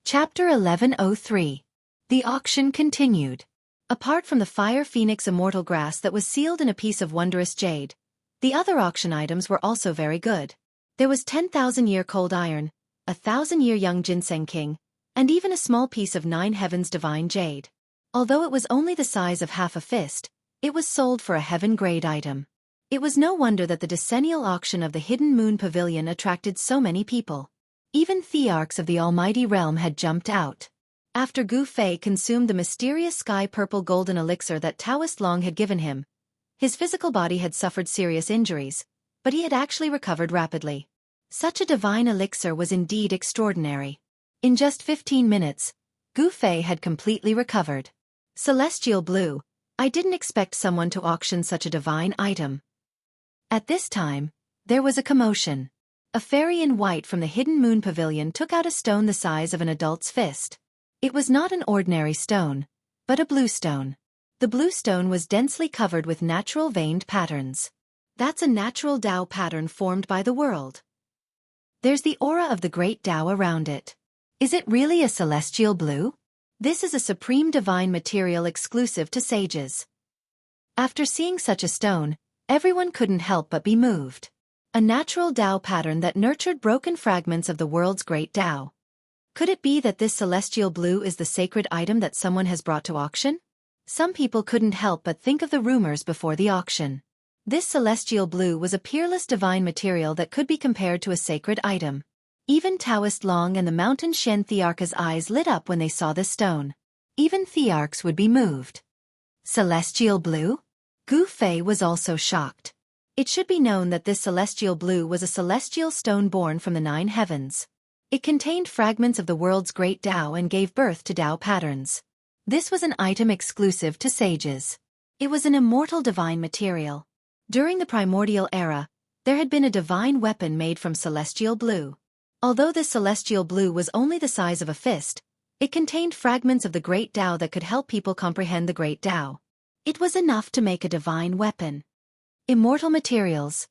Chapter 1103. The auction continued. Apart from the Fire Phoenix immortal grass that was sealed in a piece of wondrous jade, the other auction items were also very good. There was 10,000-year cold iron, 1,000-year young ginseng king, and even a small piece of 9 heavens divine jade. Although it was only the size of half a fist, it was sold for a heaven-grade item. It was no wonder that the decennial auction of the Hidden Moon Pavilion attracted so many people. Even thearchs of the Almighty Realm had jumped out. After Gu Fei consumed the mysterious sky-purple golden elixir that Taoist Long had given him, his physical body had suffered serious injuries, but he had actually recovered rapidly. Such a divine elixir was indeed extraordinary. In just 15 minutes, Gu Fei had completely recovered. Celestial Blue, I didn't expect someone to auction such a divine item. At this time, there was a commotion. A fairy in white from the Hidden Moon Pavilion took out a stone the size of an adult's fist. It was not an ordinary stone, but a blue stone. The blue stone was densely covered with natural veined patterns. That's a natural Tao pattern formed by the world. There's the aura of the great Tao around it. Is it really a celestial blue? This is a supreme divine material exclusive to sages. After seeing such a stone, everyone couldn't help but be moved. A natural Tao pattern that nurtured broken fragments of the world's great Tao. Could it be that this celestial blue is the sacred item that someone has brought to auction? Some people couldn't help but think of the rumors before the auction. This celestial blue was a peerless divine material that could be compared to a sacred item. Even Taoist Long and the Mountain Shen Thearch's eyes lit up when they saw this stone. Even Thearchs would be moved. Celestial blue? Gu Fei was also shocked. It should be known that this celestial blue was a celestial stone born from the 9 heavens. It contained fragments of the world's great Tao and gave birth to Tao patterns. This was an item exclusive to sages. It was an immortal divine material. During the primordial era, there had been a divine weapon made from celestial blue. Although this celestial blue was only the size of a fist, it contained fragments of the great Tao that could help people comprehend the great Tao. It was enough to make a divine weapon. Immortal materials.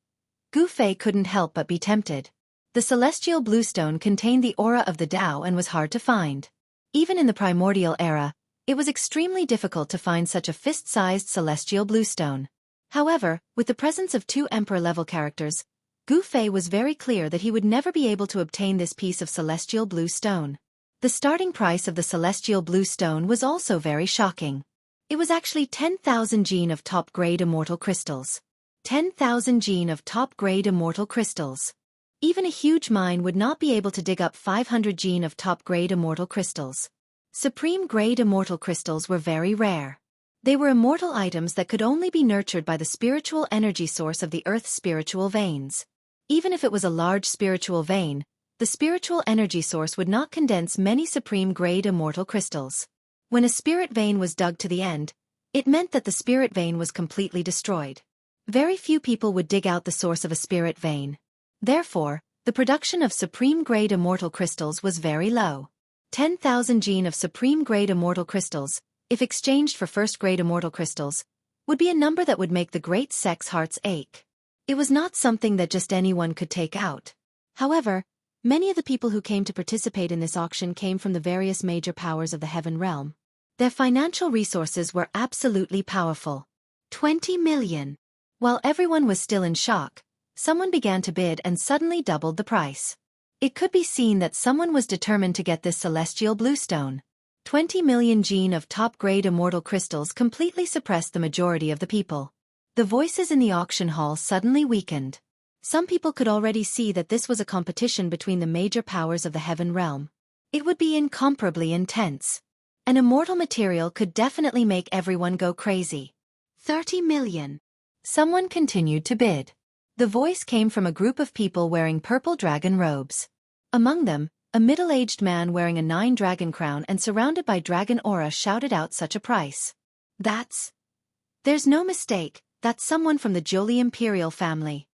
Gu Fei couldn't help but be tempted. The celestial blue stone contained the aura of the Tao and was hard to find. Even in the primordial era, it was extremely difficult to find such a fist-sized celestial blue stone. However, with the presence of 2 emperor-level characters, Gu Fei was very clear that he would never be able to obtain this piece of celestial blue stone. The starting price of the celestial blue stone was also very shocking. It was actually 10,000 gene of top-grade immortal crystals. 10,000 gene of top-grade immortal crystals. Even a huge mine would not be able to dig up 500 gene of top-grade immortal crystals. Supreme-grade immortal crystals were very rare. They were immortal items that could only be nurtured by the spiritual energy source of the Earth's spiritual veins. Even if it was a large spiritual vein, the spiritual energy source would not condense many supreme-grade immortal crystals. When a spirit vein was dug to the end, it meant that the spirit vein was completely destroyed. Very few people would dig out the source of a spirit vein. Therefore, the production of supreme-grade immortal crystals was very low. 10,000 gene of supreme-grade immortal crystals, if exchanged for first-grade immortal crystals, would be a number that would make the great sex hearts ache. It was not something that just anyone could take out. However, many of the people who came to participate in this auction came from the various major powers of the Heaven Realm. Their financial resources were absolutely powerful. 20 million. While everyone was still in shock, someone began to bid and suddenly doubled the price. It could be seen that someone was determined to get this celestial blue stone. 20 million gene of top-grade immortal crystals completely suppressed the majority of the people. The voices in the auction hall suddenly weakened. Some people could already see that this was a competition between the major powers of the Heaven Realm. It would be incomparably intense. An immortal material could definitely make everyone go crazy. 30 million. Someone continued to bid. The voice came from a group of people wearing purple dragon robes. Among them, a middle-aged man wearing a 9-dragon crown and surrounded by dragon aura shouted out such a price. There's no mistake, that's someone from the Jolie imperial family.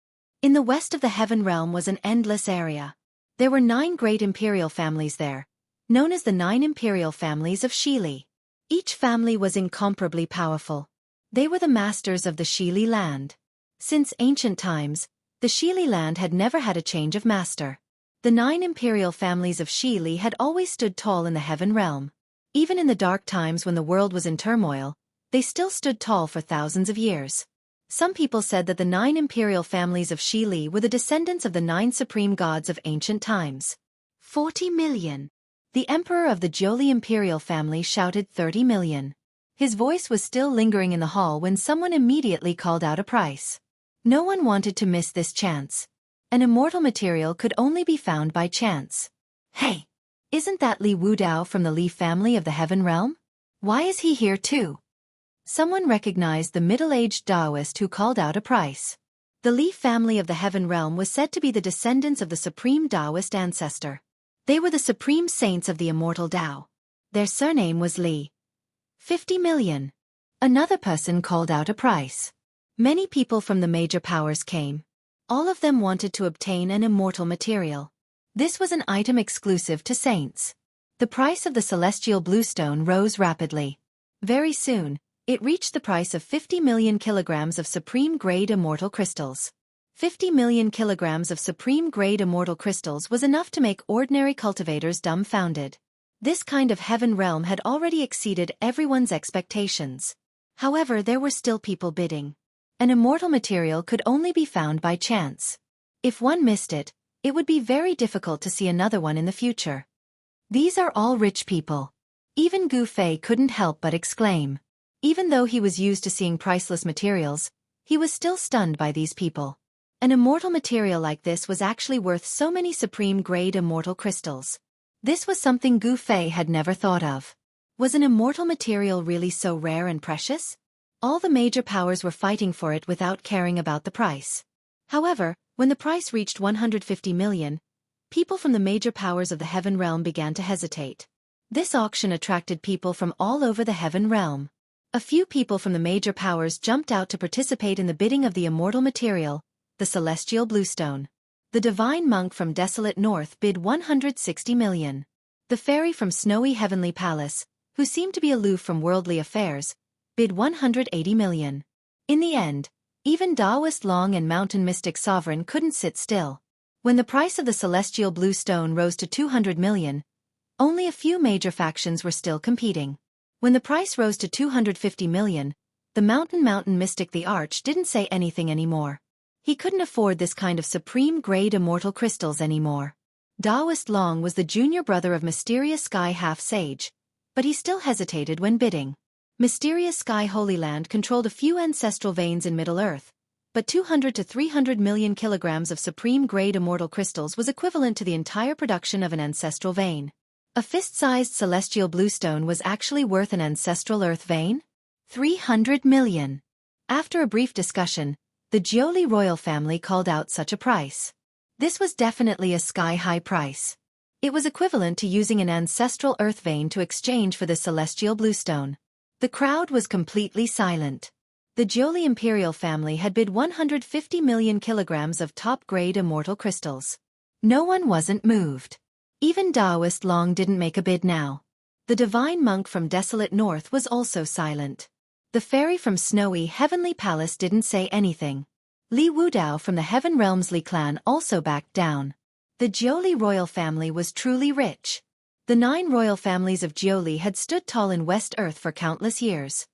In the west of the Heaven Realm was an endless area. There were 9 great imperial families there, known as the 9 imperial families of Shili. Each family was incomparably powerful. They were the masters of the Shili land. Since ancient times, the Shili land had never had a change of master. The 9 imperial families of Shi Li had always stood tall in the heaven realm. Even in the dark times when the world was in turmoil, they still stood tall for thousands of years. Some people said that the 9 imperial families of Shi Li were the descendants of the 9 supreme gods of ancient times. 40 million. The emperor of the Jiuli imperial family shouted 30 million. His voice was still lingering in the hall when someone immediately called out a price. No one wanted to miss this chance. An immortal material could only be found by chance. Hey! Isn't that Li Wudao from the Li family of the Heaven Realm? Why is he here too? Someone recognized the middle-aged Taoist who called out a price. The Li family of the Heaven Realm was said to be the descendants of the supreme Taoist ancestor. They were the supreme saints of the immortal Tao. Their surname was Li. 50 million. Another person called out a price. Many people from the major powers came. All of them wanted to obtain an immortal material. This was an item exclusive to saints. The price of the celestial bluestone rose rapidly. Very soon, it reached the price of 50 million kilograms of supreme-grade immortal crystals. 50 million kilograms of supreme-grade immortal crystals was enough to make ordinary cultivators dumbfounded. This kind of heaven realm had already exceeded everyone's expectations. However, there were still people bidding. An immortal material could only be found by chance. If one missed it, it would be very difficult to see another one in the future. These are all rich people. Even Gu Fei couldn't help but exclaim. Even though he was used to seeing priceless materials, he was still stunned by these people. An immortal material like this was actually worth so many supreme-grade immortal crystals. This was something Gu Fei had never thought of. Was an immortal material really so rare and precious? All the major powers were fighting for it without caring about the price. However, when the price reached 150 million, people from the major powers of the Heaven Realm began to hesitate. This auction attracted people from all over the Heaven Realm. A few people from the major powers jumped out to participate in the bidding of the immortal material, the celestial bluestone. The divine monk from Desolate North bid 160 million. The fairy from Snowy Heavenly Palace, who seemed to be aloof from worldly affairs, bid 180 million. In the end, even Taoist Long and Mountain Mystic Sovereign couldn't sit still. When the price of the celestial blue stone rose to 200 million, only a few major factions were still competing. When the price rose to 250 million, the Mountain Mystic the Arch didn't say anything anymore. He couldn't afford this kind of supreme-grade immortal crystals anymore. Taoist Long was the junior brother of Mysterious Sky Half-Sage, but he still hesitated when bidding. Mysterious Sky Holy Land controlled a few ancestral veins in Middle-earth, but 200 to 300 million kilograms of supreme-grade immortal crystals was equivalent to the entire production of an ancestral vein. A fist-sized celestial bluestone was actually worth an ancestral earth vein? 300 million. After a brief discussion, the Jiuli royal family called out such a price. This was definitely a sky-high price. It was equivalent to using an ancestral earth vein to exchange for the celestial bluestone. The crowd was completely silent. The Jiuli imperial family had bid 150 million kilograms of top-grade immortal crystals. No one wasn't moved. Even Taoist Long didn't make a bid now. The divine monk from Desolate North was also silent. The fairy from Snowy Heavenly Palace didn't say anything. Li Wudao from the Heaven Realm's Li clan also backed down. The Jiuli royal family was truly rich. The 9 royal families of Jiuli had stood tall in West Earth for countless years.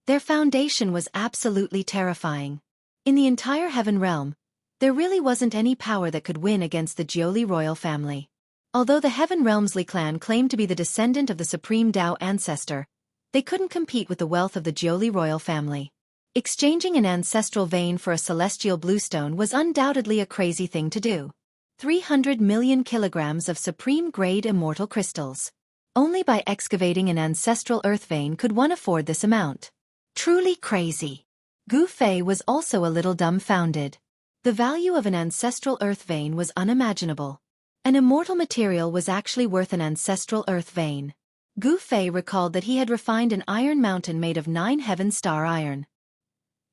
Their foundation was absolutely terrifying. In the entire Heaven Realm, there really wasn't any power that could win against the Jiuli royal family. Although the Heaven Realm's Li clan claimed to be the descendant of the supreme Tao ancestor, they couldn't compete with the wealth of the Jiuli royal family. Exchanging an ancestral vein for a celestial bluestone was undoubtedly a crazy thing to do. 300 million kilograms of supreme-grade immortal crystals. Only by excavating an ancestral earth vein could one afford this amount. Truly crazy. Gu Fei was also a little dumbfounded. The value of an ancestral earth vein was unimaginable. An immortal material was actually worth an ancestral earth vein. Gu Fei recalled that he had refined an iron mountain made of 9 heaven star iron.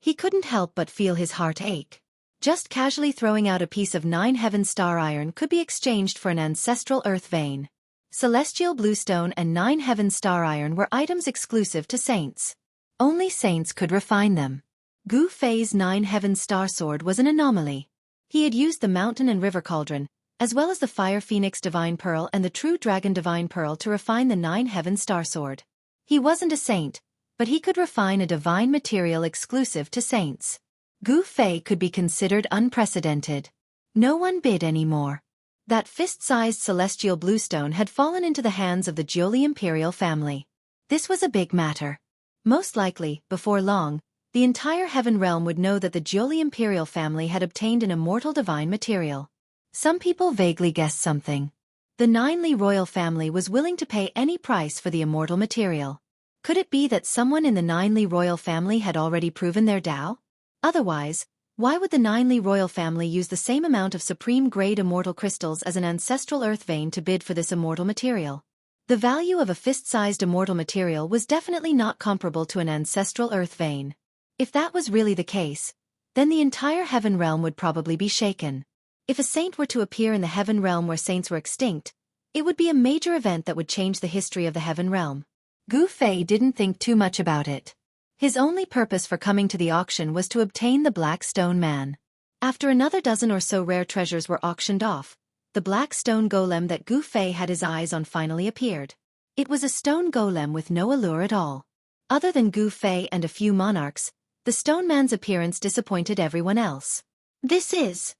He couldn't help but feel his heart ache. Just casually throwing out a piece of 9 heaven star iron could be exchanged for an ancestral earth vein. Celestial bluestone and 9 heaven star iron were items exclusive to saints. Only saints could refine them. Gu Fei's 9 heaven star sword was an anomaly. He had used the mountain and river cauldron, as well as the Fire Phoenix Divine Pearl and the True Dragon Divine Pearl to refine the 9 Heaven Star Sword. He wasn't a saint, but he could refine a divine material exclusive to saints. Gu Fei could be considered unprecedented. No one bid anymore. That fist-sized celestial bluestone had fallen into the hands of the Jioli imperial family. This was a big matter. Most likely, before long, the entire heaven realm would know that the Jioli imperial family had obtained an immortal divine material. Some people vaguely guessed something. The 9 Li royal family was willing to pay any price for the immortal material. Could it be that someone in the 9 Li royal family had already proven their Tao? Otherwise, why would the 9 Li royal family use the same amount of supreme-grade immortal crystals as an ancestral earth vein to bid for this immortal material? The value of a fist-sized immortal material was definitely not comparable to an ancestral earth vein. If that was really the case, then the entire heaven realm would probably be shaken. If a saint were to appear in the heaven realm where saints were extinct, it would be a major event that would change the history of the heaven realm. Gu Fei didn't think too much about it. His only purpose for coming to the auction was to obtain the Black Stone Man. After another dozen or so rare treasures were auctioned off, the black stone golem that Gu Fei had his eyes on finally appeared. It was a stone golem with no allure at all. Other than Gu Fei and a few monarchs, the stone man's appearance disappointed everyone else. This is...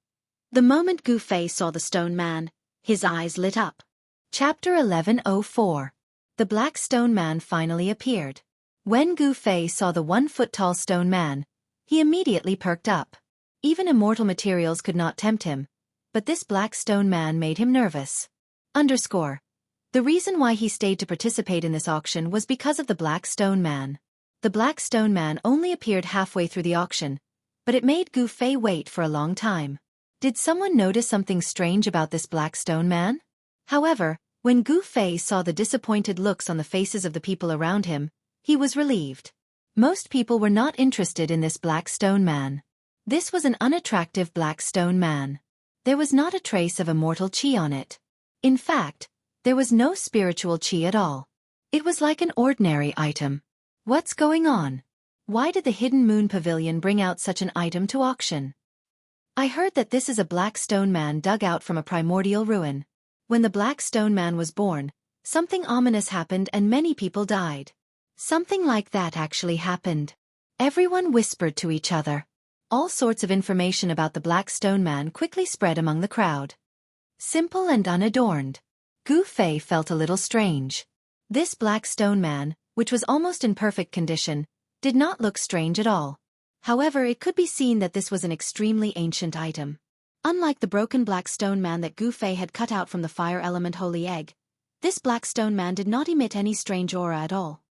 The moment Gu Fei saw the stone man, his eyes lit up. Chapter 1104. The Black Stone Man finally appeared. When Gu Fei saw the 1-foot-tall stone man, he immediately perked up. Even immortal materials could not tempt him, but this black stone man made him nervous. The reason why he stayed to participate in this auction was because of the Black Stone Man. The Black Stone Man only appeared halfway through the auction, but it made Gu Fei wait for a long time. Did someone notice something strange about this Black Stone Man? However, when Gu Fei saw the disappointed looks on the faces of the people around him, he was relieved. Most people were not interested in this Black Stone Man. This was an unattractive Black Stone Man. There was not a trace of immortal chi on it. In fact, there was no spiritual chi at all. It was like an ordinary item. What's going on? Why did the Hidden Moon Pavilion bring out such an item to auction? I heard that this is a Black Stone Man dug out from a primordial ruin. When the Black Stone Man was born, something ominous happened and many people died. Something like that actually happened. Everyone whispered to each other. All sorts of information about the Black Stone Man quickly spread among the crowd. Simple and unadorned. Gu Fei felt a little strange. This Black Stone Man, which was almost in perfect condition, did not look strange at all. However, it could be seen that this was an extremely ancient item. Unlike the broken Black Stone Man that Gu Fei had cut out from the fire element Holy Egg, this Black Stone Man did not emit any strange aura at all.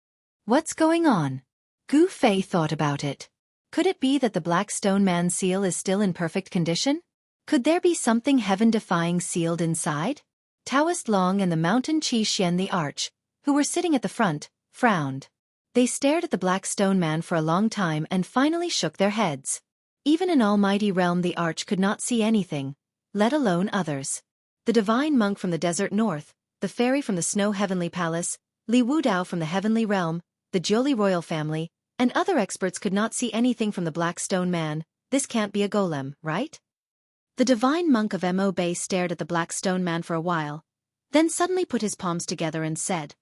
What's going on? Gu Fei thought about it. Could it be that the Black Stone Man's seal is still in perfect condition? Could there be something heaven-defying sealed inside? Taoist Long and the Mountain Chi Xian the Arch, who were sitting at the front, frowned. They stared at the Black Stone Man for a long time and finally shook their heads. Even in Almighty Realm the Arch could not see anything, let alone others. The divine monk from the desert north, the fairy from the Snow Heavenly Palace, Li Wudao from the Heavenly Realm, the Jioli royal family, and other experts could not see anything from the Black Stone Man. This can't be a golem, right? The divine monk of Mo Bay stared at the Black Stone Man for a while, then suddenly put his palms together and said,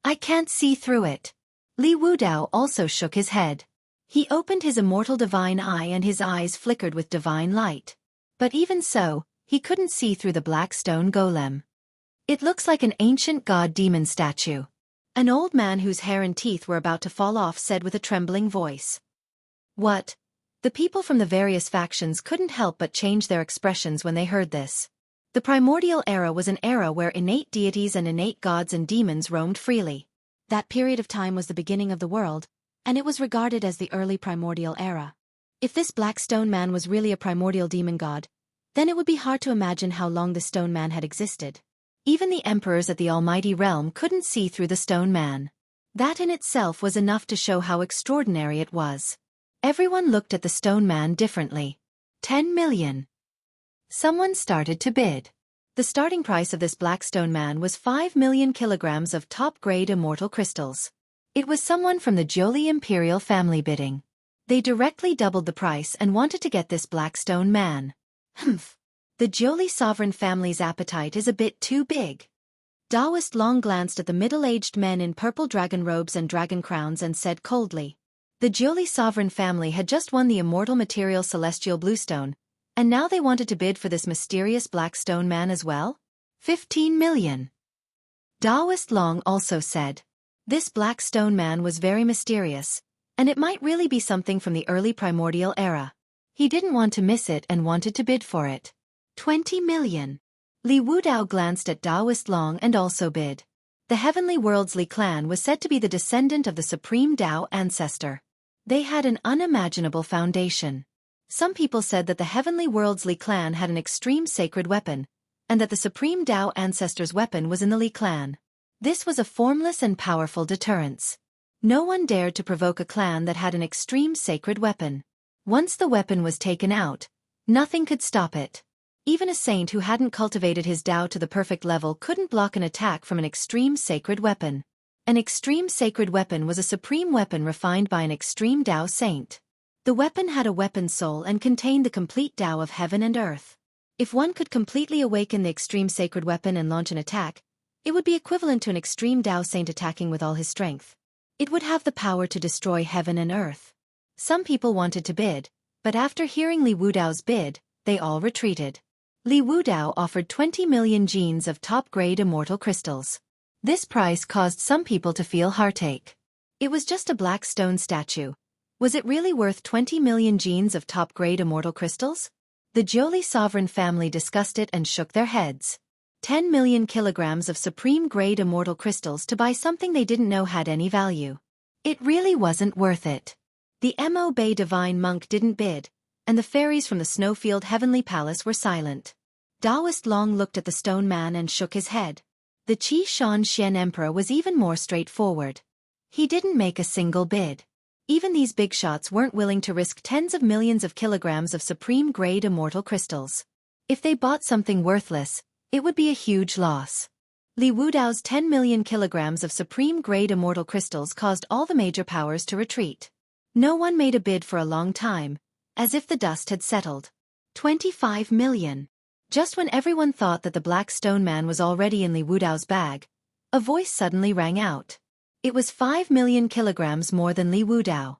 "I can't see through it." Li Wudao also shook his head. He opened his immortal divine eye and his eyes flickered with divine light. But even so, he couldn't see through the Black Stone Golem. It looks like an ancient god-demon statue. An old man whose hair and teeth were about to fall off said with a trembling voice. What? The people from the various factions couldn't help but change their expressions when they heard this. The primordial era was an era where innate deities and innate gods and demons roamed freely. That period of time was the beginning of the world, and it was regarded as the early primordial era. If this Black Stone Man was really a primordial demon god, then it would be hard to imagine how long the Stone Man had existed. Even the emperors at the Almighty Realm couldn't see through the Stone Man. That in itself was enough to show how extraordinary it was. Everyone looked at the Stone Man differently. 10 million. Someone started to bid. The starting price of this Black Stone Man was 5 million kilograms of top-grade immortal crystals. It was someone from the Jioli imperial family bidding. They directly doubled the price and wanted to get this Black Stone Man. Humph. The Jioli sovereign family's appetite is a bit too big. Daoist Long glanced at the middle-aged men in purple dragon robes and dragon crowns and said coldly. The Jioli sovereign family had just won the immortal material celestial bluestone, and now they wanted to bid for this mysterious black stone man as well? 15 million. Daoist Long also said. This black stone man was very mysterious, and it might really be something from the early primordial era. He didn't want to miss it and wanted to bid for it. 20 million. Li Wudao glanced at Daoist Long and also bid. The Heavenly World's Li clan was said to be the descendant of the supreme Dao ancestor. They had an unimaginable foundation. Some people said that the Heavenly World's Li clan had an extreme sacred weapon, and that the supreme Dao ancestor's weapon was in the Li clan. This was a formless and powerful deterrence. No one dared to provoke a clan that had an extreme sacred weapon. Once the weapon was taken out, nothing could stop it. Even a saint who hadn't cultivated his Dao to the perfect level couldn't block an attack from an extreme sacred weapon. An extreme sacred weapon was a supreme weapon refined by an extreme Dao saint. The weapon had a weapon soul and contained the complete Dao of heaven and earth. If one could completely awaken the extreme sacred weapon and launch an attack, it would be equivalent to an extreme Dao saint attacking with all his strength. It would have the power to destroy heaven and earth. Some people wanted to bid, but after hearing Li Wudao's bid, they all retreated. Li Wudao offered 20 million genes of top-grade immortal crystals. This price caused some people to feel heartache. It was just a black stone statue. Was it really worth 20 million genes of top-grade immortal crystals? The Jioli sovereign family discussed it and shook their heads. 10 million kilograms of supreme-grade immortal crystals to buy something they didn't know had any value. It really wasn't worth it. The Mo Bay divine monk didn't bid, and the fairies from the Snowfield Heavenly Palace were silent. Daoist Long looked at the stone man and shook his head. The Qi Xianxia Emperor was even more straightforward. He didn't make a single bid. Even these big shots weren't willing to risk tens of millions of kilograms of supreme-grade immortal crystals. If they bought something worthless, it would be a huge loss. Li Wudao's 10 million kilograms of supreme-grade immortal crystals caused all the major powers to retreat. No one made a bid for a long time, as if the dust had settled. 25 million. Just when everyone thought that the black stone man was already in Li Wudao's bag, a voice suddenly rang out. It was 5 million kilograms more than Li Wudao.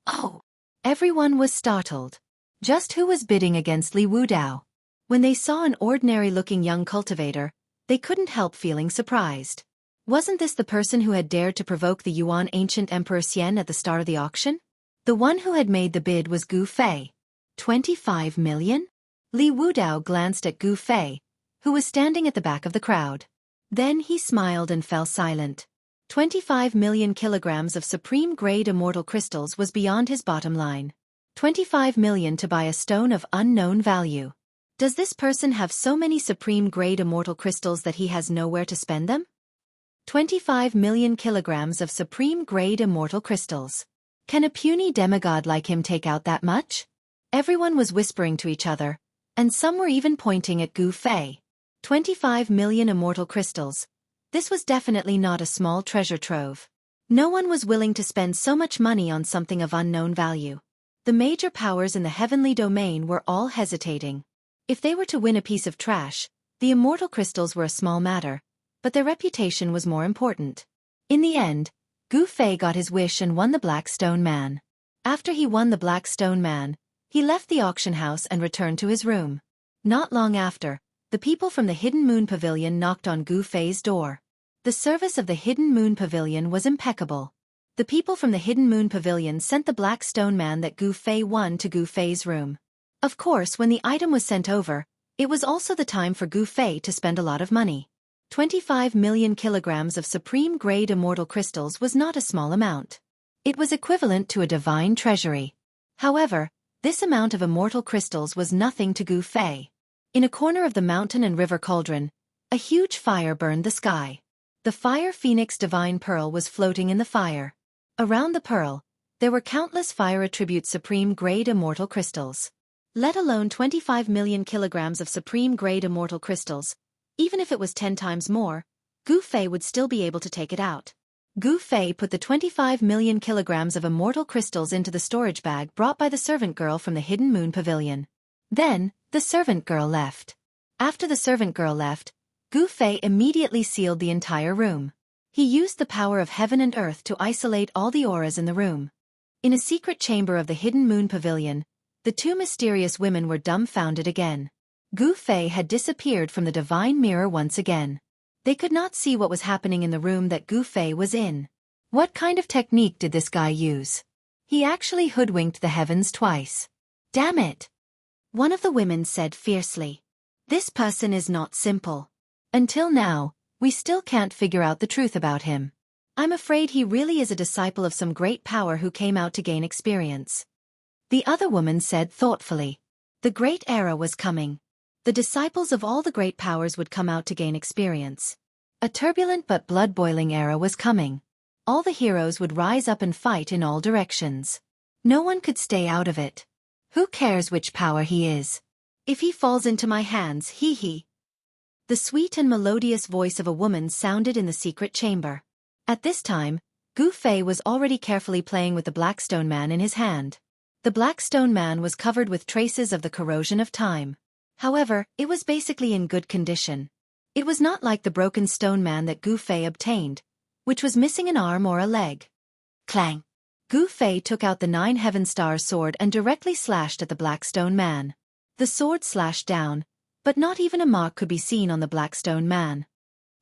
Oh! Everyone was startled. Just who was bidding against Li Wudao? When they saw an ordinary-looking young cultivator, they couldn't help feeling surprised. Wasn't this the person who had dared to provoke the Yuan ancient Emperor Xian at the start of the auction? The one who had made the bid was Gu Fei. 25 million? Li Wudao glanced at Gu Fei, who was standing at the back of the crowd. Then he smiled and fell silent. 25 million kilograms of supreme-grade immortal crystals was beyond his bottom line. 25 million to buy a stone of unknown value. Does this person have so many supreme-grade immortal crystals that he has nowhere to spend them? 25 million kilograms of supreme-grade immortal crystals. Can a puny demigod like him take out that much? Everyone was whispering to each other, and some were even pointing at Gu Fei. 25 million immortal crystals. This was definitely not a small treasure trove. No one was willing to spend so much money on something of unknown value. The major powers in the heavenly domain were all hesitating. If they were to win a piece of trash, the immortal crystals were a small matter, but their reputation was more important. In the end, Gu Fei got his wish and won the Black Stone Man. After he won the Black Stone Man, he left the auction house and returned to his room. Not long after, the people from the Hidden Moon Pavilion knocked on Gu Fei's door. The service of the Hidden Moon Pavilion was impeccable. The people from the Hidden Moon Pavilion sent the Black Stone Man that Gu Fei won to Gu Fei's room. Of course, when the item was sent over, it was also the time for Gu Fei to spend a lot of money. 25 million kilograms of supreme-grade immortal crystals was not a small amount. It was equivalent to a divine treasury. However, this amount of immortal crystals was nothing to Gu Fei. In a corner of the mountain and river cauldron, a huge fire burned the sky. The fire phoenix divine pearl was floating in the fire. Around the pearl, there were countless fire attribute supreme-grade immortal crystals. Let alone 25 million kilograms of supreme-grade immortal crystals, even if it was 10 times more, Gu Fei would still be able to take it out. Gu Fei put the 25 million kilograms of immortal crystals into the storage bag brought by the servant girl from the Hidden Moon Pavilion. Then, the servant girl left. After the servant girl left, Gu Fei immediately sealed the entire room. He used the power of heaven and earth to isolate all the auras in the room. In a secret chamber of the hidden moon pavilion, the two mysterious women were dumbfounded again. Gu Fei had disappeared from the divine mirror once again. They could not see what was happening in the room that Gu Fei was in. What kind of technique did this guy use? He actually hoodwinked the heavens twice. Damn it! One of the women said fiercely. This person is not simple. Until now, we still can't figure out the truth about him. I'm afraid he really is a disciple of some great power who came out to gain experience. The other woman said thoughtfully. The great era was coming. The disciples of all the great powers would come out to gain experience. A turbulent but blood-boiling era was coming. All the heroes would rise up and fight in all directions. No one could stay out of it. Who cares which power he is? If he falls into my hands, hee. The sweet and melodious voice of a woman sounded in the secret chamber. At this time, Gu Fei was already carefully playing with the Blackstone Man in his hand. The Blackstone Man was covered with traces of the corrosion of time. However, it was basically in good condition. It was not like the broken stone man that Gu Fei obtained, which was missing an arm or a leg. Clang! Gu Fei took out the 9 Heaven Star sword and directly slashed at the Blackstone Man. The sword slashed down, but not even a mark could be seen on the Blackstone Man.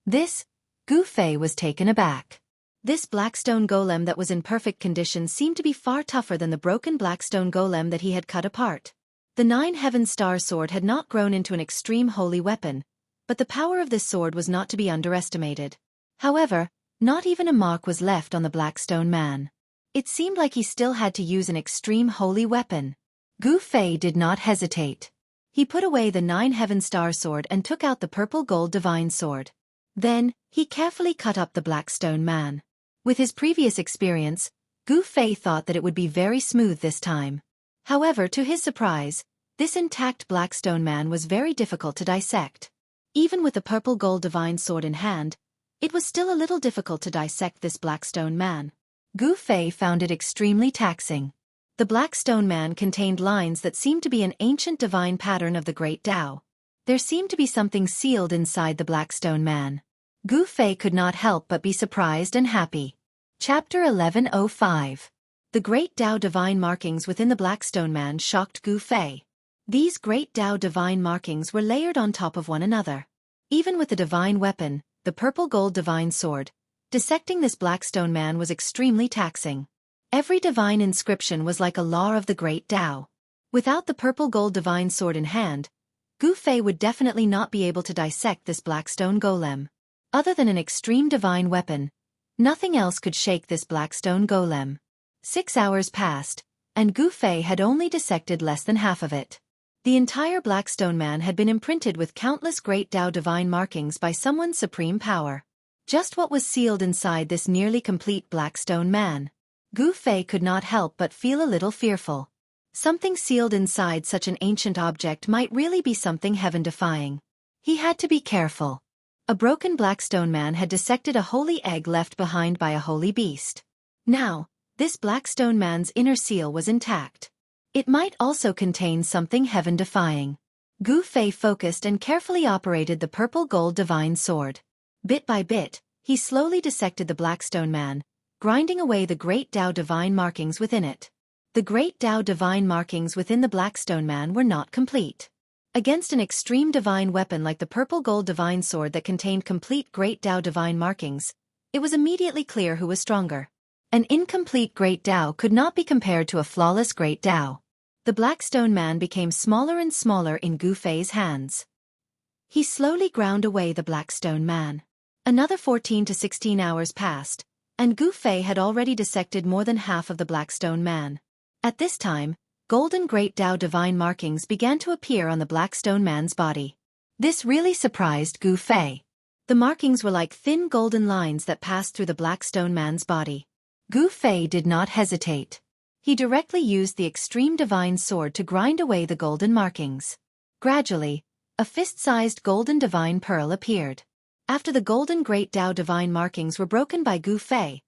Gu Fei was taken aback. This Blackstone golem that was in perfect condition seemed to be far tougher than the broken Blackstone golem that he had cut apart. The 9 Heaven Star sword had not grown into an extreme holy weapon, but the power of this sword was not to be underestimated. However, not even a mark was left on the Blackstone Man. It seemed like he still had to use an extreme holy weapon. Gu Fei did not hesitate. He put away the 9 Heaven Star sword and took out the purple gold divine sword. Then, he carefully cut up the Blackstone Man. With his previous experience, Gu Fei thought that it would be very smooth this time. However, to his surprise, this intact Blackstone Man was very difficult to dissect. Even with the purple gold divine sword in hand, it was still a little difficult to dissect this Blackstone Man. Gu Fei found it extremely taxing. The Blackstone Man contained lines that seemed to be an ancient divine pattern of the Great Tao. There seemed to be something sealed inside the Blackstone Man. Gu Fei could not help but be surprised and happy. Chapter 1105. The Great Tao divine markings within the Blackstone Man shocked Gu Fei. These Great Tao divine markings were layered on top of one another. Even with the divine weapon, the purple gold divine sword, dissecting this Blackstone Man was extremely taxing. Every divine inscription was like a law of the Great Tao. Without the purple gold divine sword in hand, Gu Fei would definitely not be able to dissect this Blackstone golem. Other than an extreme divine weapon, nothing else could shake this Blackstone golem. 6 hours passed, and Gu Fei had only dissected less than half of it. The entire Blackstone Man had been imprinted with countless Great Tao divine markings by someone's supreme power. Just what was sealed inside this nearly complete Blackstone Man? Gu Fei could not help but feel a little fearful. Something sealed inside such an ancient object might really be something heaven-defying. He had to be careful. A broken Blackstone Man had dissected a holy egg left behind by a holy beast. Now, this Blackstone Man's inner seal was intact. It might also contain something heaven-defying. Gu Fei focused and carefully operated the purple gold divine sword. Bit by bit, he slowly dissected the Blackstone Man, grinding away the Great Tao divine markings within it. The Great Tao divine markings within the Blackstone Man were not complete. Against an extreme divine weapon like the purple gold divine sword that contained complete Great Tao divine markings, it was immediately clear who was stronger. An incomplete Great Tao could not be compared to a flawless Great Tao. The Blackstone Man became smaller and smaller in Gu Fei's hands. He slowly ground away the Blackstone Man. Another 14 to 16 hours passed, and Gu Fei had already dissected more than half of the Blackstone Man. At this time, golden Great Tao divine markings began to appear on the Blackstone Man's body. This really surprised Gu Fei. The markings were like thin golden lines that passed through the Blackstone Man's body. Gu Fei did not hesitate. He directly used the extreme divine sword to grind away the golden markings. Gradually, a fist-sized golden divine pearl appeared. After the golden Great Tao divine markings were broken by Gu Fei,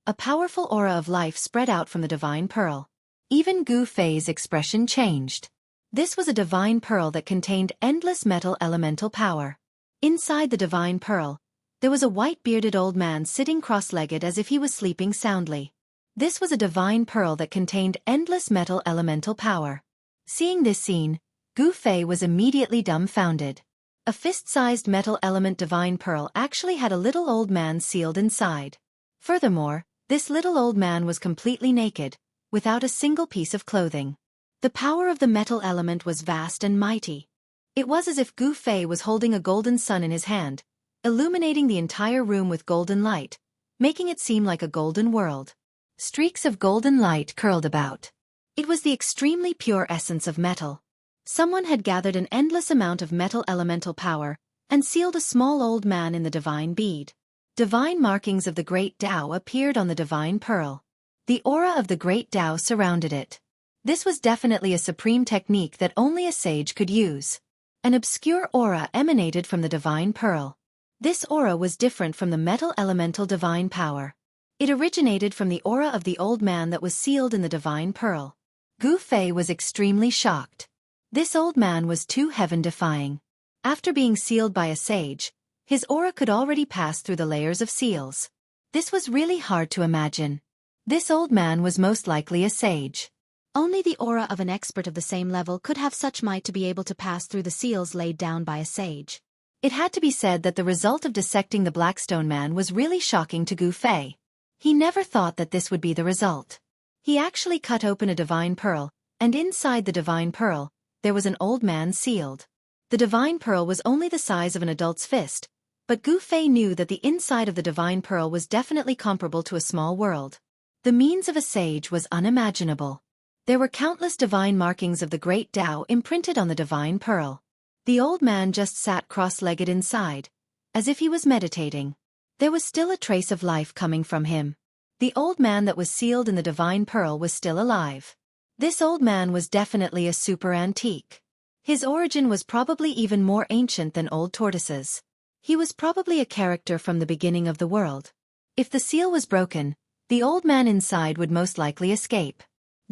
a powerful aura of life spread out from the divine pearl. Even Gu Fei's expression changed. This was a divine pearl that contained endless metal elemental power. Inside the divine pearl, there was a white-bearded old man sitting cross-legged as if he was sleeping soundly. This was a divine pearl that contained endless metal elemental power. Seeing this scene, Gu Fei was immediately dumbfounded. A fist-sized metal element divine pearl actually had a little old man sealed inside. Furthermore, this little old man was completely naked, without a single piece of clothing. The power of the metal element was vast and mighty. It was as if Gu Fei was holding a golden sun in his hand, illuminating the entire room with golden light, making it seem like a golden world. Streaks of golden light curled about. It was the extremely pure essence of metal. Someone had gathered an endless amount of metal elemental power and sealed a small old man in the divine bead. Divine markings of the Great Tao appeared on the divine pearl. The aura of the Great Tao surrounded it. This was definitely a supreme technique that only a sage could use. An obscure aura emanated from the divine pearl. This aura was different from the metal elemental divine power. It originated from the aura of the old man that was sealed in the divine pearl. Gu Fei was extremely shocked. This old man was too heaven-defying. After being sealed by a sage, his aura could already pass through the layers of seals. This was really hard to imagine. This old man was most likely a sage. Only the aura of an expert of the same level could have such might to be able to pass through the seals laid down by a sage. It had to be said that the result of dissecting the Blackstone man was really shocking to Gu Fei. He never thought that this would be the result. He actually cut open a divine pearl, and inside the divine pearl, there was an old man sealed. The divine pearl was only the size of an adult's fist, but Gu Fei knew that the inside of the divine pearl was definitely comparable to a small world. The means of a sage was unimaginable. There were countless divine markings of the Great Tao imprinted on the divine pearl. The old man just sat cross-legged inside, as if he was meditating. There was still a trace of life coming from him. The old man that was sealed in the divine pearl was still alive. This old man was definitely a super antique. His origin was probably even more ancient than old tortoises. He was probably a character from the beginning of the world. If the seal was broken, the old man inside would most likely escape.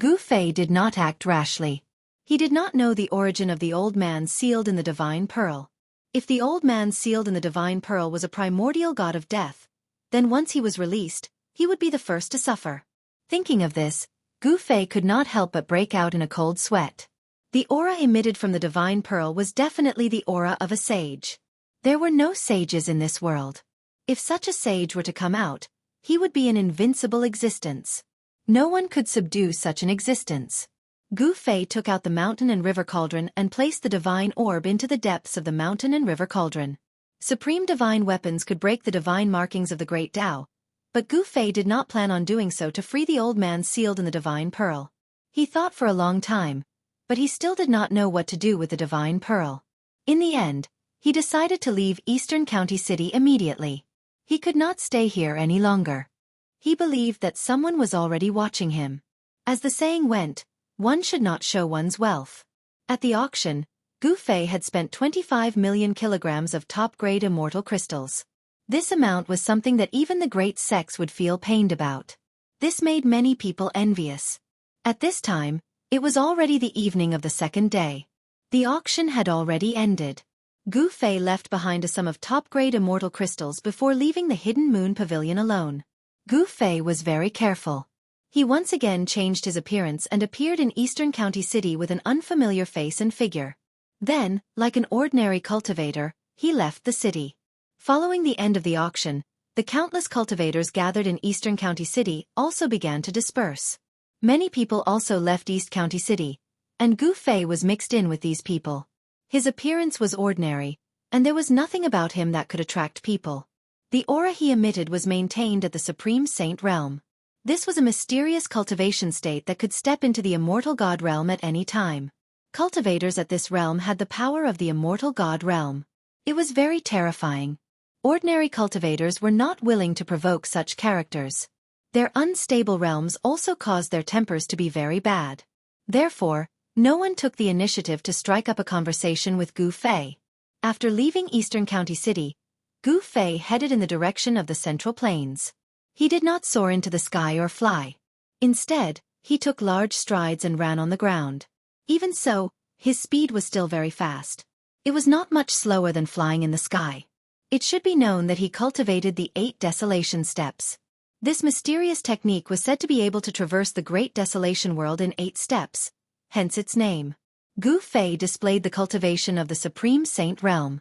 Gu Fei did not act rashly. He did not know the origin of the old man sealed in the divine pearl. If the old man sealed in the divine pearl was a primordial god of death, then once he was released, he would be the first to suffer. Thinking of this, Gu Fei could not help but break out in a cold sweat. The aura emitted from the divine pearl was definitely the aura of a sage. There were no sages in this world. If such a sage were to come out, he would be an invincible existence. No one could subdue such an existence. Gu Fei took out the mountain and river cauldron and placed the divine orb into the depths of the mountain and river cauldron. Supreme divine weapons could break the divine markings of the Great Tao, but Gu Fei did not plan on doing so to free the old man sealed in the divine pearl. He thought for a long time, but he still did not know what to do with the divine pearl. In the end, he decided to leave Eastern County City immediately. He could not stay here any longer. He believed that someone was already watching him. As the saying went, one should not show one's wealth. At the auction, Gu Fei had spent 25 million kilograms of top-grade immortal crystals. This amount was something that even the great sects would feel pained about. This made many people envious. At this time, it was already the evening of the second day. The auction had already ended. Gu Fei left behind a sum of top-grade immortal crystals before leaving the Hidden Moon Pavilion alone. Gu Fei was very careful. He once again changed his appearance and appeared in Eastern County City with an unfamiliar face and figure. Then, like an ordinary cultivator, he left the city. Following the end of the auction, the countless cultivators gathered in Eastern County City also began to disperse. Many people also left East County City, and Gu Fei was mixed in with these people. His appearance was ordinary, and there was nothing about him that could attract people. The aura he emitted was maintained at the Supreme Saint realm. This was a mysterious cultivation state that could step into the immortal god realm at any time. Cultivators at this realm had the power of the immortal god realm. It was very terrifying. Ordinary cultivators were not willing to provoke such characters. Their unstable realms also caused their tempers to be very bad. Therefore, no one took the initiative to strike up a conversation with Gu Fei. After leaving Eastern County City, Gu Fei headed in the direction of the Central Plains. He did not soar into the sky or fly. Instead, he took large strides and ran on the ground. Even so, His speed was still very fast. It was not much slower than flying in the sky. It should be known that he cultivated the 8 desolation steps. This mysterious technique was said to be able to traverse the great desolation world in 8 steps, hence its name. Gu Fei displayed the cultivation of the Supreme Saint realm.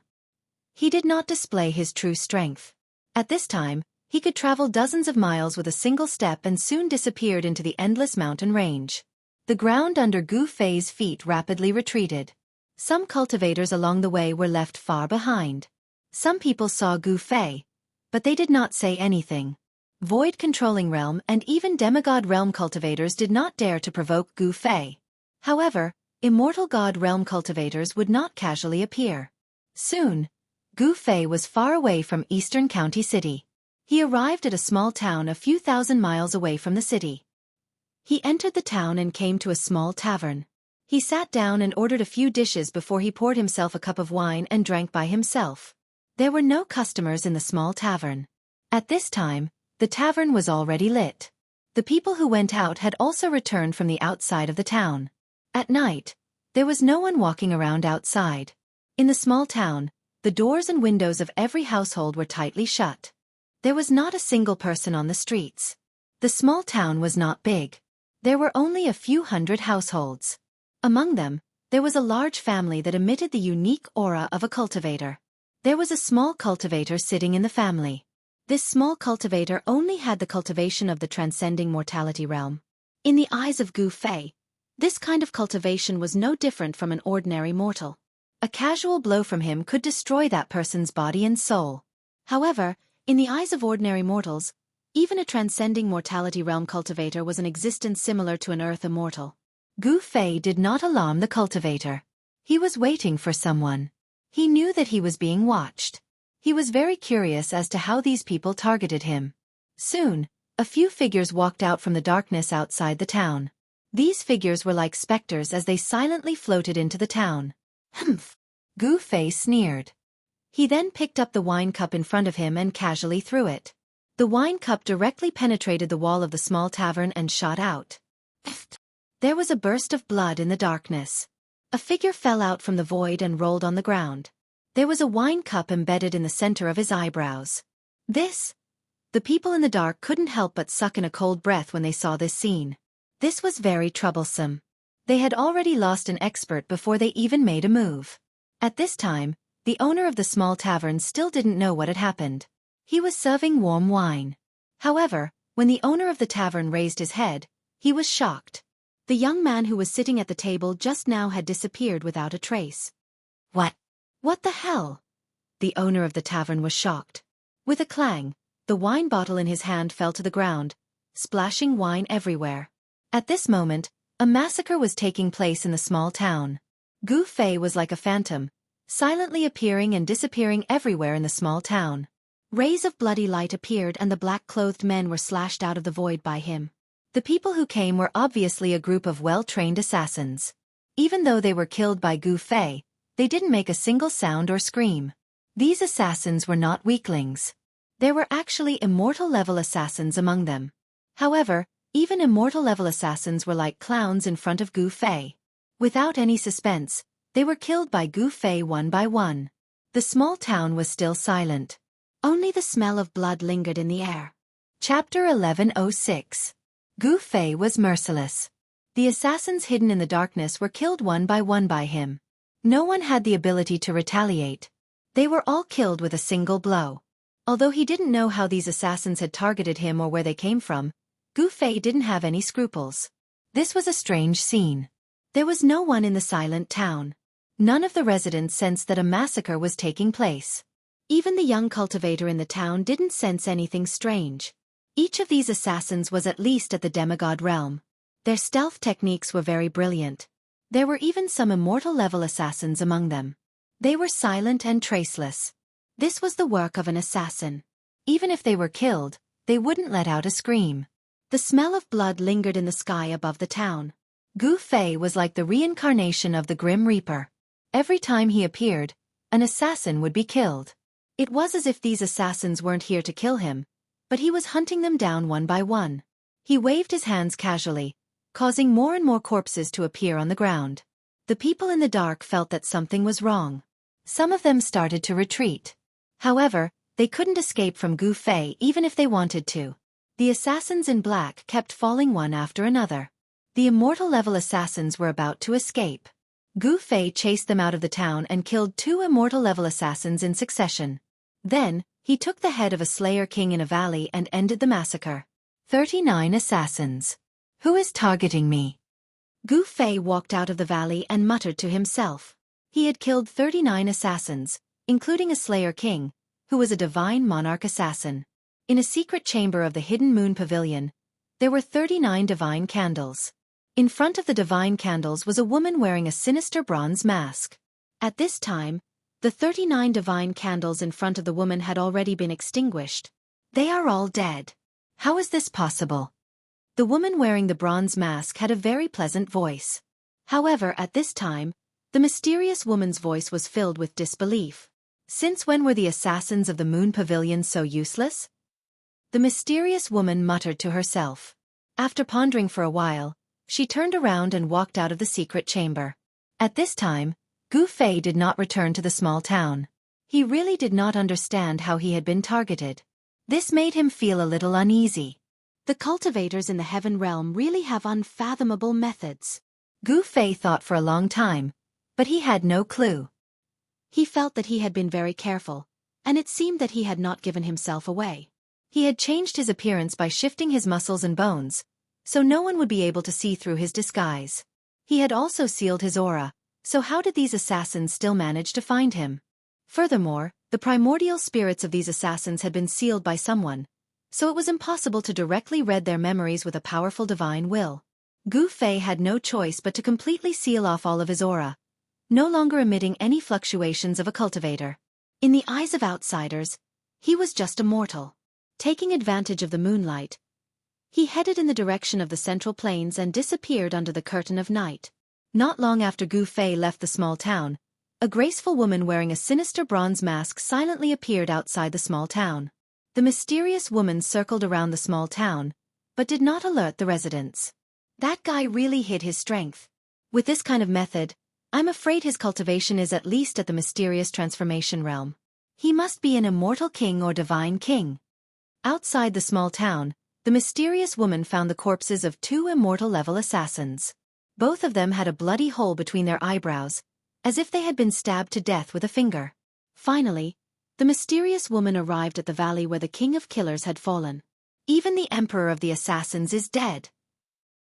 He did not display his true strength. At this time, he could travel dozens of miles with a single step and soon disappeared into the endless mountain range. The ground under Gu Fei's feet rapidly retreated. Some cultivators along the way were left far behind. Some people saw Gu Fei, but they did not say anything. Void Controlling Realm and even Demigod Realm cultivators did not dare to provoke Gu Fei. However, Immortal God Realm cultivators would not casually appear. Soon, Gu Fei was far away from Eastern County City. He arrived at a small town a few thousand miles away from the city. He entered the town and came to a small tavern. He sat down and ordered a few dishes before he poured himself a cup of wine and drank by himself. There were no customers in the small tavern. At this time, the tavern was already lit. The people who went out had also returned from the outside of the town. At night, there was no one walking around outside. In the small town, the doors and windows of every household were tightly shut. There was not a single person on the streets. The small town was not big. There were only a few hundred households. Among them, there was a large family that emitted the unique aura of a cultivator. There was a small cultivator sitting in the family. This small cultivator only had the cultivation of the transcending mortality realm. In the eyes of Gu Fei, this kind of cultivation was no different from an ordinary mortal. A casual blow from him could destroy that person's body and soul. However, in the eyes of ordinary mortals, even a transcending mortality realm cultivator was an existence similar to an earth immortal. Gu Fei did not alarm the cultivator. He was waiting for someone. He knew that he was being watched. He was very curious as to how these people targeted him. Soon, a few figures walked out from the darkness outside the town. These figures were like specters as they silently floated into the town. Humph! Gu Fei sneered. He then picked up the wine cup in front of him and casually threw it. The wine cup directly penetrated the wall of the small tavern and shot out. There was a burst of blood in the darkness. A figure fell out from the void and rolled on the ground. There was a wine cup embedded in the center of his eyebrows. The people in the dark couldn't help but suck in a cold breath when they saw this scene. This was very troublesome. They had already lost an expert before they even made a move. At this time, the owner of the small tavern still didn't know what had happened. He was serving warm wine. However, when the owner of the tavern raised his head, he was shocked. The young man who was sitting at the table just now had disappeared without a trace. What the hell? The owner of the tavern was shocked. With a clang, the wine bottle in his hand fell to the ground, splashing wine everywhere. At this moment, a massacre was taking place in the small town. Gu Fei was like a phantom, silently appearing and disappearing everywhere in the small town. Rays of bloody light appeared and the black-clothed men were slashed out of the void by him. The people who came were obviously a group of well-trained assassins. Even though they were killed by Gu Fei, they didn't make a single sound or scream. These assassins were not weaklings. There were actually immortal-level assassins among them. However, even immortal-level assassins were like clowns in front of Gu Fei. Without any suspense, they were killed by Gu Fei one by one. The small town was still silent. Only the smell of blood lingered in the air. Chapter 1106. Gu Fei was merciless. The assassins hidden in the darkness were killed one by him. No one had the ability to retaliate. They were all killed with a single blow. Although he didn't know how these assassins had targeted him or where they came from, Gu Fei didn't have any scruples. This was a strange scene. There was no one in the silent town. None of the residents sensed that a massacre was taking place. Even the young cultivator in the town didn't sense anything strange. Each of these assassins was at least at the demigod realm. Their stealth techniques were very brilliant. There were even some immortal-level assassins among them. They were silent and traceless. This was the work of an assassin. Even if they were killed, they wouldn't let out a scream. The smell of blood lingered in the sky above the town. Gu Fei was like the reincarnation of the Grim Reaper. Every time he appeared, an assassin would be killed. It was as if these assassins weren't here to kill him, but he was hunting them down one by one. He waved his hands casually, causing more and more corpses to appear on the ground. The people in the dark felt that something was wrong. Some of them started to retreat. However, they couldn't escape from Gu Fei even if they wanted to. The assassins in black kept falling one after another. The immortal-level assassins were about to escape. Gu Fei chased them out of the town and killed 2 immortal-level assassins in succession. Then, he took the head of a Slayer King in a valley and ended the massacre. 39 assassins. Who is targeting me? Gu Fei walked out of the valley and muttered to himself. He had killed 39 assassins, including a Slayer King, who was a divine monarch assassin. In a secret chamber of the Hidden Moon Pavilion, there were 39 divine candles. In front of the divine candles was a woman wearing a sinister bronze mask. At this time, the 39 divine candles in front of the woman had already been extinguished. They are all dead. How is this possible? The woman wearing the bronze mask had a very pleasant voice. However, at this time, the mysterious woman's voice was filled with disbelief. Since when were the assassins of the Moon Pavilion so useless? The mysterious woman muttered to herself. After pondering for a while, she turned around and walked out of the secret chamber. At this time, Gu Fei did not return to the small town. He really did not understand how he had been targeted. This made him feel a little uneasy. The cultivators in the heaven realm really have unfathomable methods. Gu Fei thought for a long time, but he had no clue. He felt that he had been very careful, and it seemed that he had not given himself away. He had changed his appearance by shifting his muscles and bones, so no one would be able to see through his disguise. He had also sealed his aura, so how did these assassins still manage to find him? Furthermore, the primordial spirits of these assassins had been sealed by someone, so it was impossible to directly read their memories with a powerful divine will. Gu Fei had no choice but to completely seal off all of his aura, no longer emitting any fluctuations of a cultivator. In the eyes of outsiders, he was just a mortal. Taking advantage of the moonlight, he headed in the direction of the central plains and disappeared under the curtain of night. Not long after Gu Fei left the small town, a graceful woman wearing a sinister bronze mask silently appeared outside the small town. The mysterious woman circled around the small town, but did not alert the residents. That guy really hid his strength. With this kind of method, I'm afraid his cultivation is at least at the mysterious transformation realm. He must be an immortal king or divine king. Outside the small town, the mysterious woman found the corpses of 2 immortal-level assassins. Both of them had a bloody hole between their eyebrows, as if they had been stabbed to death with a finger. Finally, the mysterious woman arrived at the valley where the king of killers had fallen. Even the emperor of the assassins is dead.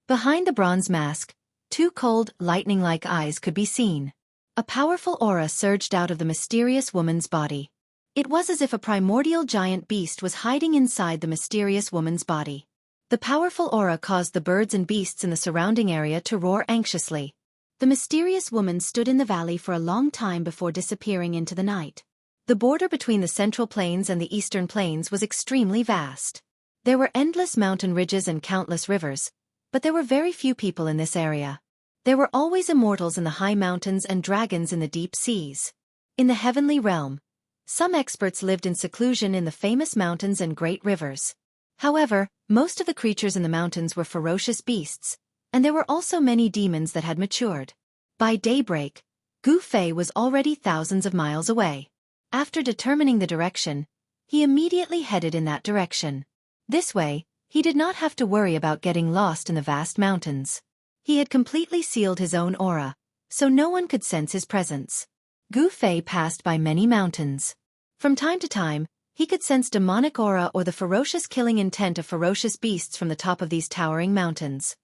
Behind the bronze mask, 2 cold, lightning-like eyes could be seen. A powerful aura surged out of the mysterious woman's body. It was as if a primordial giant beast was hiding inside the mysterious woman's body. The powerful aura caused the birds and beasts in the surrounding area to roar anxiously. The mysterious woman stood in the valley for a long time before disappearing into the night. The border between the central plains and the eastern plains was extremely vast. There were endless mountain ridges and countless rivers, but there were very few people in this area. There were always immortals in the high mountains and dragons in the deep seas. In the heavenly realm, some experts lived in seclusion in the famous mountains and great rivers. However, most of the creatures in the mountains were ferocious beasts, and there were also many demons that had matured. By daybreak, Gu Fei was already thousands of miles away. After determining the direction, he immediately headed in that direction. This way, he did not have to worry about getting lost in the vast mountains. He had completely sealed his own aura, so no one could sense his presence. Gu Fei passed by many mountains. From time to time, he could sense demonic aura or the ferocious killing intent of ferocious beasts from the top of these towering mountains.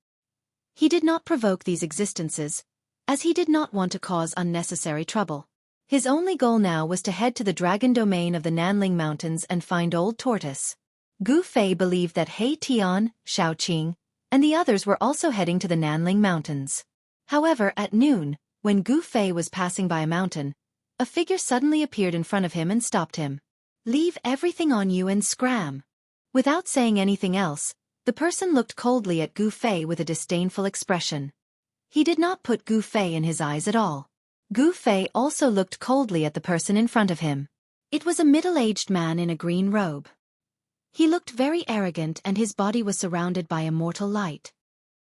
He did not provoke these existences, as he did not want to cause unnecessary trouble. His only goal now was to head to the dragon domain of the Nanling Mountains and find Old Tortoise. Gu Fei believed that He Tian, Shaoqing, and the others were also heading to the Nanling Mountains. However, at noon, when Gu Fei was passing by a mountain, a figure suddenly appeared in front of him and stopped him. "Leave everything on you and scram." Without saying anything else, the person looked coldly at Gu Fei with a disdainful expression. He did not put Gu Fei in his eyes at all. Gu Fei also looked coldly at the person in front of him. It was a middle-aged man in a green robe. He looked very arrogant and his body was surrounded by immortal light.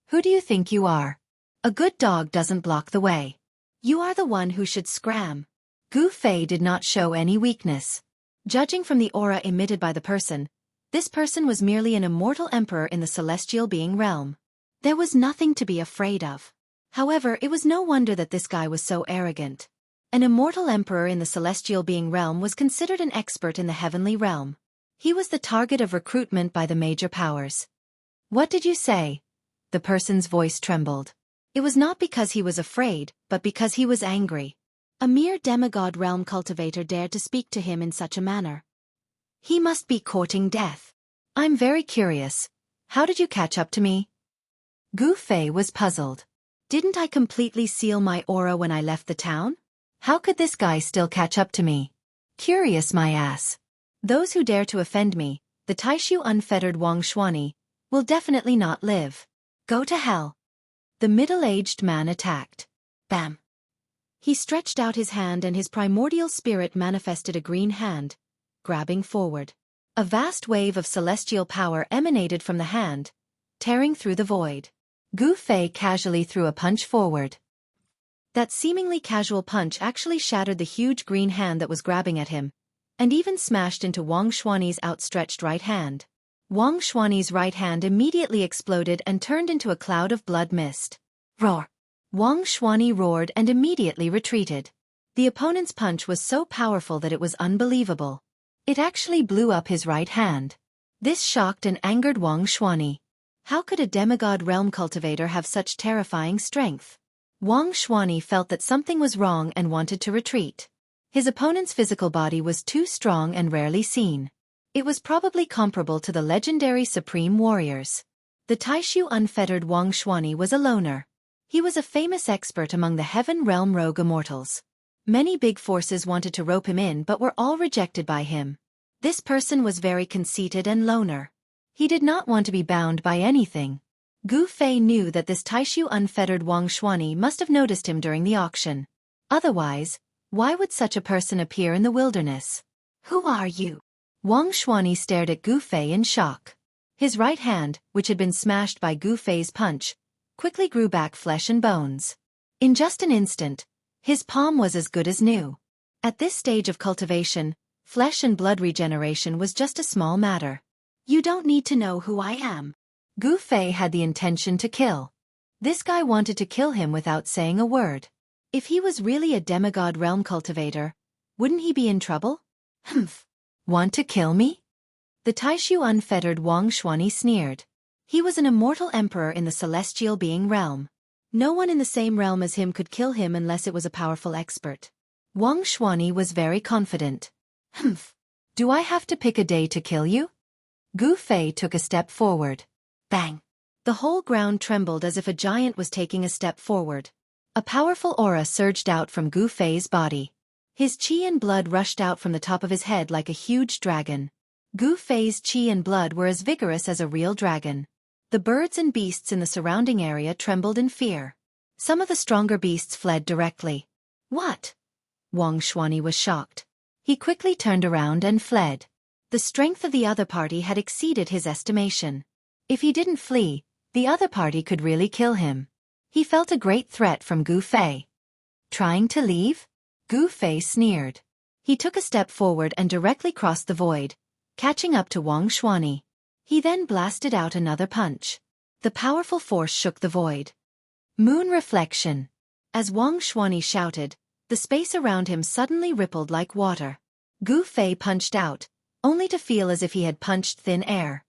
"Who do you think you are? A good dog doesn't block the way." You are the one who should scram. Gu Fei did not show any weakness. Judging from the aura emitted by the person, this person was merely an immortal emperor in the celestial being realm. There was nothing to be afraid of. However, it was no wonder that this guy was so arrogant. An immortal emperor in the celestial being realm was considered an expert in the heavenly realm. He was the target of recruitment by the major powers. What did you say? The person's voice trembled. It was not because he was afraid, but because he was angry. A mere demigod realm cultivator dared to speak to him in such a manner. He must be courting death. I'm very curious. How did you catch up to me? Gu Fei was puzzled. Didn't I completely seal my aura when I left the town? How could this guy still catch up to me? Curious my ass. Those who dare to offend me, the Taishu unfettered Wang Xuani, will definitely not live. Go to hell. The middle-aged man attacked. Bam. He stretched out his hand and his primordial spirit manifested a green hand, grabbing forward. A vast wave of celestial power emanated from the hand, tearing through the void. Gu Fei casually threw a punch forward. That seemingly casual punch actually shattered the huge green hand that was grabbing at him, and even smashed into Wang Xuani's outstretched right hand. Wang Xuani's right hand immediately exploded and turned into a cloud of blood mist. Roar! Wang Xuani roared and immediately retreated. The opponent's punch was so powerful that it was unbelievable. It actually blew up his right hand. This shocked and angered Wang Xuani. How could a demigod realm cultivator have such terrifying strength? Wang Xuani felt that something was wrong and wanted to retreat. His opponent's physical body was too strong and rarely seen. It was probably comparable to the legendary supreme warriors. The Taishu unfettered Wang Xuani was a loner. He was a famous expert among the Heaven Realm rogue immortals. Many big forces wanted to rope him in but were all rejected by him. This person was very conceited and loner. He did not want to be bound by anything. Gu Fei knew that this Taishu unfettered Wang Xuani must have noticed him during the auction. Otherwise, why would such a person appear in the wilderness? Who are you? Wang Xuani stared at Gu Fei in shock. His right hand, which had been smashed by Gu Fei's punch, quickly grew back flesh and bones. In just an instant, his palm was as good as new. At this stage of cultivation, flesh and blood regeneration was just a small matter. You don't need to know who I am. Gu Fei had the intention to kill. This guy wanted to kill him without saying a word. If he was really a demigod realm cultivator, wouldn't he be in trouble? Humph. Want to kill me? The Taishu unfettered Wang Xuani sneered. He was an immortal emperor in the celestial being realm. No one in the same realm as him could kill him unless it was a powerful expert. Wang Xuani was very confident. Humph. Do I have to pick a day to kill you? Gu Fei took a step forward. Bang. The whole ground trembled as if a giant was taking a step forward. A powerful aura surged out from Gu Fei's body. His qi and blood rushed out from the top of his head like a huge dragon. Gu Fei's qi and blood were as vigorous as a real dragon. The birds and beasts in the surrounding area trembled in fear. Some of the stronger beasts fled directly. What? Wang Xuani was shocked. He quickly turned around and fled. The strength of the other party had exceeded his estimation. If he didn't flee, the other party could really kill him. He felt a great threat from Gu Fei. Trying to leave? Gu Fei sneered. He took a step forward and directly crossed the void, catching up to Wang Xuani. He then blasted out another punch. The powerful force shook the void. Moon reflection. As Wang Xuani shouted, the space around him suddenly rippled like water. Gu Fei punched out, only to feel as if he had punched thin air.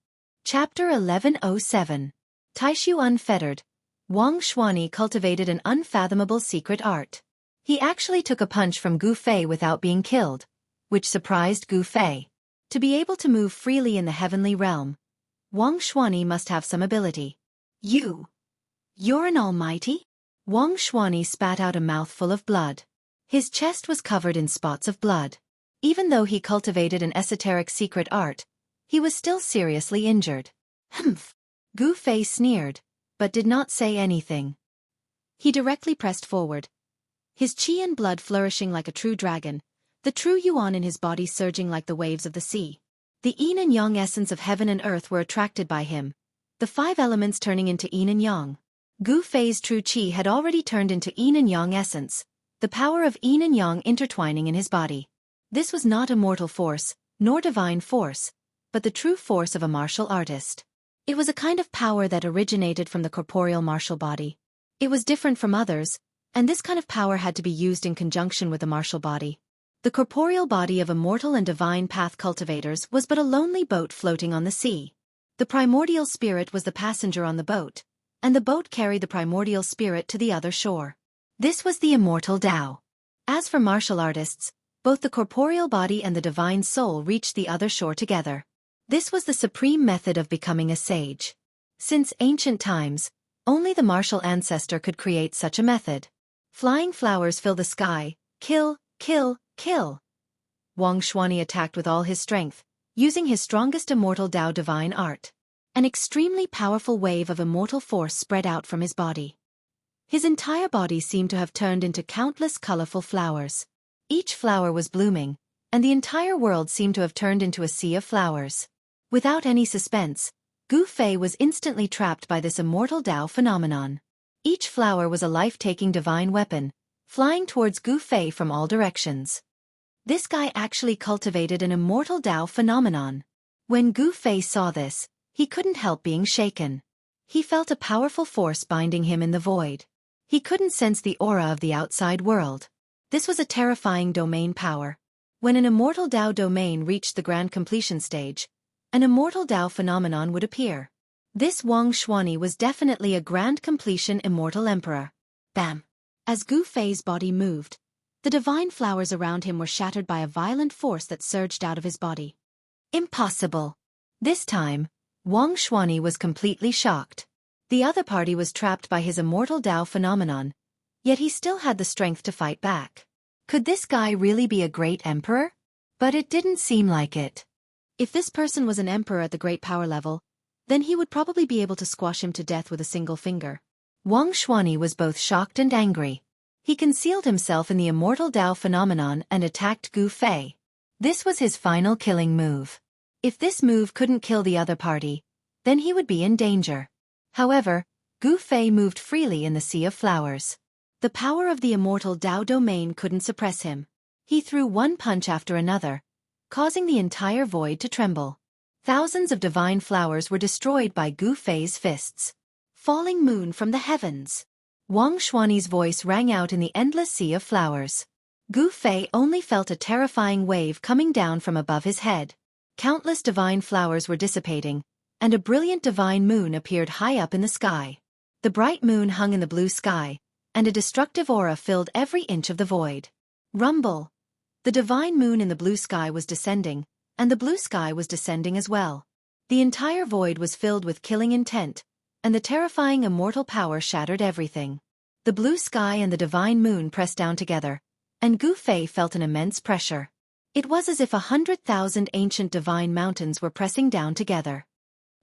Chapter 1107. Taishu unfettered. Wang Xuani cultivated an unfathomable secret art. He actually took a punch from Gu Fei without being killed, which surprised Gu Fei. To be able to move freely in the heavenly realm, Wang Xuani must have some ability. You're an almighty? Wang Xuani spat out a mouthful of blood. His chest was covered in spots of blood. Even though he cultivated an esoteric secret art, he was still seriously injured. Humph! Gu Fei sneered, but did not say anything. He directly pressed forward, his qi and blood flourishing like a true dragon, the true yuan in his body surging like the waves of the sea. The yin and yang essence of heaven and earth were attracted by him, the 5 elements turning into yin and yang. Gu Fei's true qi had already turned into yin and yang essence, the power of yin and yang intertwining in his body. This was not a mortal force, nor divine force, but the true force of a martial artist. It was a kind of power that originated from the corporeal martial body. It was different from others, and this kind of power had to be used in conjunction with the martial body. The corporeal body of immortal and divine path cultivators was but a lonely boat floating on the sea. The primordial spirit was the passenger on the boat, and the boat carried the primordial spirit to the other shore. This was the immortal Tao. As for martial artists, both the corporeal body and the divine soul reached the other shore together. This was the supreme method of becoming a sage. Since ancient times, only the martial ancestor could create such a method. Flying flowers fill the sky, kill, kill, kill. Wang Xuanyi attacked with all his strength, using his strongest immortal Tao divine art. An extremely powerful wave of immortal force spread out from his body. His entire body seemed to have turned into countless colorful flowers. Each flower was blooming, and the entire world seemed to have turned into a sea of flowers. Without any suspense, Gu Fei was instantly trapped by this immortal Tao phenomenon. Each flower was a life-taking divine weapon, flying towards Gu Fei from all directions. This guy actually cultivated an immortal Tao phenomenon. When Gu Fei saw this, he couldn't help being shaken. He felt a powerful force binding him in the void. He couldn't sense the aura of the outside world. This was a terrifying domain power. When an immortal Tao domain reached the grand completion stage, an immortal Tao phenomenon would appear. This Wang Xuanyi was definitely a grand completion immortal emperor. Bam! As Gu Fei's body moved, the divine flowers around him were shattered by a violent force that surged out of his body. Impossible! This time, Wang Xuanyi was completely shocked. The other party was trapped by his immortal Tao phenomenon, yet he still had the strength to fight back. Could this guy really be a great emperor? But it didn't seem like it. If this person was an emperor at the great power level, then he would probably be able to squash him to death with a single finger. Wang Xuanyi was both shocked and angry. He concealed himself in the immortal Tao phenomenon and attacked Gu Fei. This was his final killing move. If this move couldn't kill the other party, then he would be in danger. However, Gu Fei moved freely in the sea of flowers. The power of the immortal Tao domain couldn't suppress him. He threw one punch after another, causing the entire void to tremble. Thousands of divine flowers were destroyed by Gu Fei's fists. Falling moon from the heavens. Wang Xuanyi's voice rang out in the endless sea of flowers. Gu Fei only felt a terrifying wave coming down from above his head. Countless divine flowers were dissipating, and a brilliant divine moon appeared high up in the sky. The bright moon hung in the blue sky, and a destructive aura filled every inch of the void. Rumble! The divine moon in the blue sky was descending, and the blue sky was descending as well. The entire void was filled with killing intent, and the terrifying immortal power shattered everything. The blue sky and the divine moon pressed down together, and Gu Fei felt an immense pressure. It was as if 100,000 ancient divine mountains were pressing down together.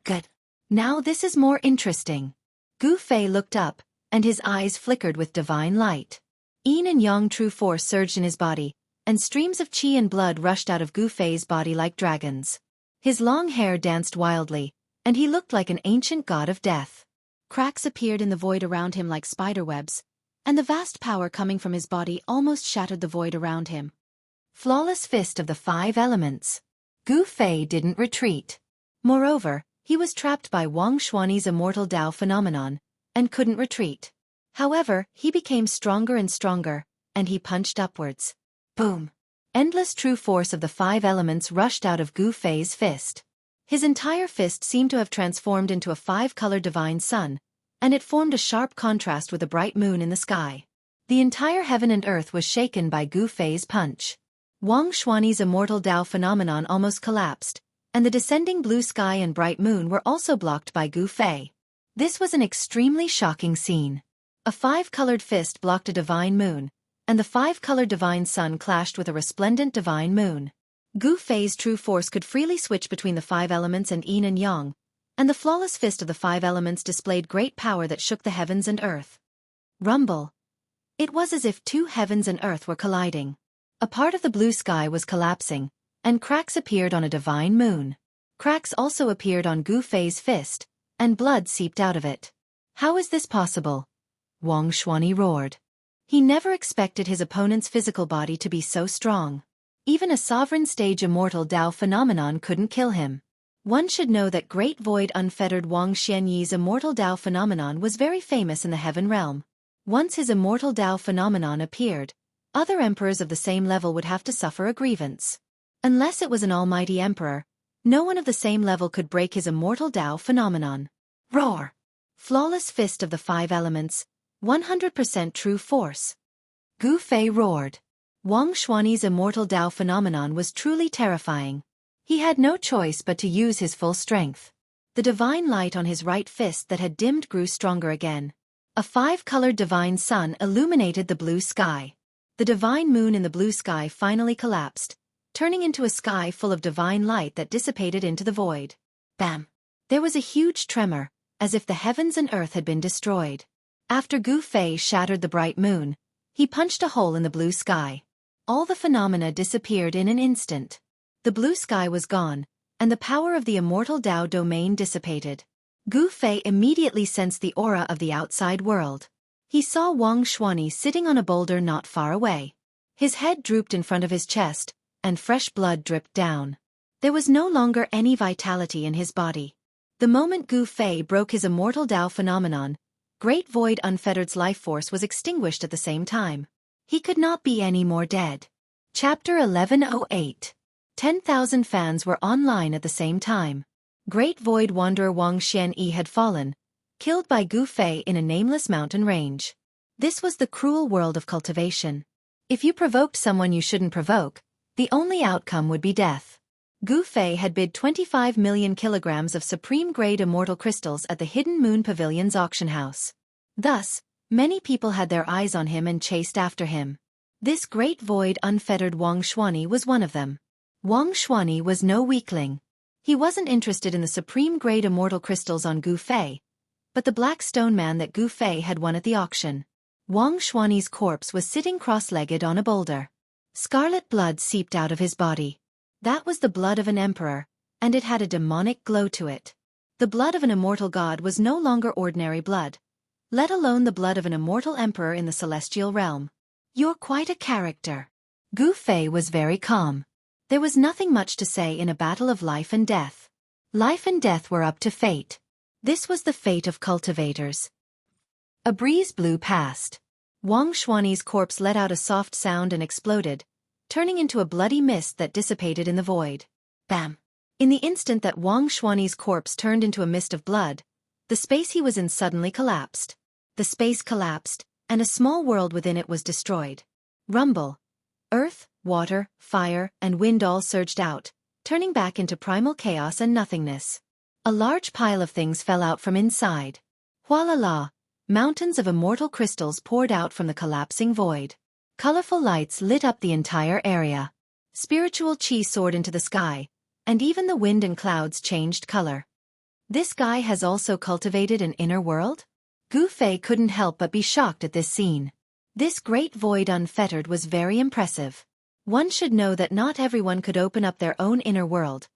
Good. Now this is more interesting. Gu Fei looked up, and his eyes flickered with divine light. Yin and yang true force surged in his body, and streams of qi and blood rushed out of Gu Fei's body like dragons. His long hair danced wildly, and he looked like an ancient god of death. Cracks appeared in the void around him like spiderwebs, and the vast power coming from his body almost shattered the void around him. Flawless fist of the 5 elements. Gu Fei didn't retreat. Moreover, he was trapped by Wang Xuanyi's immortal Tao phenomenon, and couldn't retreat. However, he became stronger and stronger, and he punched upwards. Boom! Endless true force of the 5 elements rushed out of Gu Fei's fist. His entire fist seemed to have transformed into a 5-colored divine sun, and it formed a sharp contrast with a bright moon in the sky. The entire heaven and earth was shaken by Gu Fei's punch. Wang Xuanyi's immortal Tao phenomenon almost collapsed, and the descending blue sky and bright moon were also blocked by Gu Fei. This was an extremely shocking scene. A 5-colored fist blocked a divine moon, and the 5-colored divine sun clashed with a resplendent divine moon. Gu Fei's true force could freely switch between the 5 elements and yin and yang, and the flawless fist of the 5 elements displayed great power that shook the heavens and earth. Rumble! It was as if 2 heavens and earth were colliding. A part of the blue sky was collapsing, and cracks appeared on a divine moon. Cracks also appeared on Gu Fei's fist, and blood seeped out of it. How is this possible? Wang Xuanyi roared. He never expected his opponent's physical body to be so strong. Even a sovereign stage immortal Dao phenomenon couldn't kill him. One should know that Great Void Unfettered Wang Xianyi's immortal Dao phenomenon was very famous in the heaven realm. Once his immortal Dao phenomenon appeared, other emperors of the same level would have to suffer a grievance. Unless it was an almighty emperor, no one of the same level could break his immortal Dao phenomenon. Roar! Flawless fist of the five elements, 100% true force. Gu Fei roared. Wang Xuani's immortal Dao phenomenon was truly terrifying. He had no choice but to use his full strength. The divine light on his right fist that had dimmed grew stronger again. A five-colored divine sun illuminated the blue sky. The divine moon in the blue sky finally collapsed, turning into a sky full of divine light that dissipated into the void. Bam! There was a huge tremor, as if the heavens and earth had been destroyed. After Gu Fei shattered the bright moon, he punched a hole in the blue sky. All the phenomena disappeared in an instant. The blue sky was gone, and the power of the immortal Dao domain dissipated. Gu Fei immediately sensed the aura of the outside world. He saw Wang Xuani sitting on a boulder not far away. His head drooped in front of his chest, and fresh blood dripped down. There was no longer any vitality in his body. The moment Gu Fei broke his immortal Dao phenomenon, Great Void Unfettered's life force was extinguished at the same time. He could not be any more dead. Chapter 1108. 10,000 fans were online at the same time. Great Void Wanderer Wang Xianyi had fallen, killed by Gu Fei in a nameless mountain range. This was the cruel world of cultivation. If you provoked someone you shouldn't provoke, the only outcome would be death. Gu Fei had bid 25 million kilograms of supreme-grade immortal crystals at the Hidden Moon Pavilion's auction house. Thus, many people had their eyes on him and chased after him. This Great Void Unfettered Wang Xuani was one of them. Wang Xuani was no weakling. He wasn't interested in the supreme-grade immortal crystals on Gu Fei, but the black stone man that Gu Fei had won at the auction. Wang Xuani's corpse was sitting cross-legged on a boulder. Scarlet blood seeped out of his body. That was the blood of an emperor, and it had a demonic glow to it. The blood of an immortal god was no longer ordinary blood, let alone the blood of an immortal emperor in the celestial realm. You're quite a character. Gu Fei was very calm. There was nothing much to say in a battle of life and death. Life and death were up to fate. This was the fate of cultivators. A breeze blew past. Wang Xuani's corpse let out a soft sound and exploded, turning into a bloody mist that dissipated in the void. Bam! In the instant that Wang Xuani's corpse turned into a mist of blood, the space he was in suddenly collapsed. The space collapsed, and a small world within it was destroyed. Rumble. Earth, water, fire, and wind all surged out, turning back into primal chaos and nothingness. A large pile of things fell out from inside. Hualala! Mountains of immortal crystals poured out from the collapsing void. Colorful lights lit up the entire area. Spiritual chi soared into the sky, and even the wind and clouds changed color. This guy has also cultivated an inner world? Gu Fei couldn't help but be shocked at this scene. This Great Void Unfettered was very impressive. One should know that not everyone could open up their own inner world,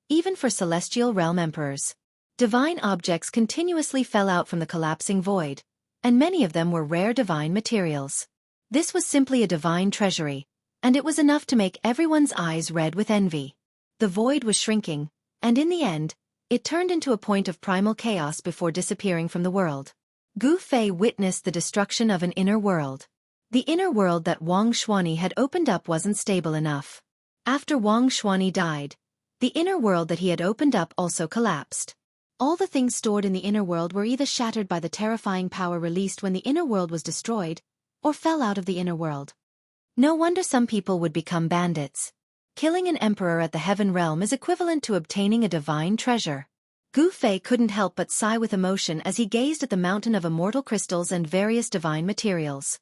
even for celestial realm emperors. Divine objects continuously fell out from the collapsing void, and many of them were rare divine materials. This was simply a divine treasury, and it was enough to make everyone's eyes red with envy. The void was shrinking, and in the end, it turned into a point of primal chaos before disappearing from the world. Gu Fei witnessed the destruction of an inner world. The inner world that Wang Xuani had opened up wasn't stable enough. After Wang Xuani died, the inner world that he had opened up also collapsed. All the things stored in the inner world were either shattered by the terrifying power released when the inner world was destroyed, or fell out of the inner world. No wonder some people would become bandits. Killing an emperor at the heaven realm is equivalent to obtaining a divine treasure. Gu Fei couldn't help but sigh with emotion as he gazed at the mountain of immortal crystals and various divine materials.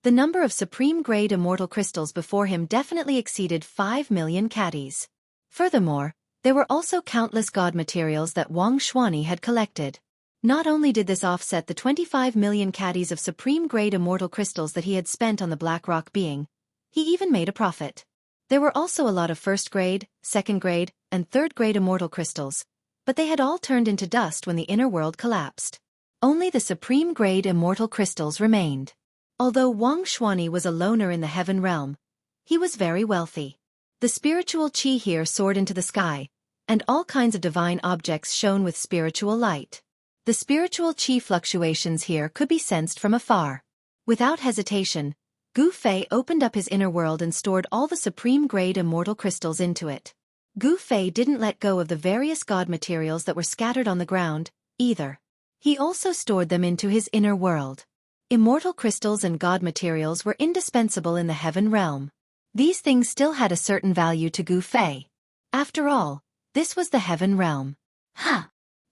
The number of supreme-grade immortal crystals before him definitely exceeded 5 million caddies. Furthermore, there were also countless god materials that Wang Xuani had collected. Not only did this offset the 25 million caddies of supreme-grade immortal crystals that he had spent on the Black Rock being, he even made a profit. There were also a lot of first-grade, second-grade, and third-grade immortal crystals, but they had all turned into dust when the inner world collapsed. Only the supreme-grade immortal crystals remained. Although Wang Xuani was a loner in the heaven realm, he was very wealthy. The spiritual qi here soared into the sky, and all kinds of divine objects shone with spiritual light. The spiritual qi fluctuations here could be sensed from afar. Without hesitation, Gu Fei opened up his inner world and stored all the supreme-grade immortal crystals into it. Gu Fei didn't let go of the various god materials that were scattered on the ground, either. He also stored them into his inner world. Immortal crystals and god materials were indispensable in the heaven realm. These things still had a certain value to Gu Fei. After all, this was the heaven realm.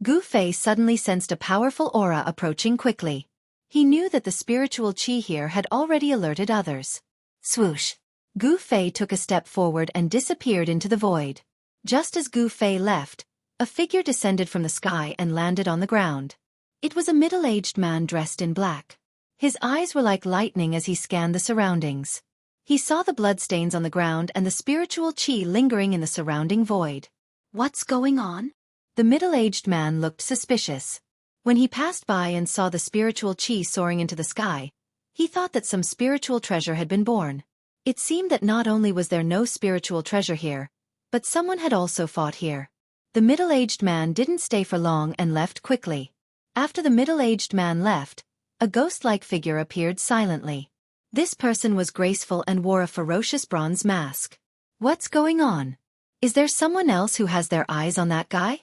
Gu Fei suddenly sensed a powerful aura approaching quickly. He knew that the spiritual qi here had already alerted others. Swoosh! Gu Fei took a step forward and disappeared into the void. Just as Gu Fei left, a figure descended from the sky and landed on the ground. It was a middle-aged man dressed in black. His eyes were like lightning as he scanned the surroundings. He saw the bloodstains on the ground and the spiritual qi lingering in the surrounding void. What's going on? The middle-aged man looked suspicious. When he passed by and saw the spiritual qi soaring into the sky, he thought that some spiritual treasure had been born. It seemed that not only was there no spiritual treasure here, but someone had also fought here. The middle-aged man didn't stay for long and left quickly. After the middle-aged man left, a ghost-like figure appeared silently. This person was graceful and wore a ferocious bronze mask. What's going on? Is there someone else who has their eyes on that guy?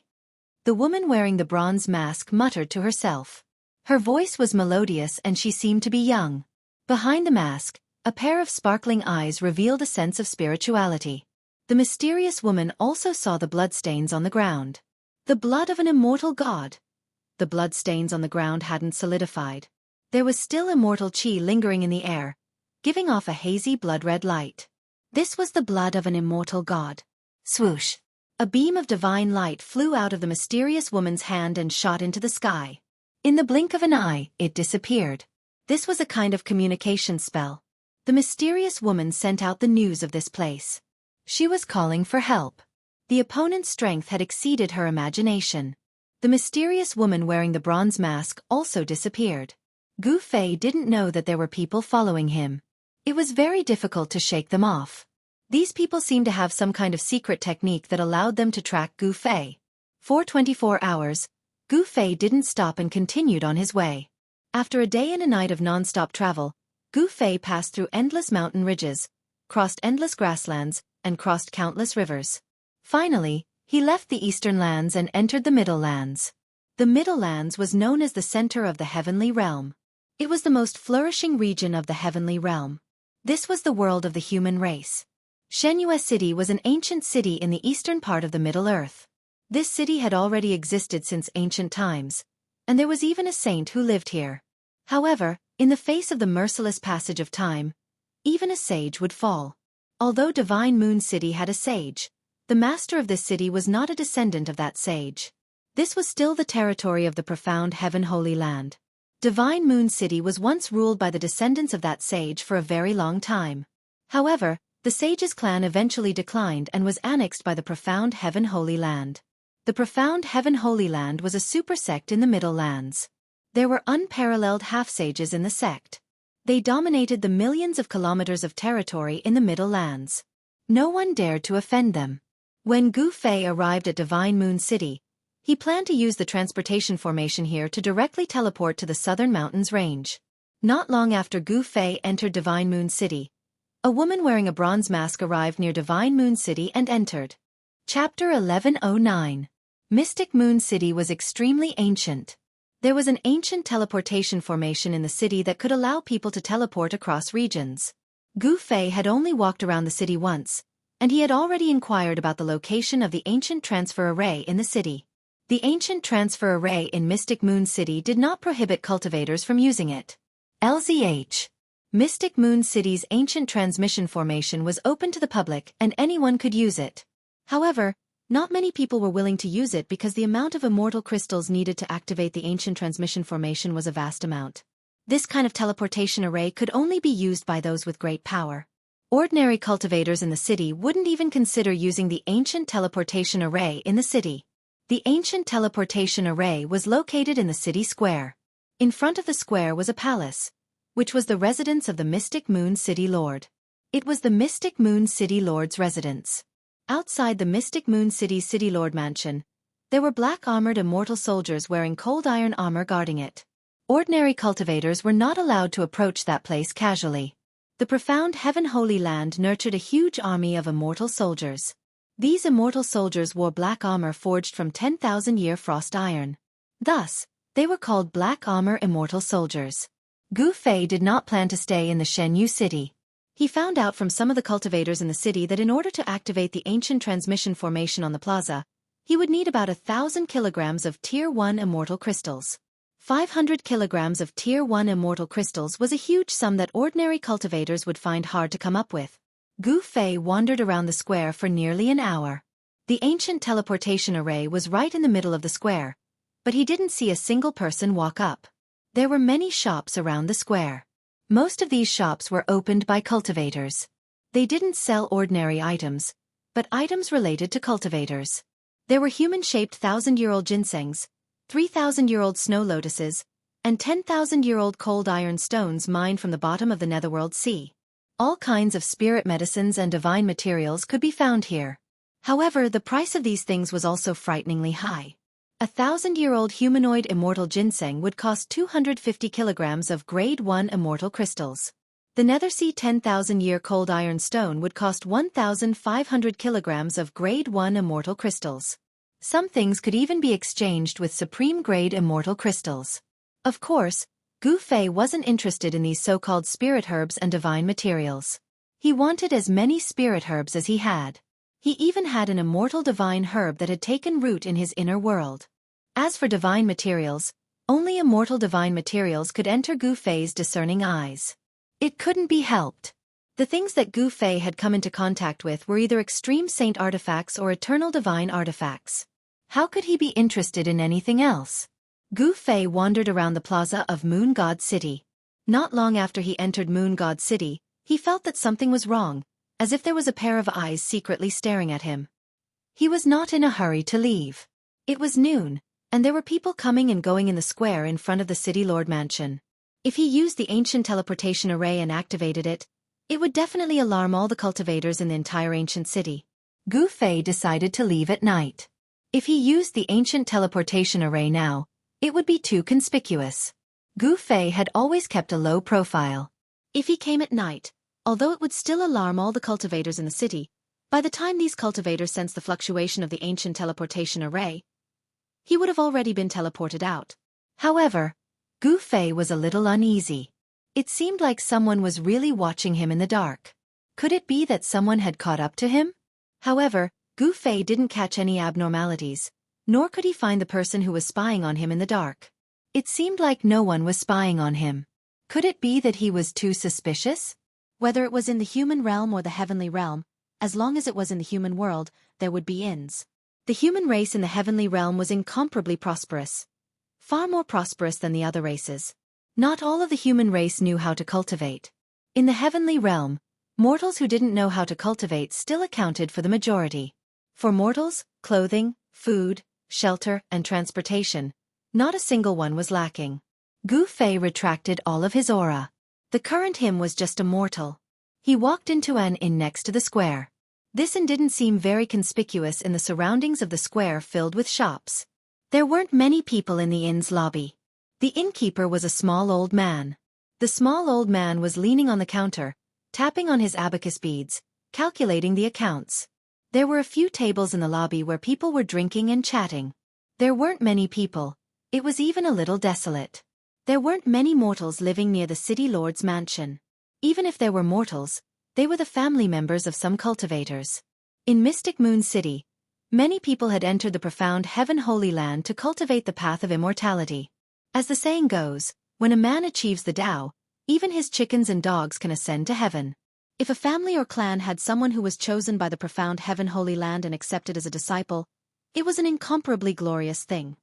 The woman wearing the bronze mask muttered to herself. Her voice was melodious and she seemed to be young. Behind the mask, a pair of sparkling eyes revealed a sense of spirituality. The mysterious woman also saw the bloodstains on the ground. The blood of an immortal god. The bloodstains on the ground hadn't solidified. There was still immortal qi lingering in the air, giving off a hazy blood-red light. This was the blood of an immortal god. Swoosh! A beam of divine light flew out of the mysterious woman's hand and shot into the sky. In the blink of an eye, it disappeared. This was a kind of communication spell. The mysterious woman sent out the news of this place. She was calling for help. The opponent's strength had exceeded her imagination. The mysterious woman wearing the bronze mask also disappeared. Gu Fei didn't know that there were people following him. It was very difficult to shake them off. These people seemed to have some kind of secret technique that allowed them to track Gu Fei. For 24 hours, Gu Fei didn't stop and continued on his way. After a day and a night of non-stop travel, Gu Fei passed through endless mountain ridges, crossed endless grasslands, and crossed countless rivers. Finally, he left the eastern lands and entered the Middle Lands. The Middle Lands was known as the center of the heavenly realm. It was the most flourishing region of the heavenly realm. This was the world of the human race. Xianxia City was an ancient city in the eastern part of the Middle Earth. This city had already existed since ancient times, and there was even a saint who lived here. However, in the face of the merciless passage of time, even a sage would fall. Although Divine Moon City had a sage, the master of this city was not a descendant of that sage. This was still the territory of the profound Heaven Holy Land. Divine Moon City was once ruled by the descendants of that sage for a very long time. However, the sage's clan eventually declined and was annexed by the profound Heaven Holy Land. The profound Heaven Holy Land was a super sect in the Middle Lands. There were unparalleled half-sages in the sect. They dominated the millions of kilometers of territory in the Middle Lands. No one dared to offend them. When Gu Fei arrived at Divine Moon City, he planned to use the transportation formation here to directly teleport to the Southern Mountains range. Not long after Gu Fei entered Divine Moon City, a woman wearing a bronze mask arrived near Divine Moon City and entered. Chapter 1109. Mystic Moon City was extremely ancient. There was an ancient teleportation formation in the city that could allow people to teleport across regions. Gu Fei had only walked around the city once, and he had already inquired about the location of the ancient transfer array in the city. The ancient transfer array in Mystic Moon City did not prohibit cultivators from using it. LZH. Mystic Moon City's ancient transmission formation was open to the public and anyone could use it. However, not many people were willing to use it because the amount of immortal crystals needed to activate the ancient transmission formation was a vast amount. This kind of teleportation array could only be used by those with great power. Ordinary cultivators in the city wouldn't even consider using the ancient teleportation array in the city. The ancient teleportation array was located in the city square. In front of the square was a palace. which was the residence of the Mystic Moon City Lord. It was the Mystic Moon City Lord's residence. Outside the Mystic Moon City's City Lord mansion, there were black-armored immortal soldiers wearing cold iron armor guarding it. Ordinary cultivators were not allowed to approach that place casually. The profound Heaven Holy Land nurtured a huge army of immortal soldiers. These immortal soldiers wore black armor forged from 10,000-year frost iron. Thus, they were called Black Armor Immortal Soldiers. Gu Fei did not plan to stay in the Xianxia city. He found out from some of the cultivators in the city that in order to activate the ancient transmission formation on the plaza, he would need about 1,000 kilograms of Tier 1 immortal crystals. 500 kilograms of Tier 1 immortal crystals was a huge sum that ordinary cultivators would find hard to come up with. Gu Fei wandered around the square for nearly an hour. The ancient teleportation array was right in the middle of the square, but he didn't see a single person walk up. There were many shops around the square. Most of these shops were opened by cultivators. They didn't sell ordinary items, but items related to cultivators. There were human-shaped 1,000-year-old ginsengs, 3,000-year-old snow lotuses, and 10,000-year-old cold iron stones mined from the bottom of the netherworld sea. All kinds of spirit medicines and divine materials could be found here. However, the price of these things was also frighteningly high. 1,000-year-old humanoid immortal ginseng would cost 250 kilograms of Grade 1 immortal crystals. The Nethersea 10,000-year cold iron stone would cost 1,500 kilograms of Grade 1 immortal crystals. Some things could even be exchanged with supreme-grade immortal crystals. Of course, Gu Fei wasn't interested in these so-called spirit herbs and divine materials. He wanted as many spirit herbs as he had. He even had an immortal divine herb that had taken root in his inner world. As for divine materials, only immortal divine materials could enter Gu Fei's discerning eyes. It couldn't be helped. The things that Gu Fei had come into contact with were either extreme saint artifacts or eternal divine artifacts. How could he be interested in anything else? Gu Fei wandered around the plaza of Moon God City. Not long after he entered Moon God City, he felt that something was wrong, as if there was a pair of eyes secretly staring at him. He was not in a hurry to leave. It was noon, and there were people coming and going in the square in front of the City Lord Mansion. If he used the ancient teleportation array and activated it, it would definitely alarm all the cultivators in the entire ancient city. Gu Fei decided to leave at night. If he used the ancient teleportation array now, it would be too conspicuous. Gu Fei had always kept a low profile. If he came at night, although it would still alarm all the cultivators in the city, by the time these cultivators sensed the fluctuation of the ancient teleportation array, he would have already been teleported out. However, Gu Fei was a little uneasy. It seemed like someone was really watching him in the dark. Could it be that someone had caught up to him? However, Gu Fei didn't catch any abnormalities, nor could he find the person who was spying on him in the dark. It seemed like no one was spying on him. Could it be that he was too suspicious? Whether it was in the human realm or the heavenly realm, as long as it was in the human world, there would be inns. The human race in the heavenly realm was incomparably prosperous. Far more prosperous than the other races. Not all of the human race knew how to cultivate. In the heavenly realm, mortals who didn't know how to cultivate still accounted for the majority. For mortals, clothing, food, shelter, and transportation, not a single one was lacking. Gu Fei retracted all of his aura. The current him was just a mortal. He walked into an inn next to the square. This inn didn't seem very conspicuous in the surroundings of the square filled with shops. There weren't many people in the inn's lobby. The innkeeper was a small old man. The small old man was leaning on the counter, tapping on his abacus beads, calculating the accounts. There were a few tables in the lobby where people were drinking and chatting. There weren't many people. It was even a little desolate. There weren't many mortals living near the City Lord's mansion. Even if there were mortals, they were the family members of some cultivators. In Mystic Moon City, many people had entered the profound Heaven Holy Land to cultivate the path of immortality. As the saying goes, when a man achieves the Tao, even his chickens and dogs can ascend to heaven. If a family or clan had someone who was chosen by the profound Heaven Holy Land and accepted as a disciple, it was an incomparably glorious thing.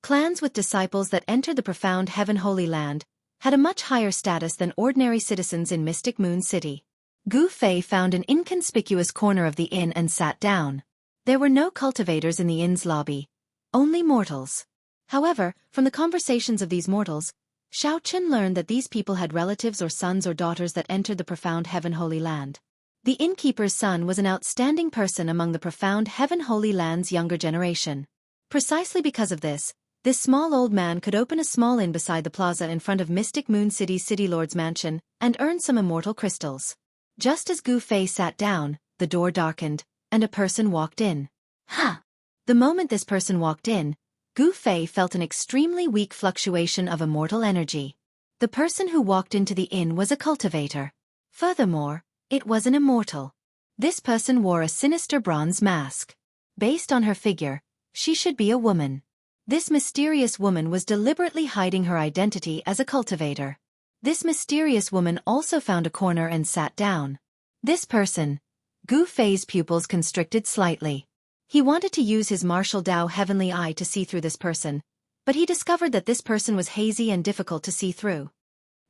Clans with disciples that entered the profound Heaven Holy Land had a much higher status than ordinary citizens in Mystic Moon City. Gu Fei found an inconspicuous corner of the inn and sat down. There were no cultivators in the inn's lobby, only mortals. However, from the conversations of these mortals, Xiao Chen learned that these people had relatives or sons or daughters that entered the profound Heaven Holy Land. The innkeeper's son was an outstanding person among the profound Heaven Holy Land's younger generation. Precisely because of this small old man could open a small inn beside the plaza in front of Mystic Moon City's City Lord's mansion and earn some immortal crystals. Just as Gu Fei sat down, the door darkened, and a person walked in. The moment this person walked in, Gu Fei felt an extremely weak fluctuation of immortal energy. The person who walked into the inn was a cultivator. Furthermore, it was an immortal. This person wore a sinister bronze mask. Based on her figure, she should be a woman. This mysterious woman was deliberately hiding her identity as a cultivator. This mysterious woman also found a corner and sat down. This person, Gu Fei's pupils constricted slightly. He wanted to use his martial Dao heavenly eye to see through this person, but he discovered that this person was hazy and difficult to see through.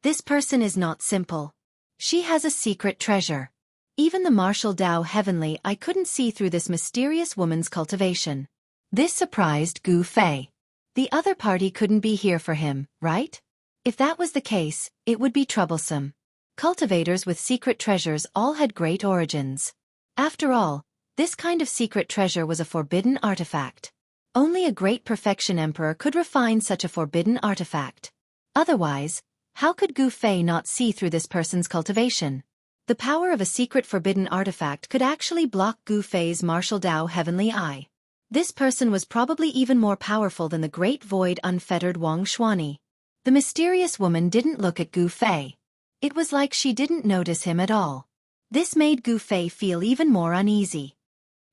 This person is not simple. She has a secret treasure. Even the martial Dao heavenly eye couldn't see through this mysterious woman's cultivation. This surprised Gu Fei. The other party couldn't be here for him, right? If that was the case, it would be troublesome. Cultivators with secret treasures all had great origins. After all, this kind of secret treasure was a forbidden artifact. Only a great perfection emperor could refine such a forbidden artifact. Otherwise, how could Gu Fei not see through this person's cultivation? The power of a secret forbidden artifact could actually block Gu Fei's martial Dao heavenly eye. This person was probably even more powerful than the great void unfettered Wang Xuani. The mysterious woman didn't look at Gu Fei. It was like she didn't notice him at all. This made Gu Fei feel even more uneasy.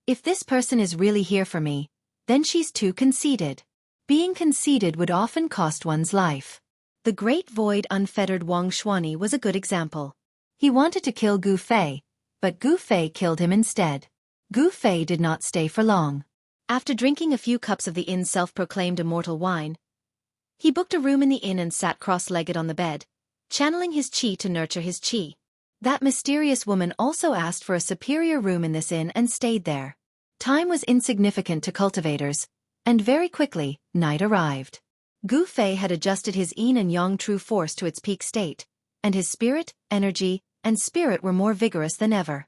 If this person is really here for me, then she's too conceited. Being conceited would often cost one's life. The great void unfettered Wang Xuani was a good example. He wanted to kill Gu Fei, but Gu Fei killed him instead. Gu Fei did not stay for long. After drinking a few cups of the inn's self-proclaimed immortal wine, he booked a room in the inn and sat cross-legged on the bed, channeling his qi to nurture his qi. That mysterious woman also asked for a superior room in this inn and stayed there. Time was insignificant to cultivators, and very quickly, night arrived. Gu Fei had adjusted his yin and yang true force to its peak state, and his spirit, energy, and spirit were more vigorous than ever.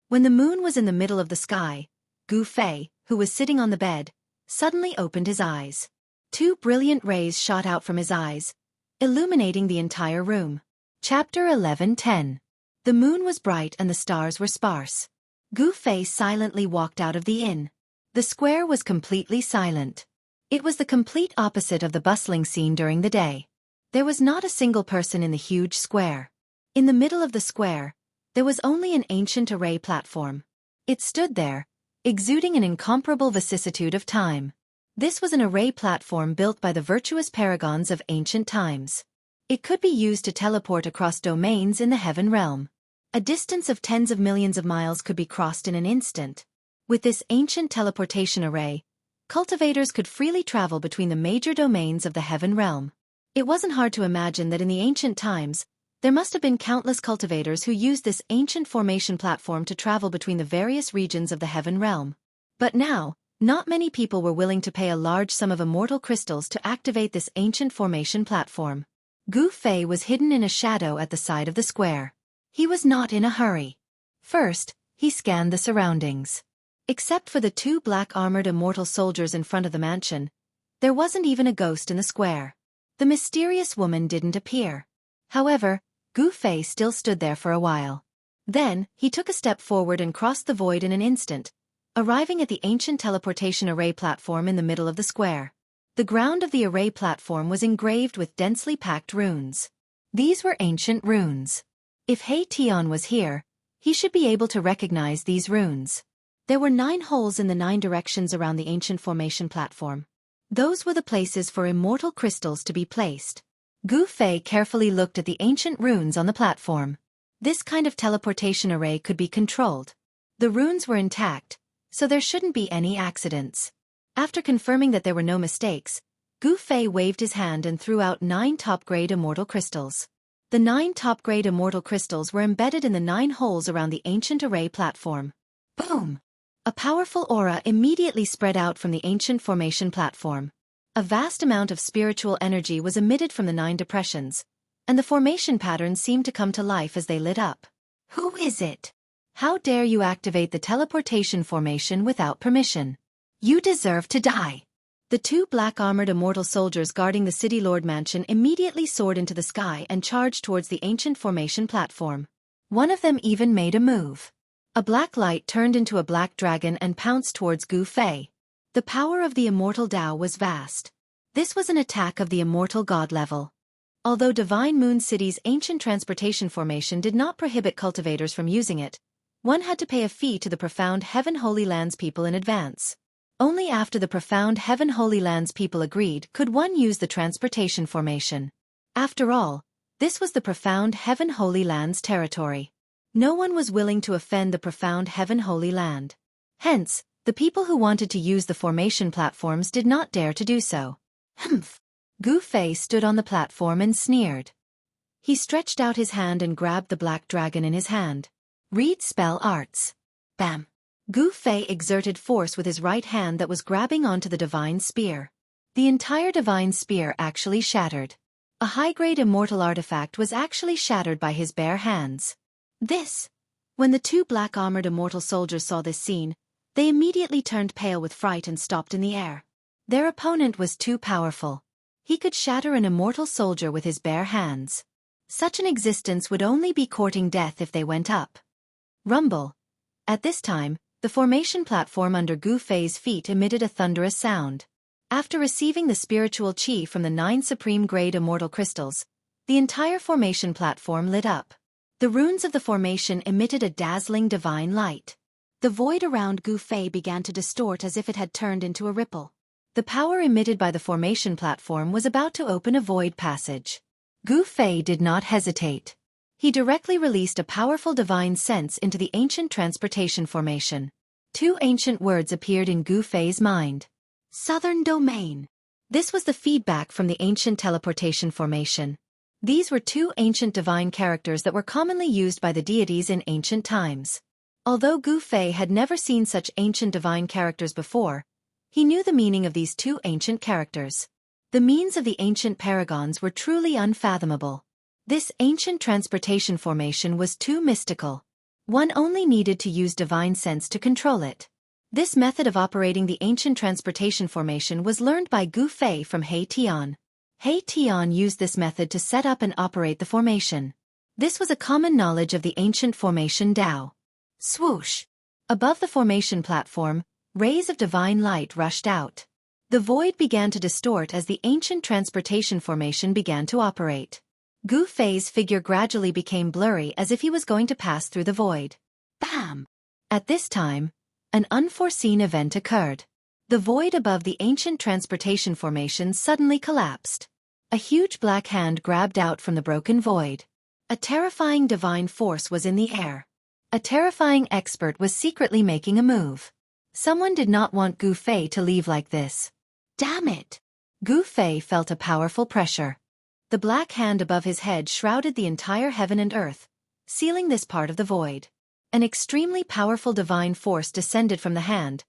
When the moon was in the middle of the sky, Gu Fei, who was sitting on the bed, suddenly opened his eyes. Two brilliant rays shot out from his eyes, illuminating the entire room. Chapter 11:10. The moon was bright and the stars were sparse. Gu Fei silently walked out of the inn. The square was completely silent. It was the complete opposite of the bustling scene during the day. There was not a single person in the huge square. In the middle of the square, there was only an ancient array platform. It stood there, exuding an incomparable vicissitude of time. This was an array platform built by the virtuous paragons of ancient times. It could be used to teleport across domains in the heaven realm. A distance of tens of millions of miles could be crossed in an instant. With this ancient teleportation array, cultivators could freely travel between the major domains of the heaven realm. It wasn't hard to imagine that in the ancient times, there must have been countless cultivators who used this ancient formation platform to travel between the various regions of the heaven realm. But now, not many people were willing to pay a large sum of immortal crystals to activate this ancient formation platform. Gu Fei was hidden in a shadow at the side of the square. He was not in a hurry. First, he scanned the surroundings. Except for the two black-armored immortal soldiers in front of the mansion, there wasn't even a ghost in the square. The mysterious woman didn't appear. However, Gu Fei still stood there for a while. Then, he took a step forward and crossed the void in an instant, arriving at the ancient teleportation array platform in the middle of the square. The ground of the array platform was engraved with densely packed runes. These were ancient runes. If He Tian was here, he should be able to recognize these runes. There were 9 holes in the 9 directions around the ancient formation platform. Those were the places for immortal crystals to be placed. Gu Fei carefully looked at the ancient runes on the platform. This kind of teleportation array could be controlled. The runes were intact, so there shouldn't be any accidents. After confirming that there were no mistakes, Gu Fei waved his hand and threw out 9 top-grade immortal crystals. The 9 top-grade immortal crystals were embedded in the 9 holes around the ancient array platform. Boom! A powerful aura immediately spread out from the ancient formation platform. A vast amount of spiritual energy was emitted from the 9 depressions, and the formation patterns seemed to come to life as they lit up. Who is it? How dare you activate the teleportation formation without permission? You deserve to die. The 2 black-armored immortal soldiers guarding the City Lord Mansion immediately soared into the sky and charged towards the ancient formation platform. One of them even made a move. A black light turned into a black dragon and pounced towards Gu Fei. The power of the immortal Tao was vast. This was an attack of the immortal god level. Although Divine Moon City's ancient transportation formation did not prohibit cultivators from using it, one had to pay a fee to the Profound Heaven Holy Lands people in advance. Only after the Profound Heaven Holy Lands people agreed could one use the transportation formation. After all, this was the Profound Heaven Holy Lands territory. No one was willing to offend the Profound Heaven Holy Land. Hence, the people who wanted to use the formation platforms did not dare to do so. Humph! Gu Fei stood on the platform and sneered. He stretched out his hand and grabbed the black dragon in his hand. Read spell arts. Bam! Gu Fei exerted force with his right hand that was grabbing onto the divine spear. The entire divine spear actually shattered. A high-grade immortal artifact was actually shattered by his bare hands. When the 2 black-armored immortal soldiers saw this scene, they immediately turned pale with fright and stopped in the air. Their opponent was too powerful. He could shatter an immortal soldier with his bare hands. Such an existence would only be courting death if they went up. Rumble. At this time, the formation platform under Gu Fei's feet emitted a thunderous sound. After receiving the spiritual chi from the 9 supreme-grade immortal crystals, the entire formation platform lit up. The runes of the formation emitted a dazzling divine light. The void around Gu Fei began to distort as if it had turned into a ripple. The power emitted by the formation platform was about to open a void passage. Gu Fei did not hesitate. He directly released a powerful divine sense into the ancient transportation formation. 2 ancient words appeared in Gu Fei's mind. Southern Domain. This was the feedback from the ancient teleportation formation. These were 2 ancient divine characters that were commonly used by the deities in ancient times. Although Gu Fei had never seen such ancient divine characters before, he knew the meaning of these 2 ancient characters. The means of the ancient paragons were truly unfathomable. This ancient transportation formation was too mystical. One only needed to use divine sense to control it. This method of operating the ancient transportation formation was learned by Gu Fei from He Tian. He Tian used this method to set up and operate the formation. This was a common knowledge of the ancient formation Tao. Swoosh! Above the formation platform, rays of divine light rushed out. The void began to distort as the ancient transportation formation began to operate. Gu Fei's figure gradually became blurry as if he was going to pass through the void. Bam! At this time, an unforeseen event occurred. The void above the ancient transportation formation suddenly collapsed. A huge black hand grabbed out from the broken void. A terrifying divine force was in the air. A terrifying expert was secretly making a move. Someone did not want Gu Fei to leave like this. Damn it! Gu Fei felt a powerful pressure. The black hand above his head shrouded the entire heaven and earth, sealing this part of the void. An extremely powerful divine force descended from the hand,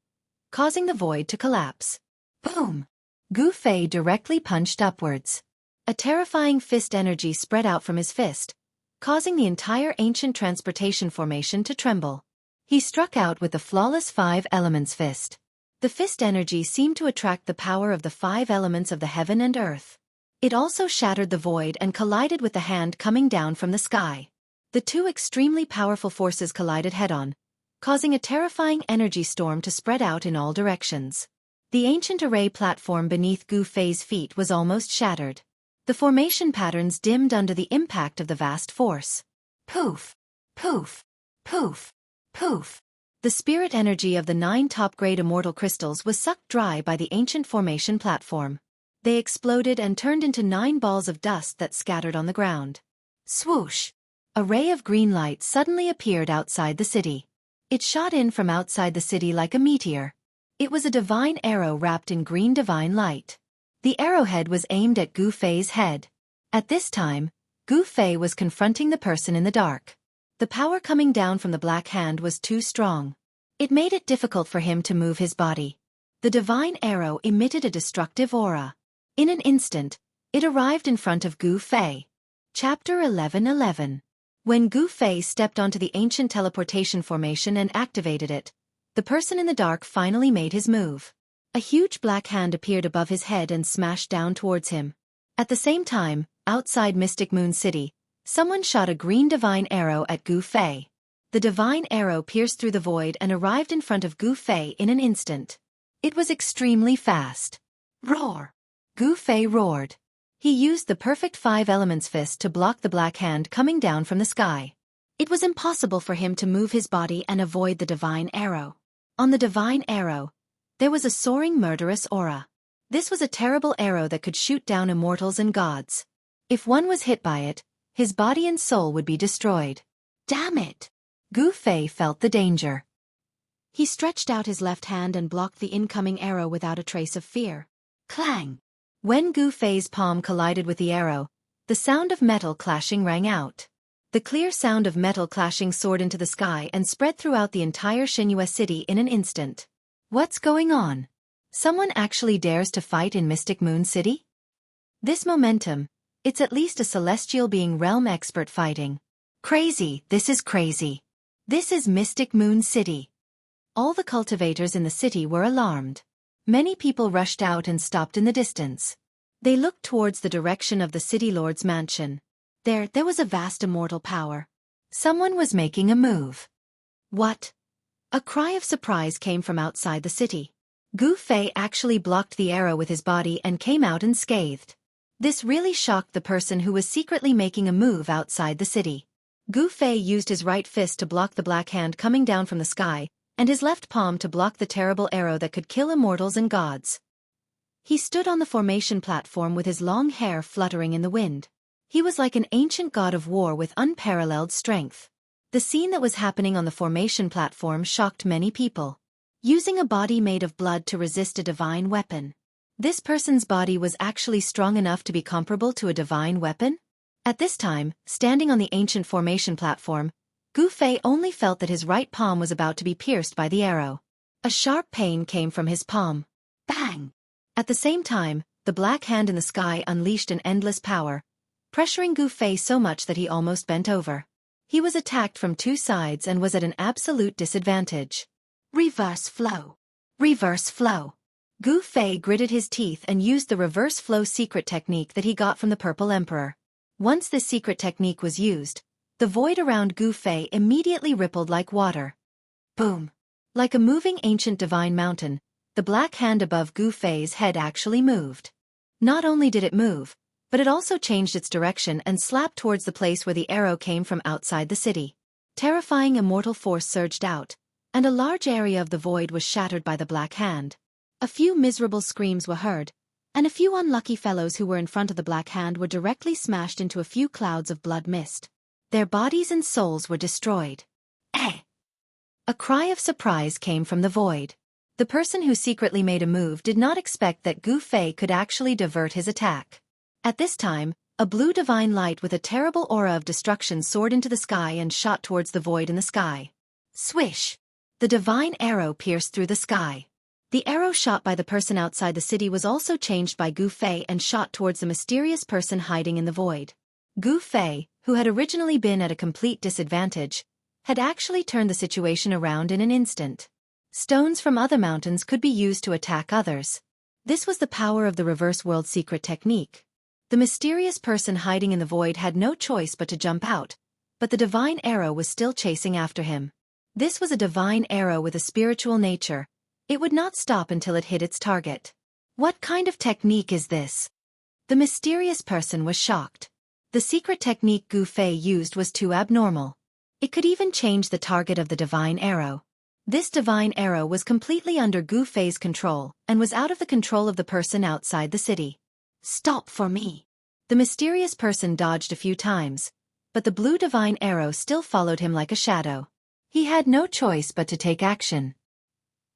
causing the void to collapse. Boom! Gu Fei directly punched upwards. A terrifying fist energy spread out from his fist, causing the entire ancient transportation formation to tremble. He struck out with the flawless 5 elements fist. The fist energy seemed to attract the power of the 5 elements of the heaven and earth. It also shattered the void and collided with the hand coming down from the sky. The 2 extremely powerful forces collided head-on, causing a terrifying energy storm to spread out in all directions. The ancient array platform beneath Gu Fei's feet was almost shattered. The formation patterns dimmed under the impact of the vast force. Poof! Poof! Poof! Poof! The spirit energy of the 9 top-grade immortal crystals was sucked dry by the ancient formation platform. They exploded and turned into 9 balls of dust that scattered on the ground. Swoosh! A ray of green light suddenly appeared outside the city. It shot in from outside the city like a meteor. It was a divine arrow wrapped in green divine light. The arrowhead was aimed at Gu Fei's head. At this time, Gu Fei was confronting the person in the dark. The power coming down from the black hand was too strong. It made it difficult for him to move his body. The divine arrow emitted a destructive aura. In an instant, it arrived in front of Gu Fei. Chapter 11:11. When Gu Fei stepped onto the ancient teleportation formation and activated it, the person in the dark finally made his move. A huge black hand appeared above his head and smashed down towards him. At the same time, outside Mystic Moon City, someone shot a green divine arrow at Gu Fei. The divine arrow pierced through the void and arrived in front of Gu Fei in an instant. It was extremely fast. Roar! Gu Fei roared. He used the perfect five elements fist to block the black hand coming down from the sky. It was impossible for him to move his body and avoid the divine arrow. On the divine arrow, there was a soaring murderous aura. This was a terrible arrow that could shoot down immortals and gods. If one was hit by it, his body and soul would be destroyed. Damn it! Gu Fei felt the danger. He stretched out his left hand and blocked the incoming arrow without a trace of fear. Clang! When Gu Fei's palm collided with the arrow, the sound of metal clashing rang out. The clear sound of metal clashing soared into the sky and spread throughout the entire Xianxia city in an instant. What's going on? Someone actually dares to fight in Mystic Moon City? This momentum, it's at least a celestial being realm expert fighting. Crazy, this is crazy. This is Mystic Moon City. All the cultivators in the city were alarmed. Many people rushed out and stopped in the distance. They looked towards the direction of the city lord's mansion. There was a vast immortal power. Someone was making a move. What? A cry of surprise came from outside the city. Gu Fei actually blocked the arrow with his body and came out unscathed. This really shocked the person who was secretly making a move outside the city. Gu Fei used his right fist to block the black hand coming down from the sky, and his left palm to block the terrible arrow that could kill immortals and gods. He stood on the formation platform with his long hair fluttering in the wind. He was like an ancient god of war with unparalleled strength. The scene that was happening on the formation platform shocked many people. Using a body made of blood to resist a divine weapon. This person's body was actually strong enough to be comparable to a divine weapon? At this time, standing on the ancient formation platform, Gu Fei only felt that his right palm was about to be pierced by the arrow. A sharp pain came from his palm. Bang! At the same time, the black hand in the sky unleashed an endless power, pressuring Gu Fei so much that he almost bent over. He was attacked from two sides and was at an absolute disadvantage. Reverse flow. Reverse flow. Gu Fei gritted his teeth and used the reverse flow secret technique that he got from the Purple Emperor. Once this secret technique was used, the void around Gu Fei immediately rippled like water. Boom! Like a moving ancient divine mountain, the black hand above Gu Fei's head actually moved. Not only did it move, but it also changed its direction and slapped towards the place where the arrow came from outside the city. Terrifying immortal force surged out, and a large area of the void was shattered by the black hand. A few miserable screams were heard, and a few unlucky fellows who were in front of the black hand were directly smashed into a few clouds of blood mist. Their bodies and souls were destroyed. Eh! A cry of surprise came from the void. The person who secretly made a move did not expect that Gu Fei could actually divert his attack. At this time, a blue divine light with a terrible aura of destruction soared into the sky and shot towards the void in the sky. Swish! The divine arrow pierced through the sky. The arrow shot by the person outside the city was also changed by Gu Fei and shot towards the mysterious person hiding in the void. Gu Fei, who had originally been at a complete disadvantage, had actually turned the situation around in an instant. Stones from other mountains could be used to attack others. This was the power of the reverse world secret technique. The mysterious person hiding in the void had no choice but to jump out, but the divine arrow was still chasing after him. This was a divine arrow with a spiritual nature. It would not stop until it hit its target. What kind of technique is this? The mysterious person was shocked. The secret technique Gu Fei used was too abnormal. It could even change the target of the divine arrow. This divine arrow was completely under Gu Fei's control and was out of the control of the person outside the city. Stop for me. The mysterious person dodged a few times, but the blue divine arrow still followed him like a shadow. He had no choice but to take action.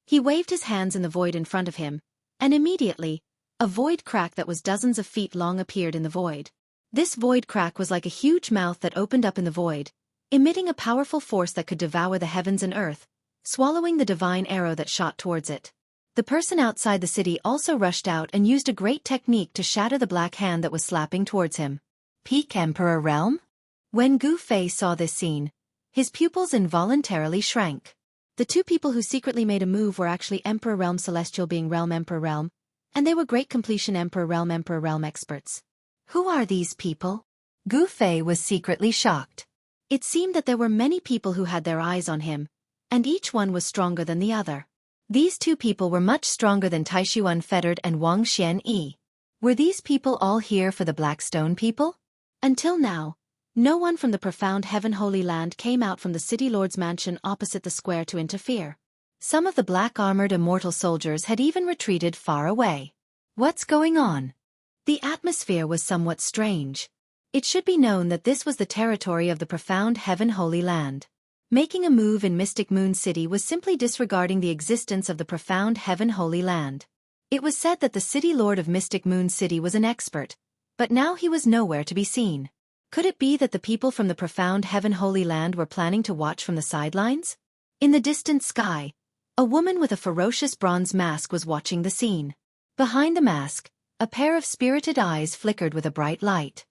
He waved his hands in the void in front of him, and immediately, a void crack that was dozens of feet long appeared in the void. This void crack was like a huge mouth that opened up in the void, emitting a powerful force that could devour the heavens and earth, swallowing the divine arrow that shot towards it. The person outside the city also rushed out and used a great technique to shatter the black hand that was slapping towards him. Peak Emperor Realm? When Gu Fei saw this scene, his pupils involuntarily shrank. The two people who secretly made a move were actually Emperor Realm Celestial being Realm Emperor Realm, and they were Great Completion Emperor Realm experts. Who are these people? Gu Fei was secretly shocked. It seemed that there were many people who had their eyes on him, and each one was stronger than the other. These two people were much stronger than Taishu Unfettered and Wang Xianyi. Were these people all here for the Blackstone people? Until now, no one from the profound Heaven Holy Land came out from the City Lord's mansion opposite the square to interfere. Some of the black-armored immortal soldiers had even retreated far away. What's going on? The atmosphere was somewhat strange. It should be known that this was the territory of the profound Heaven Holy Land. Making a move in Mystic Moon City was simply disregarding the existence of the profound Heaven Holy Land. It was said that the City Lord of Mystic Moon City was an expert, but now he was nowhere to be seen. Could it be that the people from the profound Heaven Holy Land were planning to watch from the sidelines? In the distant sky, a woman with a ferocious bronze mask was watching the scene. Behind the mask, a pair of spirited eyes flickered with a bright light.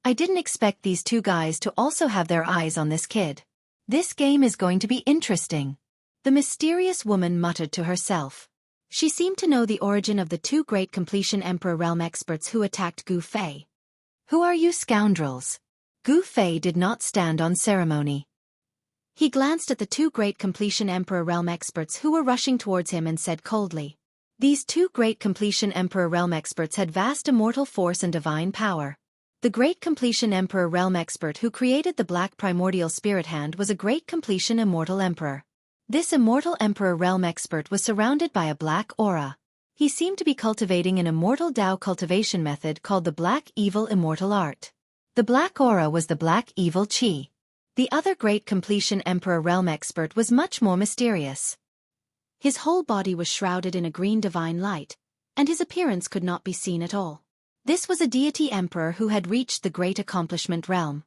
I didn't expect these two guys to also have their eyes on this kid. This game is going to be interesting. The mysterious woman muttered to herself. She seemed to know the origin of the two Great Completion Emperor Realm experts who attacked Gu Fei. Who are you scoundrels? Gu Fei did not stand on ceremony. He glanced at the two Great Completion Emperor Realm experts who were rushing towards him and said coldly. These two Great Completion Emperor Realm experts had vast immortal force and divine power. The Great Completion Emperor Realm expert who created the Black Primordial Spirit Hand was a Great Completion Immortal Emperor. This Immortal Emperor Realm expert was surrounded by a black aura. He seemed to be cultivating an immortal Dao cultivation method called the Black Evil Immortal Art. The black aura was the Black Evil Qi. The other Great Completion Emperor Realm expert was much more mysterious. His whole body was shrouded in a green divine light, and his appearance could not be seen at all. This was a deity emperor who had reached the Great Accomplishment Realm.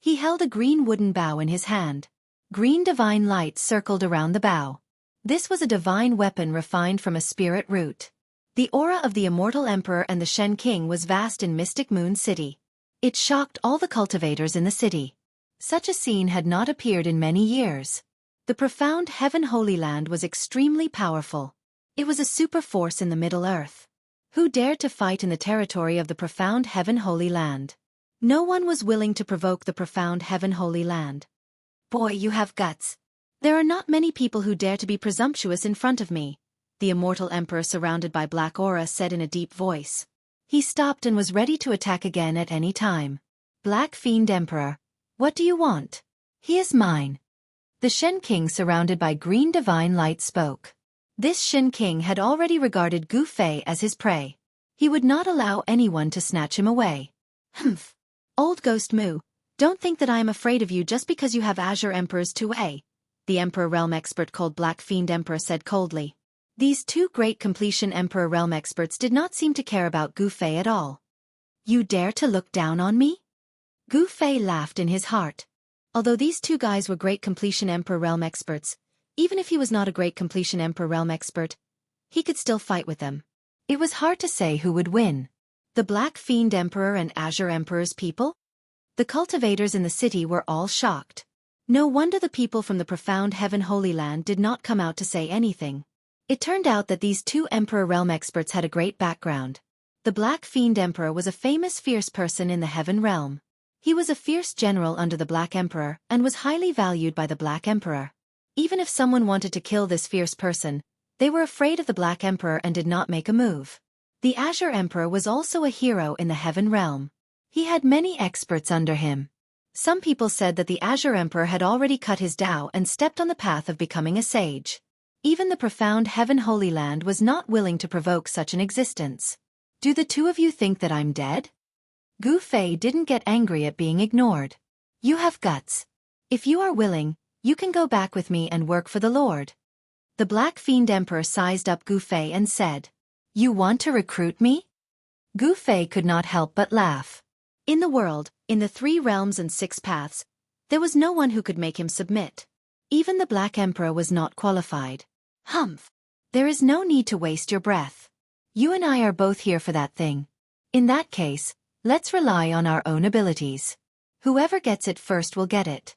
He held a green wooden bow in his hand. Green divine light circled around the bow. This was a divine weapon refined from a spirit root. The aura of the Immortal Emperor and the Shen King was vast in Mystic Moon City. It shocked all the cultivators in the city. Such a scene had not appeared in many years. The profound Heaven Holy Land was extremely powerful. It was a super force in the Middle Earth. Who dared to fight in the territory of the profound Heaven Holy Land? No one was willing to provoke the profound Heaven Holy Land. Boy, you have guts. There are not many people who dare to be presumptuous in front of me, the Immortal Emperor surrounded by black aura said in a deep voice. He stopped and was ready to attack again at any time. Black Fiend Emperor, what do you want? He is mine. The Shen King surrounded by green divine light spoke. This Shen King had already regarded Gu Fei as his prey. He would not allow anyone to snatch him away. Humph. Old Ghost Mu, don't think that I am afraid of you just because you have Azure Emperor's 2A. The Emperor Realm expert called Black Fiend Emperor said coldly. These two Great Completion Emperor Realm experts did not seem to care about Gu Fei at all. You dare to look down on me? Gu Fei laughed in his heart. Although these two guys were Great Completion Emperor Realm experts, even if he was not a Great Completion Emperor Realm expert, he could still fight with them. It was hard to say who would win. The Black Fiend Emperor and Azure Emperor's people? The cultivators in the city were all shocked. No wonder the people from the profound Heaven Holy Land did not come out to say anything. It turned out that these two Emperor Realm experts had a great background. The Black Fiend Emperor was a famous fierce person in the Heaven Realm. He was a fierce general under the Black Emperor and was highly valued by the Black Emperor. Even if someone wanted to kill this fierce person, they were afraid of the Black Emperor and did not make a move. The Azure Emperor was also a hero in the Heaven Realm. He had many experts under him. Some people said that the Azure Emperor had already cut his Tao and stepped on the path of becoming a sage. Even the profound Heaven Holy Land was not willing to provoke such an existence. Do the two of you think that I'm dead? Gu Fei didn't get angry at being ignored. You have guts. If you are willing, you can go back with me and work for the Lord. The Black Fiend Emperor sized up Gu Fei and said, You want to recruit me? Gu Fei could not help but laugh. In the world, in the 3 realms and 6 paths, there was no one who could make him submit. Even the Black Emperor was not qualified. Humph! There is no need to waste your breath. You and I are both here for that thing. In that case, let's rely on our own abilities. Whoever gets it first will get it.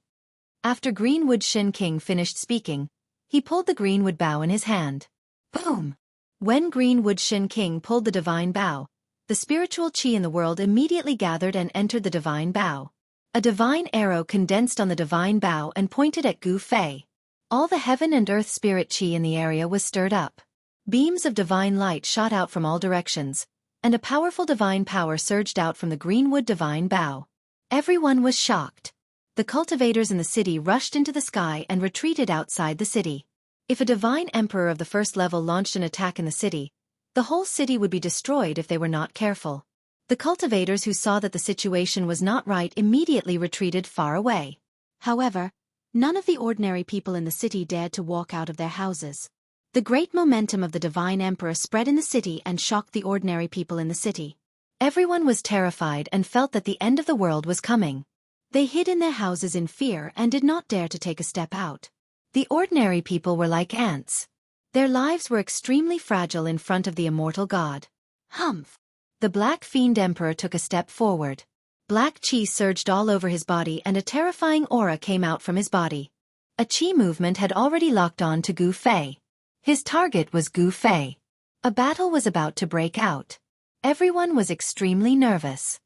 After Greenwood Shin King finished speaking, he pulled the greenwood bow in his hand. Boom! When Greenwood Shin King pulled the divine bow, the spiritual chi in the world immediately gathered and entered the divine bow. A divine arrow condensed on the divine bow and pointed at Gu Fei. All the heaven and earth spirit chi in the area was stirred up. Beams of divine light shot out from all directions, and a powerful divine power surged out from the greenwood divine bow. Everyone was shocked. The cultivators in the city rushed into the sky and retreated outside the city. If a divine emperor of the first level launched an attack in the city, the whole city would be destroyed if they were not careful. The cultivators who saw that the situation was not right immediately retreated far away. However, none of the ordinary people in the city dared to walk out of their houses. The great momentum of the divine emperor spread in the city and shocked the ordinary people in the city. Everyone was terrified and felt that the end of the world was coming. They hid in their houses in fear and did not dare to take a step out. The ordinary people were like ants. Their lives were extremely fragile in front of the immortal god. Humph! The Black Fiend Emperor took a step forward. Black chi surged all over his body and a terrifying aura came out from his body. A chi movement had already locked on to Gu Fei. His target was Gu Fei. A battle was about to break out. Everyone was extremely nervous.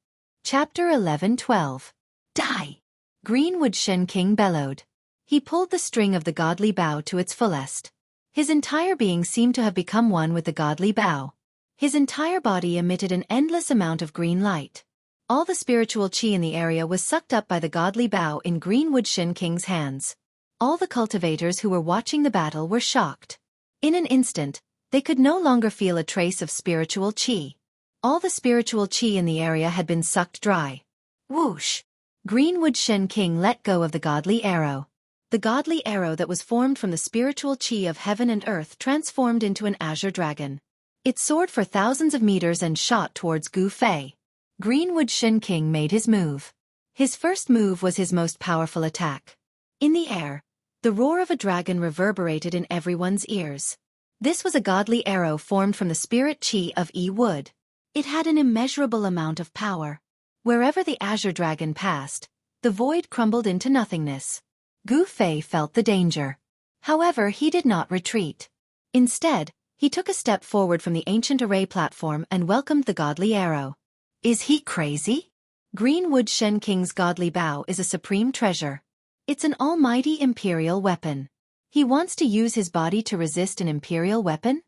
Chapter 11-12. Die! Greenwood Shen King bellowed. He pulled the string of the godly bow to its fullest. His entire being seemed to have become one with the godly bow. His entire body emitted an endless amount of green light. All the spiritual chi in the area was sucked up by the godly bow in Greenwood Shin King's hands. All the cultivators who were watching the battle were shocked. In an instant, they could no longer feel a trace of spiritual chi. All the spiritual chi in the area had been sucked dry. Whoosh! Greenwood Shin King let go of the godly arrow. The godly arrow that was formed from the spiritual chi of heaven and earth transformed into an azure dragon. It soared for thousands of meters and shot towards Gu Fei. Greenwood Shin King made his move. His first move was his most powerful attack. In the air, the roar of a dragon reverberated in everyone's ears. This was a godly arrow formed from the spirit chi of Yi Wood. It had an immeasurable amount of power. Wherever the azure dragon passed, the void crumbled into nothingness. Gu Fei felt the danger. However, he did not retreat. Instead, he took a step forward from the ancient array platform and welcomed the godly arrow. Is he crazy? Greenwood Shen King's godly bow is a supreme treasure. It's an almighty imperial weapon. He wants to use his body to resist an imperial weapon?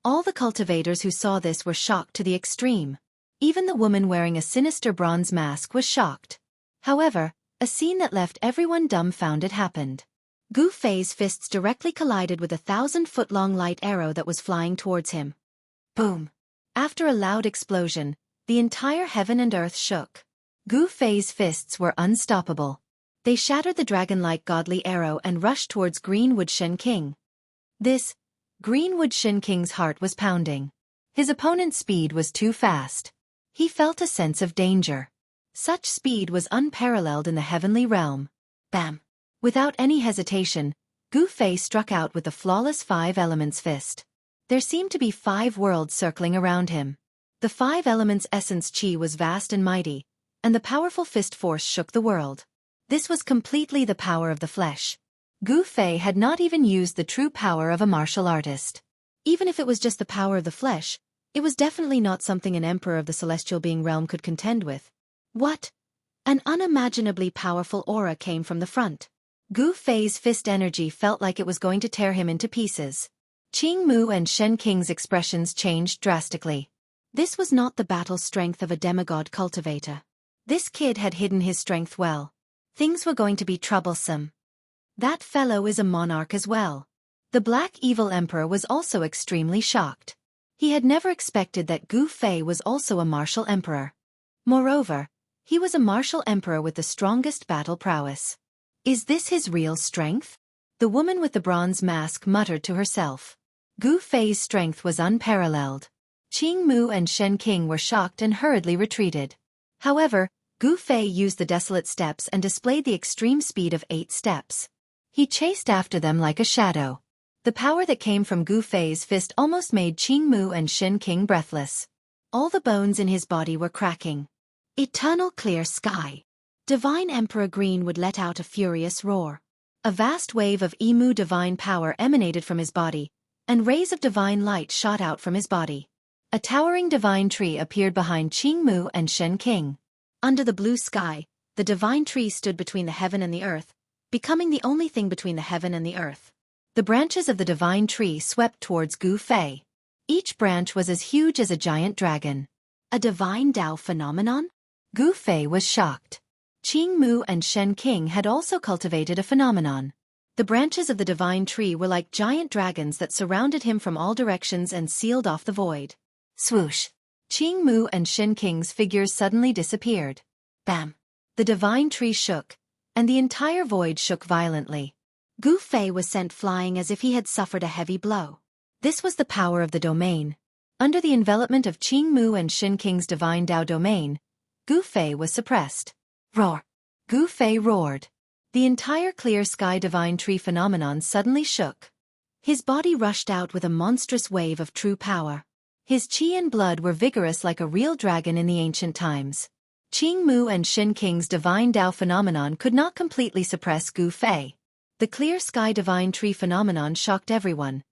All the cultivators who saw this were shocked to the extreme. Even the woman wearing a sinister bronze mask was shocked. However, a scene that left everyone dumbfounded happened. Gu Fei's fists directly collided with a 1,000-foot-long light arrow that was flying towards him. Boom! After a loud explosion, the entire heaven and earth shook. Gu Fei's fists were unstoppable. They shattered the dragon-like godly arrow and rushed towards Greenwood Shin King. Greenwood Shin King's heart was pounding. His opponent's speed was too fast. He felt a sense of danger. Such speed was unparalleled in the heavenly realm. Bam! Without any hesitation, Gu Fei struck out with the flawless 5 elements fist. There seemed to be 5 worlds circling around him. The 5 elements' essence chi was vast and mighty, and the powerful fist force shook the world. This was completely the power of the flesh. Gu Fei had not even used the true power of a martial artist. Even if it was just the power of the flesh, it was definitely not something an emperor of the celestial being realm could contend with. What? An unimaginably powerful aura came from the front. Gu Fei's fist energy felt like it was going to tear him into pieces. Qing Mu and Shen King's expressions changed drastically. This was not the battle strength of a demigod cultivator. This kid had hidden his strength well. Things were going to be troublesome. That fellow is a monarch as well. The Black Evil Emperor was also extremely shocked. He had never expected that Gu Fei was also a martial emperor. Moreover, he was a martial emperor with the strongest battle prowess. Is this his real strength? The woman with the bronze mask muttered to herself. Gu Fei's strength was unparalleled. Qing Mu and Shen King were shocked and hurriedly retreated. However, Gu Fei used the desolate steps and displayed the extreme speed of 8 steps. He chased after them like a shadow. The power that came from Gu Fei's fist almost made Jianghu and Xianxia breathless. All the bones in his body were cracking. Eternal clear sky. Divine Emperor Green would let out a furious roar. A vast wave of Emu divine power emanated from his body, and rays of divine light shot out from his body. A towering divine tree appeared behind Jianghu and Xianxia. Under the blue sky, the divine tree stood between the heaven and the earth, becoming the only thing between the heaven and the earth. The branches of the divine tree swept towards Gu Fei. Each branch was as huge as a giant dragon. A divine Tao phenomenon? Gu Fei was shocked. Jianghu and Xianxia had also cultivated a phenomenon. The branches of the divine tree were like giant dragons that surrounded him from all directions and sealed off the void. Swoosh! Jianghu and Xianxia's figures suddenly disappeared. Bam! The divine tree shook, and the entire void shook violently. Gu Fei was sent flying as if he had suffered a heavy blow. This was the power of the domain. Under the envelopment of Jianghu and Xianxia's divine Tao domain, Gu Fei was suppressed. Roar! Gu Fei roared. The entire clear sky divine tree phenomenon suddenly shook. His body rushed out with a monstrous wave of true power. His qi and blood were vigorous like a real dragon in the ancient times. Jianghu and Xianxia's divine Tao phenomenon could not completely suppress Gu Fei. The clear sky divine tree phenomenon shocked everyone,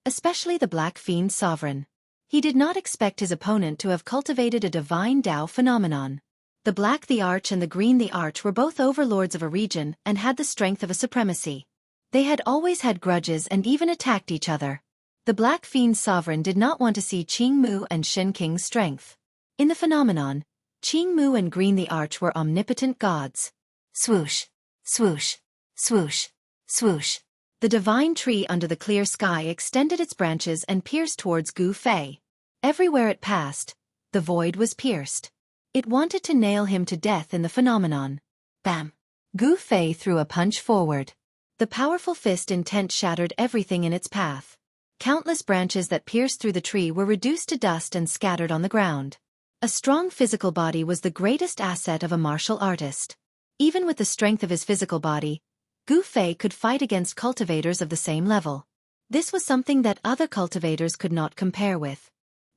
especially the Black Fiend Sovereign. He did not expect his opponent to have cultivated a divine Tao phenomenon. The Black the Arch and the Green the Arch were both overlords of a region and had the strength of a supremacy. They had always had grudges and even attacked each other. The Black Fiend Sovereign did not want to see Jianghu and Xianxia's strength. In the phenomenon, Jianghu and Green the Arch were omnipotent gods. Swoosh! Swoosh! Swoosh! Swoosh! The divine tree under the clear sky extended its branches and pierced towards Gu Fei. Everywhere it passed, the void was pierced. It wanted to nail him to death in the phenomenon. Bam! Gu Fei threw a punch forward. The powerful fist intent shattered everything in its path. Countless branches that pierced through the tree were reduced to dust and scattered on the ground. A strong physical body was the greatest asset of a martial artist. Even with the strength of his physical body, Gu Fei could fight against cultivators of the same level. This was something that other cultivators could not compare with.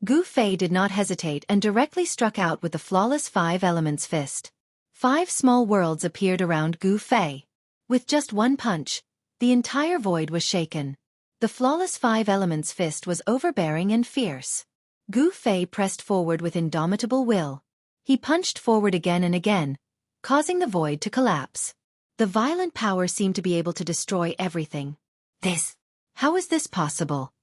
Gu Fei did not hesitate and directly struck out with the flawless Five Elements fist. 5 small worlds appeared around Gu Fei. With just one punch, the entire void was shaken. The flawless 5 Elements fist was overbearing and fierce. Gu Fei pressed forward with indomitable will. He punched forward again and again, causing the void to collapse. The violent power seemed to be able to destroy everything. How is this possible?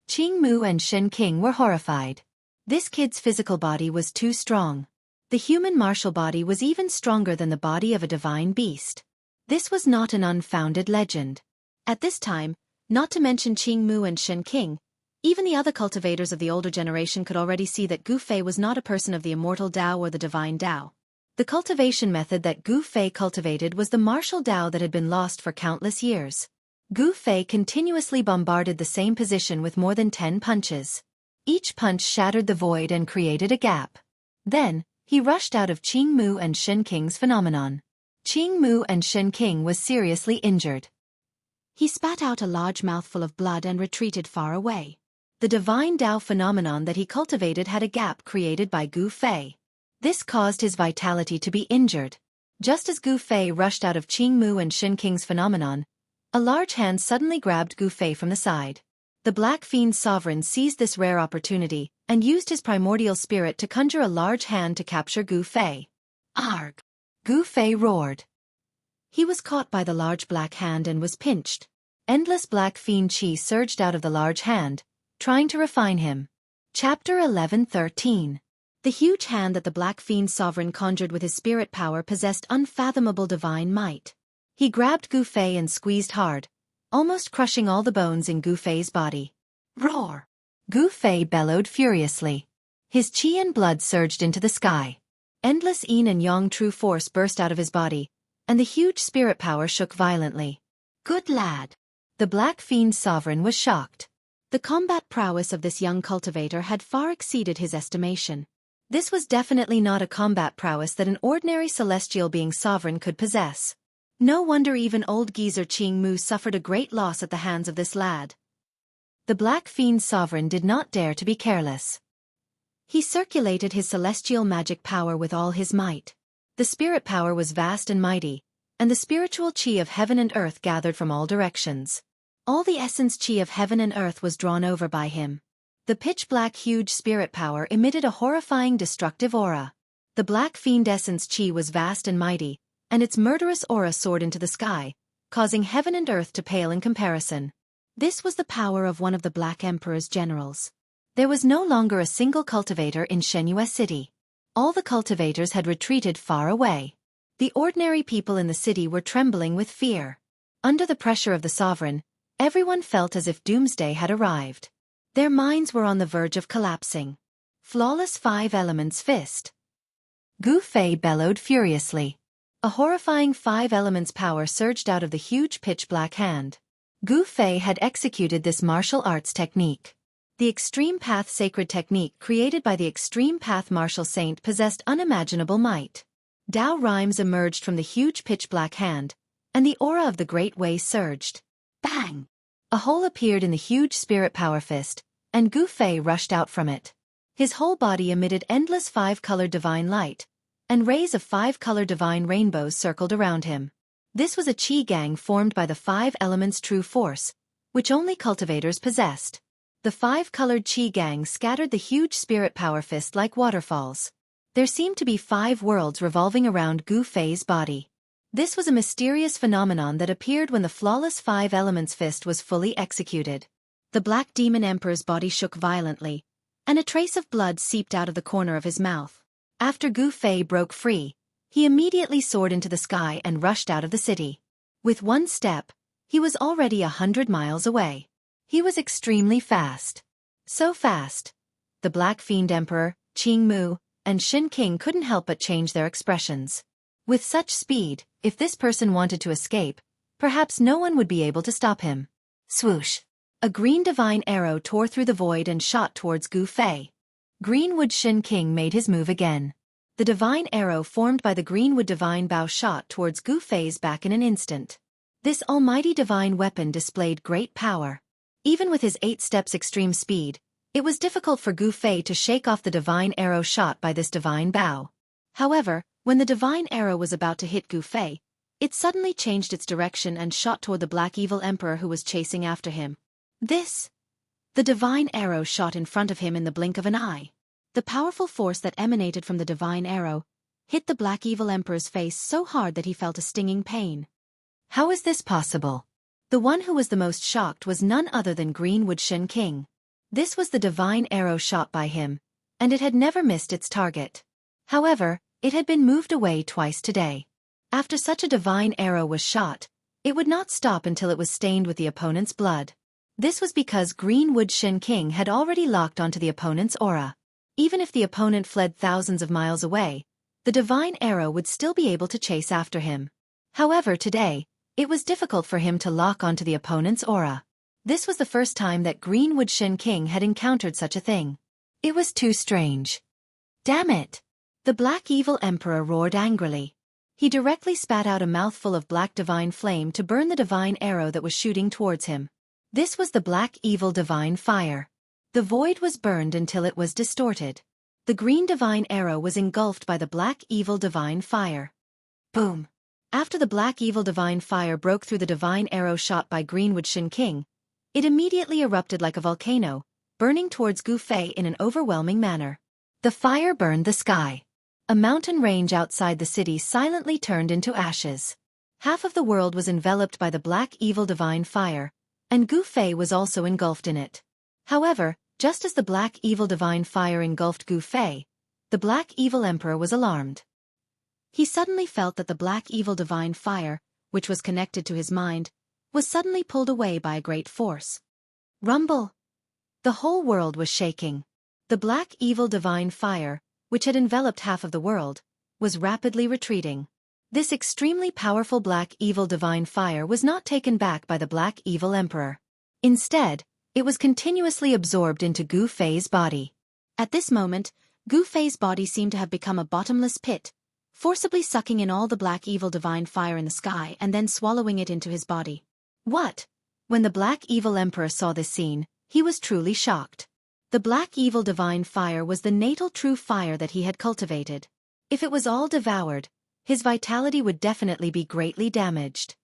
Jianghu and Xianxia were horrified. This kid's physical body was too strong. The human martial body was even stronger than the body of a divine beast. This was not an unfounded legend. At this time, not to mention Jianghu and Xianxia, even the other cultivators of the older generation could already see that Gu Fei was not a person of the immortal Tao or the divine Tao. The cultivation method that Gu Fei cultivated was the martial Tao that had been lost for countless years. Gu Fei continuously bombarded the same position with more than 10 punches. Each punch shattered the void and created a gap. Then, he rushed out of Jianghu and Xianxia's phenomenon. Jianghu and Xianxia was seriously injured. He spat out a large mouthful of blood and retreated far away. The divine Tao phenomenon that he cultivated had a gap created by Gu Fei. This caused his vitality to be injured. Just as Gu Fei rushed out of Jianghu and Xianxia's phenomenon, a large hand suddenly grabbed Gu Fei from the side. The Black Fiend Sovereign seized this rare opportunity and used his primordial spirit to conjure a large hand to capture Gu Fei. Arg! Gu Fei roared. He was caught by the large black hand and was pinched. Endless black fiend chi surged out of the large hand, trying to refine him. Chapter 11:13. The huge hand that the Black Fiend Sovereign conjured with his spirit power possessed unfathomable divine might. He grabbed Gu Fei and squeezed hard, almost crushing all the bones in Gu Fei's body. Roar! Gu Fei bellowed furiously. His chi and blood surged into the sky. Endless yin and yang true force burst out of his body, and the huge spirit power shook violently. Good lad! The Black Fiend Sovereign was shocked. The combat prowess of this young cultivator had far exceeded his estimation. This was definitely not a combat prowess that an ordinary celestial being sovereign could possess. No wonder even old geezer Jianghu suffered a great loss at the hands of this lad. The Black Fiend sovereign did not dare to be careless. He circulated his celestial magic power with all his might. The spirit power was vast and mighty, and the spiritual chi of heaven and earth gathered from all directions. All the essence chi of heaven and earth was drawn over by him. The pitch-black huge spirit power emitted a horrifying destructive aura. The Black Fiend essence chi was vast and mighty, and its murderous aura soared into the sky, causing heaven and earth to pale in comparison. This was the power of one of the Black Emperor's generals. There was no longer a single cultivator in Xianxia city. All the cultivators had retreated far away. The ordinary people in the city were trembling with fear. Under the pressure of the sovereign, everyone felt as if doomsday had arrived. Their minds were on the verge of collapsing. Flawless Five Elements Fist. Gu Fei bellowed furiously. A horrifying Five Elements power surged out of the huge pitch-black hand. Gu Fei had executed this martial arts technique. The Extreme Path sacred technique created by the Extreme Path martial saint possessed unimaginable might. Dao rhymes emerged from the huge pitch-black hand, and the aura of the Great Way surged. Bang! A hole appeared in the huge spirit power fist, and Gu Fei rushed out from it. His whole body emitted endless five-colored divine light, and rays of five-colored divine rainbows circled around him. This was a qi gang formed by the five elements' true force, which only cultivators possessed. The five-colored qi gang scattered the huge spirit power fist like waterfalls. There seemed to be 5 worlds revolving around Gu Fei's body. This was a mysterious phenomenon that appeared when the flawless 5 elements fist was fully executed. The Black Demon Emperor's body shook violently, and a trace of blood seeped out of the corner of his mouth. After Gu Fei broke free, he immediately soared into the sky and rushed out of the city. With one step, he was already 100 miles away. He was extremely fast. So fast, the Black Fiend Emperor, Jianghu, and Shin King couldn't help but change their expressions. With such speed, if this person wanted to escape, perhaps no one would be able to stop him. Swoosh! A green divine arrow tore through the void and shot towards Gu Fei. Greenwood Shin King made his move again. The divine arrow formed by the Greenwood divine bow shot towards Gu Fei's back in an instant. This almighty divine weapon displayed great power. Even with his 8 steps extreme speed, it was difficult for Gu Fei to shake off the divine arrow shot by this divine bow. However, when the divine arrow was about to hit Gu Fei, it suddenly changed its direction and shot toward the Black Evil Emperor who was chasing after him. The divine arrow shot in front of him in the blink of an eye. The powerful force that emanated from the divine arrow hit the Black Evil Emperor's face so hard that he felt a stinging pain. How is this possible? The one who was the most shocked was none other than Greenwood Shin King. This was the divine arrow shot by him, and it had never missed its target. However, it had been moved away twice today. After such a divine arrow was shot, it would not stop until it was stained with the opponent's blood. This was because Greenwood Shin King had already locked onto the opponent's aura. Even if the opponent fled thousands of miles away, the divine arrow would still be able to chase after him. However, today, it was difficult for him to lock onto the opponent's aura. This was the first time that Greenwood Shin King had encountered such a thing. It was too strange. Damn it! The Black Evil Emperor roared angrily. He directly spat out a mouthful of black divine flame to burn the divine arrow that was shooting towards him. This was the Black Evil Divine Fire. The void was burned until it was distorted. The green divine arrow was engulfed by the Black Evil Divine Fire. Boom! After the Black Evil Divine Fire broke through the divine arrow shot by Greenwood Shin King, it immediately erupted like a volcano, burning towards Gu Fei in an overwhelming manner. The fire burned the sky. A mountain range outside the city silently turned into ashes. Half of the world was enveloped by the Black Evil Divine Fire, and Gu Fei was also engulfed in it. However, just as the Black Evil Divine Fire engulfed Gu Fei, the Black Evil Emperor was alarmed. He suddenly felt that the Black Evil Divine Fire, which was connected to his mind, was suddenly pulled away by a great force. Rumble! The whole world was shaking. The Black Evil Divine Fire, which had enveloped half of the world, was rapidly retreating. This extremely powerful Black Evil Divine Fire was not taken back by the Black Evil Emperor. Instead, it was continuously absorbed into Gu Fei's body. At this moment, Gu Fei's body seemed to have become a bottomless pit, forcibly sucking in all the black evil divine fire in the sky and then swallowing it into his body. What? When the black evil emperor saw this scene, he was truly shocked. The black evil divine fire was the natal true fire that he had cultivated. If it was all devoured, his vitality would definitely be greatly damaged.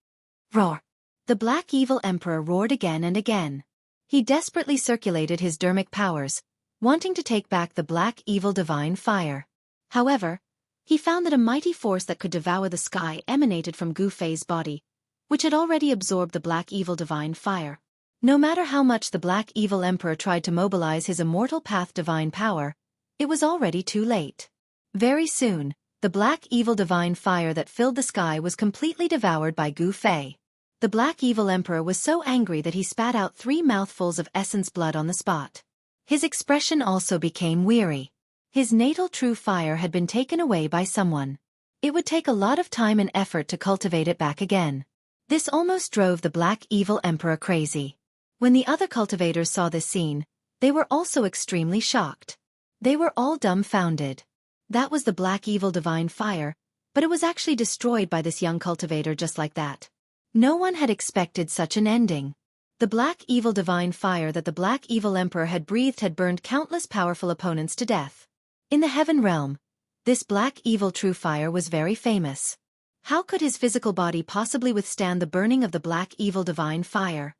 Roar! The black evil emperor roared again and again. He desperately circulated his dermic powers, wanting to take back the black evil divine fire. However, he found that a mighty force that could devour the sky emanated from Gu Fei's body, which had already absorbed the black evil divine fire. No matter how much the black evil emperor tried to mobilize his immortal path divine power, it was already too late. Very soon, the black evil divine fire that filled the sky was completely devoured by Gu Fei. The black evil emperor was so angry that he spat out 3 mouthfuls of essence blood on the spot. His expression also became weary. His natal true fire had been taken away by someone. It would take a lot of time and effort to cultivate it back again. This almost drove the black evil emperor crazy. When the other cultivators saw this scene, they were also extremely shocked. They were all dumbfounded. That was the black evil divine fire, but it was actually destroyed by this young cultivator just like that. No one had expected such an ending. The black evil divine fire that the black evil emperor had breathed had burned countless powerful opponents to death. In the heaven realm, this black evil true fire was very famous. How could his physical body possibly withstand the burning of the black evil divine fire?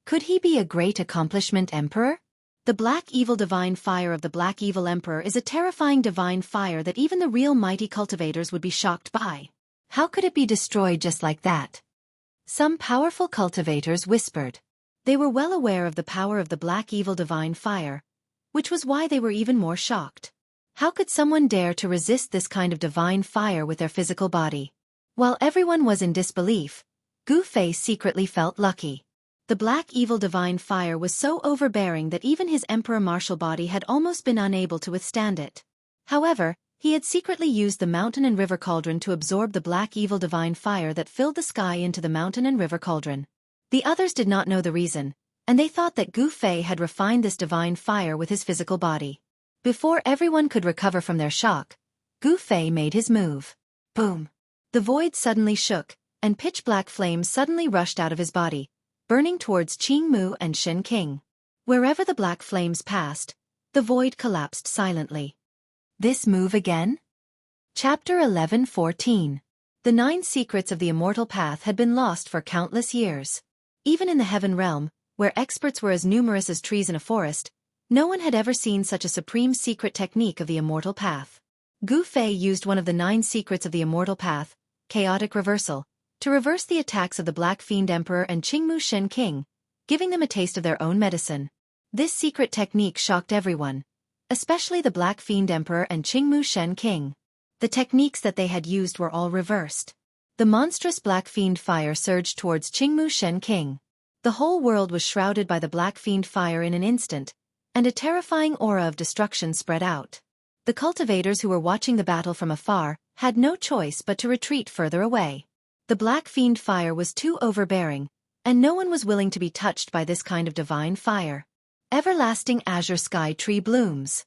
Could he be a great accomplishment emperor? The black evil divine fire of the black evil emperor is a terrifying divine fire that even the real mighty cultivators would be shocked by. How could it be destroyed just like that? Some powerful cultivators whispered. They were well aware of the power of the black evil divine fire, which was why they were even more shocked. How could someone dare to resist this kind of divine fire with their physical body? While everyone was in disbelief, Gu Fei secretly felt lucky. The black evil divine fire was so overbearing that even his emperor martial body had almost been unable to withstand it. However, he had secretly used the mountain and river cauldron to absorb the black evil divine fire that filled the sky into the mountain and river cauldron. The others did not know the reason, and they thought that Gu Fei had refined this divine fire with his physical body. Before everyone could recover from their shock, Gu Fei made his move. Boom! The void suddenly shook, and pitch-black flames suddenly rushed out of his body, burning towards Jianghu and Shenqing. Wherever the black flames passed, the void collapsed silently. This move again? Chapter 11:14. The 9 secrets of the immortal path had been lost for countless years. Even in the heaven realm, where experts were as numerous as trees in a forest, no one had ever seen such a supreme secret technique of the immortal path. Gu Fei used one of the 9 secrets of the immortal path, chaotic reversal, to reverse the attacks of the Black Fiend Emperor and Jianghu Shenqing, giving them a taste of their own medicine. This secret technique shocked everyone, especially the Black Fiend Emperor and Jianghu Shenqing. The techniques that they had used were all reversed. The monstrous Black Fiend fire surged towards Jianghu Shenqing. The whole world was shrouded by the Black Fiend fire in an instant, and a terrifying aura of destruction spread out. The cultivators who were watching the battle from afar had no choice but to retreat further away. The Black Fiend fire was too overbearing, and no one was willing to be touched by this kind of divine fire. Everlasting azure sky tree blooms.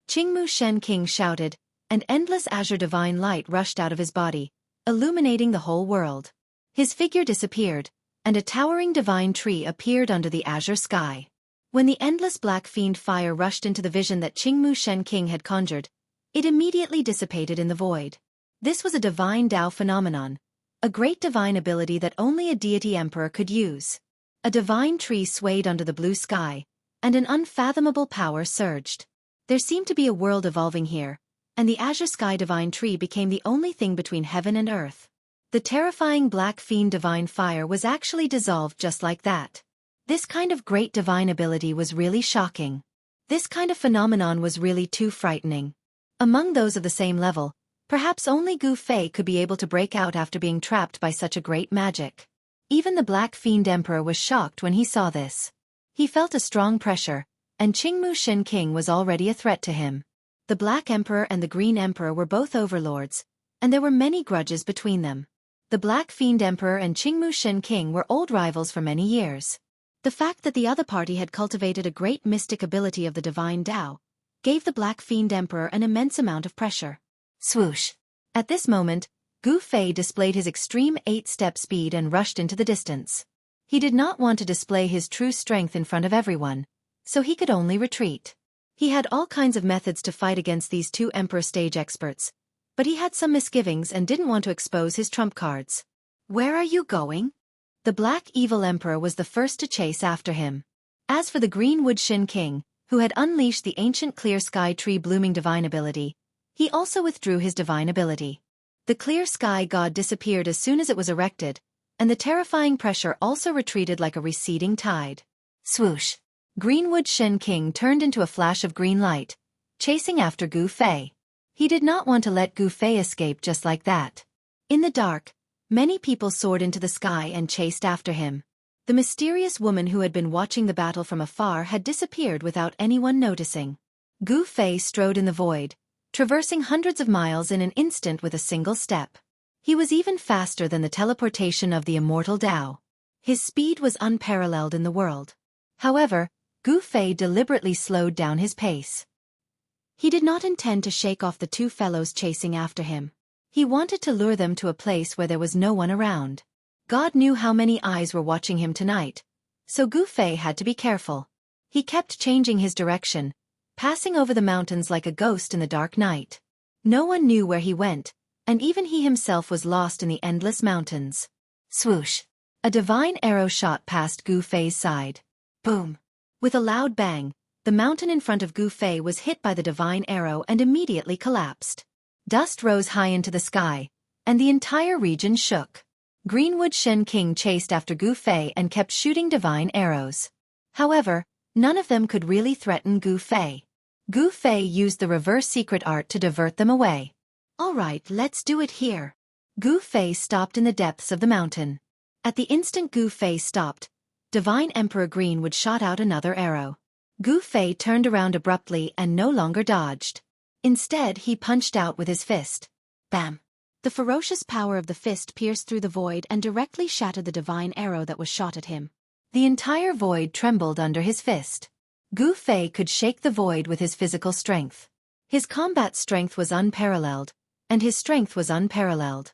Jianghu Shenqing shouted, and endless azure divine light rushed out of his body, illuminating the whole world. His figure disappeared, and a towering divine tree appeared under the azure sky. When the endless Black Fiend fire rushed into the vision that Jianghu Shenqing had conjured, it immediately dissipated in the void. This was a divine Tao phenomenon, a great divine ability that only a deity emperor could use. A divine tree swayed under the blue sky, and an unfathomable power surged. There seemed to be a world evolving here, and the azure sky divine tree became the only thing between heaven and earth. The terrifying Black Fiend divine fire was actually dissolved just like that. This kind of great divine ability was really shocking. This kind of phenomenon was really too frightening. Among those of the same level, perhaps only Gu Fei could be able to break out after being trapped by such a great magic. Even the Black Fiend Emperor was shocked when he saw this. He felt a strong pressure, and Jianghu Shenqing was already a threat to him. The Black Emperor and the Green Emperor were both overlords, and there were many grudges between them. The Black Fiend Emperor and Jianghu Shenqing were old rivals for many years. The fact that the other party had cultivated a great mystic ability of the divine Tao gave the Black Fiend Emperor an immense amount of pressure. Swoosh! At this moment, Gu Fei displayed his extreme 8-step speed and rushed into the distance. He did not want to display his true strength in front of everyone, so he could only retreat. He had all kinds of methods to fight against these two emperor stage experts, but he had some misgivings and didn't want to expose his trump cards. Where are you going? The black evil emperor was the first to chase after him. As for the green Wuxia king, who had unleashed the ancient clear sky tree blooming divine ability, he also withdrew his divine ability. The clear sky god disappeared as soon as it was erected, and the terrifying pressure also retreated like a receding tide. Swoosh! Greenwood Shen King turned into a flash of green light, chasing after Gu Fei. He did not want to let Gu Fei escape just like that. In the dark, many people soared into the sky and chased after him. The mysterious woman who had been watching the battle from afar had disappeared without anyone noticing. Gu Fei strode in the void, traversing hundreds of miles in an instant with a single step. He was even faster than the teleportation of the immortal Tao. His speed was unparalleled in the world. However, Gu Fei deliberately slowed down his pace. He did not intend to shake off the two fellows chasing after him. He wanted to lure them to a place where there was no one around. God knew how many eyes were watching him tonight, so Gu Fei had to be careful. He kept changing his direction, passing over the mountains like a ghost in the dark night. No one knew where he went, and even he himself was lost in the endless mountains. Swoosh! A divine arrow shot past Gu Fei's side. Boom! With a loud bang, the mountain in front of Gu Fei was hit by the divine arrow and immediately collapsed. Dust rose high into the sky, and the entire region shook. Greenwood Shen King chased after Gu Fei and kept shooting divine arrows. However, none of them could really threaten Gu Fei. Gu Fei used the reverse secret art to divert them away. All right, let's do it here. Gu Fei stopped in the depths of the mountain. At the instant Gu Fei stopped, Divine Emperor Greenwood shot out another arrow. Gu Fei turned around abruptly and no longer dodged. Instead, he punched out with his fist. Bam! The ferocious power of the fist pierced through the void and directly shattered the divine arrow that was shot at him. The entire void trembled under his fist. Gu Fei could shake the void with his physical strength. His combat strength was unparalleled, and his strength was unparalleled.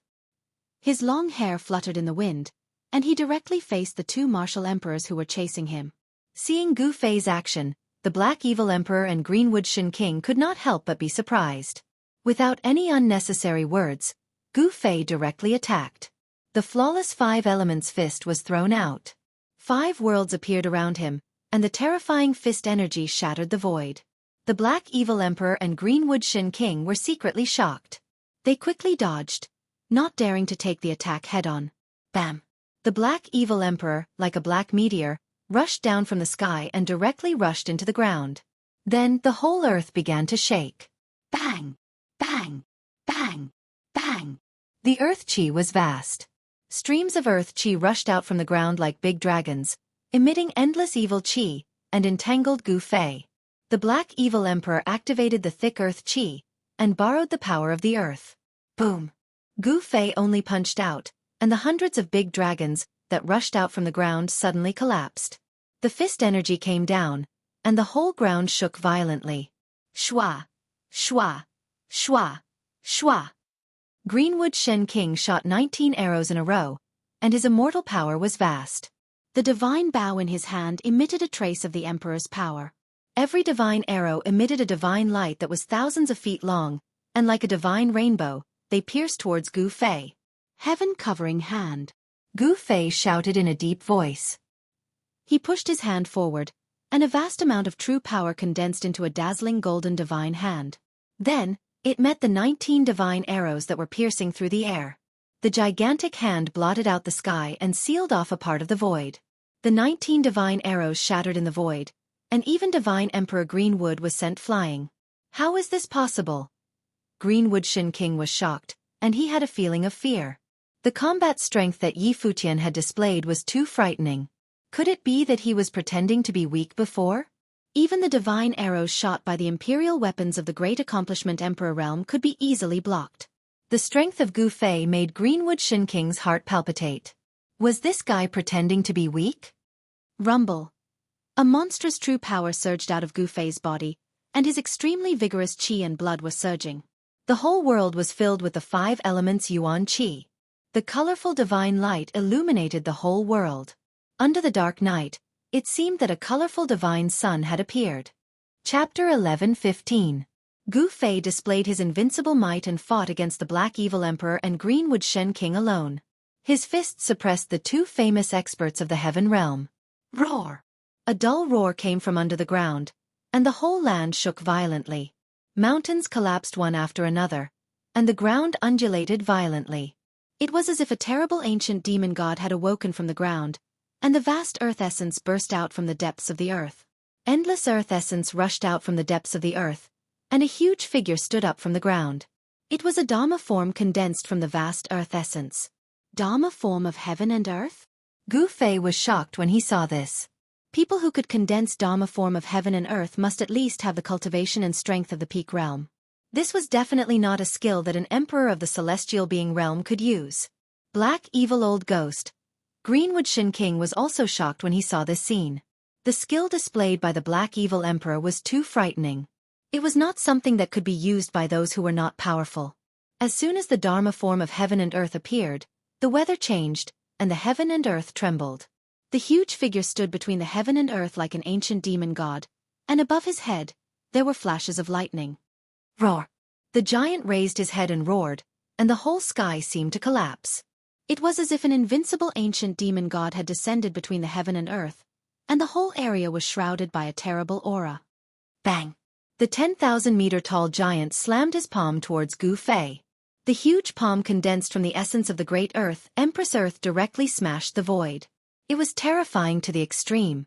His long hair fluttered in the wind, and he directly faced the two martial emperors who were chasing him. Seeing Gu Fei's action, the Black Evil Emperor and Greenwood Shen King could not help but be surprised. Without any unnecessary words, Gu Fei directly attacked. The flawless Five Elements fist was thrown out. 5 worlds appeared around him, and the terrifying fist energy shattered the void. The Black Evil Emperor and Greenwood Shen King were secretly shocked. They quickly dodged, not daring to take the attack head-on. Bam! The Black Evil Emperor, like a black meteor, rushed down from the sky and directly rushed into the ground. Then the whole earth began to shake. Bang! Bang! Bang! Bang! The earth chi was vast. Streams of earth chi rushed out from the ground like big dragons, emitting endless evil chi, and entangled Gu Fei. The Black Evil Emperor activated the thick earth chi, and borrowed the power of the earth. Boom! Gu Fei only punched out, and the hundreds of big dragons that rushed out from the ground suddenly collapsed. The fist energy came down, and the whole ground shook violently. Shwa! Shwa! Shwa! Shwa! Greenwood Shen King shot 19 arrows in a row, and his immortal power was vast. The divine bow in his hand emitted a trace of the Emperor's power. Every divine arrow emitted a divine light that was thousands of feet long, and like a divine rainbow, they pierced towards Gu Fei. Heaven-covering hand. Gu Fei shouted in a deep voice. He pushed his hand forward, and a vast amount of true power condensed into a dazzling golden divine hand. Then, it met the 19 divine arrows that were piercing through the air. The gigantic hand blotted out the sky and sealed off a part of the void. The 19 divine arrows shattered in the void, and even Divine Emperor Greenwood was sent flying. How is this possible? Greenwood Shen King was shocked, and he had a feeling of fear. The combat strength that Yi Futian had displayed was too frightening. Could it be that he was pretending to be weak before? Even the divine arrows shot by the imperial weapons of the Great Accomplishment Emperor realm could be easily blocked. The strength of Gu Fei made Greenwood Shen King's heart palpitate. Was this guy pretending to be weak? Rumble. A monstrous true power surged out of Gu Fei's body, and his extremely vigorous chi and blood was surging. The whole world was filled with the 5 elements Yuan Qi. The colorful divine light illuminated the whole world. Under the dark night, it seemed that a colorful divine sun had appeared. Chapter 11:15. Gu Fei displayed his invincible might and fought against the Black Evil Emperor and Greenwood Shen King alone. His fists suppressed the 2 famous experts of the Heaven Realm. Roar! A dull roar came from under the ground, and the whole land shook violently. Mountains collapsed one after another, and the ground undulated violently. It was as if a terrible ancient demon god had awoken from the ground, and the vast earth essence burst out from the depths of the earth. Endless earth essence rushed out from the depths of the earth, and a huge figure stood up from the ground. It was a Dharma form condensed from the vast earth essence. Dharma form of heaven and earth? Gu Fei was shocked when he saw this. People who could condense Dharma form of heaven and earth must at least have the cultivation and strength of the peak realm. This was definitely not a skill that an emperor of the celestial being realm could use. Black evil old ghost. Greenwood Shen King was also shocked when he saw this scene. The skill displayed by the Black Evil Emperor was too frightening. It was not something that could be used by those who were not powerful. As soon as the Dharma form of heaven and earth appeared, the weather changed, and the heaven and earth trembled. The huge figure stood between the heaven and earth like an ancient demon god, and above his head, there were flashes of lightning. Roar! The giant raised his head and roared, and the whole sky seemed to collapse. It was as if an invincible ancient demon god had descended between the heaven and earth, and the whole area was shrouded by a terrible aura. Bang! The 10,000-meter-tall giant slammed his palm towards Gu Fei. The huge palm condensed from the essence of the great earth, Empress Earth, directly smashed the void. It was terrifying to the extreme.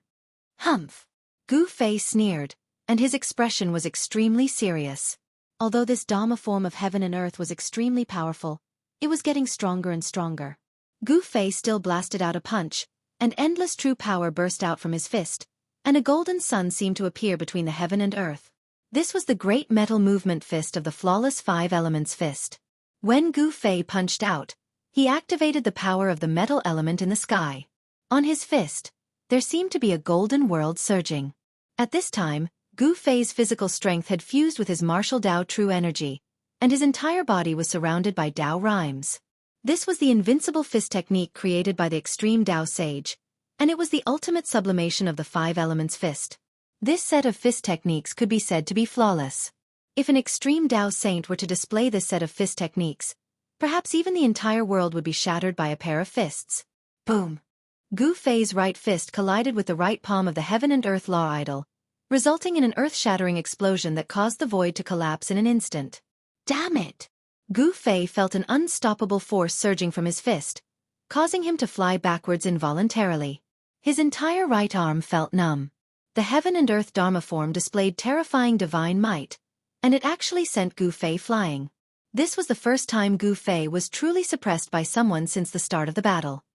Humph! Gu Fei sneered, and his expression was extremely serious. Although this Dharma form of heaven and earth was extremely powerful, it was getting stronger and stronger. Gu Fei still blasted out a punch, and endless true power burst out from his fist, and a golden sun seemed to appear between the heaven and earth. This was the great metal movement fist of the flawless 5 elements fist. When Gu Fei punched out, he activated the power of the metal element in the sky. On his fist, there seemed to be a golden world surging. At this time, Gu Fei's physical strength had fused with his martial Dao true energy, and his entire body was surrounded by Dao rhymes. This was the invincible fist technique created by the extreme Dao sage, and it was the ultimate sublimation of the 5 elements fist. This set of fist techniques could be said to be flawless. If an extreme Dao saint were to display this set of fist techniques, perhaps even the entire world would be shattered by a pair of fists. Boom! Gu Fei's right fist collided with the right palm of the heaven and earth law idol, resulting in an earth-shattering explosion that caused the void to collapse in an instant. Damn it! Gu Fei felt an unstoppable force surging from his fist, causing him to fly backwards involuntarily. His entire right arm felt numb. The heaven and earth Dharma form displayed terrifying divine might, and it actually sent Gu Fei flying. This was the first time Gu Fei was truly suppressed by someone since the start of the battle.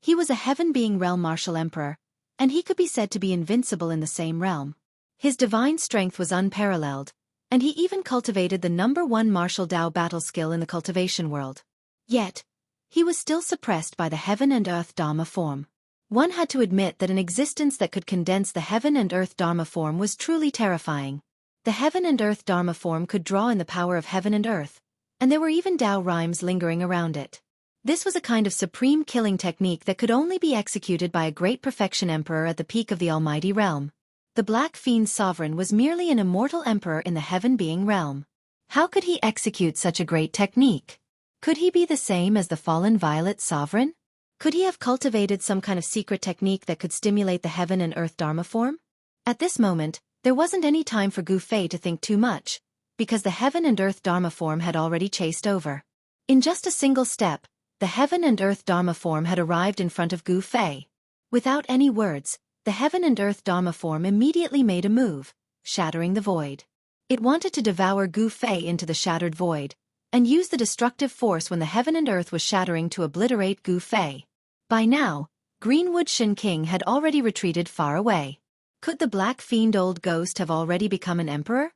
He was a heaven being realm martial emperor, and he could be said to be invincible in the same realm. His divine strength was unparalleled, and he even cultivated the #1 martial Dao battle skill in the cultivation world. Yet, he was still suppressed by the heaven and earth Dharma form. One had to admit that an existence that could condense the heaven and earth Dharma form was truly terrifying. The heaven and earth Dharma form could draw in the power of heaven and earth, and there were even Dao rhymes lingering around it. This was a kind of supreme killing technique that could only be executed by a great perfection emperor at the peak of the almighty realm. The Black Fiend sovereign was merely an immortal emperor in the heaven being realm. How could he execute such a great technique? Could he be the same as the fallen violet sovereign? Could he have cultivated some kind of secret technique that could stimulate the heaven and earth Dharma form? At this moment, there wasn't any time for Gu Fei to think too much, because the heaven and earth Dharma form had already chased over. In just a single step, the heaven and earth Dharma form had arrived in front of Gu Fei. Without any words, the heaven and earth Dharma form immediately made a move, shattering the void. It wanted to devour Gu Fei into the shattered void, and use the destructive force when the heaven and earth was shattering to obliterate Gu Fei. By now, Greenwood Shen King had already retreated far away. Could the Black Fiend old ghost have already become an emperor?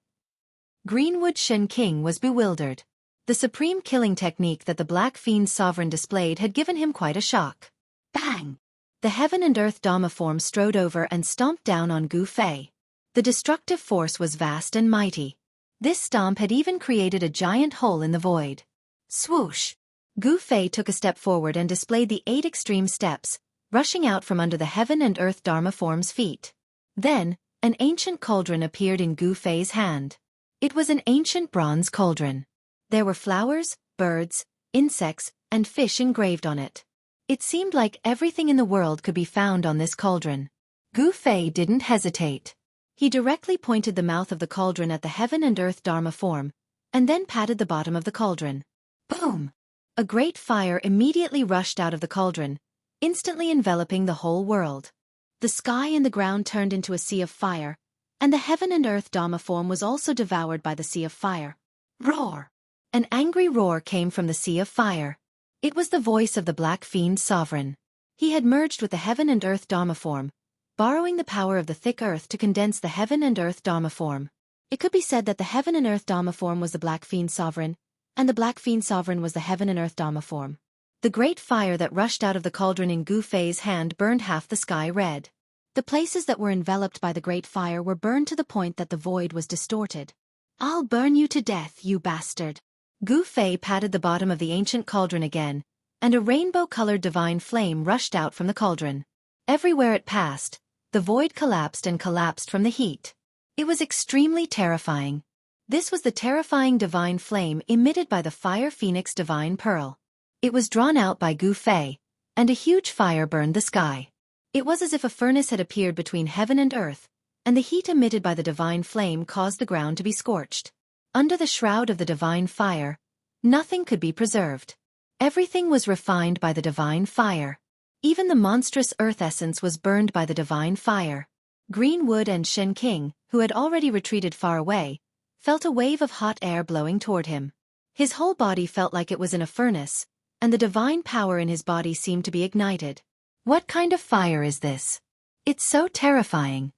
Greenwood Shen King was bewildered. The supreme killing technique that the Black Fiend sovereign displayed had given him quite a shock. Bang! The heaven and earth Dharma form strode over and stomped down on Gu Fei. The destructive force was vast and mighty. This stomp had even created a giant hole in the void. Swoosh! Gu Fei took a step forward and displayed the 8 extreme steps, rushing out from under the heaven and earth Dharma form's feet. Then, an ancient cauldron appeared in Gu Fei's hand. It was an ancient bronze cauldron. There were flowers, birds, insects, and fish engraved on it. It seemed like everything in the world could be found on this cauldron. Gu Fei didn't hesitate. He directly pointed the mouth of the cauldron at the heaven and earth Dharma form, and then patted the bottom of the cauldron. Boom! A great fire immediately rushed out of the cauldron, instantly enveloping the whole world. The sky and the ground turned into a sea of fire, and the heaven and earth Dharma form was also devoured by the sea of fire. Roar! An angry roar came from the sea of fire. It was the voice of the Black Fiend Sovereign. He had merged with the heaven and earth Dharma form, borrowing the power of the thick earth to condense the heaven and earth Dharma form. It could be said that the heaven and earth Dharma form was the Black Fiend Sovereign, and the Black Fiend Sovereign was the heaven and earth Dharma form. The great fire that rushed out of the cauldron in Gu Fei's hand burned half the sky red. The places that were enveloped by the great fire were burned to the point that the void was distorted. "I'll burn you to death, you bastard." Gu Fei patted the bottom of the ancient cauldron again, and a rainbow-colored divine flame rushed out from the cauldron. Everywhere it passed, the void collapsed and collapsed from the heat. It was extremely terrifying. This was the terrifying divine flame emitted by the fire phoenix divine pearl. It was drawn out by Gu Fei, and a huge fire burned the sky. It was as if a furnace had appeared between heaven and earth, and the heat emitted by the divine flame caused the ground to be scorched. Under the shroud of the divine fire, nothing could be preserved. Everything was refined by the divine fire. Even the monstrous earth essence was burned by the divine fire. Greenwood and Shen King, who had already retreated far away, felt a wave of hot air blowing toward him. His whole body felt like it was in a furnace, and the divine power in his body seemed to be ignited. What kind of fire is this? It's so terrifying.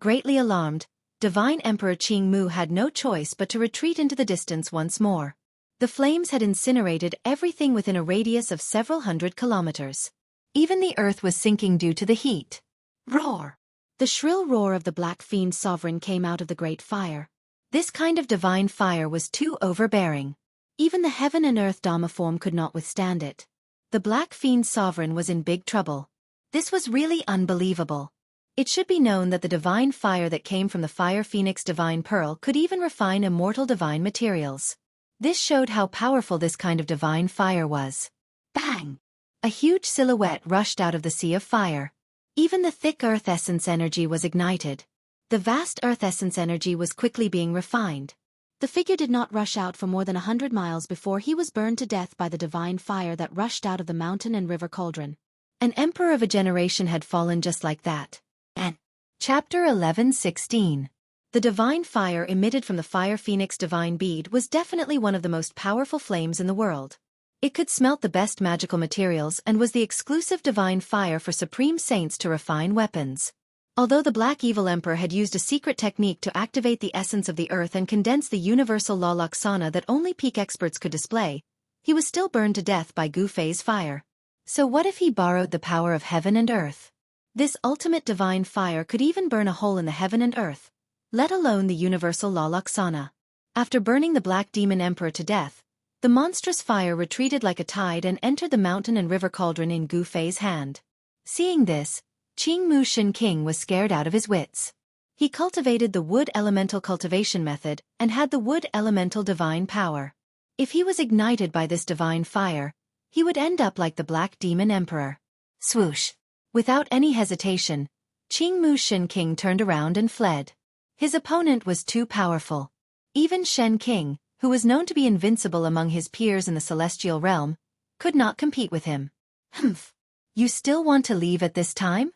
Greatly alarmed, Divine Emperor Qingmu had no choice but to retreat into the distance once more. The flames had incinerated everything within a radius of several hundred kilometers. Even the earth was sinking due to the heat. Roar! The shrill roar of the Black Fiend Sovereign came out of the great fire. This kind of divine fire was too overbearing. Even the heaven and earth Dharma form could not withstand it. The Black Fiend Sovereign was in big trouble. This was really unbelievable. It should be known that the divine fire that came from the Fire Phoenix Divine Pearl could even refine immortal divine materials. This showed how powerful this kind of divine fire was. Bang! A huge silhouette rushed out of the sea of fire. Even the thick earth essence energy was ignited. The vast earth essence energy was quickly being refined. The figure did not rush out for more than 100 miles before he was burned to death by the divine fire that rushed out of the mountain and river cauldron. An emperor of a generation had fallen just like that. And Chapter 11:16. The divine fire emitted from the Fire Phoenix Divine Bead was definitely one of the most powerful flames in the world. It could smelt the best magical materials and was the exclusive divine fire for supreme saints to refine weapons. Although the Black Evil Emperor had used a secret technique to activate the essence of the earth and condense the universal law Laksana that only peak experts could display, he was still burned to death by Gu Fei's fire. So what if he borrowed the power of heaven and earth? This ultimate divine fire could even burn a hole in the heaven and earth, let alone the universal law Laksana. After burning the Black Demon Emperor to death, the monstrous fire retreated like a tide and entered the mountain and river cauldron in Gu Fei's hand. Seeing this, Qingmu Shen King was scared out of his wits. He cultivated the wood elemental cultivation method and had the wood elemental divine power. If he was ignited by this divine fire, he would end up like the Black Demon Emperor. Swoosh! Without any hesitation, Qingmu Shen King turned around and fled. His opponent was too powerful. Even Shen King, who was known to be invincible among his peers in the celestial realm, could not compete with him. Humph! You still want to leave at this time?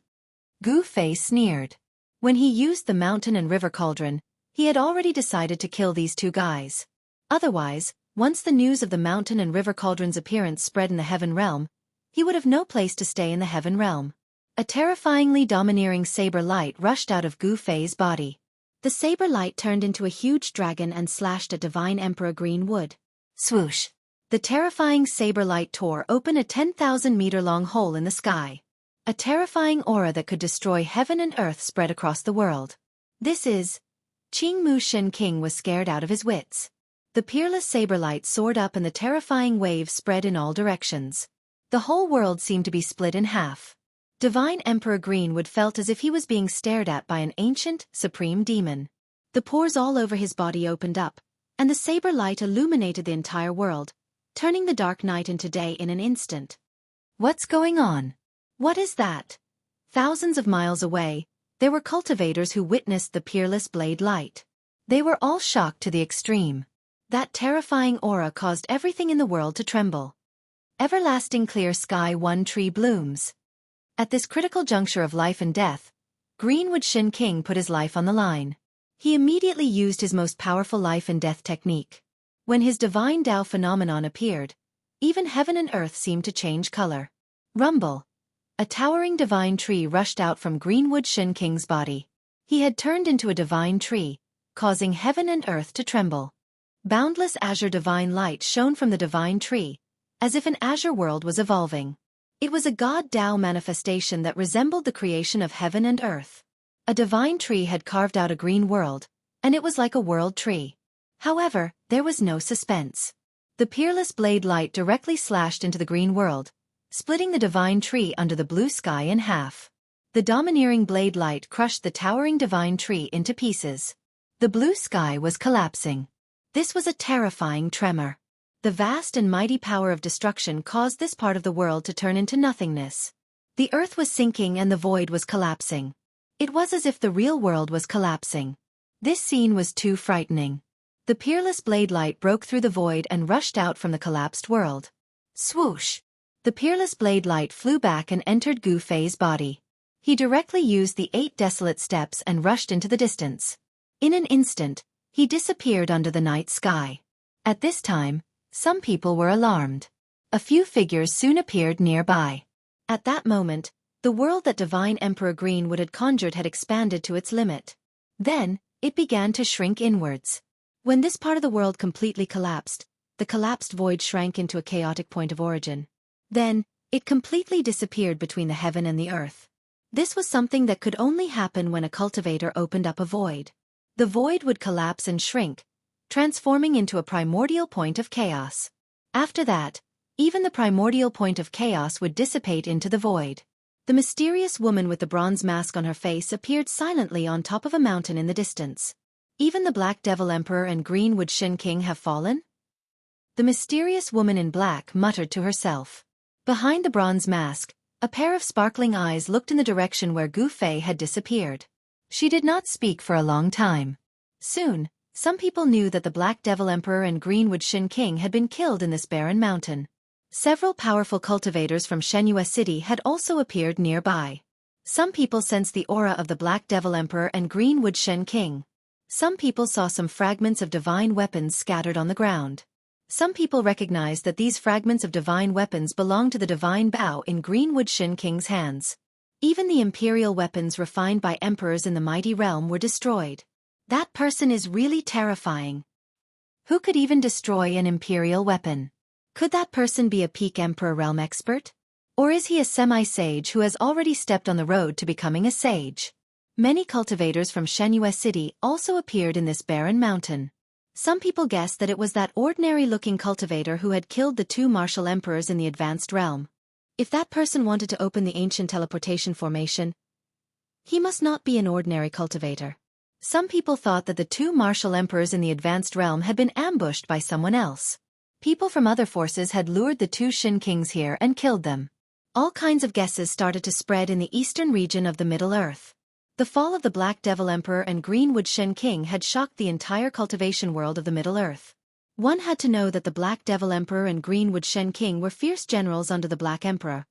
Gu Fei sneered. When he used the mountain and river cauldron, he had already decided to kill these two guys. Otherwise, once the news of the mountain and river cauldron's appearance spread in the heaven realm, he would have no place to stay in the heaven realm. A terrifyingly domineering saber light rushed out of Gu Fei's body. The saber light turned into a huge dragon and slashed at Divine Emperor Greenwood. Swoosh! The terrifying saber light tore open a 10,000-meter-long hole in the sky. A terrifying aura that could destroy heaven and earth spread across the world. This is Jianghu Shen King was scared out of his wits. The peerless saber light soared up and the terrifying waves spread in all directions. The whole world seemed to be split in half. Divine Emperor Greenwood felt as if he was being stared at by an ancient, supreme demon. The pores all over his body opened up, and the saber light illuminated the entire world, turning the dark night into day in an instant. What's going on? What is that? Thousands of miles away, there were cultivators who witnessed the peerless blade light. They were all shocked to the extreme. That terrifying aura caused everything in the world to tremble. Everlasting clear sky, one tree blooms. At this critical juncture of life and death, Greenwood Shen King put his life on the line. He immediately used his most powerful life and death technique. When his divine Tao phenomenon appeared, even heaven and earth seemed to change color. Rumble. A towering divine tree rushed out from Greenwood Shen King's body. He had turned into a divine tree, causing heaven and earth to tremble. Boundless azure divine light shone from the divine tree, as if an azure world was evolving. It was a God Tao manifestation that resembled the creation of heaven and earth. A divine tree had carved out a green world, and it was like a world tree. However, there was no suspense. The peerless blade light directly slashed into the green world, splitting the divine tree under the blue sky in half. The domineering blade light crushed the towering divine tree into pieces. The blue sky was collapsing. This was a terrifying tremor. The vast and mighty power of destruction caused this part of the world to turn into nothingness. The earth was sinking and the void was collapsing. It was as if the real world was collapsing. This scene was too frightening. The peerless blade light broke through the void and rushed out from the collapsed world. Swoosh! The peerless blade light flew back and entered Gu Fei's body. He directly used the 8 desolate steps and rushed into the distance. In an instant, he disappeared under the night sky. At this time, some people were alarmed. A few figures soon appeared nearby. At that moment, the world that Divine Emperor Greenwood had conjured had expanded to its limit. Then, it began to shrink inwards. When this part of the world completely collapsed, the collapsed void shrank into a chaotic point of origin. Then, it completely disappeared between the heaven and the earth. This was something that could only happen when a cultivator opened up a void. The void would collapse and shrink, transforming into a primordial point of chaos. After that, even the primordial point of chaos would dissipate into the void. The mysterious woman with the bronze mask on her face appeared silently on top of a mountain in the distance. Even the Black Devil Emperor and Greenwood Shen King have fallen? The mysterious woman in black muttered to herself. Behind the bronze mask, a pair of sparkling eyes looked in the direction where Gu Fei had disappeared. She did not speak for a long time. Soon, some people knew that the Black Devil Emperor and Greenwood Shen King had been killed in this barren mountain. Several powerful cultivators from Xianxia City had also appeared nearby. Some people sensed the aura of the Black Devil Emperor and Greenwood Shen King. Some people saw some fragments of divine weapons scattered on the ground. Some people recognized that these fragments of divine weapons belonged to the divine bow in Greenwood Shen King's hands. Even the imperial weapons refined by emperors in the mighty realm were destroyed. That person is really terrifying. Who could even destroy an imperial weapon? Could that person be a peak emperor realm expert? Or is he a semi-sage who has already stepped on the road to becoming a sage? Many cultivators from Xianxia City also appeared in this barren mountain. Some people guessed that it was that ordinary-looking cultivator who had killed the 2 martial emperors in the advanced realm. If that person wanted to open the ancient teleportation formation, he must not be an ordinary cultivator. Some people thought that the 2 martial emperors in the advanced realm had been ambushed by someone else. People from other forces had lured the 2 Shen Kings here and killed them. All kinds of guesses started to spread in the eastern region of the Middle Earth. The fall of the Black Devil Emperor and Greenwood Shen King had shocked the entire cultivation world of the Middle Earth. One had to know that the Black Devil Emperor and Greenwood Shen King were fierce generals under the Black Emperor,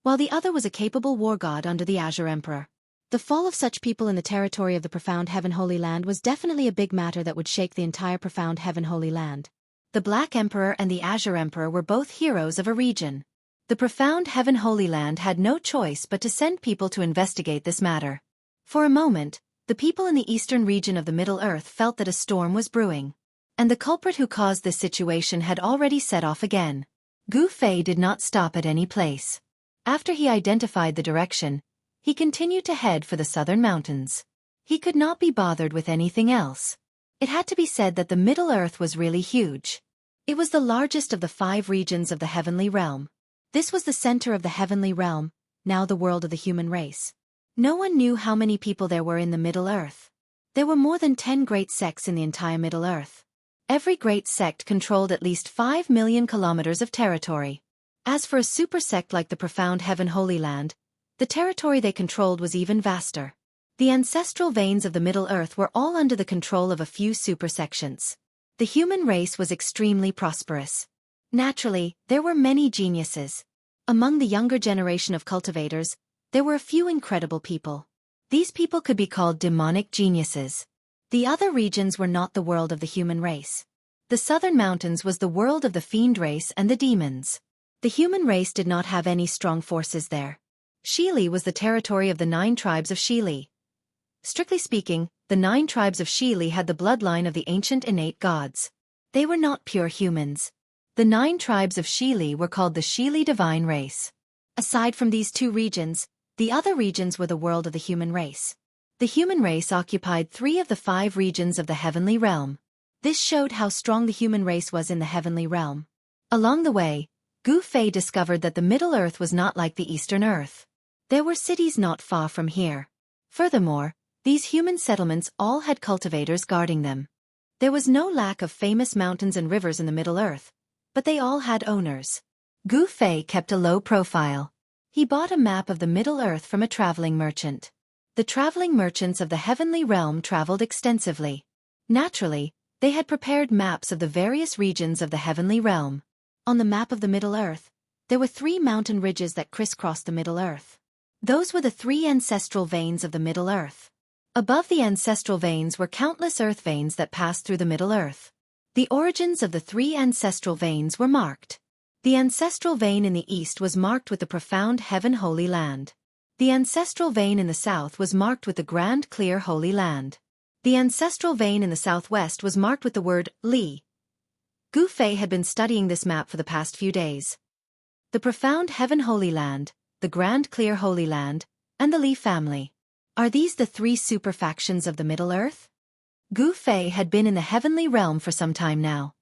while the other was a capable war god under the Azure Emperor. The fall of such people in the territory of the Profound Heaven Holy Land was definitely a big matter that would shake the entire Profound Heaven Holy Land. The Black Emperor and the Azure Emperor were both heroes of a region. The Profound Heaven Holy Land had no choice but to send people to investigate this matter. For a moment, the people in the eastern region of the Middle Earth felt that a storm was brewing. And the culprit who caused this situation had already set off again. Gu Fei did not stop at any place. After he identified the direction, he continued to head for the southern mountains. He could not be bothered with anything else. It had to be said that the Middle Earth was really huge. It was the largest of the 5 regions of the heavenly realm. This was the center of the heavenly realm, now the world of the human race. No one knew how many people there were in the Middle Earth. There were more than 10 great sects in the entire Middle Earth. Every great sect controlled at least 5 million kilometers of territory. As for a super sect like the profound Heaven Holy Land, the territory they controlled was even vaster. The ancestral veins of the Middle Earth were all under the control of a few super sections. The human race was extremely prosperous. Naturally, there were many geniuses. Among the younger generation of cultivators, there were a few incredible people. These people could be called demonic geniuses. The other regions were not the world of the human race. The southern mountains was the world of the fiend race and the demons. The human race did not have any strong forces there. Shili was the territory of the 9 tribes of Shili. Strictly speaking, the 9 tribes of Shili had the bloodline of the ancient innate gods. They were not pure humans. The 9 tribes of Shili were called the Shili divine race. Aside from these 2 regions, the other regions were the world of the human race. The human race occupied 3 of the 5 regions of the heavenly realm. This showed how strong the human race was in the heavenly realm. Along the way, Gu Fei discovered that the Middle Earth was not like the Eastern Earth. There were cities not far from here. Furthermore, these human settlements all had cultivators guarding them. There was no lack of famous mountains and rivers in the Middle Earth, but they all had owners. Gu Fei kept a low profile. He bought a map of the Middle Earth from a traveling merchant. The traveling merchants of the heavenly realm traveled extensively. Naturally, they had prepared maps of the various regions of the heavenly realm. On the map of the Middle Earth, there were 3 mountain ridges that crisscrossed the Middle Earth. Those were the 3 ancestral veins of the Middle Earth. Above the ancestral veins were countless earth veins that passed through the Middle Earth. The origins of the 3 ancestral veins were marked. The ancestral vein in the east was marked with the profound Heaven Holy Land. The ancestral vein in the south was marked with the Grand Clear Holy Land. The ancestral vein in the southwest was marked with the word Li. Gu Fei had been studying this map for the past few days. The profound Heaven Holy Land, the Grand Clear Holy Land, and the Li family. Are these the 3 super factions of the Middle Earth? Gu Fei had been in the heavenly realm for some time now.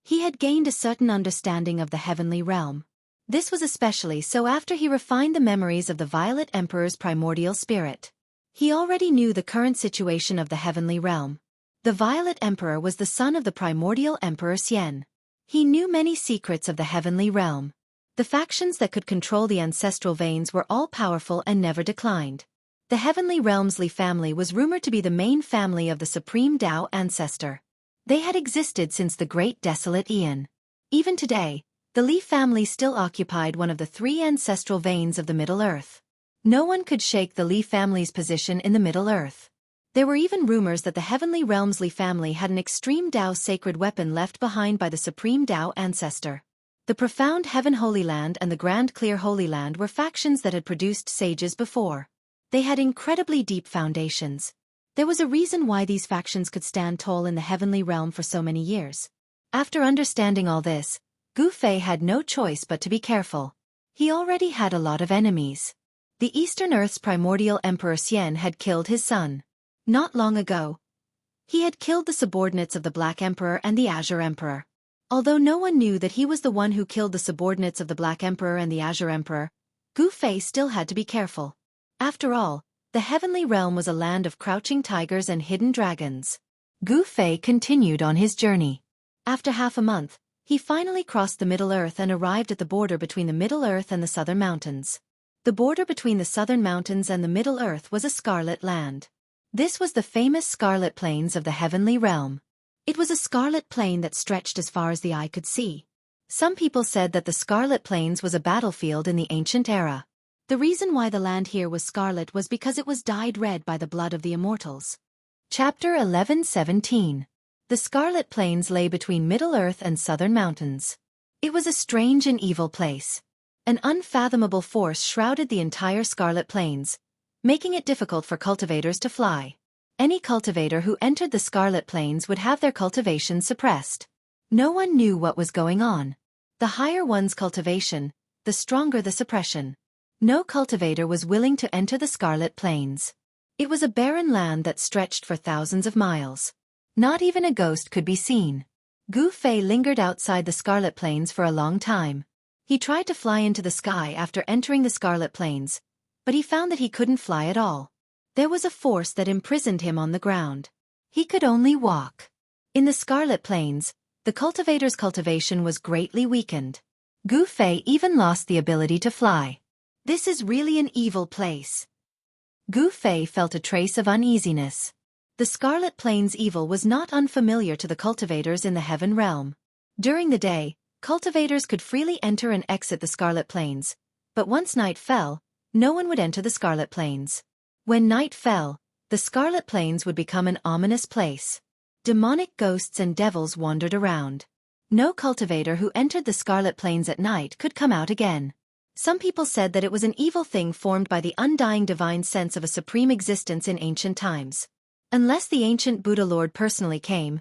He had gained a certain understanding of the heavenly realm. This was especially so after he refined the memories of the Violet Emperor's primordial spirit. He already knew the current situation of the heavenly realm. The Violet Emperor was the son of the primordial Emperor Xian. He knew many secrets of the heavenly realm. The factions that could control the ancestral veins were all powerful and never declined. The heavenly realm's Li family was rumored to be the main family of the supreme Tao ancestor. They had existed since the Great Desolate Aeon. Even today, the Li family still occupied one of the 3 ancestral veins of the Middle Earth. No one could shake the Li family's position in the Middle Earth. There were even rumors that the heavenly realm's Li family had an extreme Tao sacred weapon left behind by the supreme Tao ancestor. The profound Heaven Holy Land and the Grand Clear Holy Land were factions that had produced sages before. They had incredibly deep foundations. There was a reason why these factions could stand tall in the heavenly realm for so many years. After understanding all this, Gu Fei had no choice but to be careful. He already had a lot of enemies. The Eastern Earth's primordial Emperor Xian had killed his son. Not long ago, he had killed the subordinates of the Black Emperor and the Azure Emperor. Although no one knew that he was the one who killed the subordinates of the Black Emperor and the Azure Emperor, Gu Fei still had to be careful. After all, the heavenly realm was a land of crouching tigers and hidden dragons. Gu Fei continued on his journey. After half a month, he finally crossed the Middle Earth and arrived at the border between the Middle Earth and the Southern Mountains. The border between the Southern Mountains and the Middle Earth was a scarlet land. This was the famous Scarlet Plains of the heavenly realm. It was a scarlet plain that stretched as far as the eye could see. Some people said that the Scarlet Plains was a battlefield in the ancient era. The reason why the land here was scarlet was because it was dyed red by the blood of the immortals. Chapter 11:17. The Scarlet Plains lay between Middle Earth and Southern Mountains. It was a strange and evil place. An unfathomable force shrouded the entire Scarlet Plains, making it difficult for cultivators to fly. Any cultivator who entered the Scarlet Plains would have their cultivation suppressed. No one knew what was going on. The higher one's cultivation, the stronger the suppression. No cultivator was willing to enter the Scarlet Plains. It was a barren land that stretched for thousands of miles. Not even a ghost could be seen. Gu Fei lingered outside the Scarlet Plains for a long time. He tried to fly into the sky after entering the Scarlet Plains, but he found that he couldn't fly at all. There was a force that imprisoned him on the ground. He could only walk. In the Scarlet Plains, the cultivator's cultivation was greatly weakened. Gu Fei even lost the ability to fly. This is really an evil place. Gu Fei felt a trace of uneasiness. The Scarlet Plains evil was not unfamiliar to the cultivators in the Heaven Realm. During the day, cultivators could freely enter and exit the Scarlet Plains, but once night fell, no one would enter the Scarlet Plains. When night fell, the Scarlet Plains would become an ominous place. Demonic ghosts and devils wandered around. No cultivator who entered the Scarlet Plains at night could come out again. Some people said that it was an evil thing formed by the undying divine sense of a supreme existence in ancient times. Unless the ancient Buddha Lord personally came,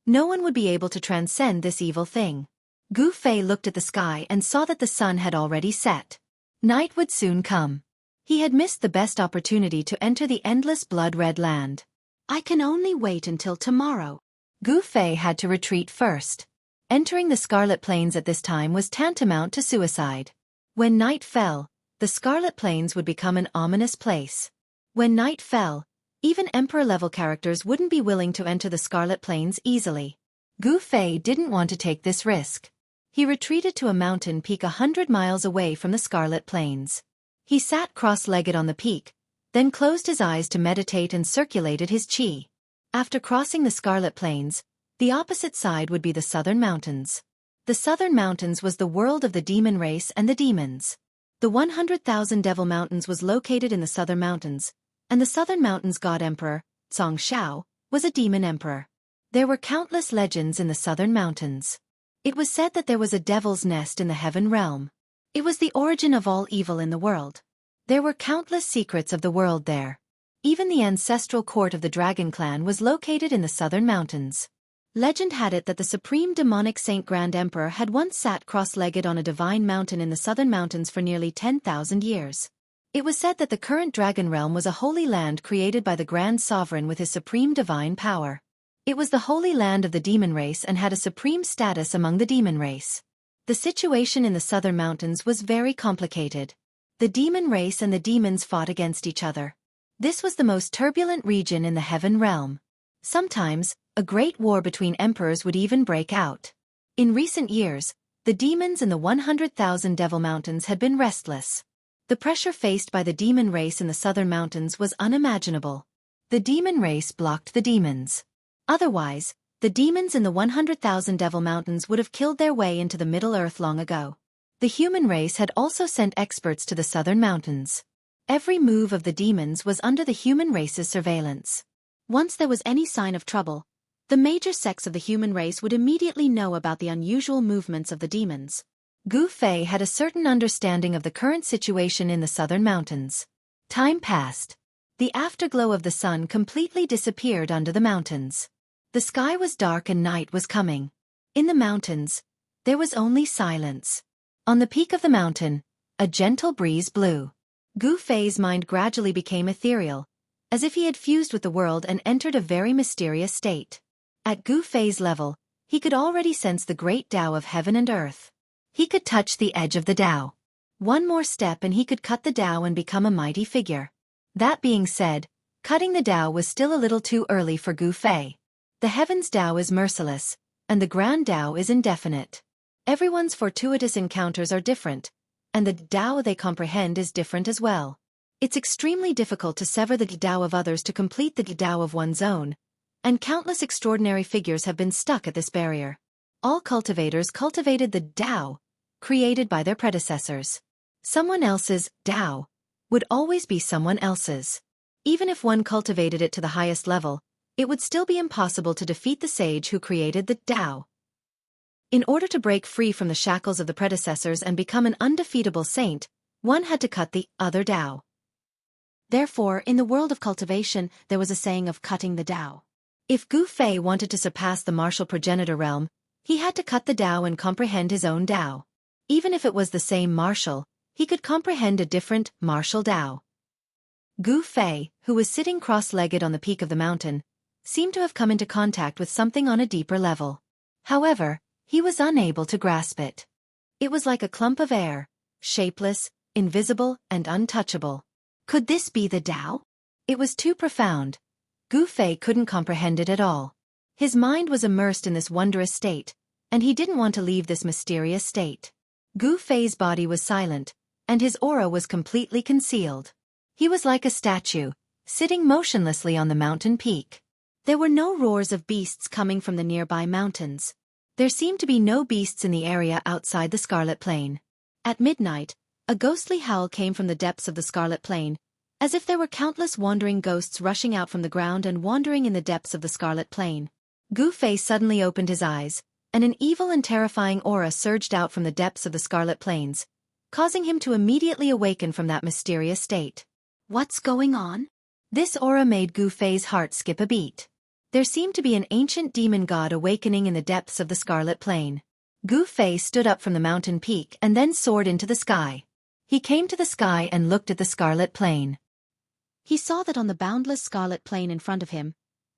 no one would be able to transcend this evil thing. Gu Fei looked at the sky and saw that the sun had already set. Night would soon come. He had missed the best opportunity to enter the endless blood-red land. I can only wait until tomorrow. Gu Fei had to retreat first. Entering the Scarlet Plains at this time was tantamount to suicide. When night fell, the Scarlet Plains would become an ominous place. When night fell, even Emperor-level characters wouldn't be willing to enter the Scarlet Plains easily. Gu Fei didn't want to take this risk. He retreated to a mountain peak 100 miles away from the Scarlet Plains. He sat cross-legged on the peak, then closed his eyes to meditate and circulated his qi. After crossing the Scarlet Plains, the opposite side would be the Southern Mountains. The Southern Mountains was the world of the demon race and the demons. The 100,000 Devil Mountains was located in the Southern Mountains, and the Southern Mountains' God Emperor, Xianxia, was a demon emperor. There were countless legends in the Southern Mountains. It was said that there was a devil's nest in the Heaven Realm. It was the origin of all evil in the world. There were countless secrets of the world there. Even the ancestral court of the Dragon Clan was located in the Southern Mountains. Legend had it that the supreme demonic Saint Grand Emperor had once sat cross-legged on a divine mountain in the Southern Mountains for nearly 10,000 years. It was said that the current Dragon Realm was a holy land created by the Grand Sovereign with his supreme divine power. It was the holy land of the demon race and had a supreme status among the demon race. The situation in the Southern Mountains was very complicated. The demon race and the demons fought against each other. This was the most turbulent region in the Heaven Realm. Sometimes, a great war between emperors would even break out. In recent years, the demons in the 100,000 Devil Mountains had been restless. The pressure faced by the demon race in the Southern Mountains was unimaginable. The demon race blocked the demons. Otherwise, the demons in the 100,000 Devil Mountains would have killed their way into the Middle Earth long ago. The human race had also sent experts to the Southern Mountains. Every move of the demons was under the human race's surveillance. Once there was any sign of trouble, the major sects of the human race would immediately know about the unusual movements of the demons. Gu Fei had a certain understanding of the current situation in the Southern Mountains. Time passed. The afterglow of the sun completely disappeared under the mountains. The sky was dark and night was coming. In the mountains, there was only silence. On the peak of the mountain, a gentle breeze blew. Gu Fei's mind gradually became ethereal, as if he had fused with the world and entered a very mysterious state. At Gu Fei's level, he could already sense the great Tao of heaven and earth. He could touch the edge of the Tao. One more step and he could cut the Tao and become a mighty figure. That being said, cutting the Tao was still a little too early for Gu Fei. The heavens Tao is merciless, and the grand Tao is indefinite. Everyone's fortuitous encounters are different, and the Tao they comprehend is different as well. It's extremely difficult to sever the Tao of others to complete the Tao of one's own, and countless extraordinary figures have been stuck at this barrier. All cultivators cultivated the Tao created by their predecessors. Someone else's Tao would always be someone else's. Even if one cultivated it to the highest level, it would still be impossible to defeat the sage who created the Tao. In order to break free from the shackles of the predecessors and become an undefeatable saint, one had to cut the other Tao. Therefore, in the world of cultivation, there was a saying of cutting the Tao. If Gu Fei wanted to surpass the martial progenitor realm, he had to cut the Tao and comprehend his own Tao. Even if it was the same martial, he could comprehend a different martial Tao. Gu Fei, who was sitting cross-legged on the peak of the mountain, seemed to have come into contact with something on a deeper level. However, he was unable to grasp it. It was like a clump of air, shapeless, invisible, and untouchable. Could this be the Tao? It was too profound. Gu Fei couldn't comprehend it at all. His mind was immersed in this wondrous state, and he didn't want to leave this mysterious state. Gu Fei's body was silent, and his aura was completely concealed. He was like a statue, sitting motionlessly on the mountain peak. There were no roars of beasts coming from the nearby mountains. There seemed to be no beasts in the area outside the Scarlet Plain. At midnight, a ghostly howl came from the depths of the Scarlet Plain, as if there were countless wandering ghosts rushing out from the ground and wandering in the depths of the Scarlet Plain. Gu Fei suddenly opened his eyes, and an evil and terrifying aura surged out from the depths of the Scarlet Plains, causing him to immediately awaken from that mysterious state. What's going on? This aura made Gu Fei's heart skip a beat. There seemed to be an ancient demon god awakening in the depths of the Scarlet Plain. Gu Fei stood up from the mountain peak and then soared into the sky. He came to the sky and looked at the Scarlet Plain. He saw that on the boundless Scarlet Plain in front of him,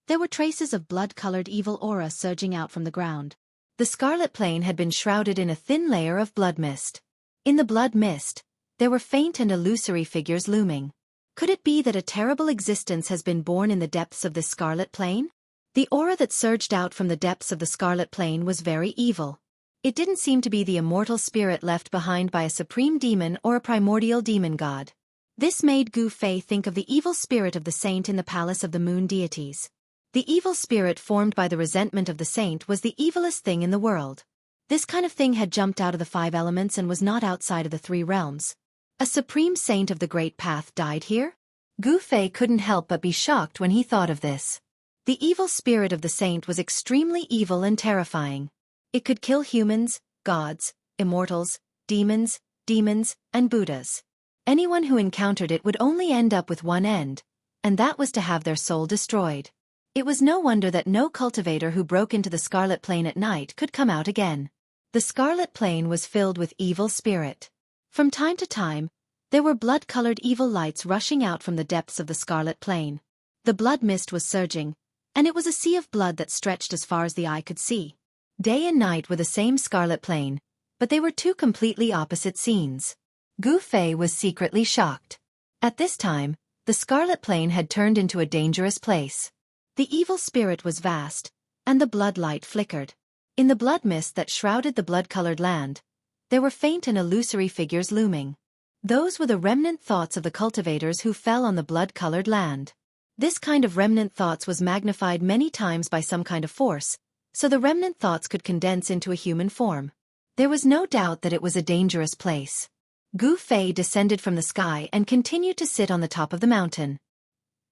there were traces of blood-colored evil aura surging out from the ground. The Scarlet Plain had been shrouded in a thin layer of blood mist. In the blood mist, there were faint and illusory figures looming. Could it be that a terrible existence has been born in the depths of this Scarlet Plain? The aura that surged out from the depths of the Scarlet Plain was very evil. It didn't seem to be the immortal spirit left behind by a supreme demon or a primordial demon god. This made Gu Fei think of the evil spirit of the saint in the palace of the moon deities. The evil spirit formed by the resentment of the saint was the evilest thing in the world. This kind of thing had jumped out of the 5 elements and was not outside of the 3 realms. A supreme saint of the Great Path died here? Gu Fei couldn't help but be shocked when he thought of this. The evil spirit of the saint was extremely evil and terrifying. It could kill humans, gods, immortals, demons, and Buddhas. Anyone who encountered it would only end up with one end, and that was to have their soul destroyed. It was no wonder that no cultivator who broke into the Scarlet Plain at night could come out again. The Scarlet Plain was filled with evil spirit. From time to time, there were blood-colored evil lights rushing out from the depths of the Scarlet Plain. The blood mist was surging, and it was a sea of blood that stretched as far as the eye could see. Day and night were the same Scarlet Plain, but they were 2 completely opposite scenes. Gu Fei was secretly shocked. At this time, the Scarlet Plain had turned into a dangerous place. The evil spirit was vast, and the blood light flickered. In the blood mist that shrouded the blood-colored land, there were faint and illusory figures looming. Those were the remnant thoughts of the cultivators who fell on the blood-colored land. This kind of remnant thoughts was magnified many times by some kind of force, so the remnant thoughts could condense into a human form. There was no doubt that it was a dangerous place. Gu Fei descended from the sky and continued to sit on the top of the mountain.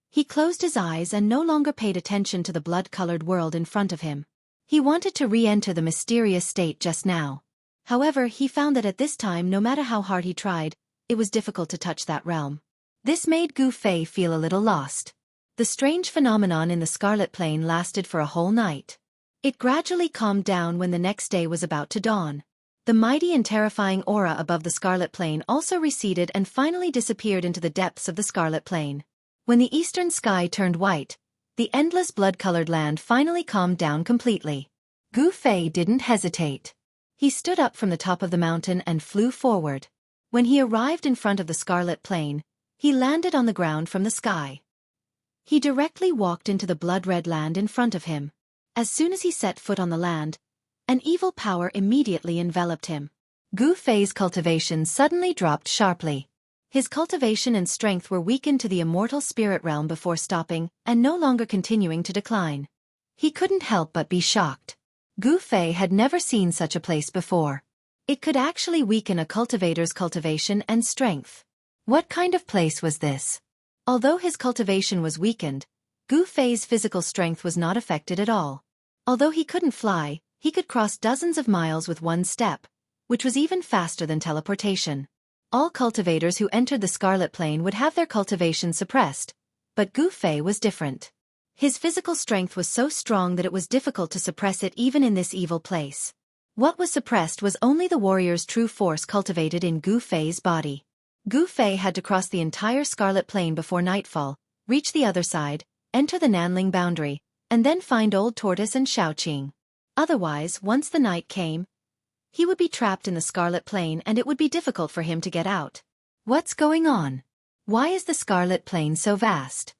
He closed his eyes and no longer paid attention to the blood-colored world in front of him. He wanted to re-enter the mysterious state just now. However, he found that at this time, no matter how hard he tried, it was difficult to touch that realm. This made Gu Fei feel a little lost. The strange phenomenon in the Scarlet Plain lasted for a whole night. It gradually calmed down when the next day was about to dawn. The mighty and terrifying aura above the Scarlet Plain also receded and finally disappeared into the depths of the Scarlet Plain. When the eastern sky turned white, the endless blood-colored land finally calmed down completely. Gu Fei didn't hesitate. He stood up from the top of the mountain and flew forward. When he arrived in front of the Scarlet Plain, he landed on the ground from the sky. He directly walked into the blood-red land in front of him. As soon as he set foot on the land, an evil power immediately enveloped him. Gu Fei's cultivation suddenly dropped sharply. His cultivation and strength were weakened to the immortal spirit realm before stopping and no longer continuing to decline. He couldn't help but be shocked. Gu Fei had never seen such a place before. It could actually weaken a cultivator's cultivation and strength. What kind of place was this? Although his cultivation was weakened, Gu Fei's physical strength was not affected at all. Although he couldn't fly, he could cross dozens of miles with one step, which was even faster than teleportation. All cultivators who entered the Scarlet Plain would have their cultivation suppressed, but Gu Fei was different. His physical strength was so strong that it was difficult to suppress it even in this evil place. What was suppressed was only the warrior's true force cultivated in Gu Fei's body. Gu Fei had to cross the entire Scarlet Plain before nightfall, reach the other side, enter the Nanling boundary, and then find Old Tortoise and Xiaoqing. Otherwise, once the night came, he would be trapped in the Scarlet Plain and it would be difficult for him to get out. What's going on? Why is the Scarlet Plain so vast?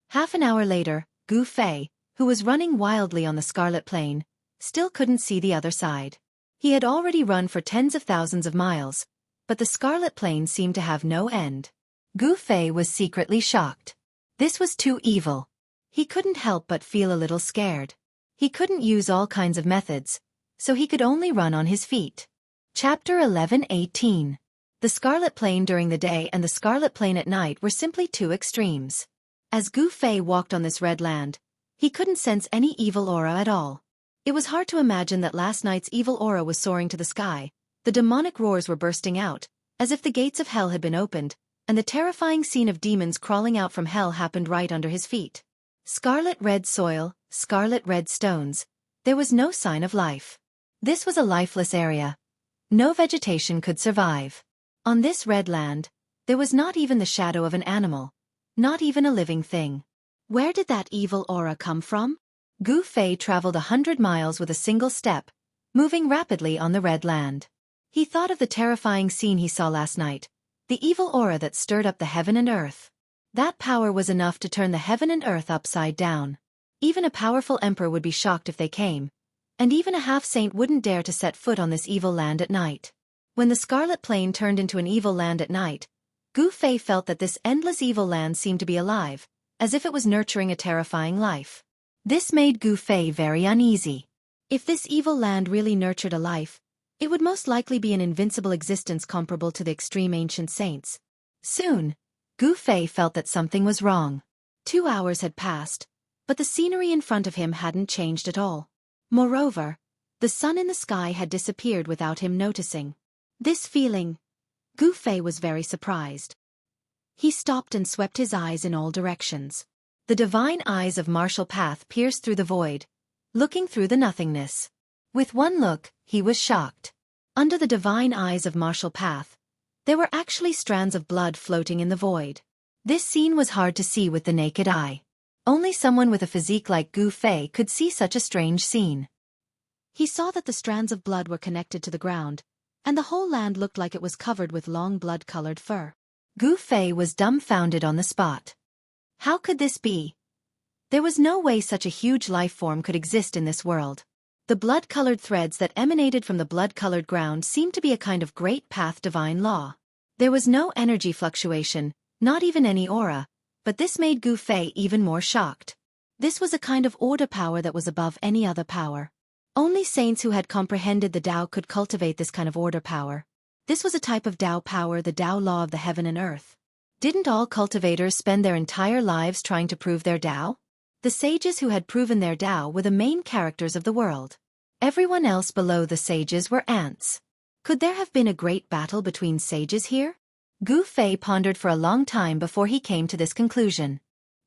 Half an hour later, Gu Fei, who was running wildly on the Scarlet Plain, still couldn't see the other side. He had already run for tens of thousands of miles, but the Scarlet Plain seemed to have no end. Gu Fei was secretly shocked. This was too evil. He couldn't help but feel a little scared. He couldn't use all kinds of methods, so he could only run on his feet. Chapter 11:18. The Scarlet Plain during the day and the Scarlet Plain at night were simply two extremes. As Gu Fei walked on this red land, he couldn't sense any evil aura at all. It was hard to imagine that last night's evil aura was soaring to the sky. The demonic roars were bursting out, as if the gates of hell had been opened, and the terrifying scene of demons crawling out from hell happened right under his feet. Scarlet red soil, scarlet red stones. There was no sign of life. This was a lifeless area. No vegetation could survive. On this red land, there was not even the shadow of an animal, not even a living thing. Where did that evil aura come from? Gu Fei traveled 100 miles with a single step, moving rapidly on the red land. He thought of the terrifying scene he saw last night, the evil aura that stirred up the heaven and earth. That power was enough to turn the heaven and earth upside down. Even a powerful emperor would be shocked if they came, and even a half-saint wouldn't dare to set foot on this evil land at night. When the Scarlet Plain turned into an evil land at night, Gu Fei felt that this endless evil land seemed to be alive, as if it was nurturing a terrifying life. This made Gu Fei very uneasy. If this evil land really nurtured a life, it would most likely be an invincible existence comparable to the extreme ancient saints. Soon, Gu Fei felt that something was wrong. 2 hours had passed, but the scenery in front of him hadn't changed at all. Moreover, the sun in the sky had disappeared without him noticing. This feeling, Gu Fei was very surprised. He stopped and swept his eyes in all directions. The divine eyes of Martial Path pierced through the void, looking through the nothingness. With one look, he was shocked. Under the divine eyes of Martial Path, there were actually strands of blood floating in the void. This scene was hard to see with the naked eye. Only someone with a physique like Gu Fei could see such a strange scene. He saw that the strands of blood were connected to the ground, and the whole land looked like it was covered with long blood-colored fur. Gu Fei was dumbfounded on the spot. How could this be? There was no way such a huge life form could exist in this world. The blood-colored threads that emanated from the blood-colored ground seemed to be a kind of great path divine law. There was no energy fluctuation, not even any aura, but this made Gu Fei even more shocked. This was a kind of order power that was above any other power. Only saints who had comprehended the Tao could cultivate this kind of order power. This was a type of Tao power, the Tao law of the heaven and earth. Didn't all cultivators spend their entire lives trying to prove their Tao? The sages who had proven their Tao were the main characters of the world. Everyone else below the sages were ants. Could there have been a great battle between sages here? Gu Fei pondered for a long time before he came to this conclusion.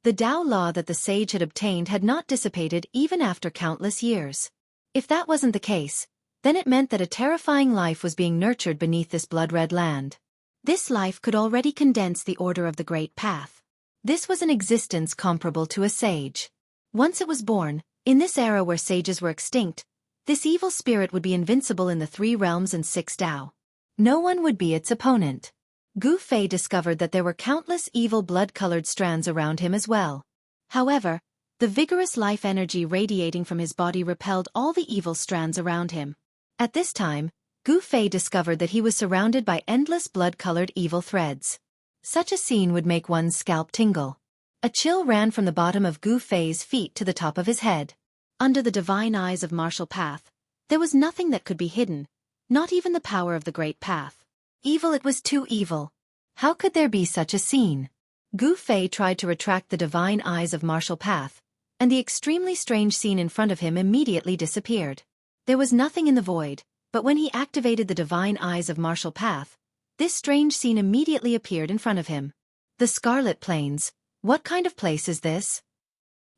The Tao law that the sage had obtained had not dissipated even after countless years. If that wasn't the case, then it meant that a terrifying life was being nurtured beneath this blood-red land. This life could already condense the order of the Great Path. This was an existence comparable to a sage. Once it was born, in this era where sages were extinct, this evil spirit would be invincible in the 3 realms and 6 Tao. No one would be its opponent. Gu Fei discovered that there were countless evil blood-colored strands around him as well. However, the vigorous life energy radiating from his body repelled all the evil strands around him. At this time, Gu Fei discovered that he was surrounded by endless blood-colored evil threads. Such a scene would make one's scalp tingle. A chill ran from the bottom of Gu Fei's feet to the top of his head. Under the divine eyes of Martial Path, there was nothing that could be hidden, not even the power of the Great Path. Evil, it was too evil. How could there be such a scene? Gu Fei tried to retract the divine eyes of Martial Path, and the extremely strange scene in front of him immediately disappeared. There was nothing in the void, but when he activated the divine eyes of Martial Path, this strange scene immediately appeared in front of him. The Scarlet Plains. What kind of place is this?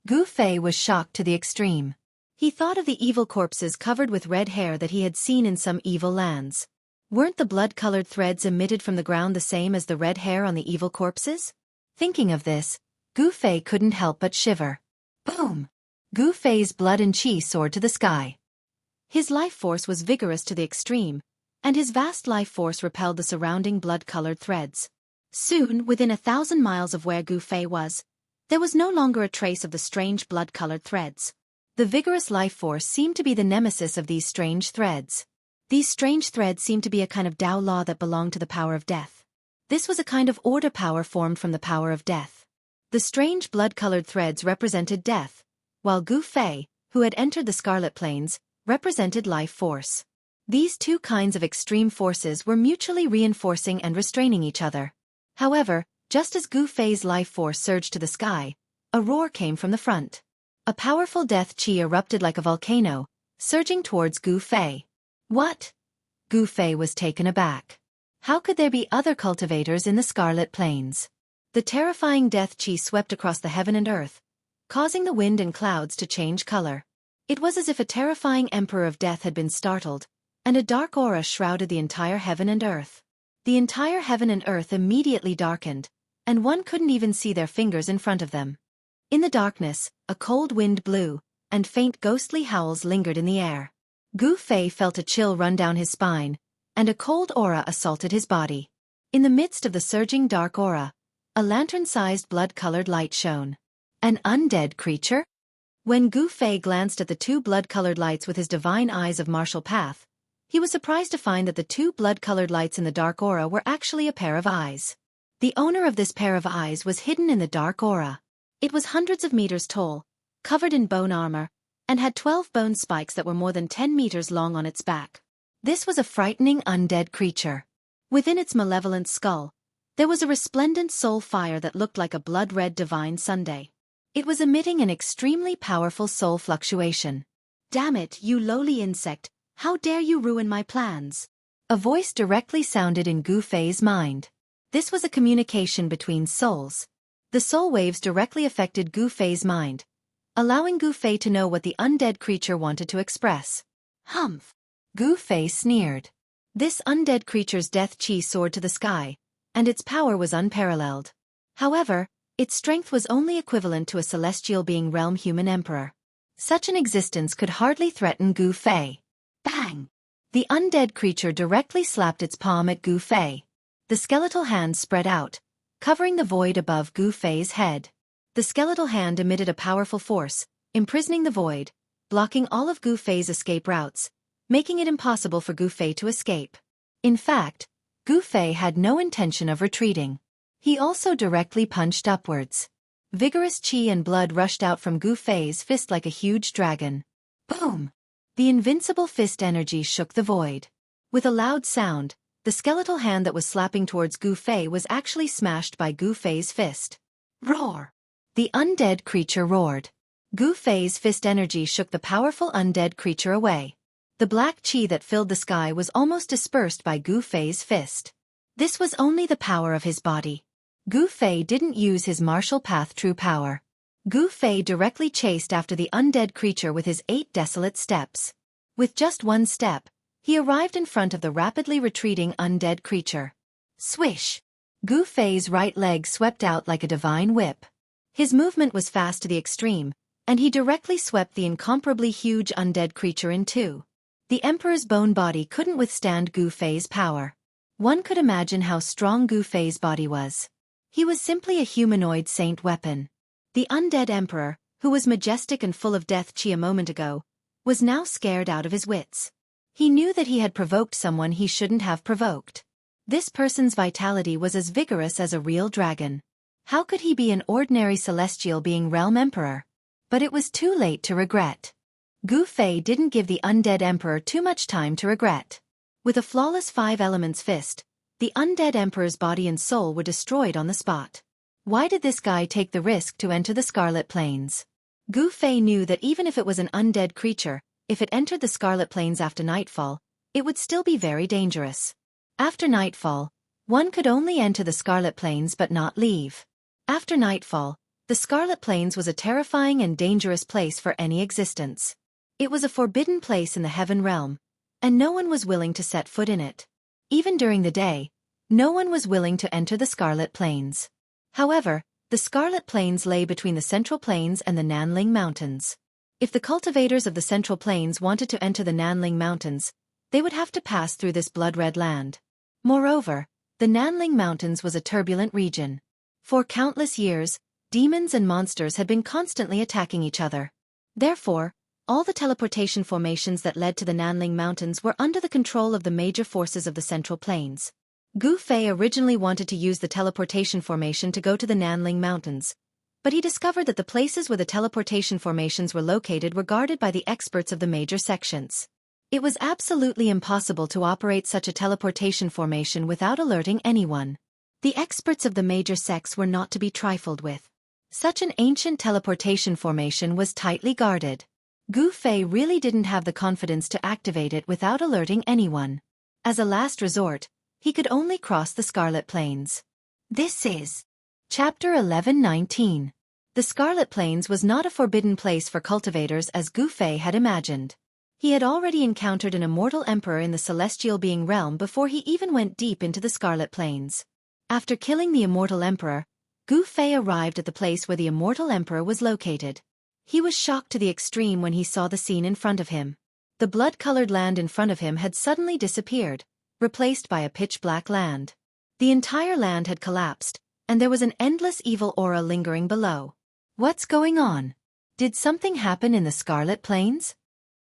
Gu Fei was shocked to the extreme. He thought of the evil corpses covered with red hair that he had seen in some evil lands. Weren't the blood-colored threads emitted from the ground the same as the red hair on the evil corpses? Thinking of this, Gu Fei couldn't help but shiver. Boom! Gu Fei's blood and qi soared to the sky. His life force was vigorous to the extreme, and his vast life force repelled the surrounding blood-colored threads. Soon, within 1,000 miles of where Gu Fei was, there was no longer a trace of the strange blood-colored threads. The vigorous life force seemed to be the nemesis of these strange threads. These strange threads seemed to be a kind of Tao law that belonged to the power of death. This was a kind of order power formed from the power of death. The strange blood-colored threads represented death, while Gu Fei, who had entered the Scarlet Plains, represented life force. These two kinds of extreme forces were mutually reinforcing and restraining each other. However, just as Gu Fei's life force surged to the sky, a roar came from the front. A powerful death qi erupted like a volcano, surging towards Gu Fei. What? Gu Fei was taken aback. How could there be other cultivators in the Scarlet Plains? The terrifying death qi swept across the heaven and earth, causing the wind and clouds to change color. It was as if a terrifying emperor of death had been startled, and a dark aura shrouded the entire heaven and earth. The entire heaven and earth immediately darkened, and one couldn't even see their fingers in front of them. In the darkness, a cold wind blew, and faint ghostly howls lingered in the air. Gu Fei felt a chill run down his spine, and a cold aura assaulted his body. In the midst of the surging dark aura, a lantern-sized blood-colored light shone. An undead creature? When Gu Fei glanced at the two blood-colored lights with his divine eyes of martial path, he was surprised to find that the two blood-colored lights in the dark aura were actually a pair of eyes. The owner of this pair of eyes was hidden in the dark aura. It was hundreds of meters tall, covered in bone armor, and had 12 bone spikes that were more than 10 meters long on its back. This was a frightening undead creature. Within its malevolent skull, there was a resplendent soul fire that looked like a blood-red divine sunday. It was emitting an extremely powerful soul fluctuation. "Damn it, you lowly insect, how dare you ruin my plans?" A voice directly sounded in Gu Fei's mind. This was a communication between souls. The soul waves directly affected Gu Fei's mind, allowing Gu Fei to know what the undead creature wanted to express. Humph! Gu Fei sneered. This undead creature's death qi soared to the sky, and its power was unparalleled. However, its strength was only equivalent to a celestial being realm human emperor. Such an existence could hardly threaten Gu Fei. Bang! The undead creature directly slapped its palm at Gu Fei. The skeletal hand spread out, covering the void above Gu Fei's head. The skeletal hand emitted a powerful force, imprisoning the void, blocking all of Gu Fei's escape routes, making it impossible for Gu Fei to escape. In fact, Gu Fei had no intention of retreating. He also directly punched upwards. Vigorous qi and blood rushed out from Gu Fei's fist like a huge dragon. Boom! The invincible fist energy shook the void. With a loud sound, the skeletal hand that was slapping towards Gu Fei was actually smashed by Gu Fei's fist. Roar! The undead creature roared. Gu Fei's fist energy shook the powerful undead creature away. The black qi that filled the sky was almost dispersed by Gu Fei's fist. This was only the power of his body. Gu Fei didn't use his martial path true power. Gu Fei directly chased after the undead creature with his 8 desolate steps. With just one step, he arrived in front of the rapidly retreating undead creature. Swish! Gu Fei's right leg swept out like a divine whip. His movement was fast to the extreme, and he directly swept the incomparably huge undead creature in two. The Emperor's bone body couldn't withstand Gu Fei's power. One could imagine how strong Gu Fei's body was. He was simply a humanoid saint weapon. The undead Emperor, who was majestic and full of death qi a moment ago, was now scared out of his wits. He knew that he had provoked someone he shouldn't have provoked. This person's vitality was as vigorous as a real dragon. How could he be an ordinary celestial being realm emperor? But it was too late to regret. Gu Fei didn't give the undead emperor too much time to regret. With a flawless 5 elements fist, the undead emperor's body and soul were destroyed on the spot. Why did this guy take the risk to enter the Scarlet Plains? Gu Fei knew that even if it was an undead creature, if it entered the Scarlet Plains after nightfall, it would still be very dangerous. After nightfall, one could only enter the Scarlet Plains but not leave. After nightfall, the Scarlet Plains was a terrifying and dangerous place for any existence. It was a forbidden place in the Heaven Realm, and no one was willing to set foot in it. Even during the day, no one was willing to enter the Scarlet Plains. However, the Scarlet Plains lay between the Central Plains and the Nanling Mountains. If the cultivators of the Central Plains wanted to enter the Nanling Mountains, they would have to pass through this blood-red land. Moreover, the Nanling Mountains was a turbulent region. For countless years, demons and monsters had been constantly attacking each other. Therefore, all the teleportation formations that led to the Nanling Mountains were under the control of the major forces of the Central Plains. Gu Fei originally wanted to use the teleportation formation to go to the Nanling Mountains, but he discovered that the places where the teleportation formations were located were guarded by the experts of the major sections. It was absolutely impossible to operate such a teleportation formation without alerting anyone. The experts of the major sects were not to be trifled with. Such an ancient teleportation formation was tightly guarded. Gu Fei really didn't have the confidence to activate it without alerting anyone. As a last resort, he could only cross the Scarlet Plains. This is Chapter 11-19. The Scarlet Plains was not a forbidden place for cultivators as Gu Fei had imagined. He had already encountered an immortal emperor in the celestial being realm before he even went deep into the Scarlet Plains. After killing the immortal emperor, Gu Fei arrived at the place where the immortal emperor was located. He was shocked to the extreme when he saw the scene in front of him. The blood-colored land in front of him had suddenly disappeared, replaced by a pitch-black land. The entire land had collapsed, and there was an endless evil aura lingering below. What's going on? Did something happen in the Scarlet Plains?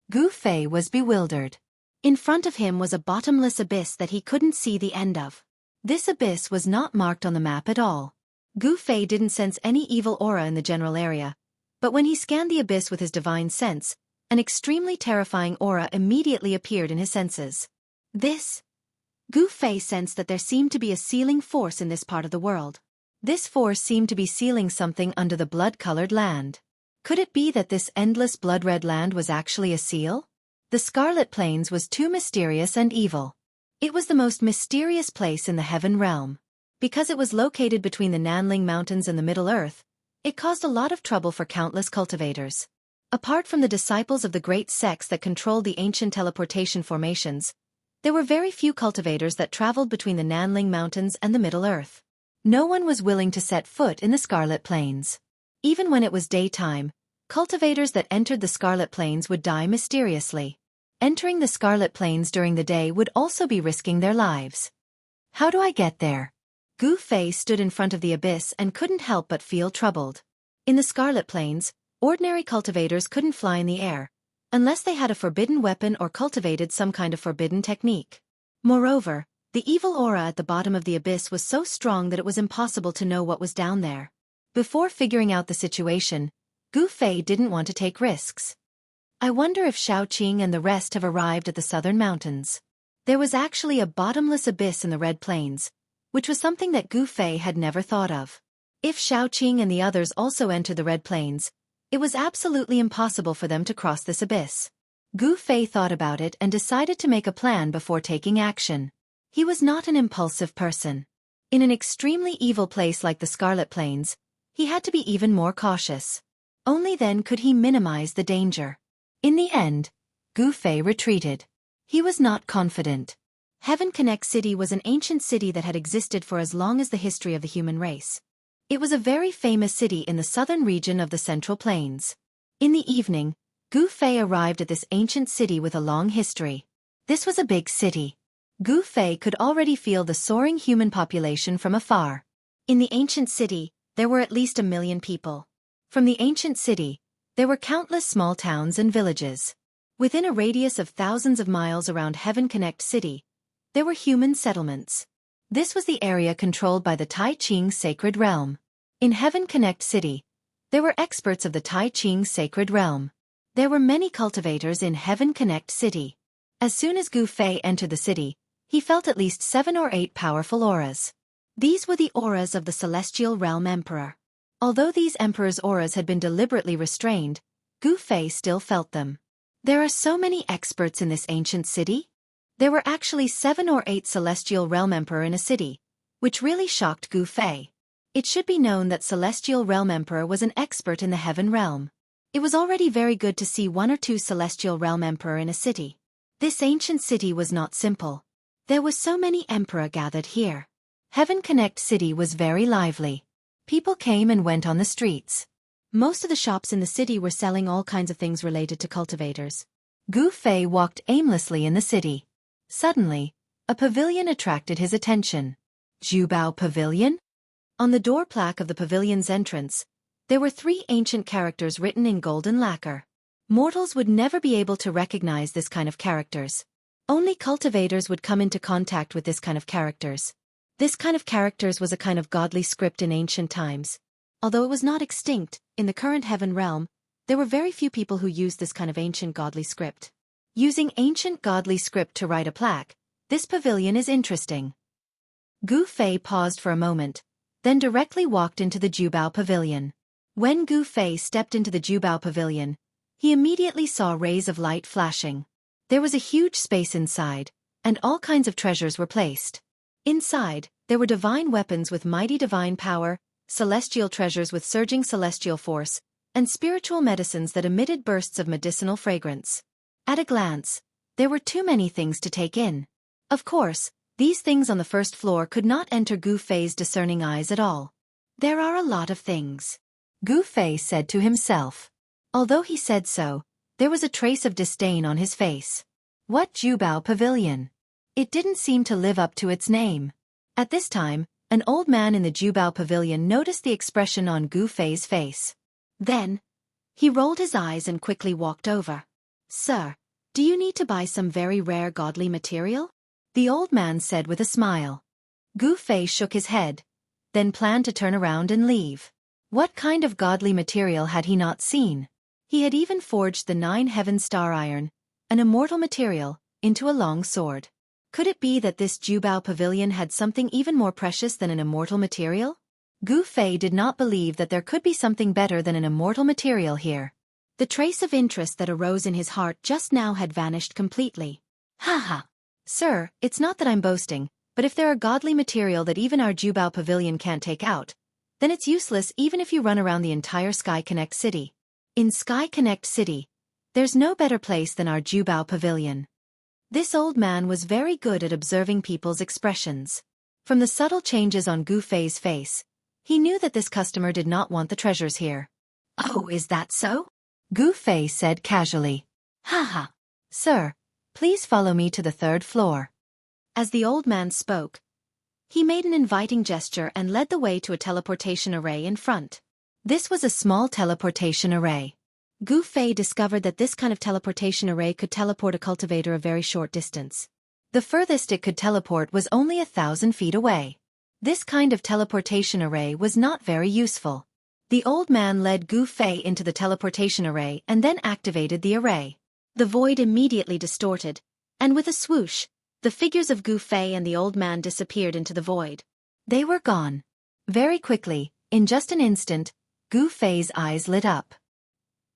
Gu Fei was bewildered. In front of him was a bottomless abyss that he couldn't see the end of. This abyss was not marked on the map at all. Gu Fei didn't sense any evil aura in the general area, but when he scanned the abyss with his divine sense, an extremely terrifying aura immediately appeared in his senses. Gu Fei sensed that there seemed to be a sealing force in this part of the world. This force seemed to be sealing something under the blood-colored land. Could it be that this endless blood-red land was actually a seal? The Scarlet Plains was too mysterious and evil. It was the most mysterious place in the Heaven Realm. Because it was located between the Nanling Mountains and the Middle Earth, it caused a lot of trouble for countless cultivators. Apart from the disciples of the great sects that controlled the ancient teleportation formations, there were very few cultivators that traveled between the Nanling Mountains and the Middle Earth. No one was willing to set foot in the Scarlet Plains. Even when it was daytime, cultivators that entered the Scarlet Plains would die mysteriously. Entering the Scarlet Plains during the day would also be risking their lives. How do I get there? Gu Fei stood in front of the abyss and couldn't help but feel troubled. In the Scarlet Plains, ordinary cultivators couldn't fly in the air, unless they had a forbidden weapon or cultivated some kind of forbidden technique. Moreover, the evil aura at the bottom of the abyss was so strong that it was impossible to know what was down there. Before figuring out the situation, Gu Fei didn't want to take risks. I wonder if Xianxia and the rest have arrived at the southern mountains. There was actually a bottomless abyss in the Red Plains, which was something that Gu Fei had never thought of. If Xianxia and the others also entered the Red Plains, it was absolutely impossible for them to cross this abyss. Gu Fei thought about it and decided to make a plan before taking action. He was not an impulsive person. In an extremely evil place like the Scarlet Plains, he had to be even more cautious. Only then could he minimize the danger. In the end, Gu Fei retreated. He was not confident. Heaven Connect City was an ancient city that had existed for as long as the history of the human race. It was a very famous city in the southern region of the Central Plains. In the evening, Gu Fei arrived at this ancient city with a long history. This was a big city. Gu Fei could already feel the soaring human population from afar. In the ancient city, there were at least 1 million people. From the ancient city, there were countless small towns and villages. Within a radius of thousands of miles around Heaven Connect City, there were human settlements. This was the area controlled by the Tai Ching Sacred Realm. In Heaven Connect City, there were experts of the Tai Ching Sacred Realm. There were many cultivators in Heaven Connect City. As soon as Gu Fei entered the city, he felt at least 7 or 8 powerful auras. These were the auras of the Celestial Realm Emperor. Although these Emperor's auras had been deliberately restrained, Gu Fei still felt them. There are so many experts in this ancient city? There were actually 7 or 8 Celestial Realm Emperor in a city, which really shocked Gu Fei. It should be known that Celestial Realm Emperor was an expert in the Heaven Realm. It was already very good to see 1 or 2 Celestial Realm Emperor in a city. This ancient city was not simple. There was so many emperor gathered here. Heaven Connect City was very lively. People came and went on the streets. Most of the shops in the city were selling all kinds of things related to cultivators. Gu Fei walked aimlessly in the city. Suddenly, a pavilion attracted his attention. Jubao Pavilion? On the door plaque of the pavilion's entrance, there were 3 ancient characters written in golden lacquer. Mortals would never be able to recognize this kind of characters. Only cultivators would come into contact with this kind of characters. This kind of characters was a kind of godly script in ancient times. Although it was not extinct, in the current heaven realm, there were very few people who used this kind of ancient godly script. Using ancient godly script to write a plaque, this pavilion is interesting. Gu Fei paused for a moment, then directly walked into the Jubao Pavilion. When Gu Fei stepped into the Jubao Pavilion, he immediately saw rays of light flashing. There was a huge space inside, and all kinds of treasures were placed. Inside, there were divine weapons with mighty divine power, celestial treasures with surging celestial force, and spiritual medicines that emitted bursts of medicinal fragrance. At a glance, there were too many things to take in. Of course, these things on the first floor could not enter Gu Fei's discerning eyes at all. There are a lot of things, Gu Fei said to himself. Although he said so, there was a trace of disdain on his face. What Jubao Pavilion? It didn't seem to live up to its name. At this time, an old man in the Jubao Pavilion noticed the expression on Gu Fei's face. Then, he rolled his eyes and quickly walked over. Sir, do you need to buy some very rare godly material? The old man said with a smile. Gu Fei shook his head, then planned to turn around and leave. What kind of godly material had he not seen? He had even forged the 9 heaven star iron, an immortal material, into a long sword. Could it be that this Jubao Pavilion had something even more precious than an immortal material? Gu Fei did not believe that there could be something better than an immortal material here. The trace of interest that arose in his heart just now had vanished completely. Haha. Sir, it's not that I'm boasting, but if there are godly material that even our Jubao Pavilion can't take out, then it's useless even if you run around the entire Sky Connect City. In Sky Connect City, there's no better place than our Jubao Pavilion. This old man was very good at observing people's expressions. From the subtle changes on Gu Fei's face, he knew that this customer did not want the treasures here. Oh, is that so? Gu Fei said casually. Haha. Sir, please follow me to the 3rd floor. As the old man spoke, he made an inviting gesture and led the way to a teleportation array in front. This was a small teleportation array. Gu Fei discovered that this kind of teleportation array could teleport a cultivator a very short distance. The furthest it could teleport was only 1,000 feet away. This kind of teleportation array was not very useful. The old man led Gu Fei into the teleportation array and then activated the array. The void immediately distorted, and with a swoosh, the figures of Gu Fei and the old man disappeared into the void. They were gone. Very quickly, in just an instant, Gu Fei's eyes lit up.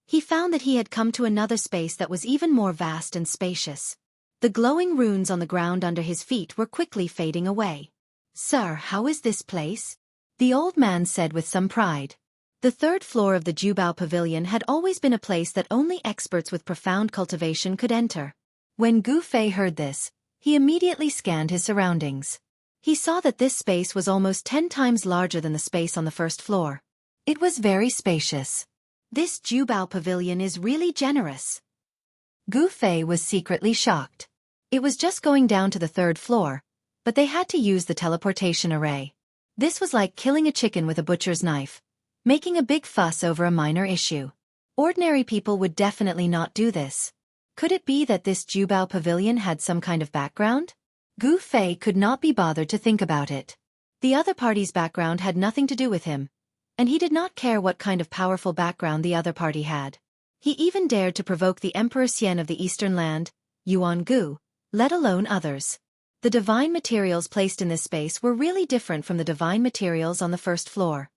He found that he had come to another space that was even more vast and spacious. The glowing runes on the ground under his feet were quickly fading away. Sir, how is this place? The old man said with some pride. The 3rd floor of the Jubao Pavilion had always been a place that only experts with profound cultivation could enter. When Gu Fei heard this, he immediately scanned his surroundings. He saw that this space was almost 10 times larger than the space on the 1st floor. It was very spacious. This Jubao Pavilion is really generous. Gu Fei was secretly shocked. It was just going down to the 3rd floor, but they had to use the teleportation array. This was like killing a chicken with a butcher's knife, making a big fuss over a minor issue. Ordinary people would definitely not do this. Could it be that this Jubao Pavilion had some kind of background? Gu Fei could not be bothered to think about it. The other party's background had nothing to do with him, and he did not care what kind of powerful background the other party had. He even dared to provoke the Emperor Xian of the Eastern Land, Yuan Gu, let alone others. The divine materials placed in this space were really different from the divine materials on the 1st floor.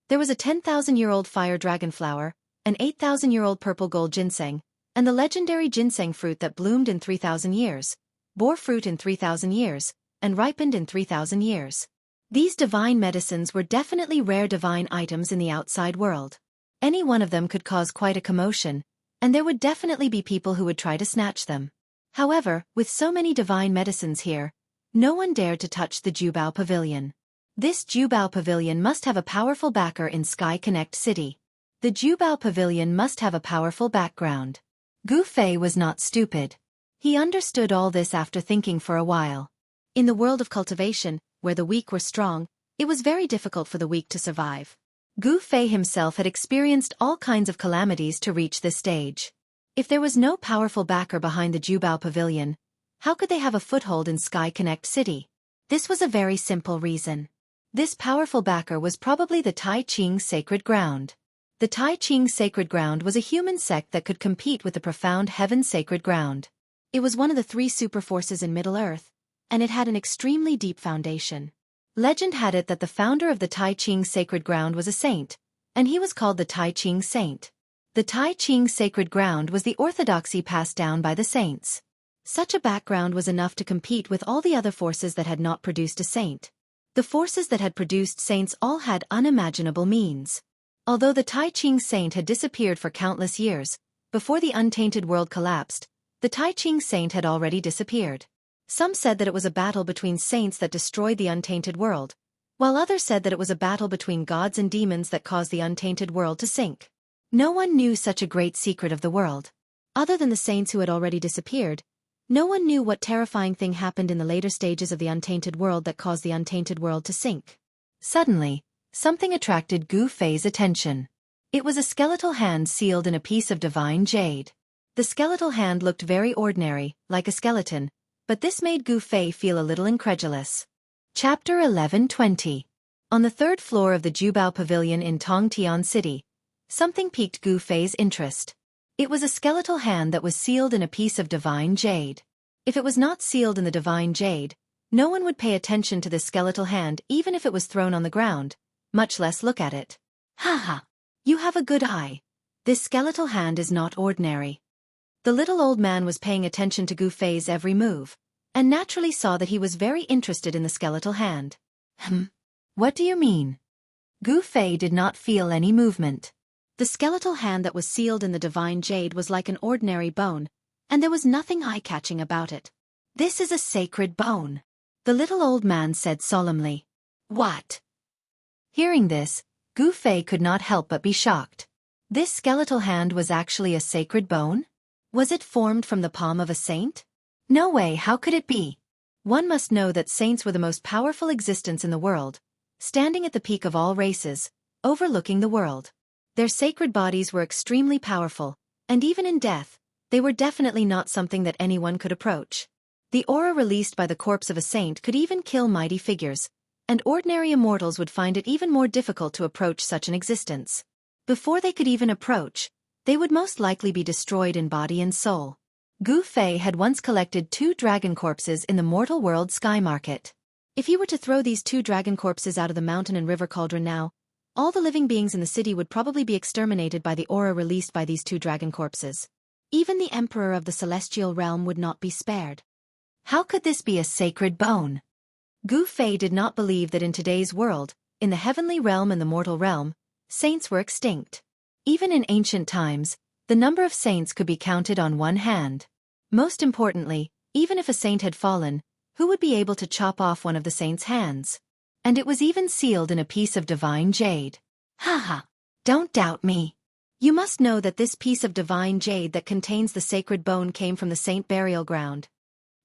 There was a 10,000-year-old fire dragon flower, an 8,000-year-old purple gold ginseng, and the legendary ginseng fruit that bloomed in 3,000 years, bore fruit in 3,000 years, and ripened in 3,000 years. These divine medicines were definitely rare divine items in the outside world. Any one of them could cause quite a commotion, and there would definitely be people who would try to snatch them. However, with so many divine medicines here, No one dared to touch the Jubao Pavilion. This Jubao Pavilion must have a powerful backer in Sky Connect City. The Jubao Pavilion must have a powerful background. Gu Fei was not stupid. He understood all this after thinking for a while. In the world of cultivation, where the weak were strong, it was very difficult for the weak to survive. Gu Fei himself had experienced all kinds of calamities to reach this stage. If there was no powerful backer behind the Jubao Pavilion, how could they have a foothold in Sky Connect City? This was a very simple reason. This powerful backer was probably the Tai Ching Sacred Ground. The Tai Ching Sacred Ground was a human sect that could compete with the profound Heaven Sacred Ground. It was one of the 3 super forces in Middle-earth, and it had an extremely deep foundation. Legend had it that the founder of the Tai Ching Sacred Ground was a saint, and he was called the Tai Ching Saint. The Tai Ching Sacred Ground was the orthodoxy passed down by the saints. Such a background was enough to compete with all the other forces that had not produced a saint. The forces that had produced saints all had unimaginable means. Although the Tai Ching Saint had disappeared for countless years, before the untainted world collapsed, the Tai Ching Saint had already disappeared. Some said that it was a battle between saints that destroyed the untainted world, while others said that it was a battle between gods and demons that caused the untainted world to sink. No one knew such a great secret of the world. Other than the saints who had already disappeared, no one knew what terrifying thing happened in the later stages of the untainted world that caused the untainted world to sink. Suddenly, something attracted Gu Fei's attention. It was a skeletal hand sealed in a piece of divine jade. The skeletal hand looked very ordinary, like a skeleton, but this made Gu Fei feel a little incredulous. Chapter 11:20. On the 3rd floor of the Jubao Pavilion in Tongtian City, something piqued Gu Fei's interest. It was a skeletal hand that was sealed in a piece of divine jade. If it was not sealed in the divine jade, no one would pay attention to this skeletal hand even if it was thrown on the ground, much less look at it. Haha! You have a good eye. This skeletal hand is not ordinary. The little old man was paying attention to Gu Fei's every move, and naturally saw that he was very interested in the skeletal hand. What do you mean? Gu Fei did not feel any movement. The skeletal hand that was sealed in the divine jade was like an ordinary bone, and there was nothing eye-catching about it. This is a sacred bone, the little old man said solemnly. What? Hearing this, Gu Fei could not help but be shocked. This skeletal hand was actually a sacred bone? Was it formed from the palm of a saint? No way, how could it be? One must know that saints were the most powerful existence in the world, standing at the peak of all races, overlooking the world. Their sacred bodies were extremely powerful, and even in death, they were definitely not something that anyone could approach. The aura released by the corpse of a saint could even kill mighty figures, and ordinary immortals would find it even more difficult to approach such an existence. Before they could even approach, they would most likely be destroyed in body and soul. Gu Fei had once collected 2 dragon corpses in the mortal world sky market. If he were to throw these 2 dragon corpses out of the mountain and river cauldron now, all the living beings in the city would probably be exterminated by the aura released by these 2 dragon corpses. Even the emperor of the celestial realm would not be spared. How could this be a sacred bone? Gu Fei did not believe that in today's world, in the heavenly realm and the mortal realm, saints were extinct. Even in ancient times, the number of saints could be counted on one hand. Most importantly, even if a saint had fallen, who would be able to chop off one of the saint's hands? And it was even sealed in a piece of divine jade. Haha! Don't doubt me. You must know that this piece of divine jade that contains the sacred bone came from the saint burial ground.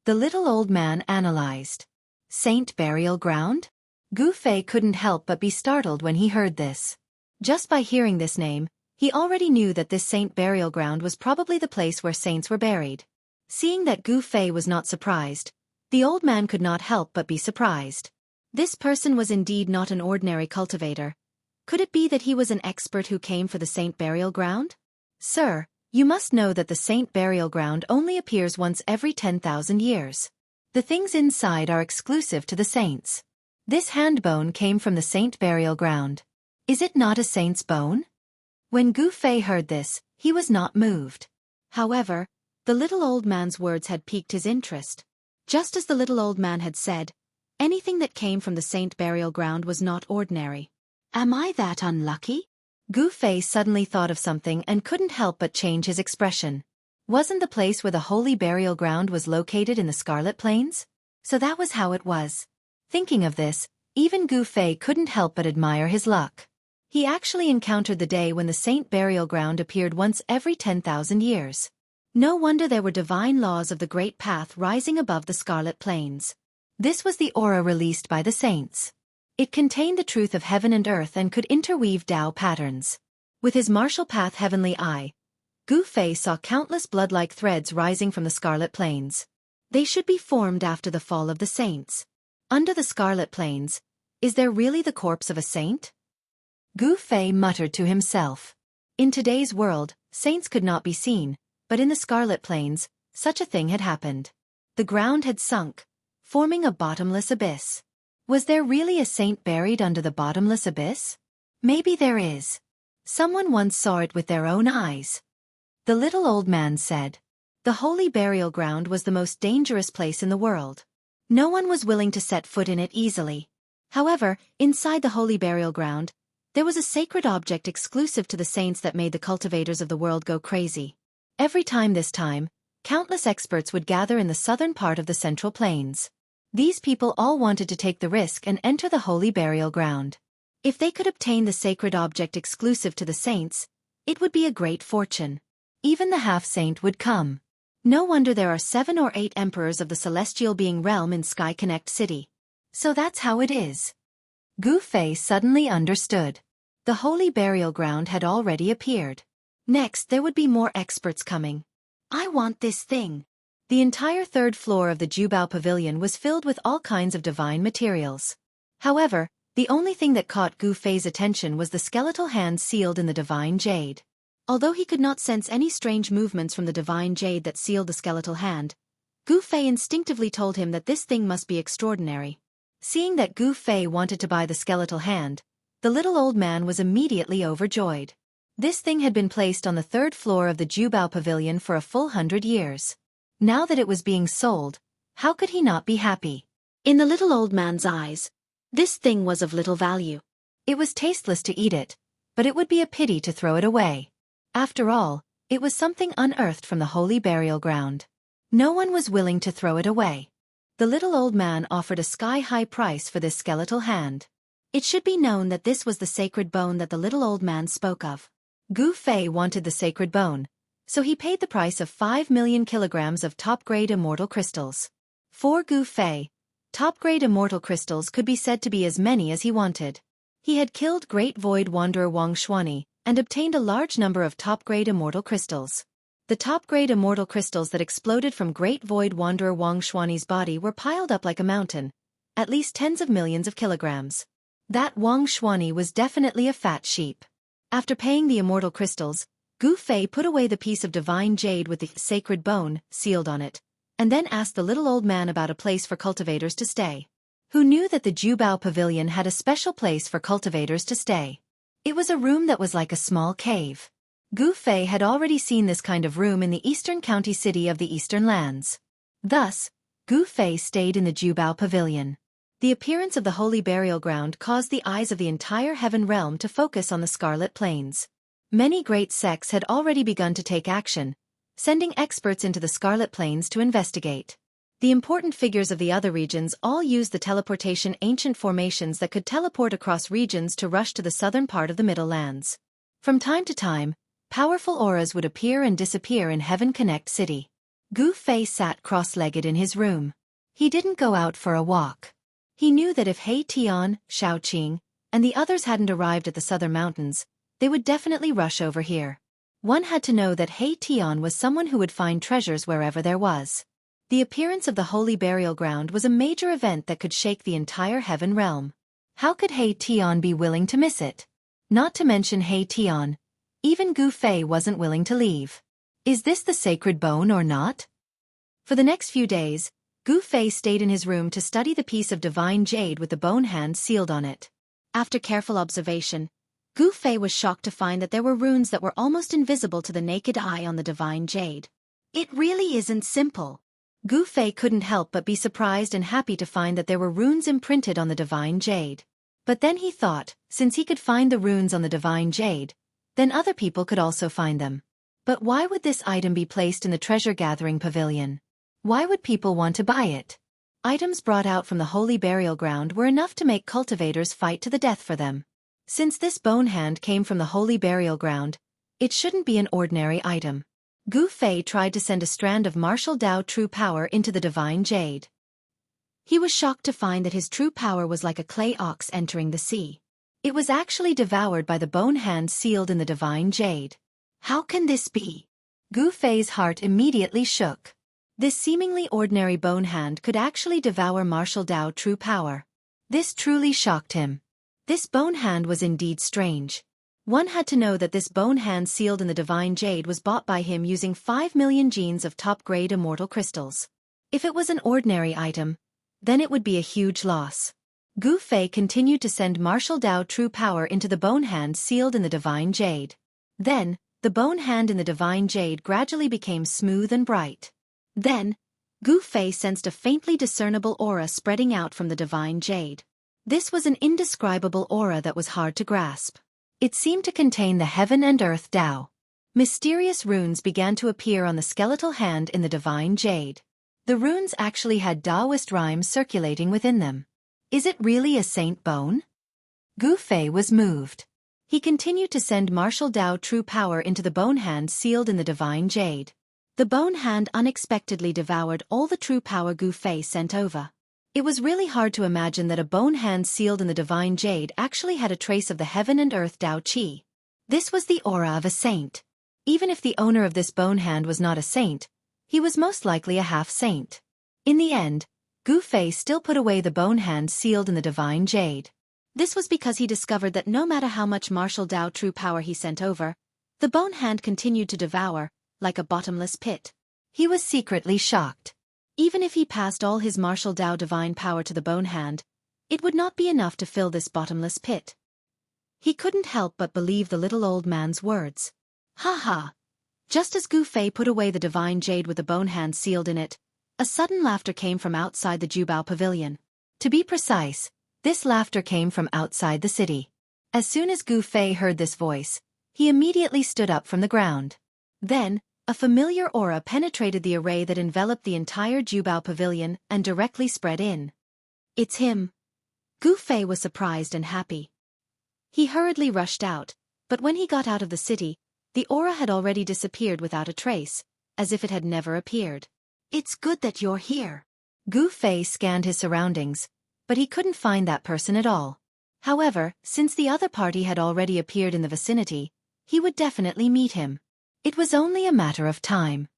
The little old man analyzed. Saint burial ground? Gu Fei couldn't help but be startled when he heard this. Just by hearing this name, he already knew that this saint burial ground was probably the place where saints were buried. Seeing that Gu Fei was not surprised, the old man could not help but be surprised. This person was indeed not an ordinary cultivator. Could it be that he was an expert who came for the saint burial ground? Sir, you must know that the saint burial ground only appears once every 10,000 years. The things inside are exclusive to the saints. This hand bone came from the saint burial ground. Is it not a saint's bone? When Gu Fei heard this, he was not moved. However, the little old man's words had piqued his interest. Just as the little old man had said, anything that came from the saint burial ground was not ordinary. Am I that unlucky? Gu Fei suddenly thought of something and couldn't help but change his expression. Wasn't the place where the holy burial ground was located in the Scarlet Plains? So that was how it was. Thinking of this, even Gu Fei couldn't help but admire his luck. He actually encountered the day when the saint burial ground appeared once every 10,000 years. No wonder there were divine laws of the Great Path rising above the Scarlet Plains. This was the aura released by the saints. It contained the truth of heaven and earth and could interweave Tao patterns. With his martial path heavenly eye, Gu Fei saw countless blood-like threads rising from the Scarlet Plains. They should be formed after the fall of the saints. Under the Scarlet Plains, is there really the corpse of a saint? Gu Fei muttered to himself. In today's world, saints could not be seen, but in the Scarlet Plains, such a thing had happened. The ground had sunk, forming a bottomless abyss. Was there really a saint buried under the bottomless abyss? Maybe there is. Someone once saw it with their own eyes. The little old man said. The holy burial ground was the most dangerous place in the world. No one was willing to set foot in it easily. However, inside the holy burial ground, there was a sacred object exclusive to the saints that made the cultivators of the world go crazy. Every time, countless experts would gather in the southern part of the Central Plains. These people all wanted to take the risk and enter the holy burial ground. If they could obtain the sacred object exclusive to the saints, it would be a great fortune. Even the half-saint would come. No wonder there are 7 or 8 emperors of the celestial being realm in Sky Connect City. So that's how it is. Gu Fei suddenly understood. The holy burial ground had already appeared. Next there would be more experts coming. I want this thing. The entire 3rd floor of the Jubao Pavilion was filled with all kinds of divine materials. However, the only thing that caught Gu Fei's attention was the skeletal hand sealed in the divine jade. Although he could not sense any strange movements from the divine jade that sealed the skeletal hand, Gu Fei instinctively told him that this thing must be extraordinary. Seeing that Gu Fei wanted to buy the skeletal hand, the little old man was immediately overjoyed. This thing had been placed on the 3rd floor of the Jubao Pavilion for a full 100 years. Now that it was being sold, how could he not be happy? In the little old man's eyes, this thing was of little value. It was tasteless to eat it, but it would be a pity to throw it away. After all, it was something unearthed from the holy burial ground. No one was willing to throw it away. The little old man offered a sky-high price for this skeletal hand. It should be known that this was the sacred bone that the little old man spoke of. Gu Fei wanted the sacred bone, so he paid the price of 5 million kilograms of top-grade immortal crystals. For Gu Fei, top-grade immortal crystals could be said to be as many as he wanted. He had killed Great Void Wanderer Wang Xuanyi and obtained a large number of top-grade immortal crystals. The top-grade immortal crystals that exploded from Great Void Wanderer Wang Xuanyi's body were piled up like a mountain, at least tens of millions of kilograms. That Wang Xuanyi was definitely a fat sheep. After paying the immortal crystals, Gu Fei put away the piece of divine jade with the sacred bone sealed on it, and then asked the little old man about a place for cultivators to stay. Who knew that the Jubao Pavilion had a special place for cultivators to stay? It was a room that was like a small cave. Gu Fei had already seen this kind of room in the eastern county city of the Eastern Lands. Thus, Gu Fei stayed in the Jubao Pavilion. The appearance of the holy burial ground caused the eyes of the entire heaven realm to focus on the Scarlet Plains. Many great sects had already begun to take action, sending experts into the Scarlet Plains to investigate. The important figures of the other regions all used the teleportation ancient formations that could teleport across regions to rush to the southern part of the Middle Lands. From time to time, powerful auras would appear and disappear in Heaven Connect City. Gu Fei sat cross-legged in his room. He didn't go out for a walk. He knew that if He Tian, Shaoqing, and the others hadn't arrived at the southern mountains, they would definitely rush over here. One had to know that He Tian was someone who would find treasures wherever there was. The appearance of the holy burial ground was a major event that could shake the entire heaven realm. How could He Tian be willing to miss it? Not to mention He Tian, even Gu Fei wasn't willing to leave. Is this the sacred bone or not? For the next few days, Gu Fei stayed in his room to study the piece of divine jade with the bone hand sealed on it. After careful observation, Gu Fei was shocked to find that there were runes that were almost invisible to the naked eye on the divine jade. It really isn't simple. Gu Fei couldn't help but be surprised and happy to find that there were runes imprinted on the divine jade. But then he thought, since he could find the runes on the divine jade, then other people could also find them. But why would this item be placed in the treasure-gathering pavilion? Why would people want to buy it? Items brought out from the holy burial ground were enough to make cultivators fight to the death for them. Since this bone hand came from the holy burial ground, it shouldn't be an ordinary item. Gu Fei tried to send a strand of martial Dao true power into the divine jade. He was shocked to find that his true power was like a clay ox entering the sea. It was actually devoured by the bone hand sealed in the divine jade. How can this be? Gu Fei's heart immediately shook. This seemingly ordinary bone hand could actually devour martial Dao true power. This truly shocked him. This bone hand was indeed strange. One had to know that this bone hand sealed in the divine jade was bought by him using 5 million genes of top-grade immortal crystals. If it was an ordinary item, then it would be a huge loss. Gu Fei continued to send martial Dao true power into the bone hand sealed in the divine jade. Then, the bone hand in the divine jade gradually became smooth and bright. Then, Gu Fei sensed a faintly discernible aura spreading out from the divine jade. This was an indescribable aura that was hard to grasp. It seemed to contain the heaven and earth Dao. Mysterious runes began to appear on the skeletal hand in the divine jade. The runes actually had Taoist rhymes circulating within them. Is it really a saint bone? Gu Fei was moved. He continued to send martial Dao true power into the bone hand sealed in the divine jade. The bone hand unexpectedly devoured all the true power Gu Fei sent over. It was really hard to imagine that a bone hand sealed in the divine jade actually had a trace of the heaven and earth Dao Qi. This was the aura of a saint. Even if the owner of this bone hand was not a saint, he was most likely a half-saint. In the end, Gu Fei still put away the bone hand sealed in the divine jade. This was because he discovered that no matter how much martial Dao true power he sent over, the bone hand continued to devour, like a bottomless pit. He was secretly shocked. Even if he passed all his martial Dao divine power to the bone hand, it would not be enough to fill this bottomless pit. He couldn't help but believe the little old man's words. Ha ha! Just as Gu Fei put away the divine jade with the bone hand sealed in it, a sudden laughter came from outside the Jubao pavilion. To be precise, this laughter came from outside the city. As soon as Gu Fei heard this voice, he immediately stood up from the ground. Then, a familiar aura penetrated the array that enveloped the entire Jubao pavilion and directly spread in. It's him. Gu Fei was surprised and happy. He hurriedly rushed out, but when he got out of the city, the aura had already disappeared without a trace, as if it had never appeared. It's good that you're here. Gu Fei scanned his surroundings, but he couldn't find that person at all. However, since the other party had already appeared in the vicinity, he would definitely meet him. It was only a matter of time.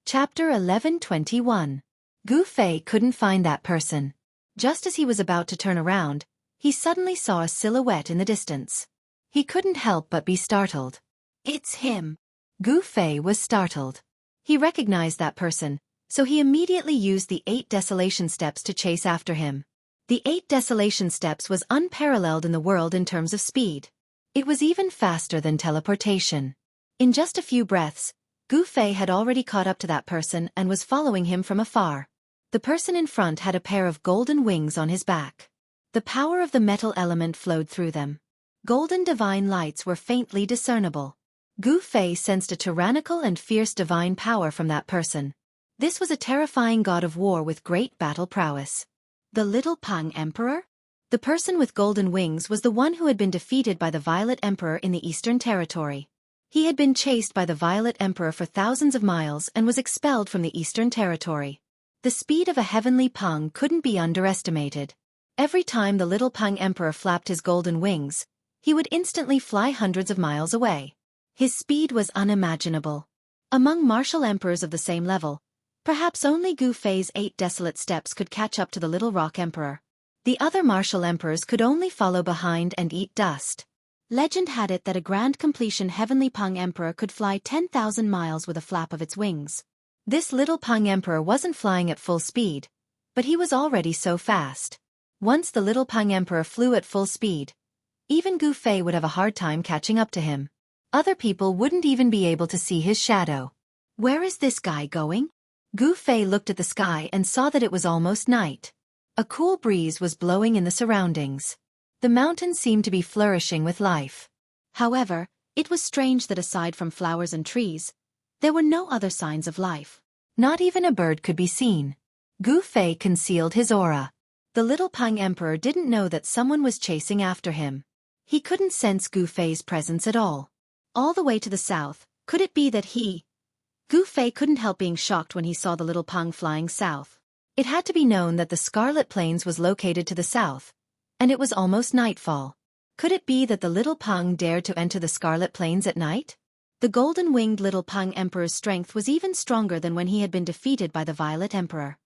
Chapter 1121. Gu Fei couldn't find that person. Just as he was about to turn around, he suddenly saw a silhouette in the distance. He couldn't help but be startled. It's him. Gu Fei was startled. He recognized that person, so he immediately used the 8 desolation steps to chase after him. The 8 desolation steps was unparalleled in the world in terms of speed. It was even faster than teleportation. In just a few breaths, Gu Fei had already caught up to that person and was following him from afar. The person in front had a pair of golden wings on his back. The power of the metal element flowed through them. Golden divine lights were faintly discernible. Gu Fei sensed a tyrannical and fierce divine power from that person. This was a terrifying god of war with great battle prowess. The Little Pang Emperor? The person with golden wings was the one who had been defeated by the Violet Emperor in the Eastern Territory. He had been chased by the Violet Emperor for thousands of miles and was expelled from the Eastern Territory. The speed of a heavenly Pang couldn't be underestimated. Every time the Little Pang Emperor flapped his golden wings, he would instantly fly hundreds of miles away. His speed was unimaginable. Among martial emperors of the same level, perhaps only Gu Fei's 8 desolate steps could catch up to the Little Rock Emperor. The other martial emperors could only follow behind and eat dust. Legend had it that a grand completion heavenly Pang Emperor could fly 10,000 miles with a flap of its wings. This Little Pang Emperor wasn't flying at full speed, but he was already so fast. Once the Little Pang Emperor flew at full speed, even Gu Fei would have a hard time catching up to him. Other people wouldn't even be able to see his shadow. Where is this guy going? Gu Fei looked at the sky and saw that it was almost night. A cool breeze was blowing in the surroundings. The mountains seemed to be flourishing with life. However, it was strange that aside from flowers and trees, there were no other signs of life. Not even a bird could be seen. Gu Fei concealed his aura. The little Pang Emperor didn't know that someone was chasing after him. He couldn't sense Gu Fei's presence at all. All the way to the south, could it be that Gu Fei couldn't help being shocked when he saw the little Pang flying south. It had to be known that the Scarlet Plains was located to the south, and it was almost nightfall. Could it be that the little Pang dared to enter the Scarlet Plains at night? The golden-winged little Pang Emperor's strength was even stronger than when he had been defeated by the Violet Emperor.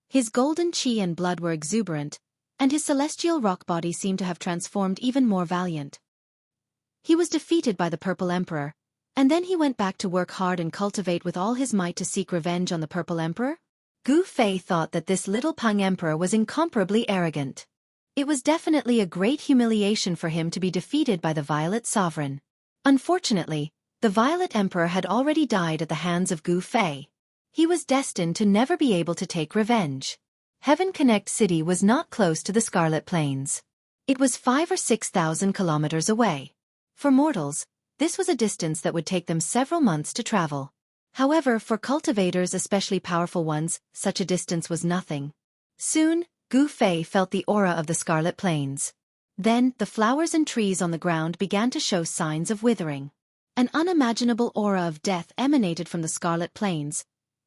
His golden chi and blood were exuberant, and his celestial rock body seemed to have transformed even more valiant. He was defeated by the Purple Emperor, and then he went back to work hard and cultivate with all his might to seek revenge on the Purple Emperor? Gu Fei thought that this little Pang Emperor was incomparably arrogant. It was definitely a great humiliation for him to be defeated by the Violet Sovereign. Unfortunately, the Violet Emperor had already died at the hands of Gu Fei. He was destined to never be able to take revenge. Heaven Connect City was not close to the Scarlet Plains. It was 5,000 or 6,000 kilometers away. For mortals, this was a distance that would take them several months to travel. However, for cultivators, especially powerful ones, such a distance was nothing. Soon, Gu Fei felt the aura of the Scarlet Plains. Then, the flowers and trees on the ground began to show signs of withering. An unimaginable aura of death emanated from the Scarlet Plains,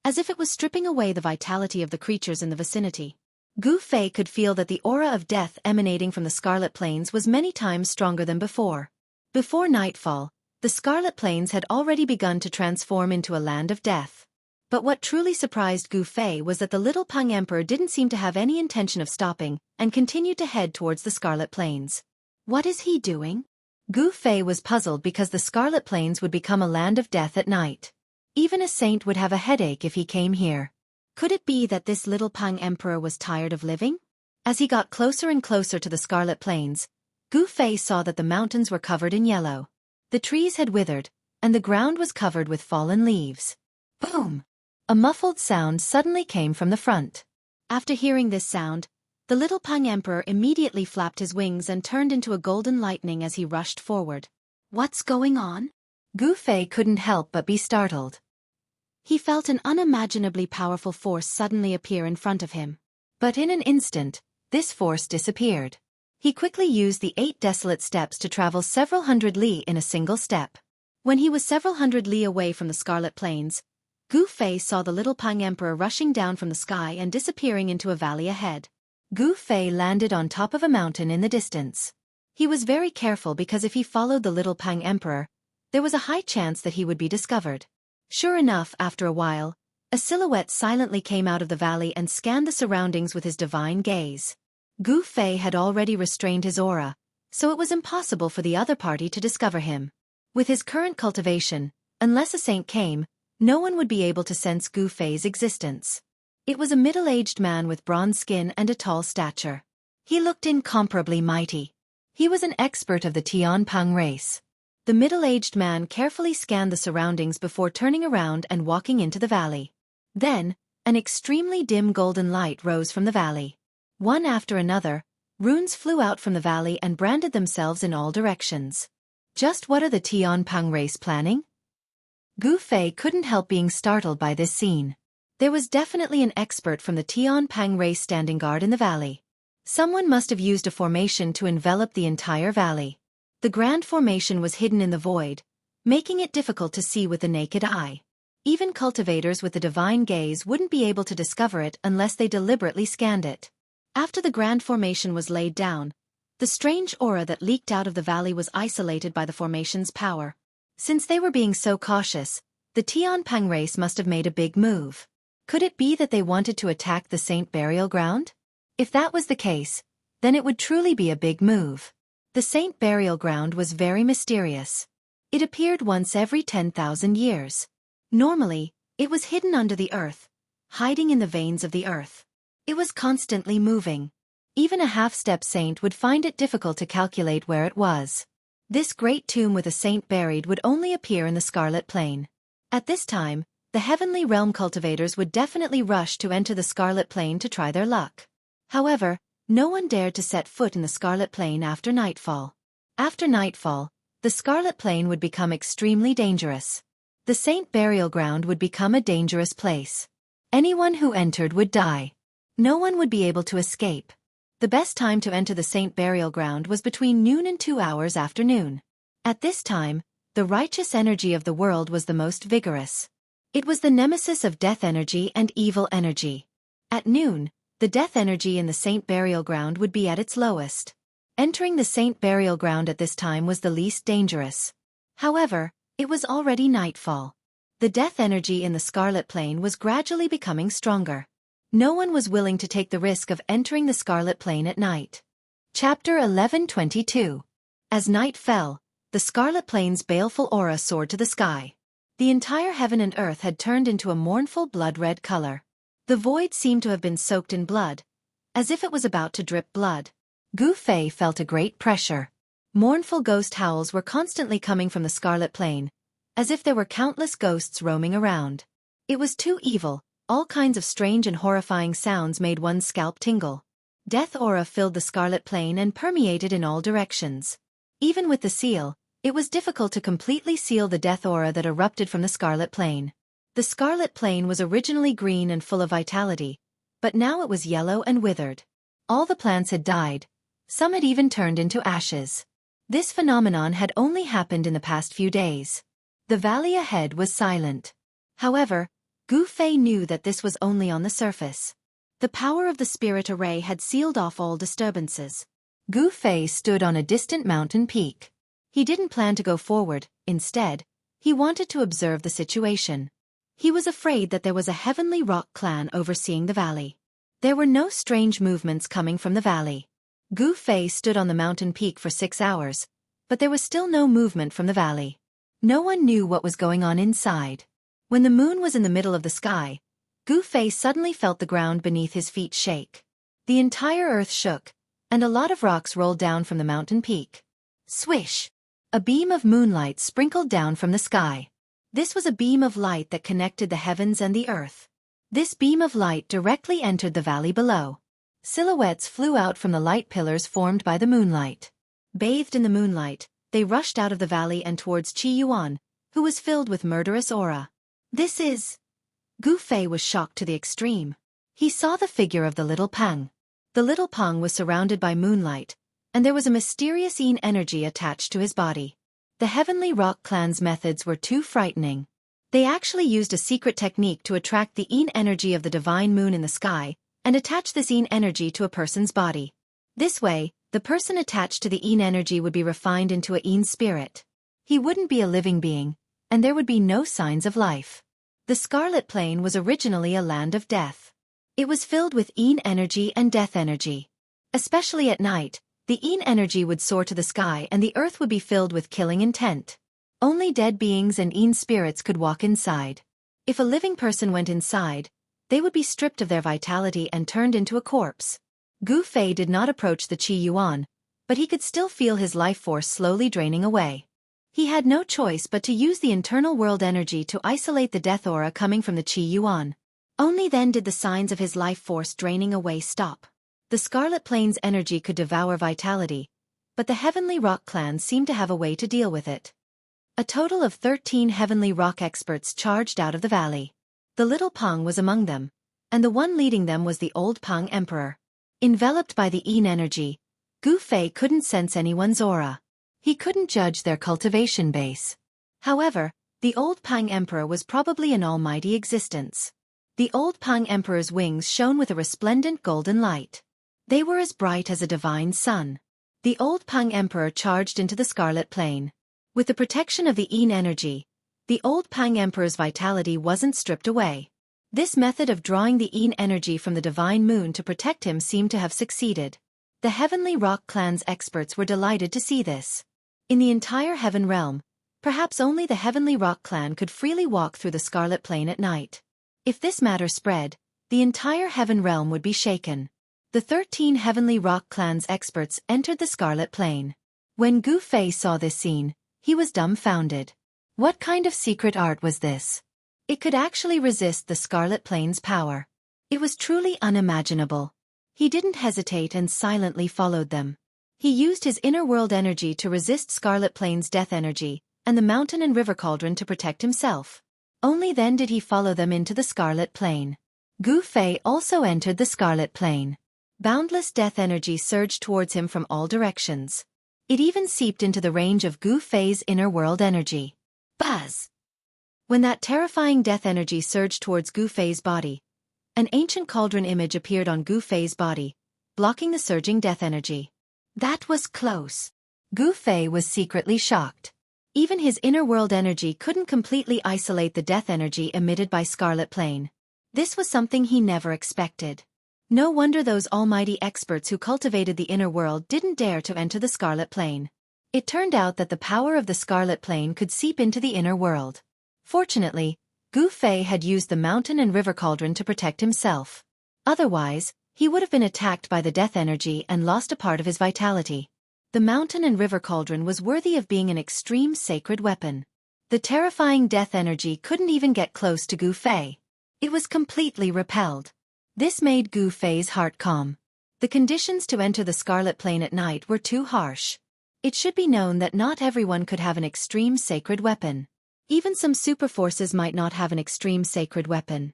as if it was stripping away the vitality of the creatures in the vicinity. Gu Fei could feel that the aura of death emanating from the Scarlet Plains was many times stronger than before. Before nightfall, the Scarlet Plains had already begun to transform into a land of death. But what truly surprised Gu Fei was that the little Pang Emperor didn't seem to have any intention of stopping, and continued to head towards the Scarlet Plains. What is he doing? Gu Fei was puzzled because the Scarlet Plains would become a land of death at night. Even a saint would have a headache if he came here. Could it be that this little Pang Emperor was tired of living? As he got closer and closer to the Scarlet Plains, Gu Fei saw that the mountains were covered in yellow. The trees had withered, and the ground was covered with fallen leaves. Boom! A muffled sound suddenly came from the front. After hearing this sound, the little Pang Emperor immediately flapped his wings and turned into a golden lightning as he rushed forward. What's going on? Gu Fei couldn't help but be startled. He felt an unimaginably powerful force suddenly appear in front of him. But in an instant, this force disappeared. He quickly used the 8 desolate steps to travel several hundred li in a single step. When he was several hundred li away from the Scarlet Plains, Gu Fei saw the little Pang Emperor rushing down from the sky and disappearing into a valley ahead. Gu Fei landed on top of a mountain in the distance. He was very careful because if he followed the little Pang Emperor, there was a high chance that he would be discovered. Sure enough, after a while, a silhouette silently came out of the valley and scanned the surroundings with his divine gaze. Gu Fei had already restrained his aura, so it was impossible for the other party to discover him. With his current cultivation, unless a saint came, no one would be able to sense Gu Fei's existence. It was a middle-aged man with bronze skin and a tall stature. He looked incomparably mighty. He was an expert of the Tianping race. The middle-aged man carefully scanned the surroundings before turning around and walking into the valley. Then, an extremely dim golden light rose from the valley. One after another, runes flew out from the valley and branded themselves in all directions. Just what are the Tianping race planning? Gu Fei couldn't help being startled by this scene. There was definitely an expert from the Tianping race standing guard in the valley. Someone must have used a formation to envelop the entire valley. The grand formation was hidden in the void, making it difficult to see with the naked eye. Even cultivators with the divine gaze wouldn't be able to discover it unless they deliberately scanned it. After the grand formation was laid down, the strange aura that leaked out of the valley was isolated by the formation's power. Since they were being so cautious, the Tianping race must have made a big move. Could it be that they wanted to attack the Saint Burial Ground? If that was the case, then it would truly be a big move. The Saint Burial Ground was very mysterious. It appeared once every 10,000 years. Normally, it was hidden under the earth, hiding in the veins of the earth. It was constantly moving. Even a half-step saint would find it difficult to calculate where it was. This great tomb with a saint buried would only appear in the Scarlet Plain. At this time, the Heavenly Realm cultivators would definitely rush to enter the Scarlet Plain to try their luck. However, no one dared to set foot in the Scarlet Plain after nightfall. After nightfall, the Scarlet Plain would become extremely dangerous. The Saint Burial Ground would become a dangerous place. Anyone who entered would die. No one would be able to escape. The best time to enter the Saint Burial Ground was between noon and 2 hours after noon. At this time, the righteous energy of the world was the most vigorous. It was the nemesis of death energy and evil energy. At noon, the death energy in the Saint Burial Ground would be at its lowest. Entering the Saint Burial Ground at this time was the least dangerous. However, it was already nightfall. The death energy in the Scarlet Plain was gradually becoming stronger. No one was willing to take the risk of entering the Scarlet Plain at night. Chapter 11:22. As night fell, the Scarlet Plain's baleful aura soared to the sky. The entire heaven and earth had turned into a mournful blood-red color. The void seemed to have been soaked in blood, as if it was about to drip blood. Gu Fei felt a great pressure. Mournful ghost howls were constantly coming from the Scarlet Plain, as if there were countless ghosts roaming around. It was too evil. All kinds of strange and horrifying sounds made one's scalp tingle. Death aura filled the Scarlet Plain and permeated in all directions. Even with the seal, it was difficult to completely seal the death aura that erupted from the Scarlet Plain. The Scarlet Plain was originally green and full of vitality, but now it was yellow and withered. All the plants had died. Some had even turned into ashes. This phenomenon had only happened in the past few days. The valley ahead was silent. However, Gu Fei knew that this was only on the surface. The power of the spirit array had sealed off all disturbances. Gu Fei stood on a distant mountain peak. He didn't plan to go forward. Instead, he wanted to observe the situation. He was afraid that there was a heavenly rock clan overseeing the valley. There were no strange movements coming from the valley. Gu Fei stood on the mountain peak for 6 hours, but there was still no movement from the valley. No one knew what was going on inside. When the moon was in the middle of the sky, Gu Fei suddenly felt the ground beneath his feet shake. The entire earth shook, and a lot of rocks rolled down from the mountain peak. Swish! A beam of moonlight sprinkled down from the sky. This was a beam of light that connected the heavens and the earth. This beam of light directly entered the valley below. Silhouettes flew out from the light pillars formed by the moonlight. Bathed in the moonlight, they rushed out of the valley and towards Qi Yuan, who was filled with murderous aura. This is... Gu Fei was shocked to the extreme. He saw the figure of the little Peng. The little Peng was surrounded by moonlight, and there was a mysterious Yin energy attached to his body. The Heavenly Rock Clan's methods were too frightening. They actually used a secret technique to attract the Yin energy of the divine moon in the sky, and attach this Yin energy to a person's body. This way, the person attached to the Yin energy would be refined into a Yin spirit. He wouldn't be a living being, and there would be no signs of life. The Scarlet Plain was originally a land of death. It was filled with Yin energy and death energy. Especially at night, the Yin energy would soar to the sky and the earth would be filled with killing intent. Only dead beings and Yin spirits could walk inside. If a living person went inside, they would be stripped of their vitality and turned into a corpse. Gu Fei did not approach the Qi Yuan, but he could still feel his life force slowly draining away. He had no choice but to use the internal world energy to isolate the death aura coming from the Qi Yuan. Only then did the signs of his life force draining away stop. The Scarlet Plain's energy could devour vitality, but the Heavenly Rock Clan seemed to have a way to deal with it. A total of 13 Heavenly Rock experts charged out of the valley. The little Peng was among them, and the one leading them was the old Peng Emperor. Enveloped by the Yin energy, Gu Fei couldn't sense anyone's aura. He couldn't judge their cultivation base. However, the old Peng Emperor was probably an almighty existence. The old Peng Emperor's wings shone with a resplendent golden light. They were as bright as a divine sun. The old Peng Emperor charged into the Scarlet Plain. With the protection of the Yin energy, the old Peng Emperor's vitality wasn't stripped away. This method of drawing the Yin energy from the divine moon to protect him seemed to have succeeded. The Heavenly Rock Clan's experts were delighted to see this. In the entire Heaven Realm, perhaps only the Heavenly Rock Clan could freely walk through the Scarlet Plain at night. If this matter spread, the entire Heaven Realm would be shaken. The 13 Heavenly Rock Clan's experts entered the Scarlet Plain. When Gu Fei saw this scene, he was dumbfounded. What kind of secret art was this? It could actually resist the Scarlet Plain's power. It was truly unimaginable. He didn't hesitate and silently followed them. He used his inner world energy to resist Scarlet Plain's death energy, and the mountain and river cauldron to protect himself. Only then did he follow them into the Scarlet Plain. Gu Fei also entered the Scarlet Plain. Boundless death energy surged towards him from all directions. It even seeped into the range of Gu Fei's inner world energy. Buzz! When that terrifying death energy surged towards Gu Fei's body, an ancient cauldron image appeared on Gu Fei's body, blocking the surging death energy. That was close. Gu Fei was secretly shocked. Even his inner world energy couldn't completely isolate the death energy emitted by Scarlet Plain. This was something he never expected. No wonder those almighty experts who cultivated the inner world didn't dare to enter the Scarlet Plain. It turned out that the power of the Scarlet Plain could seep into the inner world. Fortunately, Gu Fei had used the mountain and river cauldron to protect himself. Otherwise, he would have been attacked by the death energy and lost a part of his vitality. The mountain and river cauldron was worthy of being an extreme sacred weapon. The terrifying death energy couldn't even get close to Gu Fei. It was completely repelled. This made Gu Fei's heart calm. The conditions to enter the Scarlet Plain at night were too harsh. It should be known that not everyone could have an extreme sacred weapon. Even some super forces might not have an extreme sacred weapon.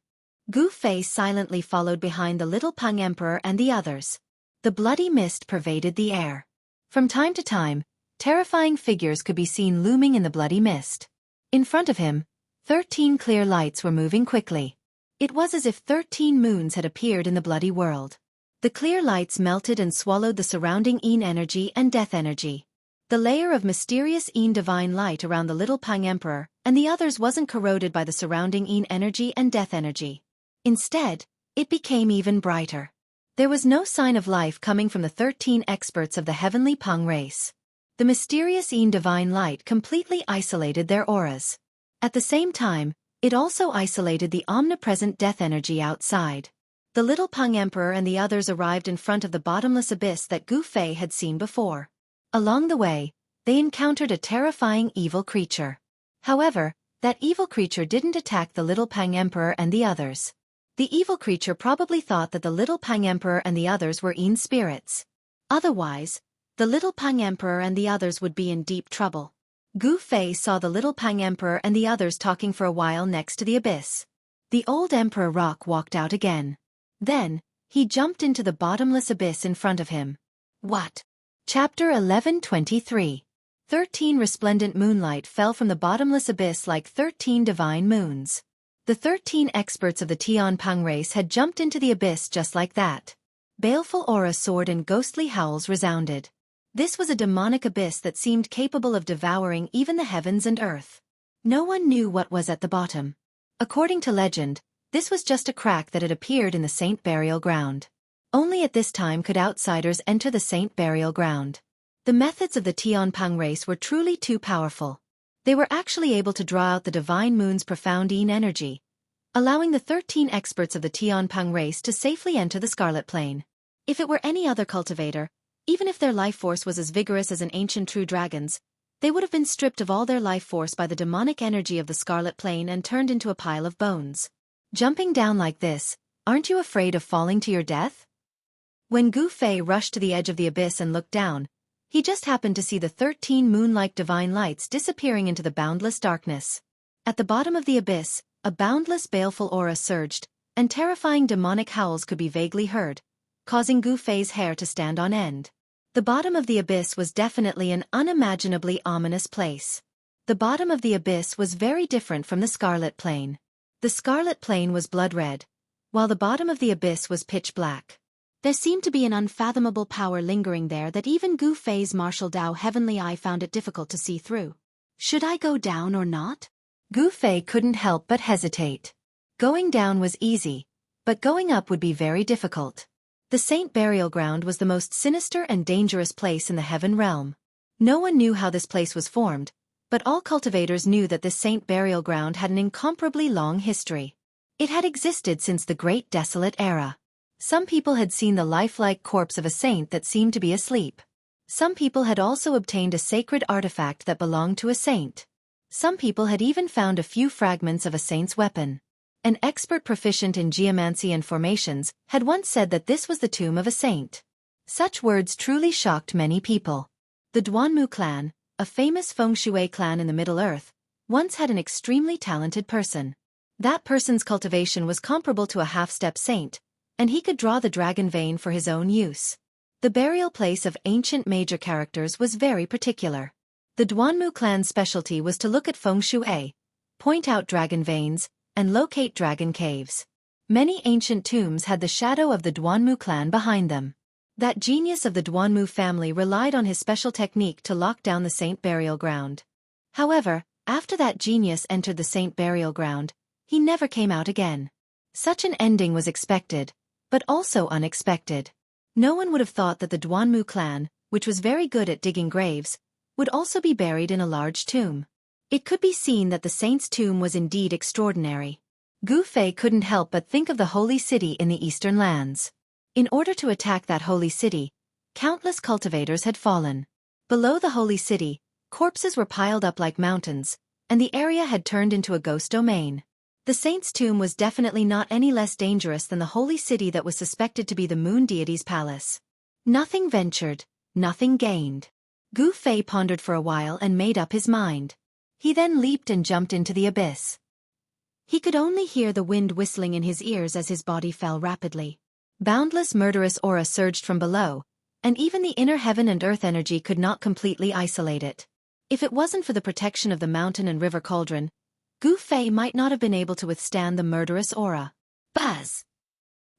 Gu Fei silently followed behind the little Peng Emperor and the others. The bloody mist pervaded the air. From time to time, terrifying figures could be seen looming in the bloody mist. In front of him, 13 clear lights were moving quickly. It was as if 13 moons had appeared in the bloody world. The clear lights melted and swallowed the surrounding Yin energy and death energy. The layer of mysterious Yin divine light around the little Peng Emperor and the others wasn't corroded by the surrounding Yin energy and death energy. Instead, it became even brighter. There was no sign of life coming from the 13 experts of the heavenly Peng race. The mysterious Yin divine light completely isolated their auras. At the same time, it also isolated the omnipresent death energy outside. The little Peng Emperor and the others arrived in front of the bottomless abyss that Gu Fei had seen before. Along the way, they encountered a terrifying evil creature. However, that evil creature didn't attack the little Peng Emperor and the others. The evil creature probably thought that the little Peng Emperor and the others were Yin spirits. Otherwise, the little Peng Emperor and the others would be in deep trouble. Gu Fei saw the little Peng Emperor and the others talking for a while next to the abyss. The old Emperor Rock walked out again. Then, he jumped into the bottomless abyss in front of him. What? Chapter 1123. 13 resplendent moonlight fell from the bottomless abyss like 13 divine moons. The 13 experts of the Tian Peng race had jumped into the abyss just like that. Baleful aura soared and ghostly howls resounded. This was a demonic abyss that seemed capable of devouring even the heavens and earth. No one knew what was at the bottom. According to legend, this was just a crack that had appeared in the Saint Burial Ground. Only at this time could outsiders enter the Saint Burial Ground. The methods of the Tian Peng race were truly too powerful. They were actually able to draw out the divine moon's profound Yin energy, allowing the 13 experts of the Tian Peng race to safely enter the Scarlet Plain. If it were any other cultivator, even if their life force was as vigorous as an ancient true dragon's, they would have been stripped of all their life force by the demonic energy of the Scarlet Plain and turned into a pile of bones. Jumping down like this, aren't you afraid of falling to your death? When Gu Fei rushed to the edge of the abyss and looked down, he just happened to see the 13 moon-like divine lights disappearing into the boundless darkness. At the bottom of the abyss, a boundless baleful aura surged, and terrifying demonic howls could be vaguely heard, causing Gu Fei's hair to stand on end. The bottom of the abyss was definitely an unimaginably ominous place. The bottom of the abyss was very different from the Scarlet Plain. The Scarlet Plain was blood red, while the bottom of the abyss was pitch black. There seemed to be an unfathomable power lingering there that even Gu Fei's martial Dao heavenly eye found it difficult to see through. Should I go down or not? Gu Fei couldn't help but hesitate. Going down was easy, but going up would be very difficult. The Saint Burial Ground was the most sinister and dangerous place in the Heaven Realm. No one knew how this place was formed, but all cultivators knew that this Saint Burial Ground had an incomparably long history. It had existed since the Great Desolate Era. Some people had seen the lifelike corpse of a saint that seemed to be asleep. Some people had also obtained a sacred artifact that belonged to a saint. Some people had even found a few fragments of a saint's weapon. An expert proficient in geomancy and formations had once said that this was the tomb of a saint. Such words truly shocked many people. The Duanmu clan, a famous feng shui clan in the Middle Earth, once had an extremely talented person. That person's cultivation was comparable to a half-step saint, and he could draw the dragon vein for his own use. The burial place of ancient major characters was very particular. The Duanmu clan's specialty was to look at feng shui, point out dragon veins, and locate dragon caves. Many ancient tombs had the shadow of the Duanmu clan behind them. That genius of the Duanmu family relied on his special technique to lock down the saint burial ground. However, after that genius entered the saint burial ground, he never came out again. Such an ending was expected, but also unexpected. No one would have thought that the Duanmu clan, which was very good at digging graves, would also be buried in a large tomb. It could be seen that the saint's tomb was indeed extraordinary. Gu Fei couldn't help but think of the holy city in the eastern lands. In order to attack that holy city, countless cultivators had fallen. Below the holy city, corpses were piled up like mountains, and the area had turned into a ghost domain. The saint's tomb was definitely not any less dangerous than the holy city that was suspected to be the moon deity's palace. Nothing ventured, nothing gained. Gu Fei pondered for a while and made up his mind. He then leaped and jumped into the abyss. He could only hear the wind whistling in his ears as his body fell rapidly. Boundless murderous aura surged from below, and even the inner heaven and earth energy could not completely isolate it. If it wasn't for the protection of the mountain and river cauldron, Gu Fei might not have been able to withstand the murderous aura. Buzz!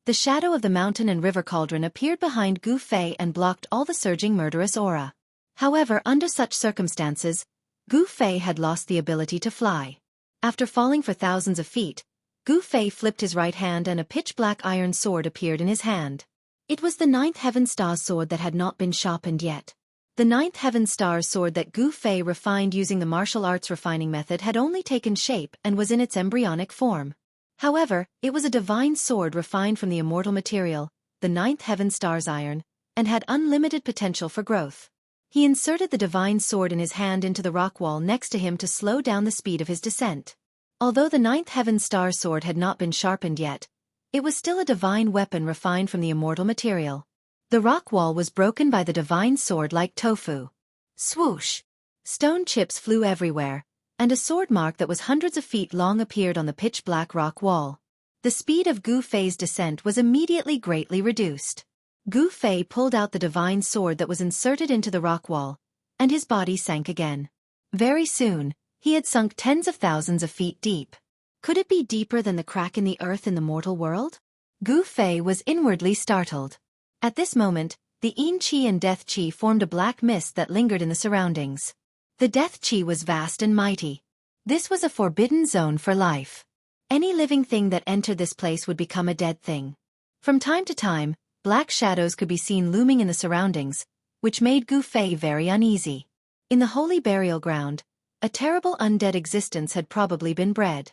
The shadow of the mountain and river cauldron appeared behind Gu Fei and blocked all the surging murderous aura. However, under such circumstances, Gu Fei had lost the ability to fly. After falling for thousands of feet, Gu Fei flipped his right hand and a pitch-black iron sword appeared in his hand. It was the ninth heaven star sword that had not been sharpened yet. The ninth heaven star sword that Gu Fei refined using the martial arts refining method had only taken shape and was in its embryonic form. However, it was a divine sword refined from the immortal material, the ninth heaven star's iron, and had unlimited potential for growth. He inserted the divine sword in his hand into the rock wall next to him to slow down the speed of his descent. Although the ninth heaven star sword had not been sharpened yet, it was still a divine weapon refined from the immortal material. The rock wall was broken by the divine sword like tofu. Swoosh! Stone chips flew everywhere, and a sword mark that was hundreds of feet long appeared on the pitch-black rock wall. The speed of Gu Fei's descent was immediately greatly reduced. Gu Fei pulled out the divine sword that was inserted into the rock wall, and his body sank again. Very soon, he had sunk tens of thousands of feet deep. Could it be deeper than the crack in the earth in the mortal world? Gu Fei was inwardly startled. At this moment, the Yin Qi and Death Qi formed a black mist that lingered in the surroundings. The Death Qi was vast and mighty. This was a forbidden zone for life. Any living thing that entered this place would become a dead thing. From time to time, black shadows could be seen looming in the surroundings, which made Gu Fei very uneasy. In the holy burial ground, a terrible undead existence had probably been bred.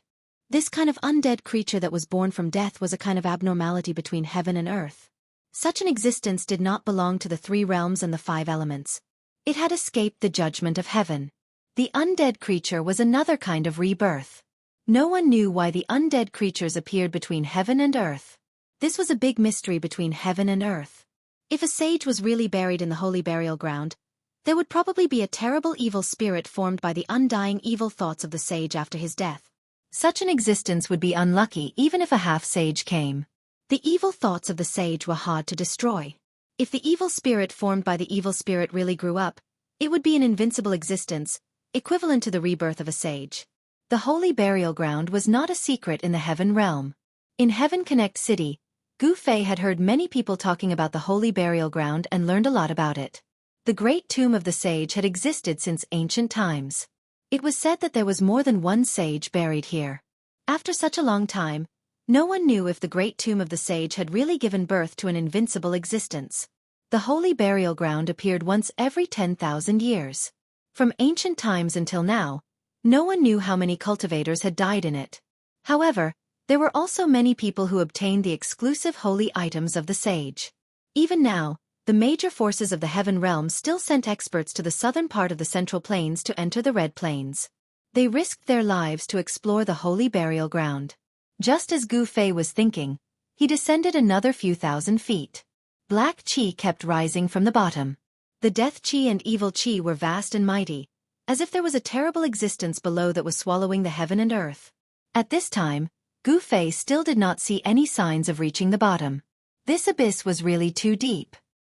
This kind of undead creature that was born from death was a kind of abnormality between heaven and earth. Such an existence did not belong to the three realms and the five elements. It had escaped the judgment of heaven. The undead creature was another kind of rebirth. No one knew why the undead creatures appeared between heaven and earth. This was a big mystery between heaven and earth. If a sage was really buried in the holy burial ground, there would probably be a terrible evil spirit formed by the undying evil thoughts of the sage after his death. Such an existence would be unlucky even if a half-sage came. The evil thoughts of the sage were hard to destroy. If the evil spirit formed by the evil spirit really grew up, it would be an invincible existence, equivalent to the rebirth of a sage. The holy burial ground was not a secret in the heaven realm. In Heaven Connect City, Gu Fei had heard many people talking about the holy burial ground and learned a lot about it. The great tomb of the sage had existed since ancient times. It was said that there was more than one sage buried here. After such a long time, no one knew if the great tomb of the sage had really given birth to an invincible existence. The holy burial ground appeared once every 10,000 years. From ancient times until now, no one knew how many cultivators had died in it. However, there were also many people who obtained the exclusive holy items of the sage. Even now, the major forces of the heaven realm still sent experts to the southern part of the Central Plains to enter the Red Plains. They risked their lives to explore the holy burial ground. Just as Gu Fei was thinking, he descended another few thousand feet. Black Qi kept rising from the bottom. The Death Qi and Evil Qi were vast and mighty, as if there was a terrible existence below that was swallowing the heaven and earth. At this time, Gu Fei still did not see any signs of reaching the bottom. This abyss was really too deep.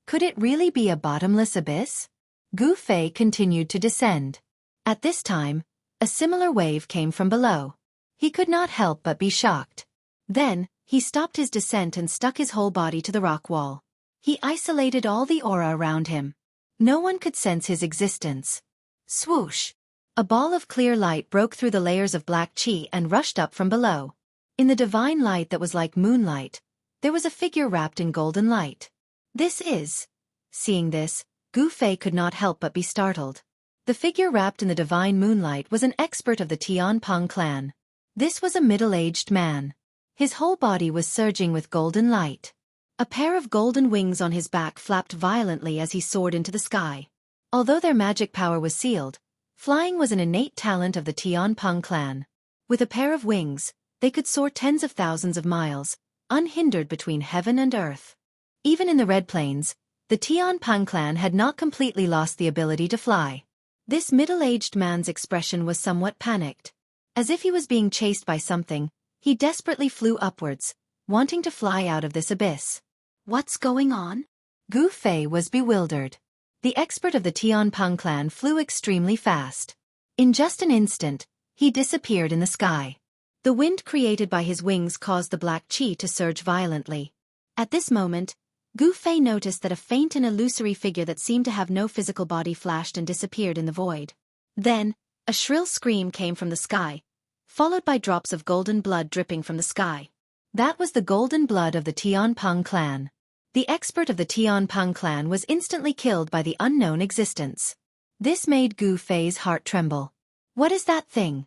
Could it really be a bottomless abyss? Gu Fei continued to descend. At this time, a similar wave came from below. He could not help but be shocked. Then, he stopped his descent and stuck his whole body to the rock wall. He isolated all the aura around him. No one could sense his existence. Swoosh! A ball of clear light broke through the layers of black qi and rushed up from below. In the divine light that was like moonlight, there was a figure wrapped in golden light. This is... Seeing this, Gu Fei could not help but be startled. The figure wrapped in the divine moonlight was an expert of the Tianpeng clan. This was a middle-aged man. His whole body was surging with golden light. A pair of golden wings on his back flapped violently as he soared into the sky. Although their magic power was sealed, flying was an innate talent of the Tianpeng clan. With a pair of wings, they could soar tens of thousands of miles, unhindered between heaven and earth. Even in the Red Plains, the Tianpeng clan had not completely lost the ability to fly. This middle-aged man's expression was somewhat panicked. As if he was being chased by something, he desperately flew upwards, wanting to fly out of this abyss. What's going on? Gu Fei was bewildered. The expert of the Tianpeng clan flew extremely fast. In just an instant, he disappeared in the sky. The wind created by his wings caused the black qi to surge violently. At this moment, Gu Fei noticed that a faint and illusory figure that seemed to have no physical body flashed and disappeared in the void. Then, a shrill scream came from the sky, followed by drops of golden blood dripping from the sky. That was the golden blood of the Tianpeng clan. The expert of the Tianpeng clan was instantly killed by the unknown existence. This made Gu Fei's heart tremble. What is that thing?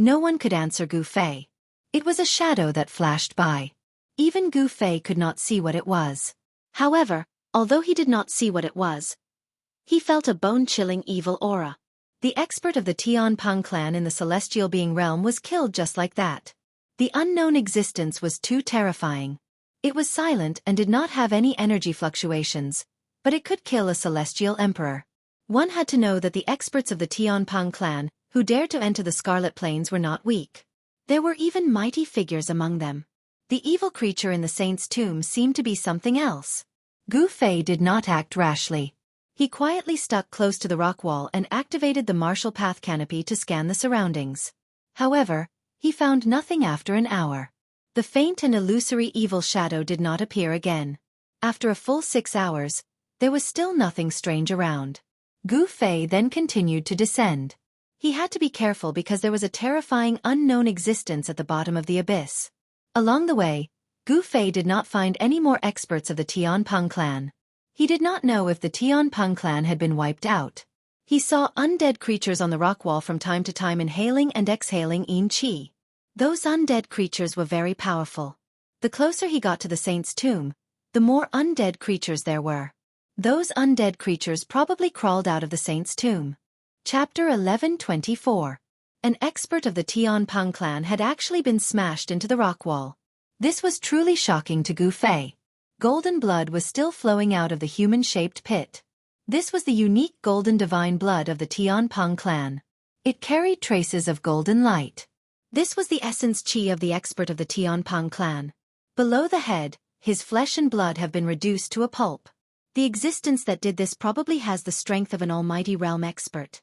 No one could answer Gu Fei. It was a shadow that flashed by. Even Gu Fei could not see what it was. However, although he did not see what it was, he felt a bone-chilling evil aura. The expert of the Tianpeng clan in the celestial being realm was killed just like that. The unknown existence was too terrifying. It was silent and did not have any energy fluctuations, but it could kill a celestial emperor. One had to know that the experts of the Tianpeng clan, who dared to enter the Scarlet Plains, were not weak. There were even mighty figures among them. The evil creature in the saint's tomb seemed to be something else. Gu Fei did not act rashly. He quietly stuck close to the rock wall and activated the martial path canopy to scan the surroundings. However, he found nothing after an hour. The faint and illusory evil shadow did not appear again. After a full 6 hours, there was still nothing strange around. Gu Fei then continued to descend. He had to be careful because there was a terrifying unknown existence at the bottom of the abyss. Along the way, Gu Fei did not find any more experts of the Tianpeng clan. He did not know if the Tianpeng clan had been wiped out. He saw undead creatures on the rock wall from time to time inhaling and exhaling yin qi. Those undead creatures were very powerful. The closer he got to the saint's tomb, the more undead creatures there were. Those undead creatures probably crawled out of the saint's tomb. Chapter 1124. An expert of the Tianpeng clan had actually been smashed into the rock wall. This was truly shocking to Gu Fei. Golden blood was still flowing out of the human-shaped pit. This was the unique golden divine blood of the Tianpeng clan. It carried traces of golden light. This was the essence qi of the expert of the Tianpeng clan. Below the head, his flesh and blood have been reduced to a pulp. The existence that did this probably has the strength of an almighty realm expert.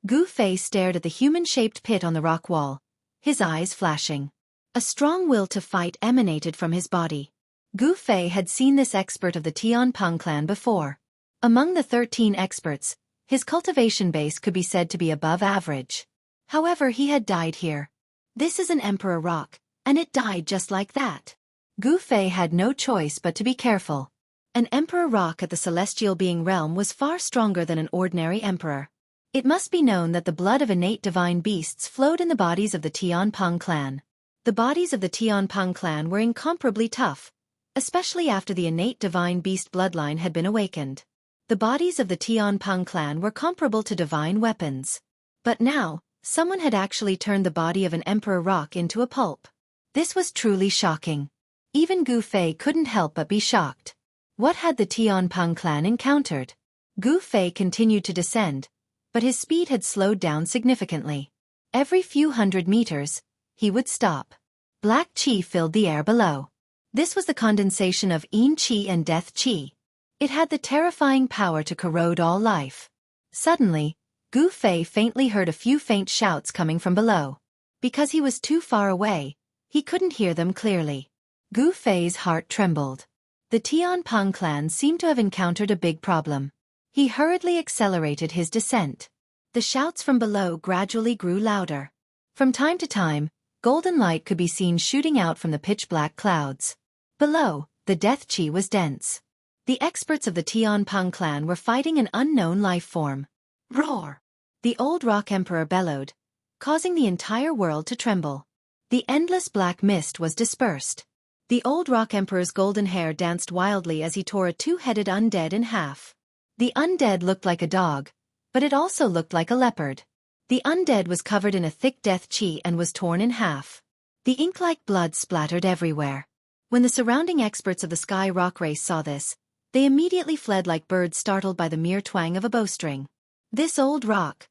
Gu Fei stared at the human-shaped pit on the rock wall, his eyes flashing. A strong will to fight emanated from his body. Gu Fei had seen this expert of the Tianpeng clan before. Among the 13 experts, his cultivation base could be said to be above average. However, he had died here. This is an emperor rock, and it died just like that. Gu Fei had no choice but to be careful. An emperor rock at the celestial being realm was far stronger than an ordinary emperor. It must be known that the blood of innate divine beasts flowed in the bodies of the Tianpeng clan. The bodies of the Tianpeng clan were incomparably tough, especially after the innate divine beast bloodline had been awakened. The bodies of the Tianpeng clan were comparable to divine weapons. But now, someone had actually turned the body of an emperor rock into a pulp. This was truly shocking. Even Gu Fei couldn't help but be shocked. What had the Tianpeng clan encountered? Gu Fei continued to descend, but his speed had slowed down significantly. Every few hundred meters, he would stop. Black qi filled the air below. This was the condensation of yin qi and death qi. It had the terrifying power to corrode all life. Suddenly, Gu Fei faintly heard a few faint shouts coming from below. Because he was too far away, he couldn't hear them clearly. Gu Fei's heart trembled. The Tianping clan seemed to have encountered a big problem. He hurriedly accelerated his descent. The shouts from below gradually grew louder. From time to time, golden light could be seen shooting out from the pitch-black clouds. Below, the death qi was dense. The experts of the Tianping clan were fighting an unknown life form. Roar! The old rock emperor bellowed, causing the entire world to tremble. The endless black mist was dispersed. The old rock emperor's golden hair danced wildly as he tore a two-headed undead in half. The undead looked like a dog, but it also looked like a leopard. The undead was covered in a thick death qi and was torn in half. The ink-like blood splattered everywhere. When the surrounding experts of the Sky Rock race saw this, they immediately fled like birds startled by the mere twang of a bowstring. This old rock.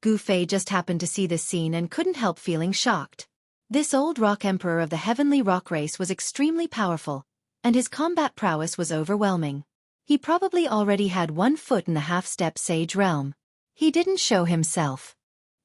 Gu Fei just happened to see this scene and couldn't help feeling shocked. This old rock emperor of the heavenly rock race was extremely powerful, and his combat prowess was overwhelming. He probably already had 1 foot in the half-step sage realm. He didn't show himself.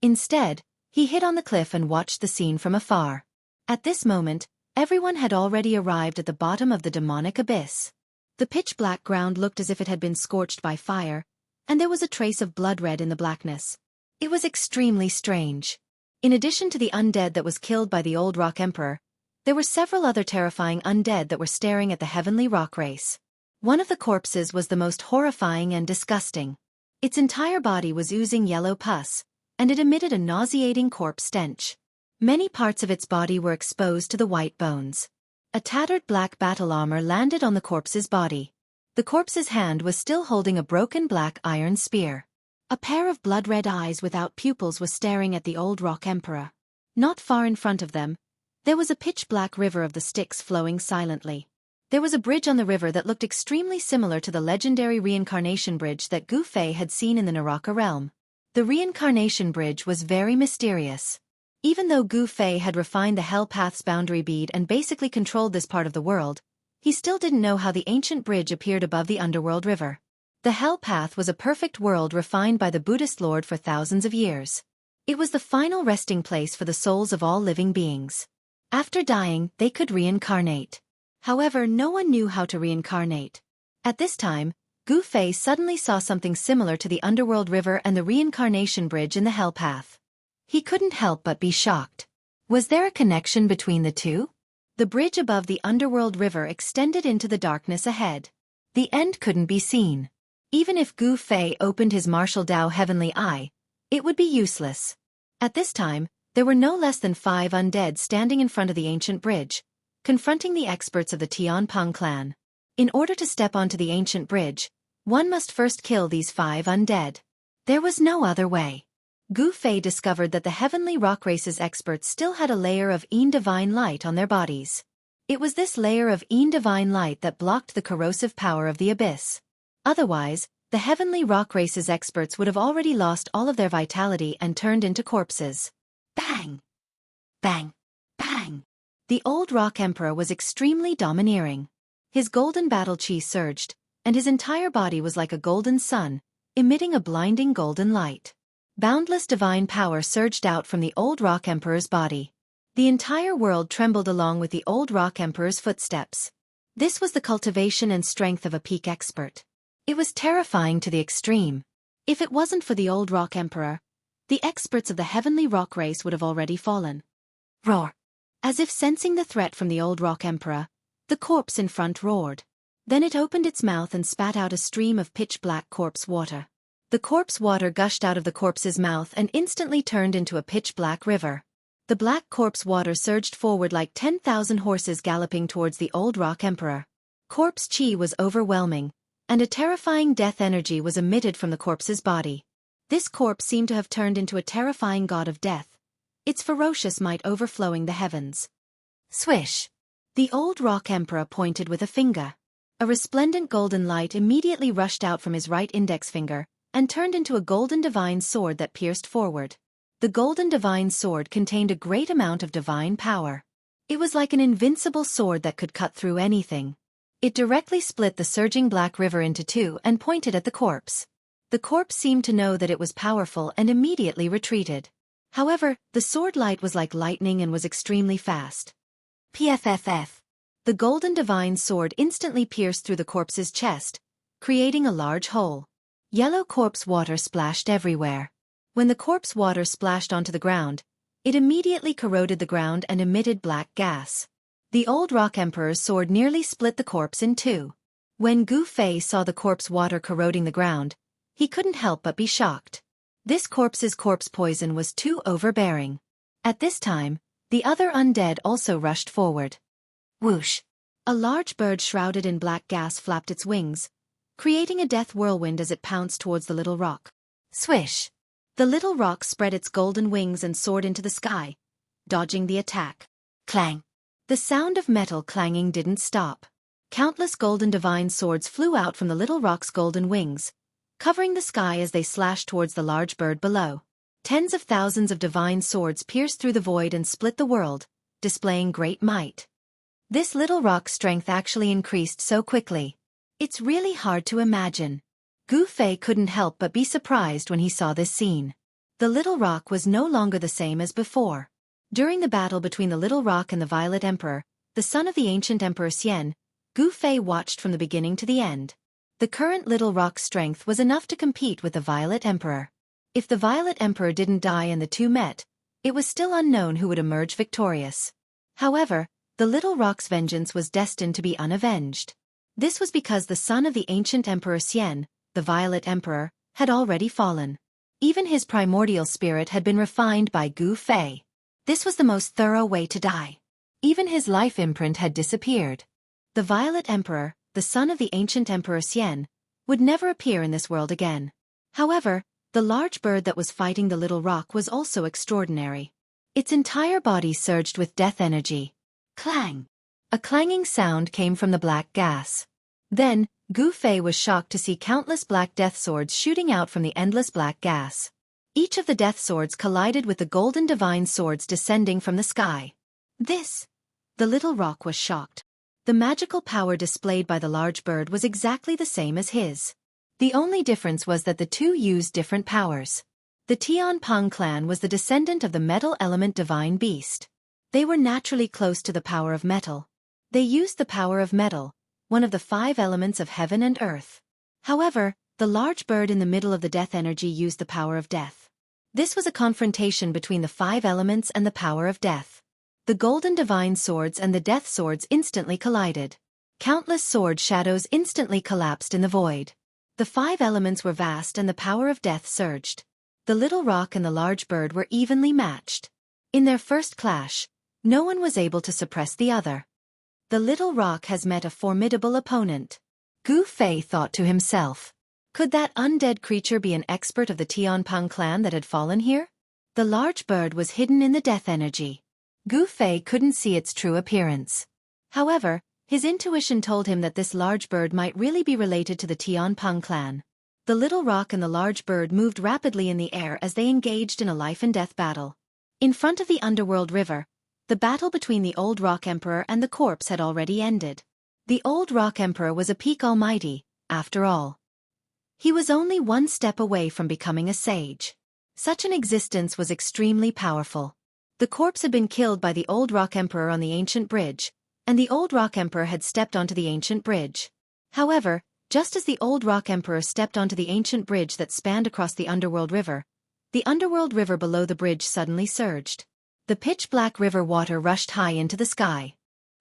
Instead, he hid on the cliff and watched the scene from afar. At this moment, everyone had already arrived at the bottom of the demonic abyss. The pitch-black ground looked as if it had been scorched by fire, and there was a trace of blood red in the blackness. It was extremely strange. In addition to the undead that was killed by the old rock emperor, there were several other terrifying undead that were staring at the heavenly rock race. One of the corpses was the most horrifying and disgusting. Its entire body was oozing yellow pus, and it emitted a nauseating corpse stench. Many parts of its body were exposed to the white bones. A tattered black battle armor landed on the corpse's body. The corpse's hand was still holding a broken black iron spear. A pair of blood-red eyes without pupils was staring at the old rock emperor. Not far in front of them, there was a pitch-black river of the Styx flowing silently. There was a bridge on the river that looked extremely similar to the legendary reincarnation bridge that Gu Fei had seen in the Naraka realm. The reincarnation bridge was very mysterious. Even though Gu Fei had refined the Hell Path's boundary bead and basically controlled this part of the world, he still didn't know how the ancient bridge appeared above the underworld river. The Hell Path was a perfect world refined by the Buddhist Lord for thousands of years. It was the final resting place for the souls of all living beings. After dying, they could reincarnate. However, no one knew how to reincarnate. At this time, Gu Fei suddenly saw something similar to the underworld river and the reincarnation bridge in the Hell Path. He couldn't help but be shocked. Was there a connection between the two? The bridge above the underworld river extended into the darkness ahead. The end couldn't be seen. Even if Gu Fei opened his martial Dao heavenly eye, it would be useless. At this time, there were no less than 5 undead standing in front of the ancient bridge, confronting the experts of the Tianping clan. In order to step onto the ancient bridge, one must first kill these 5 undead. There was no other way. Gu Fei discovered that the heavenly rock race's experts still had a layer of Yin divine light on their bodies. It was this layer of Yin divine light that blocked the corrosive power of the abyss. Otherwise, the heavenly rock race's experts would have already lost all of their vitality and turned into corpses. Bang! Bang! Bang! The old rock emperor was extremely domineering. His golden battle chi surged, and his entire body was like a golden sun, emitting a blinding golden light. Boundless divine power surged out from the old rock emperor's body. The entire world trembled along with the old rock emperor's footsteps. This was the cultivation and strength of a peak expert. It was terrifying to the extreme. If it wasn't for the old rock emperor, the experts of the heavenly rock race would have already fallen. Roar! As if sensing the threat from the old rock emperor, the corpse in front roared. Then it opened its mouth and spat out a stream of pitch-black corpse water. The corpse water gushed out of the corpse's mouth and instantly turned into a pitch-black river. The black corpse water surged forward like 10,000 horses galloping towards the old rock emperor. Corpse chi was overwhelming, and a terrifying death energy was emitted from the corpse's body. This corpse seemed to have turned into a terrifying god of death, its ferocious might overflowing the heavens. Swish! The old rock emperor pointed with a finger. A resplendent golden light immediately rushed out from his right index finger, and turned into a golden divine sword that pierced forward. The golden divine sword contained a great amount of divine power. It was like an invincible sword that could cut through anything. It directly split the surging black river into two and pointed at the corpse. The corpse seemed to know that it was powerful and immediately retreated. However, the sword light was like lightning and was extremely fast. Pfff. The golden divine sword instantly pierced through the corpse's chest, creating a large hole. Yellow corpse water splashed everywhere. When the corpse water splashed onto the ground, it immediately corroded the ground and emitted black gas. The old rock emperor's sword nearly split the corpse in two. When Gu Fei saw the corpse water corroding the ground, he couldn't help but be shocked. This corpse's corpse poison was too overbearing. At this time, the other undead also rushed forward. Whoosh! A large bird shrouded in black gas flapped its wings, creating a death whirlwind as it pounced towards the little rock. Swish! The little rock spread its golden wings and soared into the sky, dodging the attack. Clang! The sound of metal clanging didn't stop. Countless golden divine swords flew out from the little rock's golden wings, covering the sky as they slashed towards the large bird below. Tens of thousands of divine swords pierced through the void and split the world, displaying great might. This little rock's strength actually increased so quickly. It's really hard to imagine. Gu Fei couldn't help but be surprised when he saw this scene. The little rock was no longer the same as before. During the battle between the little rock and the Violet Emperor, the son of the ancient Emperor Xian, Gu Fei watched from the beginning to the end. The current little rock's strength was enough to compete with the Violet Emperor. If the Violet Emperor didn't die and the two met, it was still unknown who would emerge victorious. However, the little rock's vengeance was destined to be unavenged. This was because the son of the ancient Emperor Xian, the Violet Emperor, had already fallen. Even his primordial spirit had been refined by Gu Fei. This was the most thorough way to die. Even his life imprint had disappeared. The Violet Emperor, the son of the ancient Emperor Xian, would never appear in this world again. However, the large bird that was fighting the little rock was also extraordinary. Its entire body surged with death energy. Clang! A clanging sound came from the black gas. Then, Gu Fei was shocked to see countless black death swords shooting out from the endless black gas. Each of the death swords collided with the golden divine swords descending from the sky. The little rock was shocked. The magical power displayed by the large bird was exactly the same as his. The only difference was that the two used different powers. The Tianpeng clan was the descendant of the metal element divine beast. They were naturally close to the power of metal. They used the power of metal, one of the 5 elements of heaven and earth. However, the large bird in the middle of the death energy used the power of death. This was a confrontation between the 5 elements and the power of death. The golden divine swords and the death swords instantly collided. Countless sword shadows instantly collapsed in the void. The 5 elements were vast and the power of death surged. The little rock and the large bird were evenly matched. In their first clash, no one was able to suppress the other. The little rock has met a formidable opponent. Gu Fei thought to himself. Could that undead creature be an expert of the Tianpeng clan that had fallen here? The large bird was hidden in the death energy. Gu Fei couldn't see its true appearance. However, his intuition told him that this large bird might really be related to the Tianpeng clan. The little rock and the large bird moved rapidly in the air as they engaged in a life-and-death battle. In front of the underworld river, the battle between the old rock emperor and the corpse had already ended. The old rock emperor was a peak almighty, after all. He was only one step away from becoming a sage. Such an existence was extremely powerful. The corpse had been killed by the old rock emperor on the ancient bridge, and the old rock emperor had stepped onto the ancient bridge. However, just as the old rock emperor stepped onto the ancient bridge that spanned across the underworld river below the bridge suddenly surged. The pitch-black river water rushed high into the sky.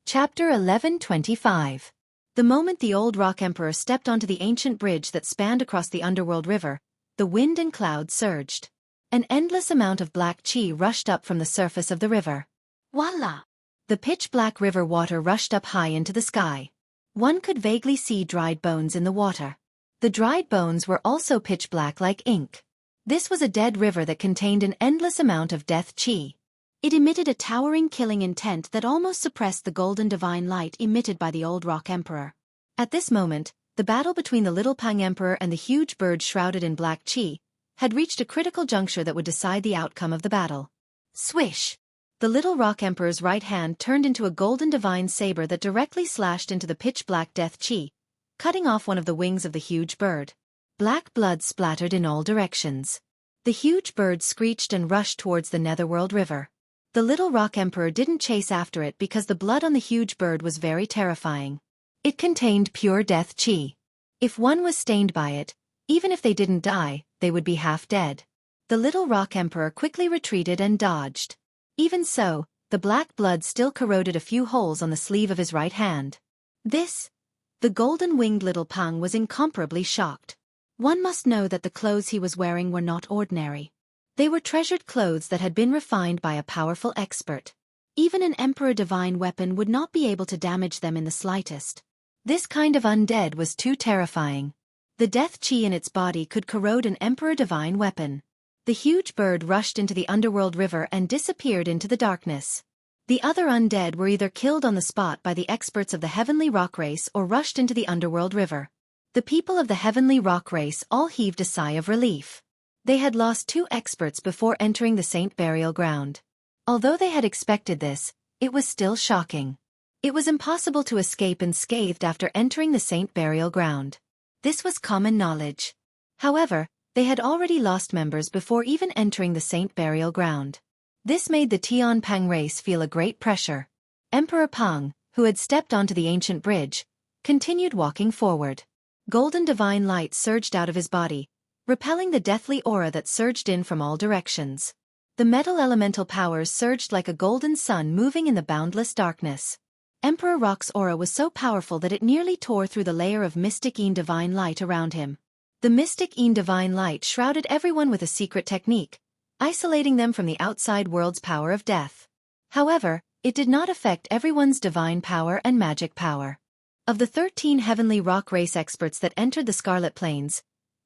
Chapter 11:25. The moment the old rock emperor stepped onto the ancient bridge that spanned across the underworld river, the wind and clouds surged. An endless amount of black chi rushed up from the surface of the river. Voila! The pitch-black river water rushed up high into the sky. One could vaguely see dried bones in the water. The dried bones were also pitch-black like ink. This was a dead river that contained an endless amount of death chi. It emitted a towering killing intent that almost suppressed the golden divine light emitted by the old rock emperor. At this moment, the battle between the little Pang emperor and the huge bird shrouded in black chi had reached a critical juncture that would decide the outcome of the battle. Swish! The Little Rock Emperor's right hand turned into a golden divine saber that directly slashed into the pitch-black death chi, cutting off one of the wings of the huge bird. Black blood splattered in all directions. The huge bird screeched and rushed towards the Netherworld River. The Little Rock Emperor didn't chase after it because the blood on the huge bird was very terrifying. It contained pure death chi. If one was stained by it, even if they didn't die, they would be half dead. The Little Rock Emperor quickly retreated and dodged. Even so, the black blood still corroded a few holes on the sleeve of his right hand. The golden-winged little Pang was incomparably shocked. One must know that the clothes he was wearing were not ordinary. They were treasured clothes that had been refined by a powerful expert. Even an Emperor Divine weapon would not be able to damage them in the slightest. This kind of undead was too terrifying. The death chi in its body could corrode an Emperor Divine weapon. The huge bird rushed into the underworld river and disappeared into the darkness. The other undead were either killed on the spot by the experts of the Heavenly Rock race or rushed into the underworld river. The people of the Heavenly Rock race all heaved a sigh of relief. They had lost 2 experts before entering the Saint Burial Ground. Although they had expected this, it was still shocking. It was impossible to escape unscathed after entering the Saint Burial Ground. This was common knowledge. However, they had already lost members before even entering the Saint Burial Ground. This made the Tian Pang race feel a great pressure. Emperor Pang, who had stepped onto the ancient bridge, continued walking forward. Golden divine light surged out of his body, repelling the deathly aura that surged in from all directions. The metal elemental powers surged like a golden sun moving in the boundless darkness. Emperor Rock's aura was so powerful that it nearly tore through the layer of mystic divine light around him. The mystic divine light shrouded everyone with a secret technique, isolating them from the outside world's power of death. However, it did not affect everyone's divine power and magic power. Of the 13 Heavenly Rock race experts that entered the Scarlet Plains,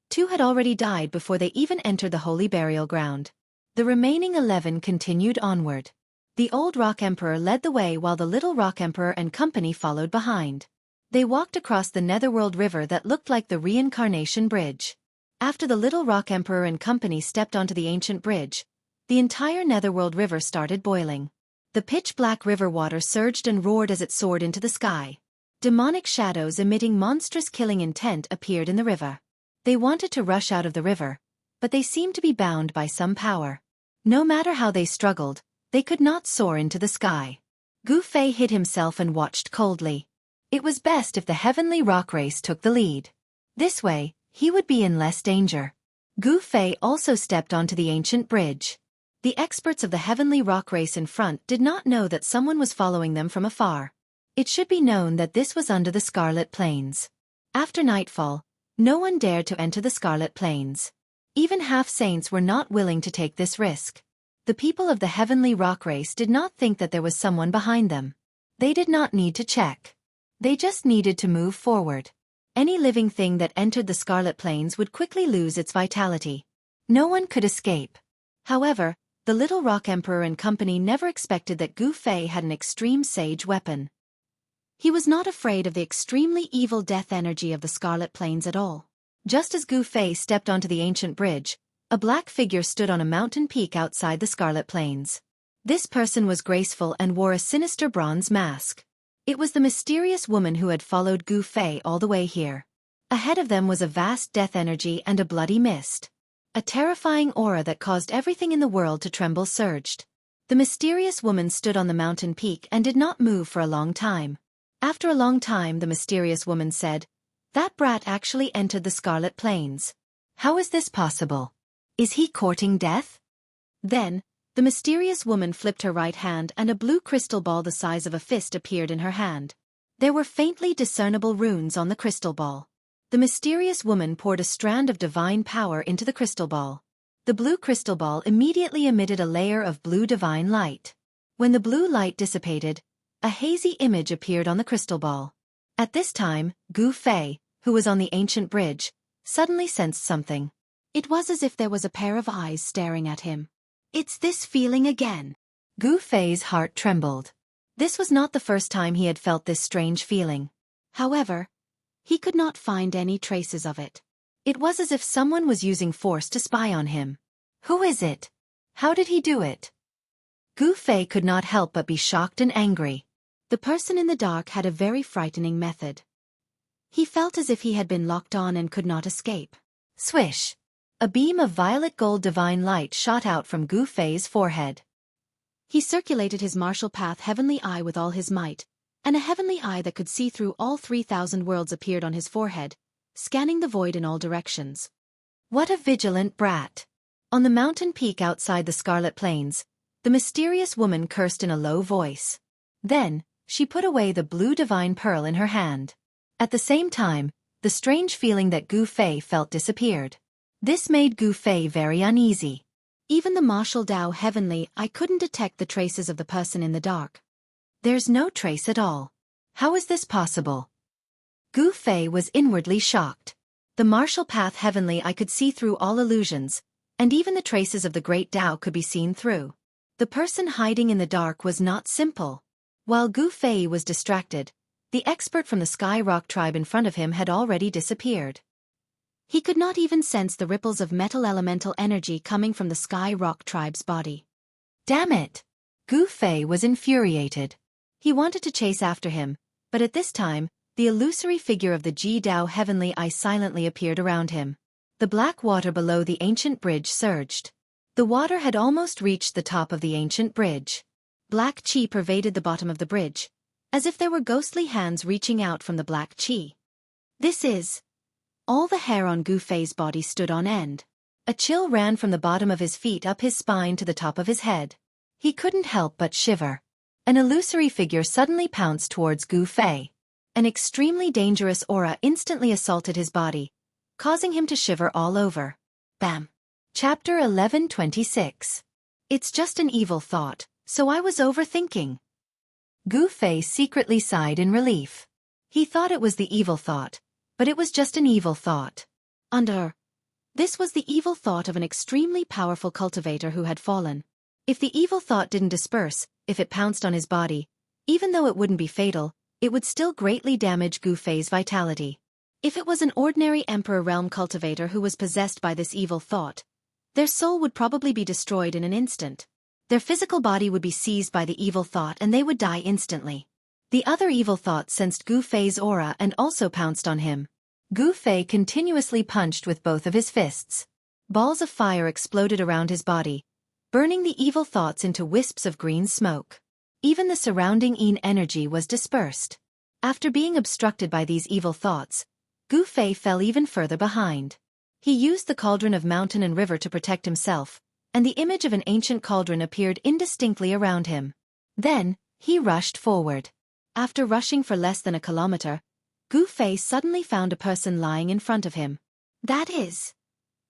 2 had already died before they even entered the Holy Burial Ground. The remaining 11 continued onward. The Old Rock Emperor led the way while the Little Rock Emperor and company followed behind. They walked across the Netherworld River that looked like the Reincarnation Bridge. After the Little Rock Emperor and company stepped onto the ancient bridge, the entire Netherworld River started boiling. The pitch-black river water surged and roared as it soared into the sky. Demonic shadows emitting monstrous killing intent appeared in the river. They wanted to rush out of the river, but they seemed to be bound by some power. No matter how they struggled, they could not soar into the sky. Gu Fei hid himself and watched coldly. It was best if the Heavenly Rock race took the lead. This way, he would be in less danger. Gu Fei also stepped onto the ancient bridge. The experts of the Heavenly Rock race in front did not know that someone was following them from afar. It should be known that this was under the Scarlet Plains. After nightfall, no one dared to enter the Scarlet Plains. Even half-saints were not willing to take this risk. The people of the Heavenly Rock race did not think that there was someone behind them. They did not need to check. They just needed to move forward. Any living thing that entered the Scarlet Plains would quickly lose its vitality. No one could escape. However, the Little Rock Emperor and company never expected that Gu Fei had an extreme sage weapon. He was not afraid of the extremely evil death energy of the Scarlet Plains at all. Just as Gu Fei stepped onto the ancient bridge, a black figure stood on a mountain peak outside the Scarlet Plains. This person was graceful and wore a sinister bronze mask. It was the mysterious woman who had followed Gu Fei all the way here. Ahead of them was a vast death energy and a bloody mist. A terrifying aura that caused everything in the world to tremble surged. The mysterious woman stood on the mountain peak and did not move for a long time. After a long time, the mysterious woman said, "That brat actually entered the Scarlet Plains. How is this possible? Is he courting death?" Then, the mysterious woman flipped her right hand and a blue crystal ball the size of a fist appeared in her hand. There were faintly discernible runes on the crystal ball. The mysterious woman poured a strand of divine power into the crystal ball. The blue crystal ball immediately emitted a layer of blue divine light. When the blue light dissipated, a hazy image appeared on the crystal ball. At this time, Gu Fei, who was on the ancient bridge, suddenly sensed something. It was as if there was a pair of eyes staring at him. It's this feeling again. Gu Fei's heart trembled. This was not the first time he had felt this strange feeling. However, he could not find any traces of it. It was as if someone was using force to spy on him. Who is it? How did he do it? Gu Fei could not help but be shocked and angry. The person in the dark had a very frightening method. He felt as if he had been locked on and could not escape. Swish! A beam of violet gold divine light shot out from Gu Fei's forehead. He circulated his martial path heavenly eye with all his might, and a heavenly eye that could see through all 3,000 worlds appeared on his forehead, scanning the void in all directions. What a vigilant brat! On the mountain peak outside the Scarlet Plains, the mysterious woman cursed in a low voice. Then, she put away the blue divine pearl in her hand. At the same time, the strange feeling that Gu Fei felt disappeared. This made Gu Fei very uneasy. Even the martial Dao heavenly eye couldn't detect the traces of the person in the dark. There's no trace at all. How is this possible? Gu Fei was inwardly shocked. The martial path heavenly eye could see through all illusions, and even the traces of the great Dao could be seen through. The person hiding in the dark was not simple. While Gu Fei was distracted, the expert from the Sky Rock tribe in front of him had already disappeared. He could not even sense the ripples of metal elemental energy coming from the Sky Rock tribe's body. Damn it! Gu Fei was infuriated. He wanted to chase after him, but at this time, the illusory figure of the Ji Dao heavenly eye silently appeared around him. The black water below the ancient bridge surged. The water had almost reached the top of the ancient bridge. Black qi pervaded the bottom of the bridge, as if there were ghostly hands reaching out from the black qi. This is... All the hair on Gu Fei's body stood on end. A chill ran from the bottom of his feet up his spine to the top of his head. He couldn't help but shiver. An illusory figure suddenly pounced towards Gu Fei. An extremely dangerous aura instantly assaulted his body, causing him to shiver all over. Bam! Chapter 1126. It's just an evil thought, so I was overthinking. Gu Fei secretly sighed in relief. He thought it was the evil thought, but it was just an evil thought. This was the evil thought of an extremely powerful cultivator who had fallen. If the evil thought didn't disperse, if it pounced on his body, even though it wouldn't be fatal, it would still greatly damage Gu Fei's vitality. If it was an ordinary Emperor Realm cultivator who was possessed by this evil thought, their soul would probably be destroyed in an instant. Their physical body would be seized by the evil thought and they would die instantly. The other evil thought sensed Gu Fei's aura and also pounced on him. Gu Fei continuously punched with both of his fists. Balls of fire exploded around his body, burning the evil thoughts into wisps of green smoke. Even the surrounding Yin energy was dispersed. After being obstructed by these evil thoughts, Gu Fei fell even further behind. He used the cauldron of mountain and river to protect himself, and the image of an ancient cauldron appeared indistinctly around him. Then, he rushed forward. After rushing for less than a kilometer, Gu Fei suddenly found a person lying in front of him. That is...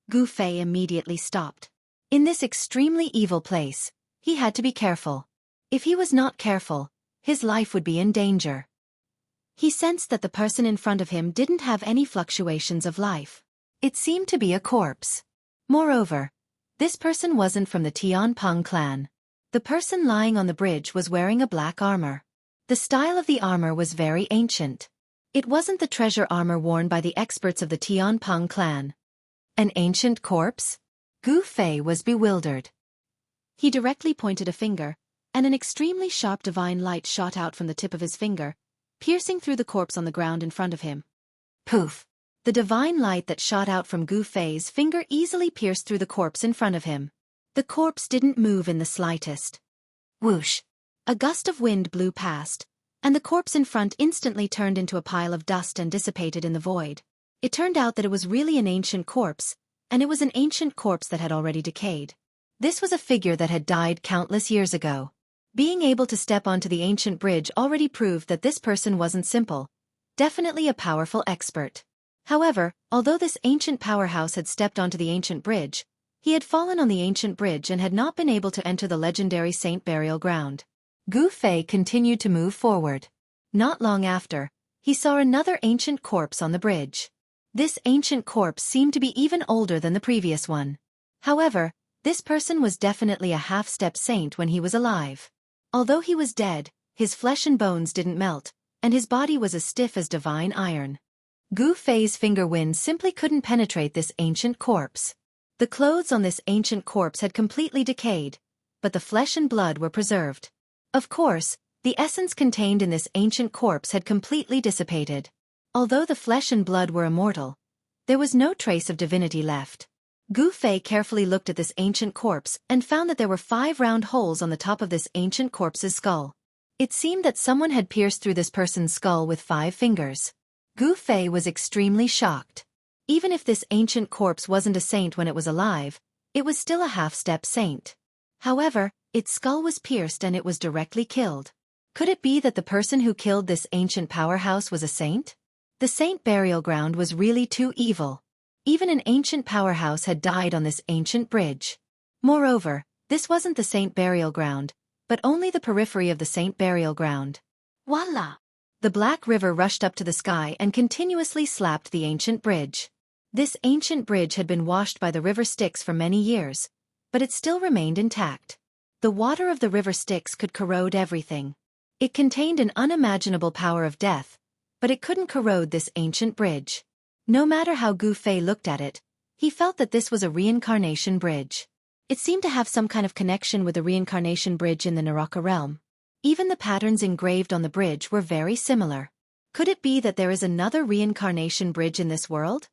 Gu Fei immediately stopped. In this extremely evil place, he had to be careful. If he was not careful, his life would be in danger. He sensed that the person in front of him didn't have any fluctuations of life. It seemed to be a corpse. Moreover, this person wasn't from the Tianpeng clan. The person lying on the bridge was wearing a black armor. The style of the armor was very ancient. It wasn't the treasure armor worn by the experts of the Tianpeng clan. An ancient corpse? Gu Fei was bewildered. He directly pointed a finger, and an extremely sharp divine light shot out from the tip of his finger, piercing through the corpse on the ground in front of him. Poof! The divine light that shot out from Gu Fei's finger easily pierced through the corpse in front of him. The corpse didn't move in the slightest. Whoosh! A gust of wind blew past, and the corpse in front instantly turned into a pile of dust and dissipated in the void. It turned out that it was really an ancient corpse, and it was an ancient corpse that had already decayed. This was a figure that had died countless years ago. Being able to step onto the ancient bridge already proved that this person wasn't simple, definitely a powerful expert. However, although this ancient powerhouse had stepped onto the ancient bridge, he had fallen on the ancient bridge and had not been able to enter the legendary saint burial ground. Gu Fei continued to move forward. Not long after, he saw another ancient corpse on the bridge. This ancient corpse seemed to be even older than the previous one. However, this person was definitely a half-step saint when he was alive. Although he was dead, his flesh and bones didn't melt, and his body was as stiff as divine iron. Gu Fei's finger wind simply couldn't penetrate this ancient corpse. The clothes on this ancient corpse had completely decayed, but the flesh and blood were preserved. Of course, the essence contained in this ancient corpse had completely dissipated. Although the flesh and blood were immortal, there was no trace of divinity left. Gu Fei carefully looked at this ancient corpse and found that there were 5 round holes on the top of this ancient corpse's skull. It seemed that someone had pierced through this person's skull with 5 fingers. Gu Fei was extremely shocked. Even if this ancient corpse wasn't a saint when it was alive, it was still a half-step saint. However, its skull was pierced and it was directly killed. Could it be that the person who killed this ancient powerhouse was a saint? The saint burial ground was really too evil. Even an ancient powerhouse had died on this ancient bridge. Moreover, this wasn't the saint burial ground, but only the periphery of the saint burial ground. Voila! The black river rushed up to the sky and continuously slapped the ancient bridge. This ancient bridge had been washed by the river Styx for many years, but it still remained intact. The water of the river Styx could corrode everything. It contained an unimaginable power of death, but it couldn't corrode this ancient bridge. No matter how Gu Fei looked at it, he felt that this was a reincarnation bridge. It seemed to have some kind of connection with the reincarnation bridge in the Naraka realm. Even the patterns engraved on the bridge were very similar. Could it be that there is another reincarnation bridge in this world?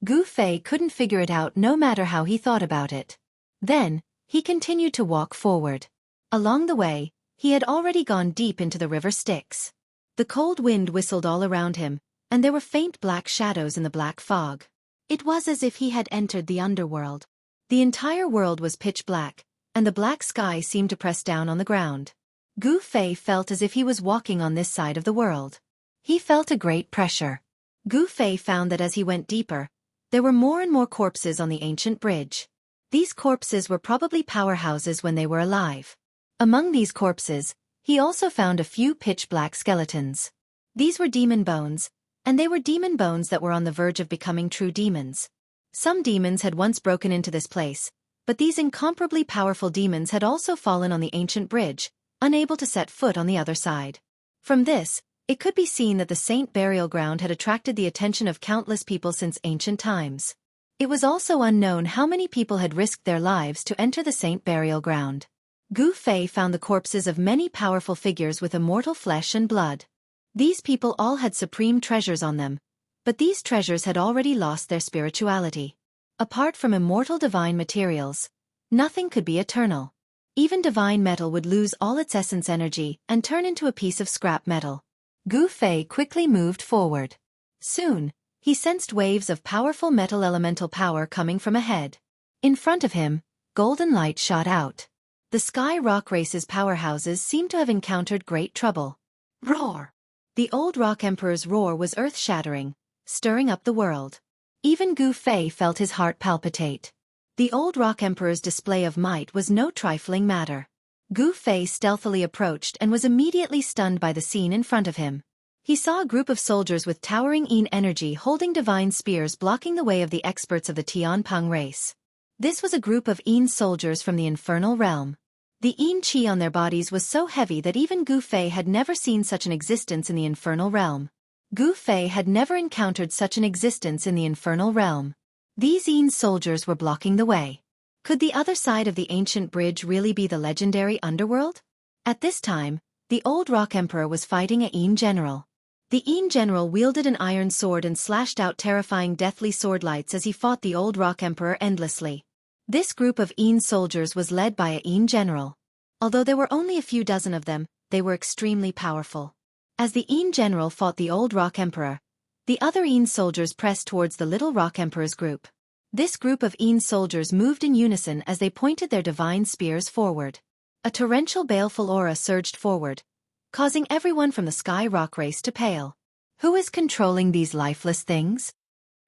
Gu Fei couldn't figure it out no matter how he thought about it. Then, he continued to walk forward. Along the way, he had already gone deep into the river Styx. The cold wind whistled all around him, and there were faint black shadows in the black fog. It was as if he had entered the underworld. The entire world was pitch black, and the black sky seemed to press down on the ground. Gu Fei felt as if he was walking on this side of the world. He felt a great pressure. Gu Fei found that as he went deeper, there were more and more corpses on the ancient bridge. These corpses were probably powerhouses when they were alive. Among these corpses, he also found a few pitch-black skeletons. These were demon bones, and they were demon bones that were on the verge of becoming true demons. Some demons had once broken into this place, but these incomparably powerful demons had also fallen on the ancient bridge, unable to set foot on the other side. From this, it could be seen that the saint burial ground had attracted the attention of countless people since ancient times. It was also unknown how many people had risked their lives to enter the saint burial ground. Gu Fei found the corpses of many powerful figures with immortal flesh and blood. These people all had supreme treasures on them, but these treasures had already lost their spirituality. Apart from immortal divine materials, nothing could be eternal. Even divine metal would lose all its essence energy and turn into a piece of scrap metal. Gu Fei quickly moved forward. Soon, he sensed waves of powerful metal elemental power coming from ahead. In front of him, golden light shot out. The Sky Rock Race's powerhouses seemed to have encountered great trouble. Roar! The old Rock Emperor's roar was earth-shattering, stirring up the world. Even Gu Fei felt his heart palpitate. The old Rock Emperor's display of might was no trifling matter. Gu Fei stealthily approached and was immediately stunned by the scene in front of him. He saw a group of soldiers with towering Yin energy holding divine spears blocking the way of the experts of the Tianpeng race. This was a group of Yin soldiers from the infernal realm. The Yin chi on their bodies was so heavy that even Gu Fei had never seen such an existence in the infernal realm. Gu Fei had never encountered such an existence in the infernal realm. These Yin soldiers were blocking the way. Could the other side of the ancient bridge really be the legendary underworld? At this time, the old Rock Emperor was fighting a Yin general. The Yin general wielded an iron sword and slashed out terrifying deathly sword lights as he fought the old Rock Emperor endlessly. This group of Yin soldiers was led by a Yin general. Although there were only a few dozen of them, they were extremely powerful. As the Yin general fought the old Rock Emperor, the other Yin soldiers pressed towards the little Rock Emperor's group. This group of Yin soldiers moved in unison as they pointed their divine spears forward. A torrential baleful aura surged forward, causing everyone from the Sky Rock race to pale. Who is controlling these lifeless things?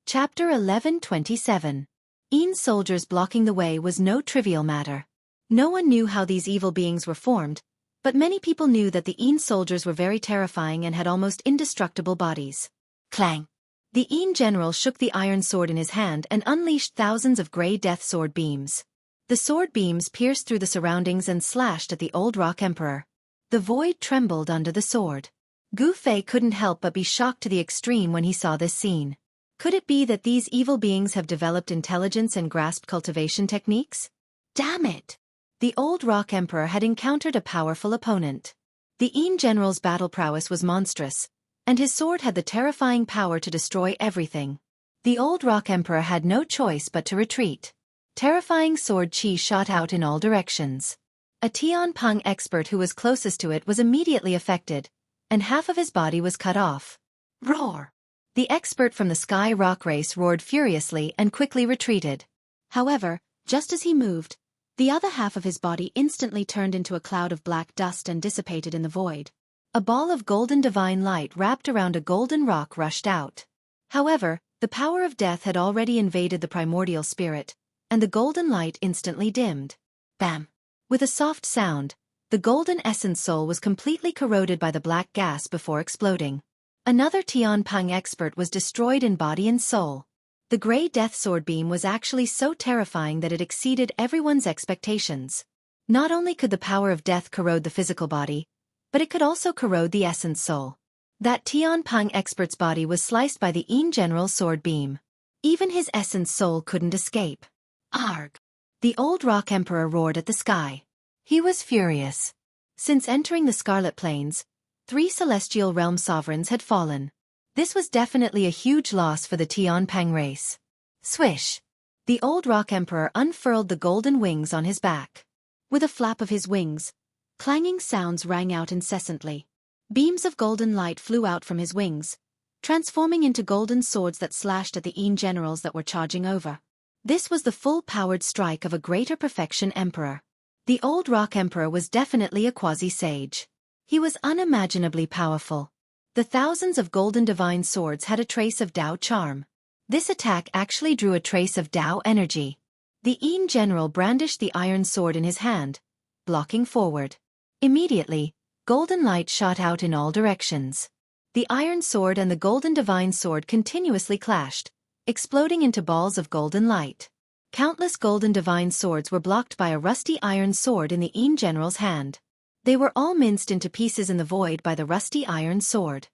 Chapter 11:27. Yin soldiers blocking the way was no trivial matter. No one knew how these evil beings were formed, but many people knew that the Yin soldiers were very terrifying and had almost indestructible bodies. Clang! The Yin general shook the iron sword in his hand and unleashed thousands of grey death sword beams. The sword beams pierced through the surroundings and slashed at the old Rock Emperor. The void trembled under the sword. Gu Fei couldn't help but be shocked to the extreme when he saw this scene. Could it be that these evil beings have developed intelligence and grasped cultivation techniques? Damn it! The old Rock Emperor had encountered a powerful opponent. The Yin general's battle prowess was monstrous, and his sword had the terrifying power to destroy everything. The old Rock Emperor had no choice but to retreat. Terrifying sword chi shot out in all directions. A Tianpeng expert who was closest to it was immediately affected, and half of his body was cut off. Roar! The expert from the Sky Rock race roared furiously and quickly retreated. However, just as he moved, the other half of his body instantly turned into a cloud of black dust and dissipated in the void. A ball of golden divine light wrapped around a golden rock rushed out. However, the power of death had already invaded the primordial spirit, and the golden light instantly dimmed. Bam! With a soft sound, the golden essence soul was completely corroded by the black gas before exploding. Another Tianpeng expert was destroyed in body and soul. The grey death sword beam was actually so terrifying that it exceeded everyone's expectations. Not only could the power of death corrode the physical body, but it could also corrode the essence soul. That Tianpeng expert's body was sliced by the Yin general's sword beam. Even his essence soul couldn't escape. Arg! The old Rock Emperor roared at the sky. He was furious. Since entering the Scarlet Plains, 3 celestial realm sovereigns had fallen. This was definitely a huge loss for the Tianpeng race. Swish! The old Rock Emperor unfurled the golden wings on his back. With a flap of his wings, clanging sounds rang out incessantly. Beams of golden light flew out from his wings, transforming into golden swords that slashed at the Yin generals that were charging over. This was the full-powered strike of a greater perfection emperor. The old Rock Emperor was definitely a quasi-sage. He was unimaginably powerful. The thousands of golden divine swords had a trace of Dao charm. This attack actually drew a trace of Dao energy. The Yin general brandished the iron sword in his hand, blocking forward. Immediately, golden light shot out in all directions. The iron sword and the golden divine sword continuously clashed, exploding into balls of golden light. Countless golden divine swords were blocked by a rusty iron sword in the Yin general's hand. They were all minced into pieces in the void by the rusty iron sword.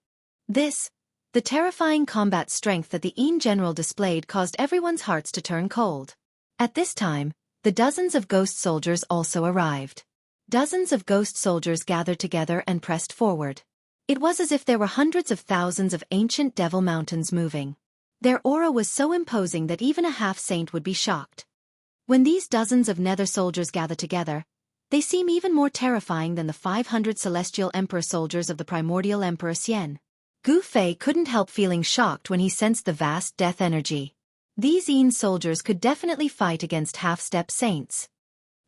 The terrifying combat strength that the Yin general displayed caused everyone's hearts to turn cold. At this time, the dozens of ghost soldiers also arrived. Dozens of ghost soldiers gathered together and pressed forward. It was as if there were hundreds of thousands of ancient devil mountains moving. Their aura was so imposing that even a half-saint would be shocked. When these dozens of nether soldiers gather together, they seem even more terrifying than the 500 celestial emperor soldiers of the primordial emperor Xian. Gu Fei couldn't help feeling shocked when he sensed the vast death energy. These Yin soldiers could definitely fight against half-step saints.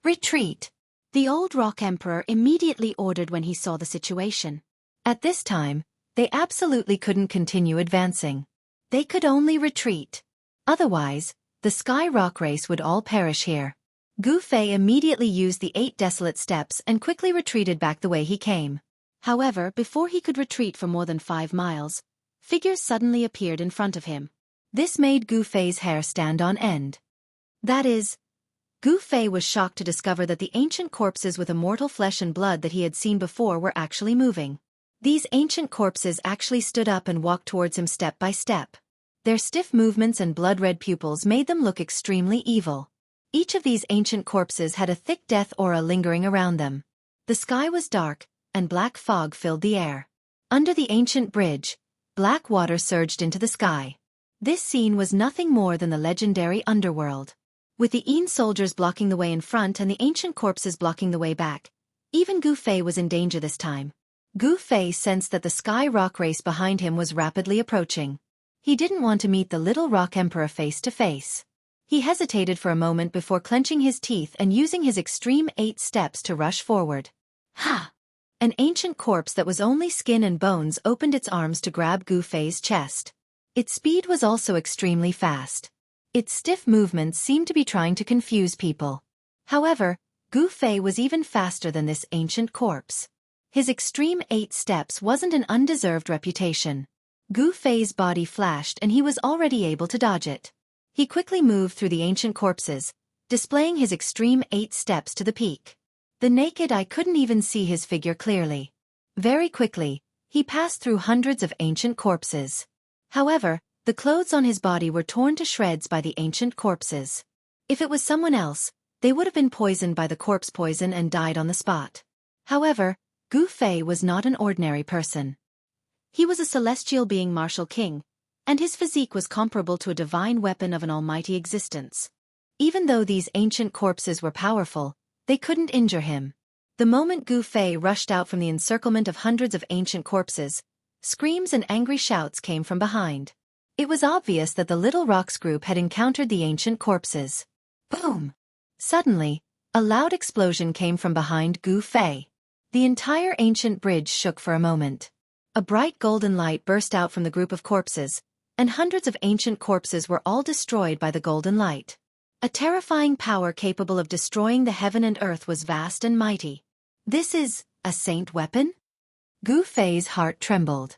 Retreat! The old Rock Emperor immediately ordered when he saw the situation. At this time, they absolutely couldn't continue advancing. They could only retreat. Otherwise, the Sky Rock race would all perish here. Gu Fei immediately used the 8 desolate steps and quickly retreated back the way he came. However, before he could retreat for more than 5 miles, figures suddenly appeared in front of him. This made Gu Fei's hair stand on end. That is, Gu Fei was shocked to discover that the ancient corpses with immortal flesh and blood that he had seen before were actually moving. These ancient corpses actually stood up and walked towards him step by step. Their stiff movements and blood-red pupils made them look extremely evil. Each of these ancient corpses had a thick death aura lingering around them. The sky was dark, and black fog filled the air. Under the ancient bridge, black water surged into the sky. This scene was nothing more than the legendary underworld. With the Yin soldiers blocking the way in front and the ancient corpses blocking the way back, even Gu Fei was in danger this time. Gu Fei sensed that the Sky Rock race behind him was rapidly approaching. He didn't want to meet the little Rock Emperor face to face. He hesitated for a moment before clenching his teeth and using his extreme 8 steps to rush forward. Ha! An ancient corpse that was only skin and bones opened its arms to grab Gu Fei's chest. Its speed was also extremely fast. Its stiff movements seemed to be trying to confuse people. However, Gu Fei was even faster than this ancient corpse. His extreme 8 steps wasn't an undeserved reputation. Gu Fei's body flashed and he was already able to dodge it. He quickly moved through the ancient corpses, displaying his extreme 8 steps to the peak. The naked eye couldn't even see his figure clearly. Very quickly, he passed through hundreds of ancient corpses. However, the clothes on his body were torn to shreds by the ancient corpses. If it was someone else, they would have been poisoned by the corpse poison and died on the spot. However, Gu Fei was not an ordinary person. He was a celestial being martial king, and his physique was comparable to a divine weapon of an almighty existence. Even though these ancient corpses were powerful, they couldn't injure him. The moment Gu Fei rushed out from the encirclement of hundreds of ancient corpses, screams and angry shouts came from behind. It was obvious that the Little Rocks group had encountered the ancient corpses. Boom! Suddenly, a loud explosion came from behind Gu Fei. The entire ancient bridge shook for a moment. A bright golden light burst out from the group of corpses, and hundreds of ancient corpses were all destroyed by the golden light. A terrifying power capable of destroying the heaven and earth was vast and mighty. This is a saint weapon? Gu Fei's heart trembled.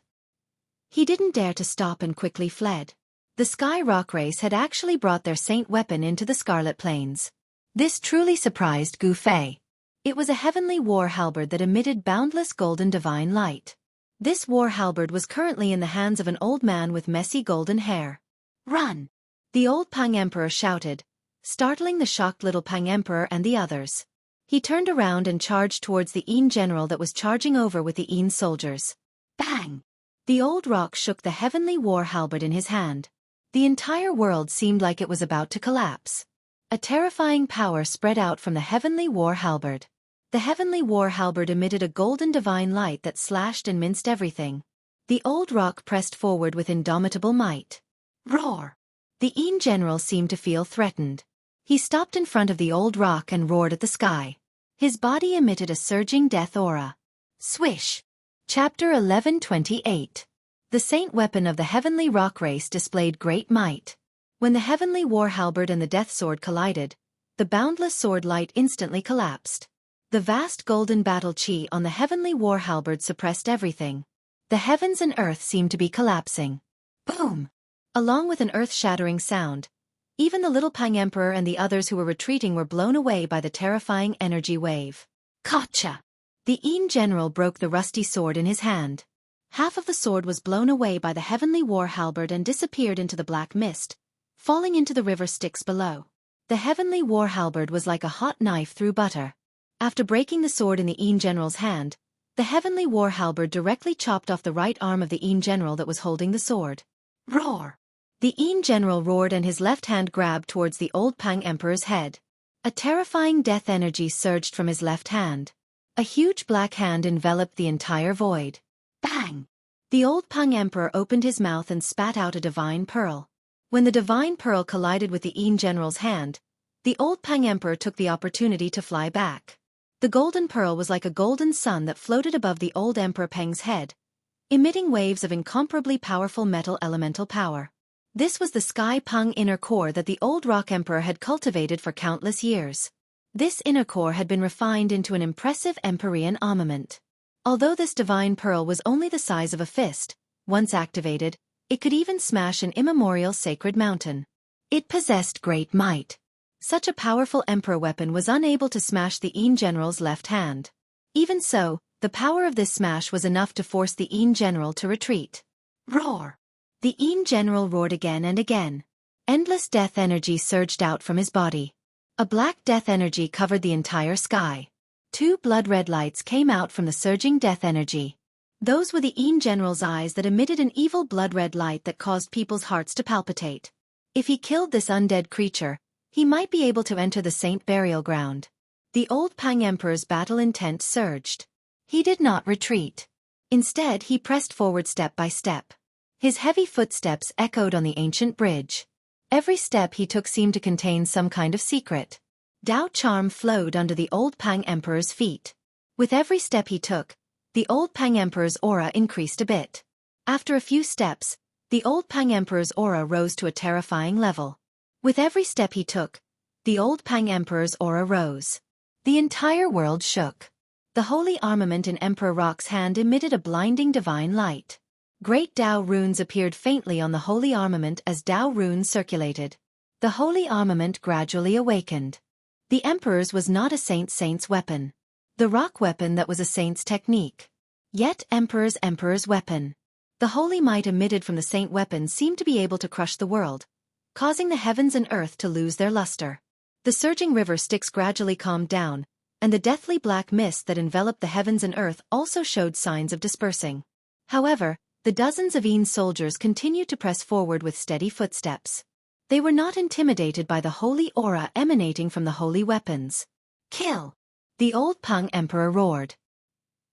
He didn't dare to stop and quickly fled. The Sky Rock race had actually brought their saint weapon into the Scarlet Plains. This truly surprised Gu Fei. It was a heavenly war halberd that emitted boundless golden divine light. This war halberd was currently in the hands of an old man with messy golden hair. Run! The old Pang Emperor shouted, startling the shocked little Pang Emperor and the others. He turned around and charged towards the Yin general that was charging over with the Yin soldiers. Bang! The old rock shook the heavenly war halberd in his hand. The entire world seemed like it was about to collapse. A terrifying power spread out from the heavenly war halberd. The heavenly war halberd emitted a golden divine light that slashed and minced everything. The old rock pressed forward with indomitable might. Roar! The Yin general seemed to feel threatened. He stopped in front of the old rock and roared at the sky. His body emitted a surging death aura. Swish! Chapter 1128. The saint weapon of the heavenly rock race displayed great might. When the heavenly war halberd and the death sword collided, the boundless sword light instantly collapsed. The vast golden battle chi on the heavenly war halberd suppressed everything. The heavens and earth seemed to be collapsing. Boom! Along with an earth-shattering sound, even the little Pang Emperor and the others who were retreating were blown away by the terrifying energy wave. Gotcha! The Yin general broke the rusty sword in his hand. Half of the sword was blown away by the heavenly war halberd and disappeared into the black mist, falling into the river Styx below. The heavenly war halberd was like a hot knife through butter. After breaking the sword in the Yin general's hand, the heavenly war halberd directly chopped off the right arm of the Yin general that was holding the sword. Roar! The Yin general roared and his left hand grabbed towards the old Pang Emperor's head. A terrifying death energy surged from his left hand. A huge black hand enveloped the entire void. Bang! The old Pang Emperor opened his mouth and spat out a divine pearl. When the divine pearl collided with the Yin general's hand, the old Pang Emperor took the opportunity to fly back. The golden pearl was like a golden sun that floated above the old Emperor Peng's head, emitting waves of incomparably powerful metal elemental power. This was the Sky Pang inner core that the old Rock Emperor had cultivated for countless years. This inner core had been refined into an impressive Emperorian armament. Although this divine pearl was only the size of a fist, once activated, it could even smash an immemorial sacred mountain. It possessed great might. Such a powerful emperor weapon was unable to smash the Yin general's left hand. Even so, the power of this smash was enough to force the Yin general to retreat. Roar! The Yin general roared again and again. Endless death energy surged out from his body. A black death energy covered the entire sky. Two blood-red lights came out from the surging death energy. Those were the Yin general's eyes that emitted an evil blood-red light that caused people's hearts to palpitate. If he killed this undead creature, he might be able to enter the saint burial ground. The old Pang Emperor's battle intent surged. He did not retreat. Instead, he pressed forward step by step. His heavy footsteps echoed on the ancient bridge. Every step he took seemed to contain some kind of secret. Dao charm flowed under the old Pang Emperor's feet. With every step he took, the old Pang Emperor's aura increased a bit. After a few steps, the old Pang Emperor's aura rose to a terrifying level. With every step he took, the old Pang Emperor's aura rose. The entire world shook. The holy armament in Emperor Rock's hand emitted a blinding divine light. Great Dao runes appeared faintly on the holy armament as Dao runes circulated. The holy armament gradually awakened. The Emperor's was not a saint's weapon. The rock weapon that was a saint's technique. Yet Emperor's weapon. The holy might emitted from the saint weapon seemed to be able to crush the world, causing the heavens and earth to lose their luster. The surging river Styx gradually calmed down, and the deathly black mist that enveloped the heavens and earth also showed signs of dispersing. However, the dozens of Yin soldiers continued to press forward with steady footsteps. They were not intimidated by the holy aura emanating from the holy weapons. "Kill!" the old Peng Emperor roared.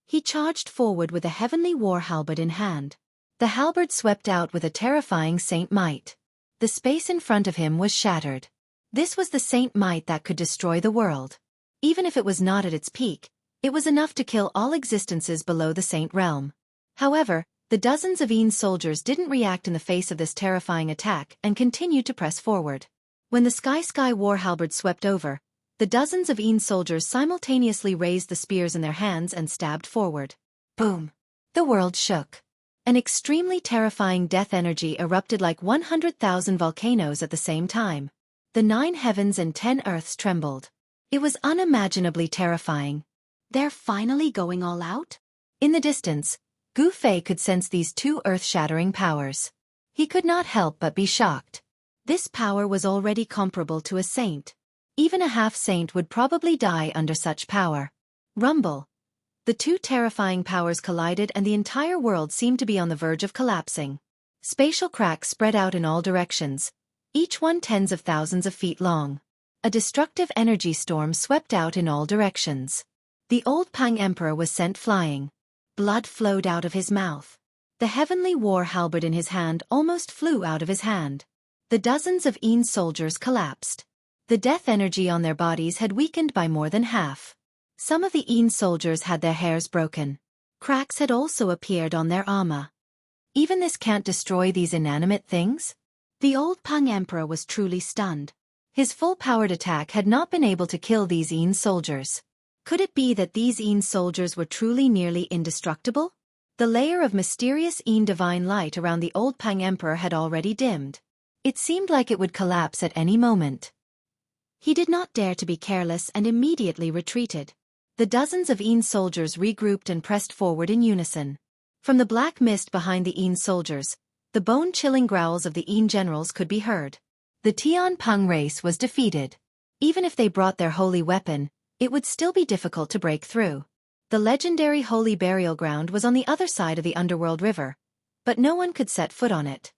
He charged forward with a heavenly war halberd in hand. The halberd swept out with a terrifying saint might. The space in front of him was shattered. This was the saint might that could destroy the world. Even if it was not at its peak, it was enough to kill all existences below the saint realm. However, the dozens of Yin soldiers didn't react in the face of this terrifying attack and continued to press forward. When the sky war halberd swept over, the dozens of Yin soldiers simultaneously raised the spears in their hands and stabbed forward. Boom! The world shook. An extremely terrifying death energy erupted like 100,000 volcanoes at the same time. The 9 heavens and 10 earths trembled. It was unimaginably terrifying. They're finally going all out? In the distance, Gu Fei could sense these 2 earth-shattering powers. He could not help but be shocked. This power was already comparable to a saint. Even a half-saint would probably die under such power. Rumble. The 2 terrifying powers collided and the entire world seemed to be on the verge of collapsing. Spatial cracks spread out in all directions, each one tens of thousands of feet long. A destructive energy storm swept out in all directions. The old Peng Emperor was sent flying. Blood flowed out of his mouth. The heavenly war halberd in his hand almost flew out of his hand. The dozens of Yin soldiers collapsed. The death energy on their bodies had weakened by more than half. Some of the Yin soldiers had their hairs broken. Cracks had also appeared on their armor. Even this can't destroy these inanimate things? The old Peng Emperor was truly stunned. His full-powered attack had not been able to kill these Yin soldiers. Could it be that these Yin soldiers were truly nearly indestructible? The layer of mysterious Yin divine light around the old Peng Emperor had already dimmed. It seemed like it would collapse at any moment. He did not dare to be careless and immediately retreated. The dozens of Yin soldiers regrouped and pressed forward in unison. From the black mist behind the Yin soldiers, the bone-chilling growls of the Yin generals could be heard. The Tian Peng race was defeated. Even if they brought their holy weapon, it would still be difficult to break through. The legendary holy burial ground was on the other side of the underworld river, but no one could set foot on it.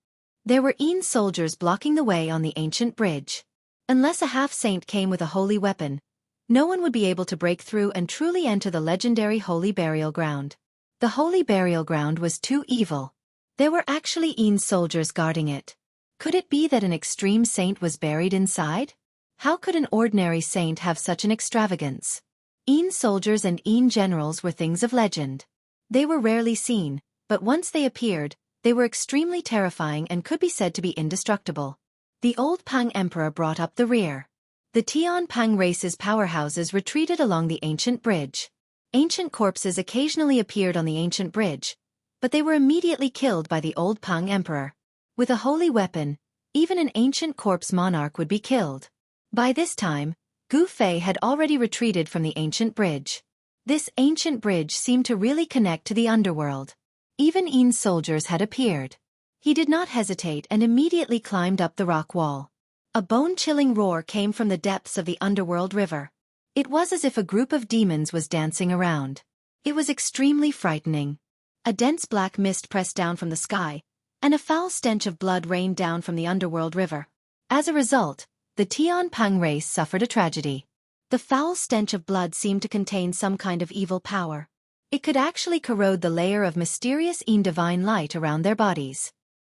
There were Yin soldiers blocking the way on the ancient bridge. Unless a half-saint came with a holy weapon, no one would be able to break through and truly enter the legendary holy burial ground. The holy burial ground was too evil. There were actually Yin soldiers guarding it. Could it be that an extreme saint was buried inside? How could an ordinary saint have such an extravagance? Yin soldiers and Yin generals were things of legend. They were rarely seen, but once they appeared, they were extremely terrifying and could be said to be indestructible. The old Peng Emperor brought up the rear. The Tian Peng race's powerhouses retreated along the ancient bridge. Ancient corpses occasionally appeared on the ancient bridge, but they were immediately killed by the old Peng Emperor. With a holy weapon, even an ancient corpse monarch would be killed. By this time, Gu Fei had already retreated from the ancient bridge. This ancient bridge seemed to really connect to the underworld. Even Yin soldiers had appeared. He did not hesitate and immediately climbed up the rock wall. A bone-chilling roar came from the depths of the underworld river. It was as if a group of demons was dancing around. It was extremely frightening. A dense black mist pressed down from the sky, and a foul stench of blood rained down from the underworld river. As a result, the Tian Peng race suffered a tragedy. The foul stench of blood seemed to contain some kind of evil power. It could actually corrode the layer of mysterious Yin divine light around their bodies.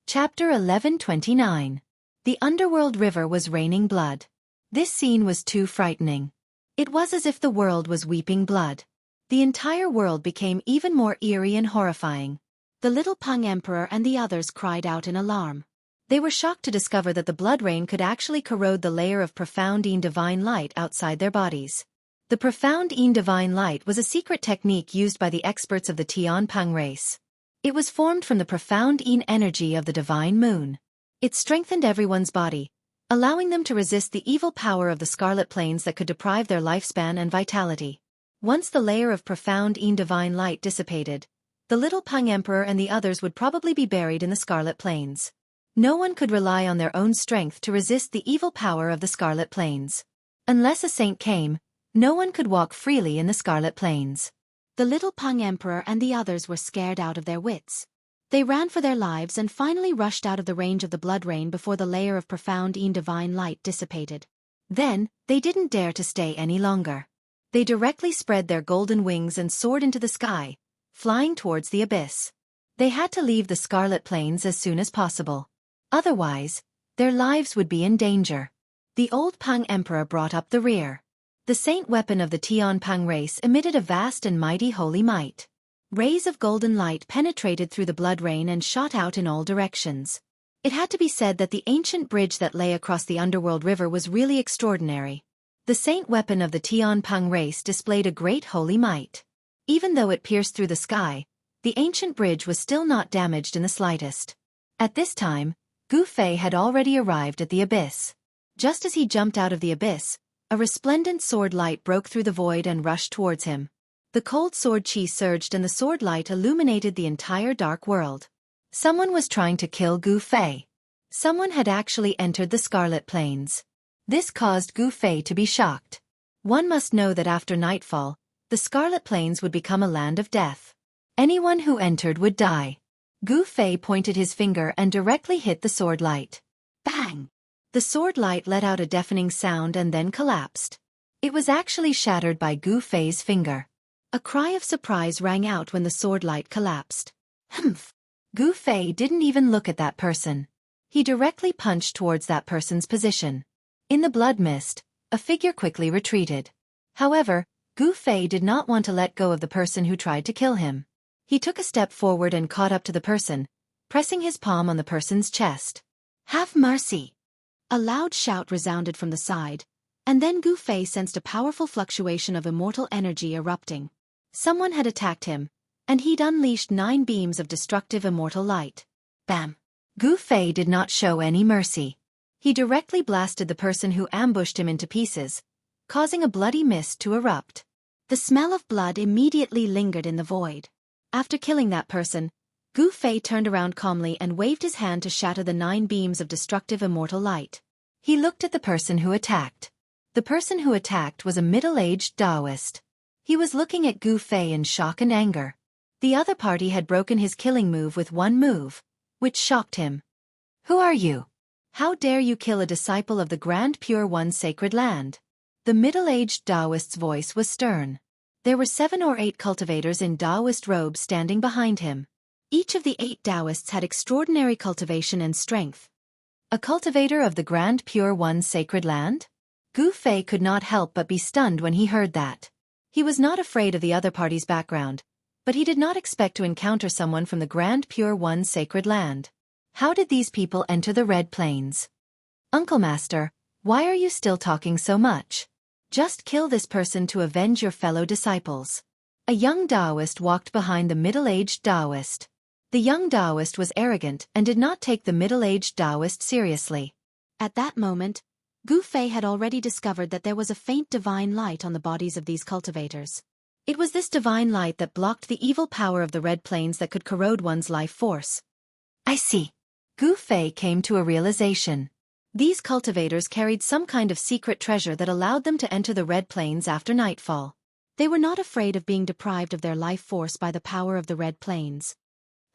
Chapter 1129. The underworld river was raining blood. This scene was too frightening. It was as if the world was weeping blood. The entire world became even more eerie and horrifying. The little Peng Emperor and the others cried out in alarm. They were shocked to discover that the blood rain could actually corrode the layer of profound Yin divine light outside their bodies. The profound Yin divine light was a secret technique used by the experts of the Tian Peng race. It was formed from the profound Yin energy of the divine moon. It strengthened everyone's body, allowing them to resist the evil power of the scarlet plains that could deprive their lifespan and vitality. Once the layer of profound Yin divine light dissipated, the little Peng Emperor and the others would probably be buried in the scarlet plains. No one could rely on their own strength to resist the evil power of the scarlet plains. Unless a saint came, no one could walk freely in the Scarlet Plains. The little Peng Emperor and the others were scared out of their wits. They ran for their lives and finally rushed out of the range of the blood rain before the layer of profound divine light dissipated. Then, they didn't dare to stay any longer. They directly spread their golden wings and soared into the sky, flying towards the abyss. They had to leave the Scarlet Plains as soon as possible. Otherwise, their lives would be in danger. The old Peng Emperor brought up the rear. The saint weapon of the Tian Peng race emitted a vast and mighty holy might. Rays of golden light penetrated through the blood rain and shot out in all directions. It had to be said that the ancient bridge that lay across the underworld river was really extraordinary. The saint weapon of the Tian Peng race displayed a great holy might. Even though it pierced through the sky, the ancient bridge was still not damaged in the slightest. At this time, Gu Fei had already arrived at the abyss. Just as he jumped out of the abyss, a resplendent sword light broke through the void and rushed towards him. The cold sword chi surged and the sword light illuminated the entire dark world. Someone was trying to kill Gu Fei. Someone had actually entered the Scarlet Plains. This caused Gu Fei to be shocked. One must know that after nightfall, the Scarlet Plains would become a land of death. Anyone who entered would die. Gu Fei pointed his finger and directly hit the sword light. Bang! The sword light let out a deafening sound and then collapsed. It was actually shattered by Gu Fei's finger. A cry of surprise rang out when the sword light collapsed. Humph! Gu Fei didn't even look at that person. He directly punched towards that person's position. In the blood mist, a figure quickly retreated. However, Gu Fei did not want to let go of the person who tried to kill him. He took a step forward and caught up to the person, pressing his palm on the person's chest. Have mercy! A loud shout resounded from the side, and then Gu Fei sensed a powerful fluctuation of immortal energy erupting. Someone had attacked him, and he'd unleashed 9 beams of destructive immortal light. Bam! Gu Fei did not show any mercy. He directly blasted the person who ambushed him into pieces, causing a bloody mist to erupt. The smell of blood immediately lingered in the void. After killing that person, Gu Fei turned around calmly and waved his hand to shatter the 9 beams of destructive immortal light. He looked at the person who attacked. The person who attacked was a middle-aged Taoist. He was looking at Gu Fei in shock and anger. The other party had broken his killing move with one move, which shocked him. Who are you? How dare you kill a disciple of the Grand Pure One Sacred Land? The middle-aged Taoist's voice was stern. There were 7 or 8 cultivators in Taoist robes standing behind him. Each of the 8 Taoists had extraordinary cultivation and strength. A cultivator of the Grand Pure One Sacred Land? Gu Fei could not help but be stunned when he heard that. He was not afraid of the other party's background, but he did not expect to encounter someone from the Grand Pure One Sacred Land. How did these people enter the Red Plains? Uncle Master, why are you still talking so much? Just kill this person to avenge your fellow disciples. A young Taoist walked behind the middle-aged Taoist. The young Taoist was arrogant and did not take the middle-aged Taoist seriously. At that moment, Gu Fei had already discovered that there was a faint divine light on the bodies of these cultivators. It was this divine light that blocked the evil power of the Red Plains that could corrode one's life force. I see. Gu Fei came to a realization. These cultivators carried some kind of secret treasure that allowed them to enter the Red Plains after nightfall. They were not afraid of being deprived of their life force by the power of the Red Plains.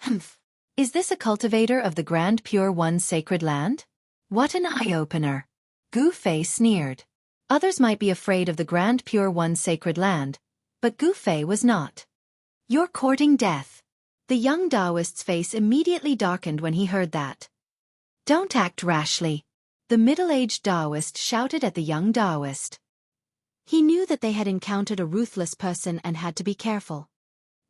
Humph. Is this a cultivator of the Grand Pure One Sacred Land? What an eye-opener. Gu Fei sneered. Others might be afraid of the Grand Pure One Sacred Land, but Gu Fei was not. You're courting death. The young Taoist's face immediately darkened when he heard that. Don't act rashly. The middle-aged Taoist shouted at the young Taoist. He knew that they had encountered a ruthless person and had to be careful.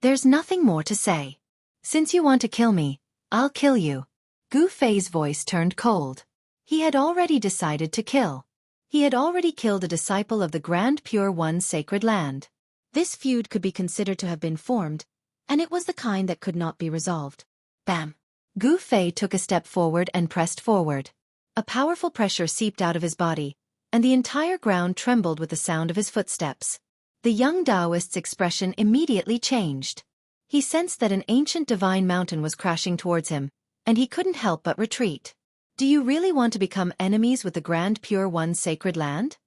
There's nothing more to say. Since you want to kill me, I'll kill you. Gu Fei's voice turned cold. He had already decided to kill. He had already killed a disciple of the Grand Pure One Sacred Land. This feud could be considered to have been formed, and it was the kind that could not be resolved. Bam! Gu Fei took a step forward and pressed forward. A powerful pressure seeped out of his body, and the entire ground trembled with the sound of his footsteps. The young Taoist's expression immediately changed. He sensed that an ancient divine mountain was crashing towards him, and he couldn't help but retreat. Do you really want to become enemies with the Grand Pure One Sacred Land?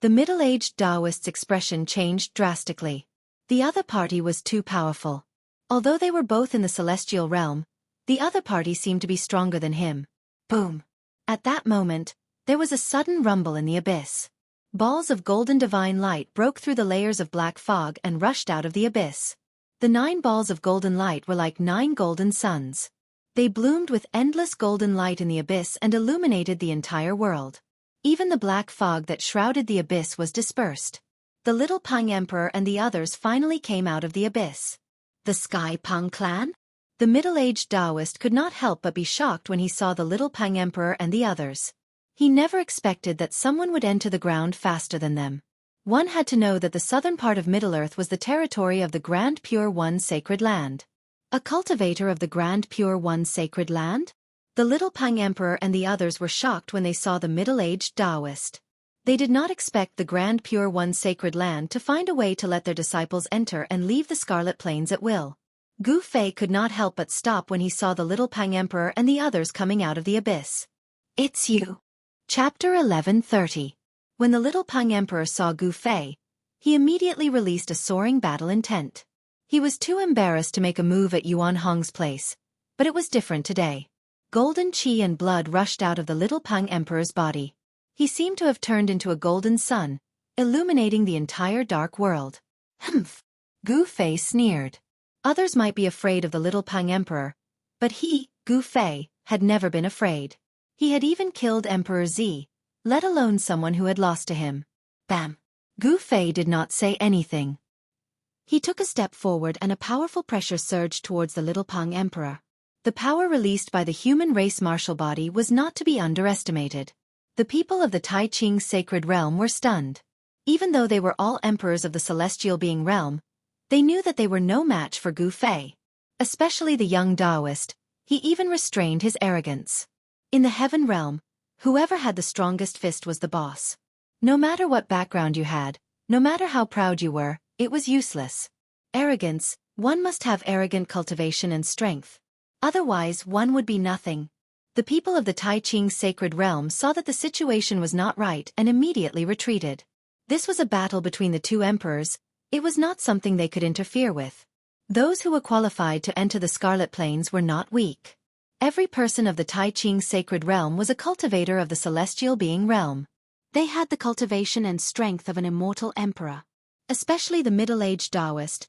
The middle-aged Taoist's expression changed drastically. The other party was too powerful. Although they were both in the celestial realm, the other party seemed to be stronger than him. Boom! At that moment, there was a sudden rumble in the abyss. Balls of golden divine light broke through the layers of black fog and rushed out of the abyss. The 9 balls of golden light were like 9 golden suns. They bloomed with endless golden light in the abyss and illuminated the entire world. Even the black fog that shrouded the abyss was dispersed. The little Pang Emperor and the others finally came out of the abyss. The Sky Pang clan? The middle-aged Taoist could not help but be shocked when he saw the little Pang Emperor and the others. He never expected that someone would enter the ground faster than them. One had to know that the southern part of Middle-earth was the territory of the Grand Pure One Sacred Land. A cultivator of the Grand Pure One Sacred Land? The little Pang Emperor and the others were shocked when they saw the middle-aged Taoist. They did not expect the Grand Pure One Sacred Land to find a way to let their disciples enter and leave the Scarlet Plains at will. Gu Fei could not help but stop when he saw the little Pang Emperor and the others coming out of the abyss. It's you. Chapter 11:30. When the little Pang Emperor saw Gu Fei, he immediately released a soaring battle intent. He was too embarrassed to make a move at Yuan Hong's place, but it was different today. Golden qi and blood rushed out of the little Pang Emperor's body. He seemed to have turned into a golden sun, illuminating the entire dark world. Humph! Gu Fei sneered. Others might be afraid of the little Pang Emperor, but he, Gu Fei, had never been afraid. He had even killed Emperor Zi, let alone someone who had lost to him. Bam! Gu Fei did not say anything. He took a step forward and a powerful pressure surged towards the little Pang Emperor. The power released by the human race martial body was not to be underestimated. The people of the Tai Ching's sacred realm were stunned. Even though they were all emperors of the celestial being realm, they knew that they were no match for Gu Fei. Especially the young Taoist, he even restrained his arrogance. In the heaven realm, whoever had the strongest fist was the boss. No matter what background you had, no matter how proud you were, it was useless. Arrogance, one must have arrogant cultivation and strength. Otherwise, one would be nothing. The people of the Tai Ching's sacred realm saw that the situation was not right and immediately retreated. This was a battle between the two emperors. It was not something they could interfere with. Those who were qualified to enter the Scarlet Plains were not weak. Every person of the Tai Ching's sacred realm was a cultivator of the celestial being realm. They had the cultivation and strength of an immortal emperor. Especially the middle-aged Taoist.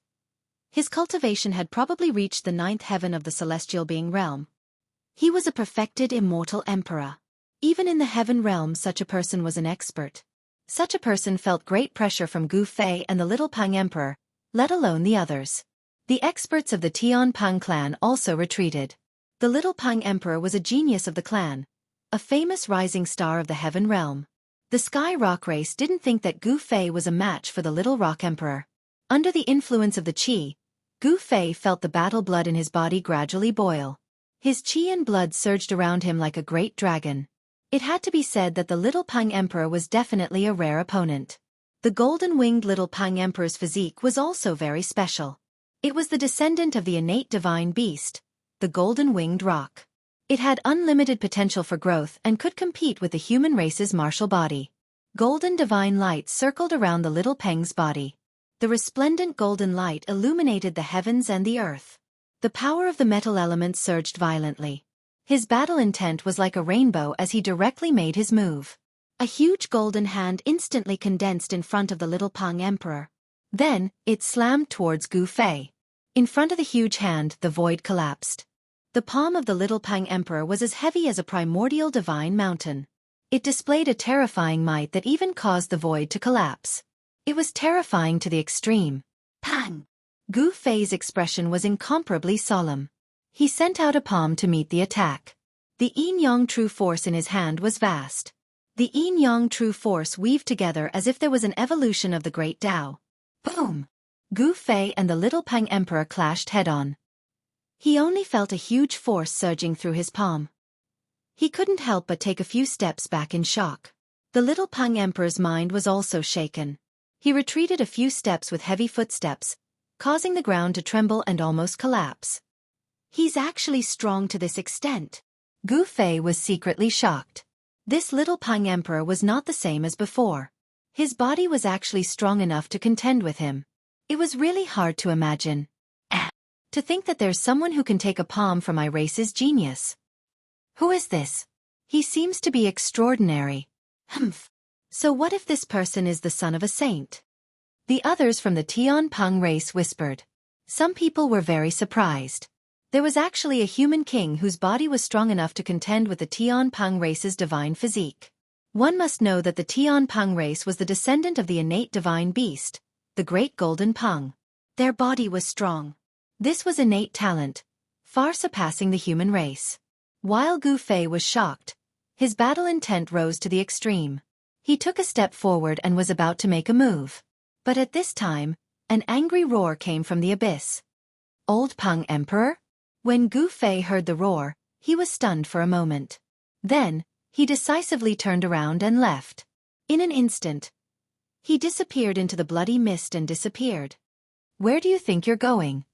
His cultivation had probably reached the 9th heaven of the celestial being realm. He was a perfected immortal emperor. Even in the heaven realm such a person was an expert. Such a person felt great pressure from Gu Fei and the little Pang Emperor, let alone the others. The experts of the Tian Pang clan also retreated. The little Pang Emperor was a genius of the clan, a famous rising star of the heaven realm. The Sky Rock race didn't think that Gu Fei was a match for the little Rock Emperor. Under the influence of the qi, Gu Fei felt the battle blood in his body gradually boil. His qi and blood surged around him like a great dragon. It had to be said that the little Pang Emperor was definitely a rare opponent. The golden-winged little Pang Emperor's physique was also very special. It was the descendant of the innate divine beast, the golden-winged rock. It had unlimited potential for growth and could compete with the human race's martial body. Golden divine light circled around the little Pang's body. The resplendent golden light illuminated the heavens and the earth. The power of the metal element surged violently. His battle intent was like a rainbow as he directly made his move. A huge golden hand instantly condensed in front of the little Pang Emperor. Then, it slammed towards Gu Fei. In front of the huge hand, the void collapsed. The palm of the little Pang Emperor was as heavy as a primordial divine mountain. It displayed a terrifying might that even caused the void to collapse. It was terrifying to the extreme. Pang! Gu Fei's expression was incomparably solemn. He sent out a palm to meet the attack. The yin-yang true force in his hand was vast. The yin-yang true force weaved together as if there was an evolution of the great Tao. Boom! Gu Fei and the little Pang Emperor clashed head-on. He only felt a huge force surging through his palm. He couldn't help but take a few steps back in shock. The little Pang Emperor's mind was also shaken. He retreated a few steps with heavy footsteps, causing the ground to tremble and almost collapse. He's actually strong to this extent. Gu Fei was secretly shocked. This little Pang Emperor was not the same as before. His body was actually strong enough to contend with him. It was really hard to imagine. To think that there's someone who can take a palm from my race's genius. Who is this? He seems to be extraordinary. Humph. So what if this person is the son of a saint? The others from the Tianpeng race whispered. Some people were very surprised. There was actually a human king whose body was strong enough to contend with the Tianpeng race's divine physique. One must know that the Tianpeng race was the descendant of the innate divine beast, the great golden Peng. Their body was strong. This was innate talent, far surpassing the human race. While Gu Fei was shocked, his battle intent rose to the extreme. He took a step forward and was about to make a move. But at this time, an angry roar came from the abyss. Old Peng Emperor? When Gu Fei heard the roar, he was stunned for a moment. Then, he decisively turned around and left. In an instant, he disappeared into the bloody mist and disappeared. Where do you think you're going?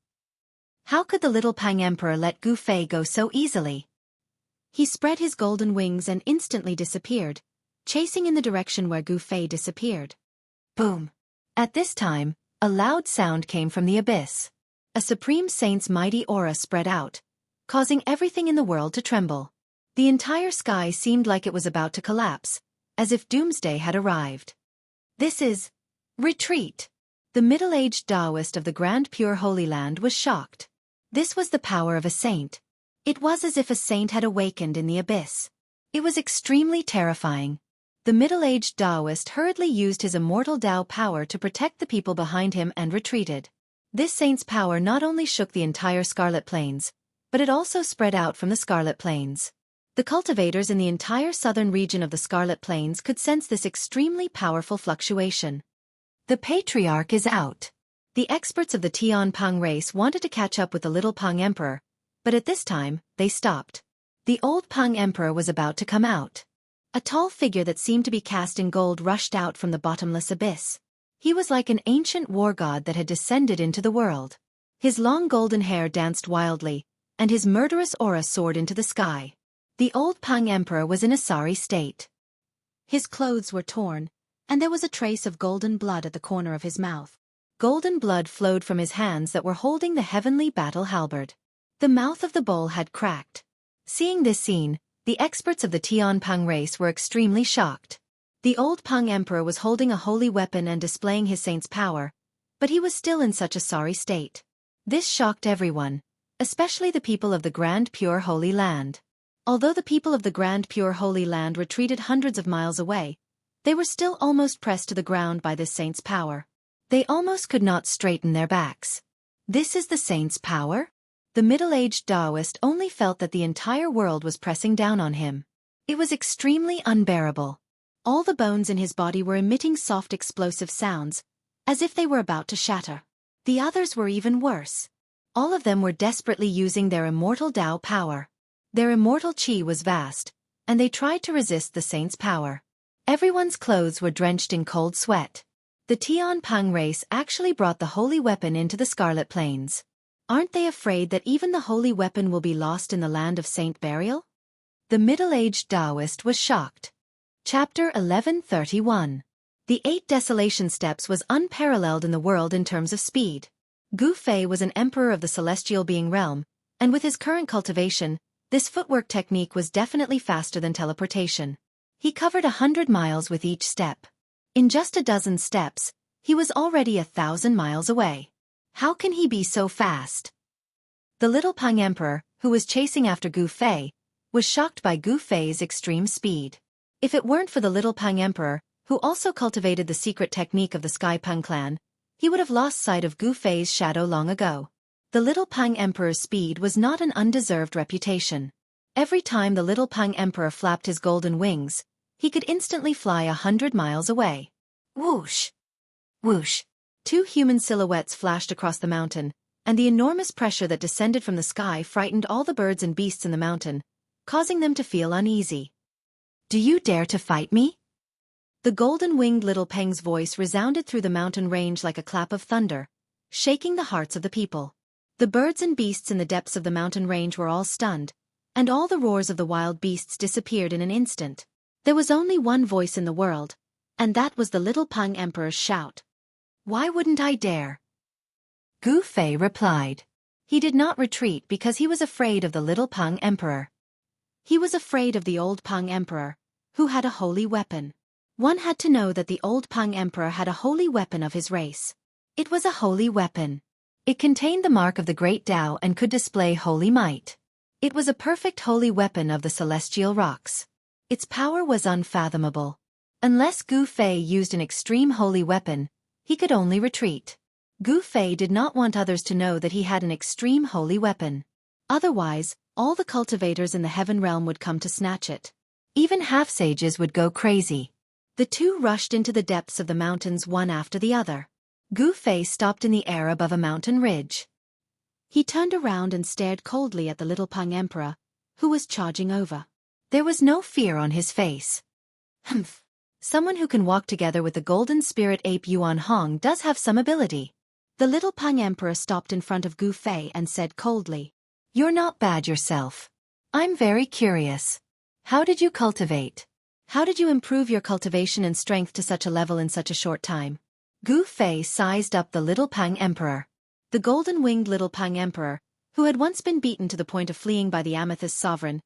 How could the little Peng Emperor let Gu Fei go so easily? He spread his golden wings and instantly disappeared, chasing in the direction where Gu Fei disappeared. Boom! At this time, a loud sound came from the abyss. A supreme saint's mighty aura spread out, causing everything in the world to tremble. The entire sky seemed like it was about to collapse, as if doomsday had arrived. This is... retreat! The middle-aged Taoist of the Grand Pure Holy Land was shocked. This was the power of a saint. It was as if a saint had awakened in the abyss. It was extremely terrifying. The middle-aged Taoist hurriedly used his immortal Tao power to protect the people behind him and retreated. This saint's power not only shook the entire Scarlet Plains, but it also spread out from the Scarlet Plains. The cultivators in the entire southern region of the Scarlet Plains could sense this extremely powerful fluctuation. The patriarch is out. The experts of the Tianpeng race wanted to catch up with the little Peng Emperor, but at this time, they stopped. The old Peng Emperor was about to come out. A tall figure that seemed to be cast in gold rushed out from the bottomless abyss. He was like an ancient war god that had descended into the world. His long golden hair danced wildly, and his murderous aura soared into the sky. The old Peng Emperor was in a sorry state. His clothes were torn, and there was a trace of golden blood at the corner of his mouth. Golden blood flowed from his hands that were holding the heavenly battle halberd. The mouth of the bowl had cracked. Seeing this scene, the experts of the Tianpeng race were extremely shocked. The old Peng Emperor was holding a holy weapon and displaying his saint's power, but he was still in such a sorry state. This shocked everyone, especially the people of the Grand Pure Holy Land. Although the people of the Grand Pure Holy Land retreated hundreds of miles away, they were still almost pressed to the ground by this saint's power. They almost could not straighten their backs. This is the saint's power? The middle-aged Taoist only felt that the entire world was pressing down on him. It was extremely unbearable. All the bones in his body were emitting soft explosive sounds, as if they were about to shatter. The others were even worse. All of them were desperately using their immortal Tao power. Their immortal qi was vast, and they tried to resist the saint's power. Everyone's clothes were drenched in cold sweat. The Tianpeng race actually brought the holy weapon into the Scarlet Plains. Aren't they afraid that even the holy weapon will be lost in the land of Saint Burial? The middle-aged Taoist was shocked. Chapter 1131. The 8 Desolation Steps was unparalleled in the world in terms of speed. Gu Fei was an emperor of the celestial being realm, and with his current cultivation, this footwork technique was definitely faster than teleportation. He covered 100 miles with each step. In just a dozen steps, he was already 1,000 miles away. How can he be so fast? The little Peng Emperor, who was chasing after Gu Fei, was shocked by Gu Fei's extreme speed. If it weren't for the little Peng Emperor, who also cultivated the secret technique of the Sky Peng clan, he would have lost sight of Gu Fei's shadow long ago. The little Peng Emperor's speed was not an undeserved reputation. Every time the little Peng Emperor flapped his golden wings, he could instantly fly 100 miles away. Whoosh! Whoosh! 2 human silhouettes flashed across the mountain, and the enormous pressure that descended from the sky frightened all the birds and beasts in the mountain, causing them to feel uneasy. Do you dare to fight me? The golden-winged little Peng's voice resounded through the mountain range like a clap of thunder, shaking the hearts of the people. The birds and beasts in the depths of the mountain range were all stunned, and all the roars of the wild beasts disappeared in an instant. There was only one voice in the world, And that was the little Peng Emperor's shout. "Why wouldn't I dare?" Gu Fei replied. He did not retreat because he was afraid of the little Peng Emperor. He was afraid of the old Peng Emperor, who had a holy weapon. One had to know that the old Peng Emperor had a holy weapon of his race. It was a holy weapon. It contained the mark of the great Tao and could display holy might. It was a perfect holy weapon of the celestial rocks. Its power was unfathomable. Unless Gu Fei used an extreme holy weapon, he could only retreat. Gu Fei did not want others to know that he had an extreme holy weapon. Otherwise, all the cultivators in the heaven realm would come to snatch it. Even half-sages would go crazy. The two rushed into the depths of the mountains one after the other. Gu Fei stopped in the air above a mountain ridge. He turned around and stared coldly at the little Peng Emperor, who was charging over. There was no fear on his face. Humph. Someone who can walk together with the golden spirit ape Yuan Hong does have some ability. The little Peng Emperor stopped in front of Gu Fei and said coldly, "You're not bad yourself. I'm very curious. How did you cultivate? How did you improve your cultivation and strength to such a level in such a short time?" Gu Fei sized up the little Peng Emperor. The golden-winged little Peng Emperor, who had once been beaten to the point of fleeing by the Amethyst Sovereign,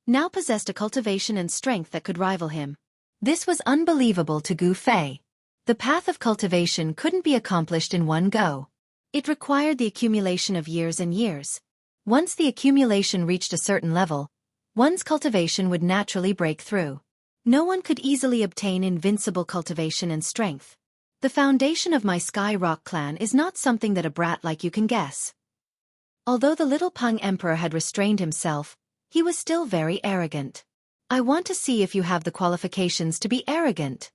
now possessed a cultivation and strength that could rival him. This was unbelievable to Gu Fei. The path of cultivation couldn't be accomplished in one go. It required the accumulation of years and years. Once the accumulation reached a certain level, one's cultivation would naturally break through. No one could easily obtain invincible cultivation and strength. The foundation of my Sky Rock clan is not something that a brat like you can guess. Although the little Peng Emperor had restrained himself, he was still very arrogant. "I want to see if you have the qualifications to be arrogant."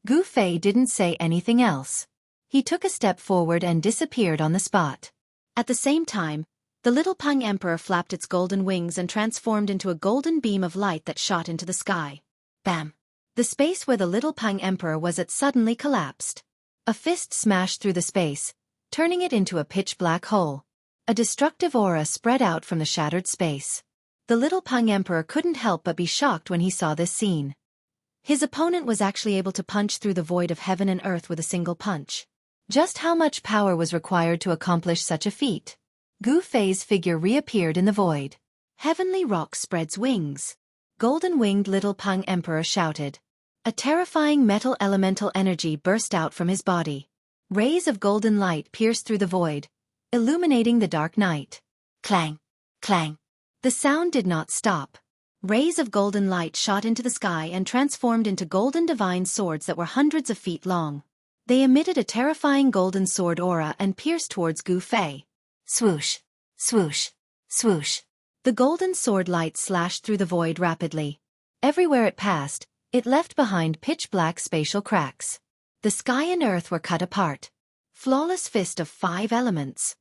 Gu Fei didn't say anything else. He took a step forward and disappeared on the spot. At the same time, the little Peng Emperor flapped its golden wings and transformed into a golden beam of light that shot into the sky. Bam! The space where the little Peng Emperor was at suddenly collapsed. A fist smashed through the space, turning it into a pitch-black hole. A destructive aura spread out from the shattered space. The little Peng Emperor couldn't help but be shocked when he saw this scene. His opponent was actually able to punch through the void of heaven and earth with a single punch. Just how much power was required to accomplish such a feat? Gu Fei's figure reappeared in the void. "Heavenly rock spreads wings," golden-winged little Peng Emperor shouted. A terrifying metal elemental energy burst out from his body. Rays of golden light pierced through the void, illuminating the dark night. Clang! Clang! The sound did not stop. Rays of golden light shot into the sky and transformed into golden divine swords that were hundreds of feet long. They emitted a terrifying golden sword aura and pierced towards Gu Fei. Swoosh! Swoosh! Swoosh! The golden sword light slashed through the void rapidly. Everywhere it passed, it left behind pitch-black spatial cracks. The sky and earth were cut apart. Flawless fist of 5 elements.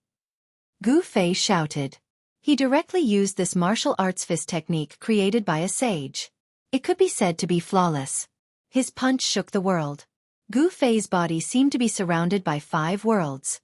Gu Fei shouted. He directly used this martial arts fist technique created by a sage. It could be said to be flawless. His punch shook the world. Gu Fei's body seemed to be surrounded by 5 worlds.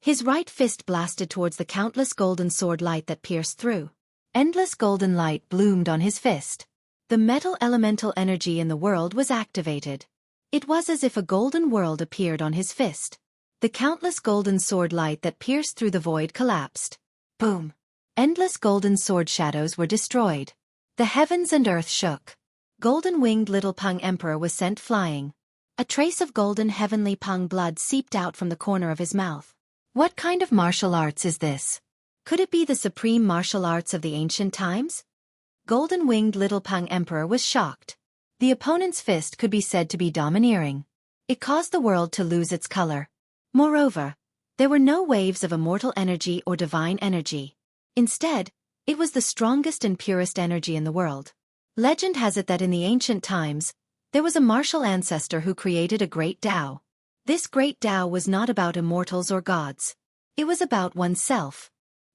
His right fist blasted towards the countless golden sword light that pierced through. Endless golden light bloomed on his fist. The metal elemental energy in the world was activated. It was as if a golden world appeared on his fist. The countless golden sword light that pierced through the void collapsed. Boom! Endless golden sword shadows were destroyed. The heavens and earth shook. Golden-winged little Peng Emperor was sent flying. A trace of golden heavenly Peng blood seeped out from the corner of his mouth. What kind of martial arts is this? Could it be the supreme martial arts of the ancient times? Golden-winged little Peng Emperor was shocked. The opponent's fist could be said to be domineering. It caused the world to lose its color. Moreover, there were no waves of immortal energy or divine energy. Instead, it was the strongest and purest energy in the world. Legend has it that in the ancient times, there was a martial ancestor who created a great Tao. This great Tao was not about immortals or gods. It was about oneself.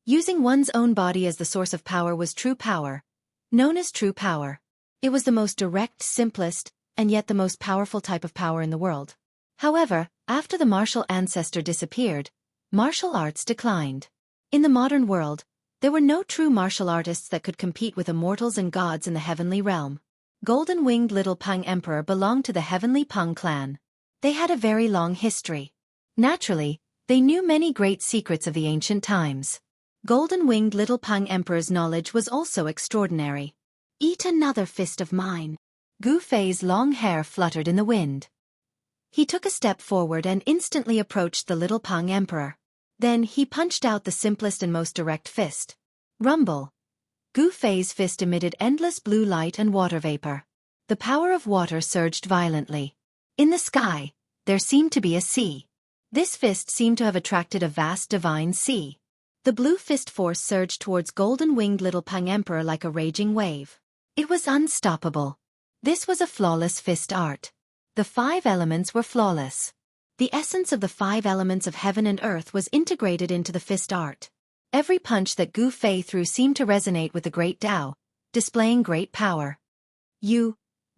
Using one's own body as the source of power was true power, known as true power. It was the most direct, simplest, and yet the most powerful type of power in the world. However, after the martial ancestor disappeared, martial arts declined. In the modern world, there were no true martial artists that could compete with immortals and gods in the heavenly realm. golden-winged little Peng Emperor belonged to the heavenly Peng clan. They had a very long history. Naturally, they knew many great secrets of the ancient times. Golden-winged little Peng Emperor's knowledge was also extraordinary. Eat another fist of mine. Gu Fei's long hair fluttered in the wind. He took a step forward and instantly approached the little Peng Emperor. Then he punched out the simplest and most direct fist. Rumble. Gu Fei's fist emitted endless blue light and water vapor. The power of water surged violently. In the sky, there seemed to be a sea. This fist seemed to have attracted a vast divine sea. The blue fist force surged towards golden-winged little Peng Emperor like a raging wave. It was unstoppable. This was a flawless fist art. The 5 elements were flawless. The essence of the 5 elements of heaven and earth was integrated into the fist art. Every punch that Gu Fei threw seemed to resonate with the great Tao, displaying great power.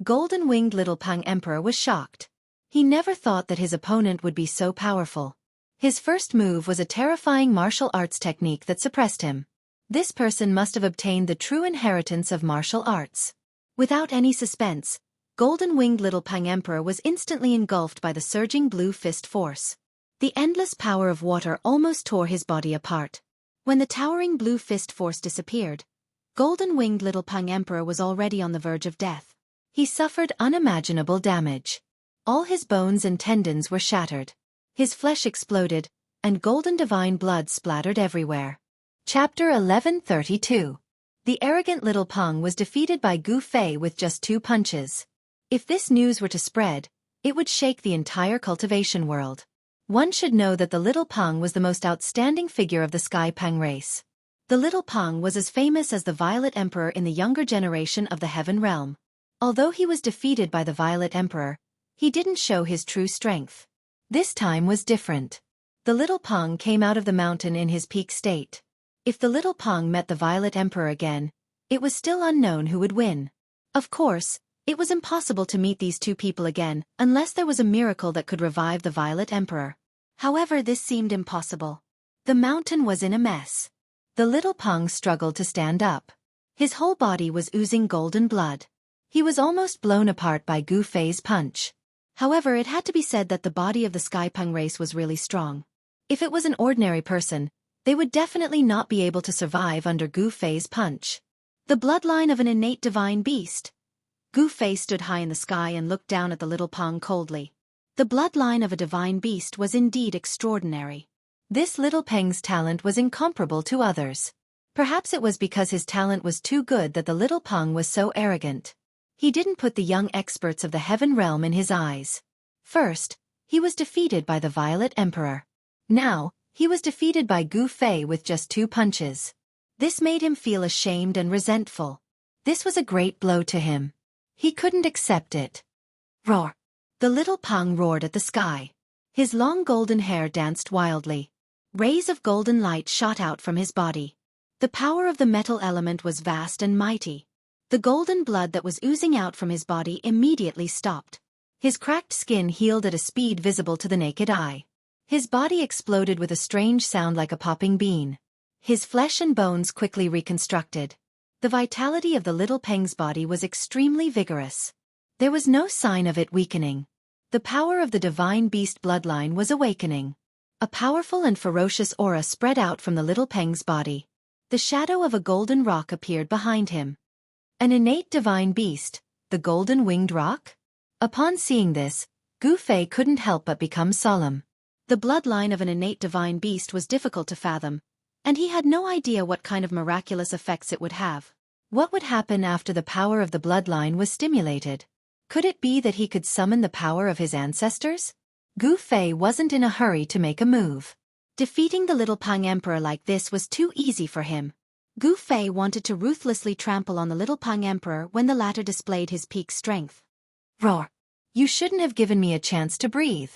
Golden-winged little Peng Emperor was shocked. He never thought that his opponent would be so powerful. His first move was a terrifying martial arts technique that suppressed him. This person must have obtained the true inheritance of martial arts. Without any suspense, golden-winged little Peng Emperor was instantly engulfed by the surging blue fist force. The endless power of water almost tore his body apart. When the towering blue fist force disappeared, golden-winged little Peng Emperor was already on the verge of death. He suffered unimaginable damage. All his bones and tendons were shattered. His flesh exploded, and golden divine blood splattered everywhere. Chapter 1132. The arrogant little Peng was defeated by Gu Fei with just 2 punches. If this news were to spread, it would shake the entire cultivation world. One should know that the little Peng was the most outstanding figure of the Sky Peng race. The little Peng was as famous as the Violet Emperor in the younger generation of the Heaven Realm. Although he was defeated by the Violet Emperor, he didn't show his true strength. This time was different. The little Peng came out of the mountain in his peak state. If the little Peng met the Violet Emperor again, it was still unknown who would win. Of course, it was impossible to meet these 2 people again unless there was a miracle that could revive the Violet Emperor. However, this seemed impossible. The mountain was in a mess. The little Peng struggled to stand up. His whole body was oozing golden blood. He was almost blown apart by Gu Fei's punch. However, it had to be said that the body of the Sky Peng race was really strong. If it was an ordinary person, they would definitely not be able to survive under Gu Fei's punch. The bloodline of an innate divine beast. Gu Fei stood high in the sky and looked down at the little Peng coldly. The bloodline of a divine beast was indeed extraordinary. This little Peng's talent was incomparable to others. Perhaps it was because his talent was too good that the little Peng was so arrogant. He didn't put the young experts of the Heaven Realm in his eyes. First, he was defeated by the Violet Emperor. Now, he was defeated by Gu Fei with just 2 punches. This made him feel ashamed and resentful. This was a great blow to him. He couldn't accept it. Roar! The little Peng roared at the sky. His long golden hair danced wildly. Rays of golden light shot out from his body. The power of the metal element was vast and mighty. The golden blood that was oozing out from his body immediately stopped. His cracked skin healed at a speed visible to the naked eye. His body exploded with a strange sound like a popping bean. His flesh and bones quickly reconstructed. The vitality of the little Peng's body was extremely vigorous. There was no sign of it weakening. The power of the divine beast bloodline was awakening. A powerful and ferocious aura spread out from the little Peng's body. The shadow of a golden rock appeared behind him. An innate divine beast, the golden-winged rock? Upon seeing this, Gu Fei couldn't help but become solemn. The bloodline of an innate divine beast was difficult to fathom, and he had no idea what kind of miraculous effects it would have. What would happen after the power of the bloodline was stimulated? Could it be that he could summon the power of his ancestors? Gu Fei wasn't in a hurry to make a move. Defeating the little Peng Emperor like this was too easy for him. Gu Fei wanted to ruthlessly trample on the little Peng Emperor when the latter displayed his peak strength. Roar! You shouldn't have given me a chance to breathe.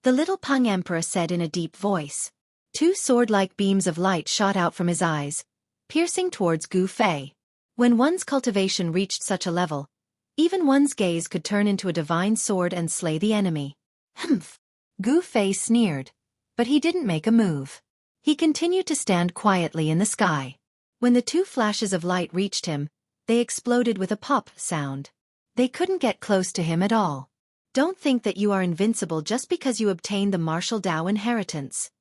The little Peng Emperor said in a deep voice. 2 sword-like beams of light shot out from his eyes, piercing towards Gu Fei. When one's cultivation reached such a level, even one's gaze could turn into a divine sword and slay the enemy. Humph! Gu Fei sneered, but he didn't make a move. He continued to stand quietly in the sky. When the 2 flashes of light reached him, they exploded with a pop sound. They couldn't get close to him at all. Don't think that you are invincible just because you obtained the martial Dao inheritance.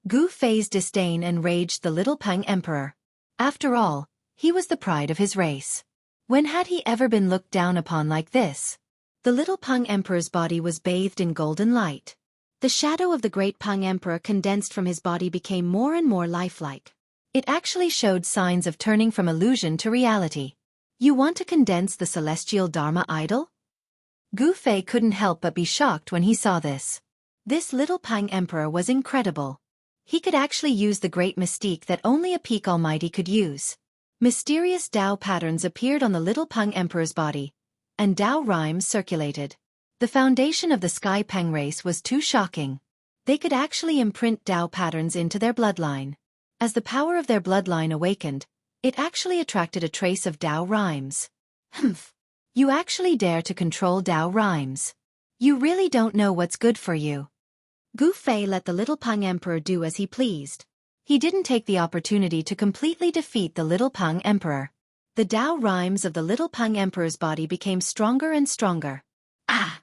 Gu Fei's disdain enraged the little Peng Emperor. After all, he was the pride of his race. When had he ever been looked down upon like this? The little Peng Emperor's body was bathed in golden light. The shadow of the great Peng Emperor condensed from his body became more and more lifelike. It actually showed signs of turning from illusion to reality. You want to condense the celestial Dharma idol? Gu Fei couldn't help but be shocked when he saw this. This little Peng Emperor was incredible. He could actually use the great mystique that only a peak almighty could use. Mysterious Dao patterns appeared on the little Peng Emperor's body, and Dao rhymes circulated. The foundation of the Sky Peng race was too shocking. They could actually imprint Dao patterns into their bloodline. As the power of their bloodline awakened, it actually attracted a trace of Dao rhymes. Humph! You actually dare to control Dao rhymes. You really don't know what's good for you. Gu Fei let the little Peng Emperor do as he pleased. He didn't take the opportunity to completely defeat the little Peng Emperor. The Dao rhymes of the little Peng Emperor's body became stronger and stronger. Ah!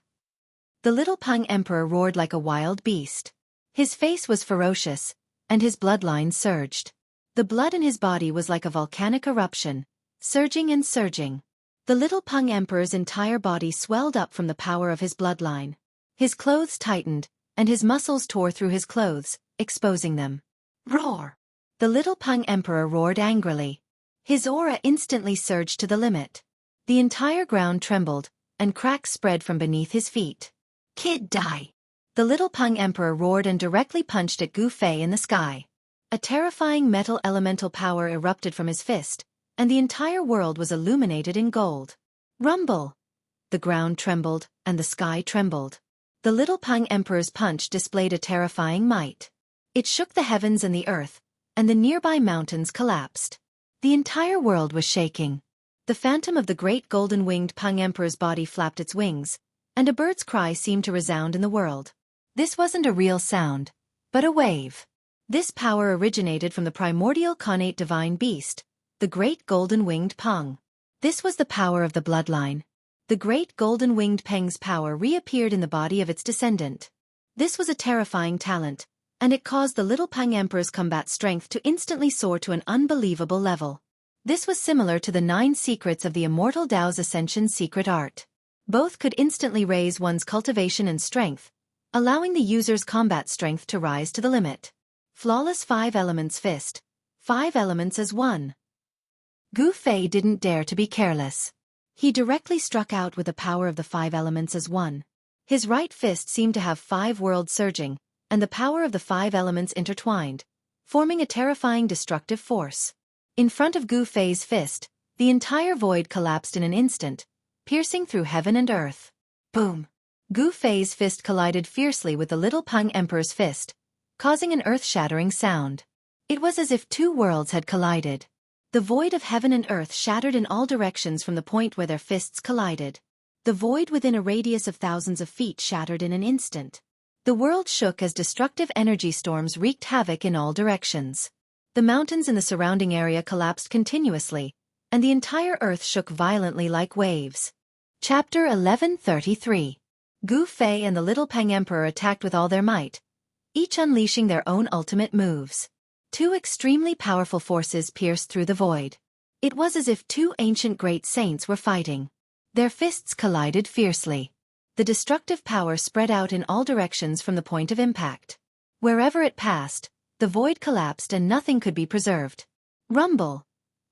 The little Peng Emperor roared like a wild beast. His face was ferocious, and his bloodline surged. The blood in his body was like a volcanic eruption, surging and surging. The little Peng Emperor's entire body swelled up from the power of his bloodline. His clothes tightened, and his muscles tore through his clothes, exposing them. Roar! The little Peng Emperor roared angrily. His aura instantly surged to the limit. The entire ground trembled, and cracks spread from beneath his feet. Kid, die! The little Peng Emperor roared and directly punched at Gu Fei in the sky. A terrifying metal elemental power erupted from his fist, and the entire world was illuminated in gold. Rumble! The ground trembled, and the sky trembled. The little Peng Emperor's punch displayed a terrifying might. It shook the heavens and the earth, and the nearby mountains collapsed. The entire world was shaking. The phantom of the great golden-winged Peng Emperor's body flapped its wings, and a bird's cry seemed to resound in the world. This wasn't a real sound, but a wave. This power originated from the primordial connate divine beast, the great golden-winged Peng. This was the power of the bloodline. The great golden-winged Peng's power reappeared in the body of its descendant. This was a terrifying talent, and it caused the little Peng Emperor's combat strength to instantly soar to an unbelievable level. This was similar to the 9 secrets of the immortal Dao's ascension secret art. Both could instantly raise one's cultivation and strength, allowing the user's combat strength to rise to the limit. Flawless 5 elements fist. 5 elements as one. Gu Fei didn't dare to be careless. He directly struck out with the power of the 5 elements as one. His right fist seemed to have 5 worlds surging, and the power of the 5 elements intertwined, forming a terrifying destructive force. In front of Gu Fei's fist, the entire void collapsed in an instant, piercing through heaven and earth. Boom! Gu Fei's fist collided fiercely with the little Peng Emperor's fist, causing an earth-shattering sound. It was as if 2 worlds had collided. The void of heaven and earth shattered in all directions from the point where their fists collided. The void within a radius of thousands of feet shattered in an instant. The world shook as destructive energy storms wreaked havoc in all directions. The mountains in the surrounding area collapsed continuously, and the entire earth shook violently like waves. Chapter 1133. Gu Fei and the little Peng Emperor attacked with all their might, each unleashing their own ultimate moves. 2 extremely powerful forces pierced through the void. It was as if 2 ancient great saints were fighting. Their fists collided fiercely. The destructive power spread out in all directions from the point of impact. Wherever it passed, the void collapsed and nothing could be preserved. Rumble!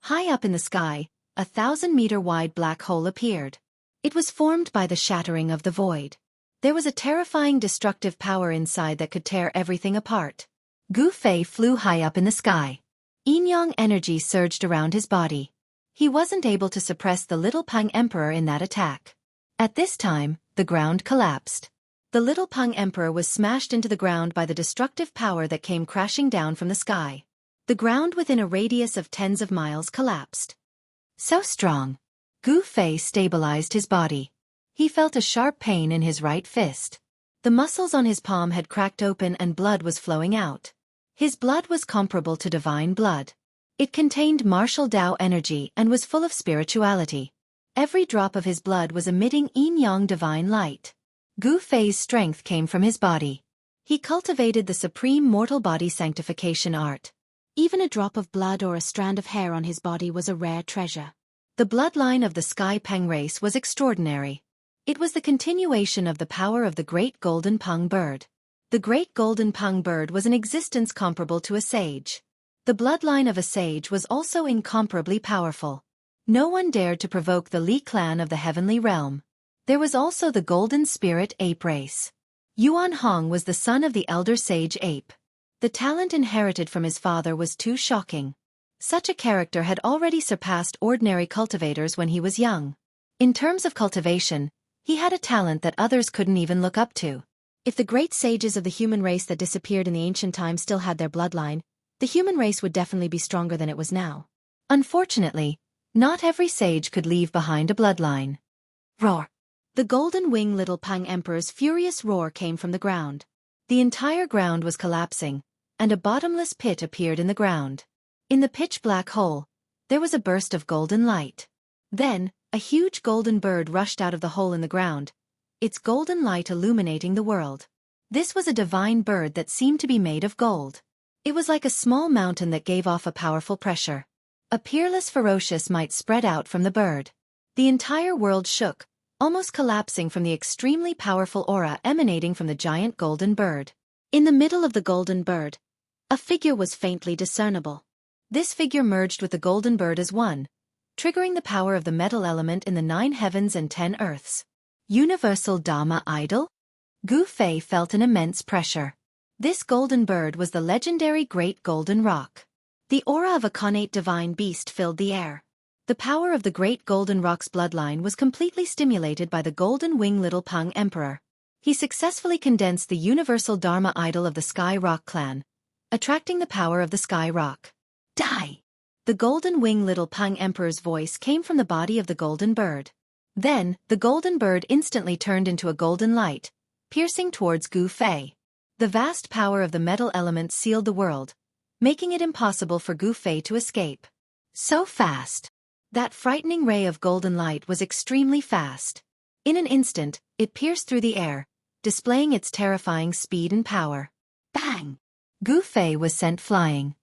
High up in the sky, a 1,000-meter-wide black hole appeared. It was formed by the shattering of the void. There was a terrifying destructive power inside that could tear everything apart. Gu Fei flew high up in the sky. Yin-yang energy surged around his body. He wasn't able to suppress the little Peng Emperor in that attack. At this time, the ground collapsed. The little Peng Emperor was smashed into the ground by the destructive power that came crashing down from the sky. The ground within a radius of tens of miles collapsed. So strong. Gu Fei stabilized his body. He felt a sharp pain in his right fist. The muscles on his palm had cracked open and blood was flowing out. His blood was comparable to divine blood. It contained martial Dao energy and was full of spirituality. Every drop of his blood was emitting yin-yang divine light. Gu Fei's strength came from his body. He cultivated the supreme mortal body sanctification art. Even a drop of blood or a strand of hair on his body was a rare treasure. The bloodline of the Sky Peng race was extraordinary. It was the continuation of the power of the Great Golden Peng bird. The Great Golden Peng bird was an existence comparable to a sage. The bloodline of a sage was also incomparably powerful. No one dared to provoke the Li clan of the heavenly realm. There was also the Golden Spirit ape race. Yuan Hong was the son of the elder sage ape. The talent inherited from his father was too shocking. Such a character had already surpassed ordinary cultivators when he was young. In terms of cultivation, he had a talent that others couldn't even look up to. If the great sages of the human race that disappeared in the ancient times still had their bloodline, the human race would definitely be stronger than it was now. Unfortunately, not every sage could leave behind a bloodline. Roar! The golden wing little Peng Emperor's furious roar came from the ground. The entire ground was collapsing, and a bottomless pit appeared in the ground. In the pitch-black hole, there was a burst of golden light. Then, a huge golden bird rushed out of the hole in the ground, its golden light illuminating the world. This was a divine bird that seemed to be made of gold. It was like a small mountain that gave off a powerful pressure. A peerless ferocious might spread out from the bird. The entire world shook, almost collapsing from the extremely powerful aura emanating from the giant golden bird. In the middle of the golden bird, a figure was faintly discernible. This figure merged with the golden bird as one, triggering the power of the metal element in the 9 heavens and 10 earths. Universal Dharma idol? Gu Fei felt an immense pressure. This golden bird was the legendary Great Golden Rock. The aura of a connate divine beast filled the air. The power of the Great Golden Rock's bloodline was completely stimulated by the golden wing little Peng Emperor. He successfully condensed the universal Dharma idol of the Sky Rock clan, attracting the power of the Sky Rock. Die! The golden wing little Peng Emperor's voice came from the body of the golden bird. Then, the golden bird instantly turned into a golden light, piercing towards Gu Fei. The vast power of the metal element sealed the world, making it impossible for Gu Fei to escape. So fast! That frightening ray of golden light was extremely fast. In an instant, it pierced through the air, displaying its terrifying speed and power. Bang! Gu Fei was sent flying.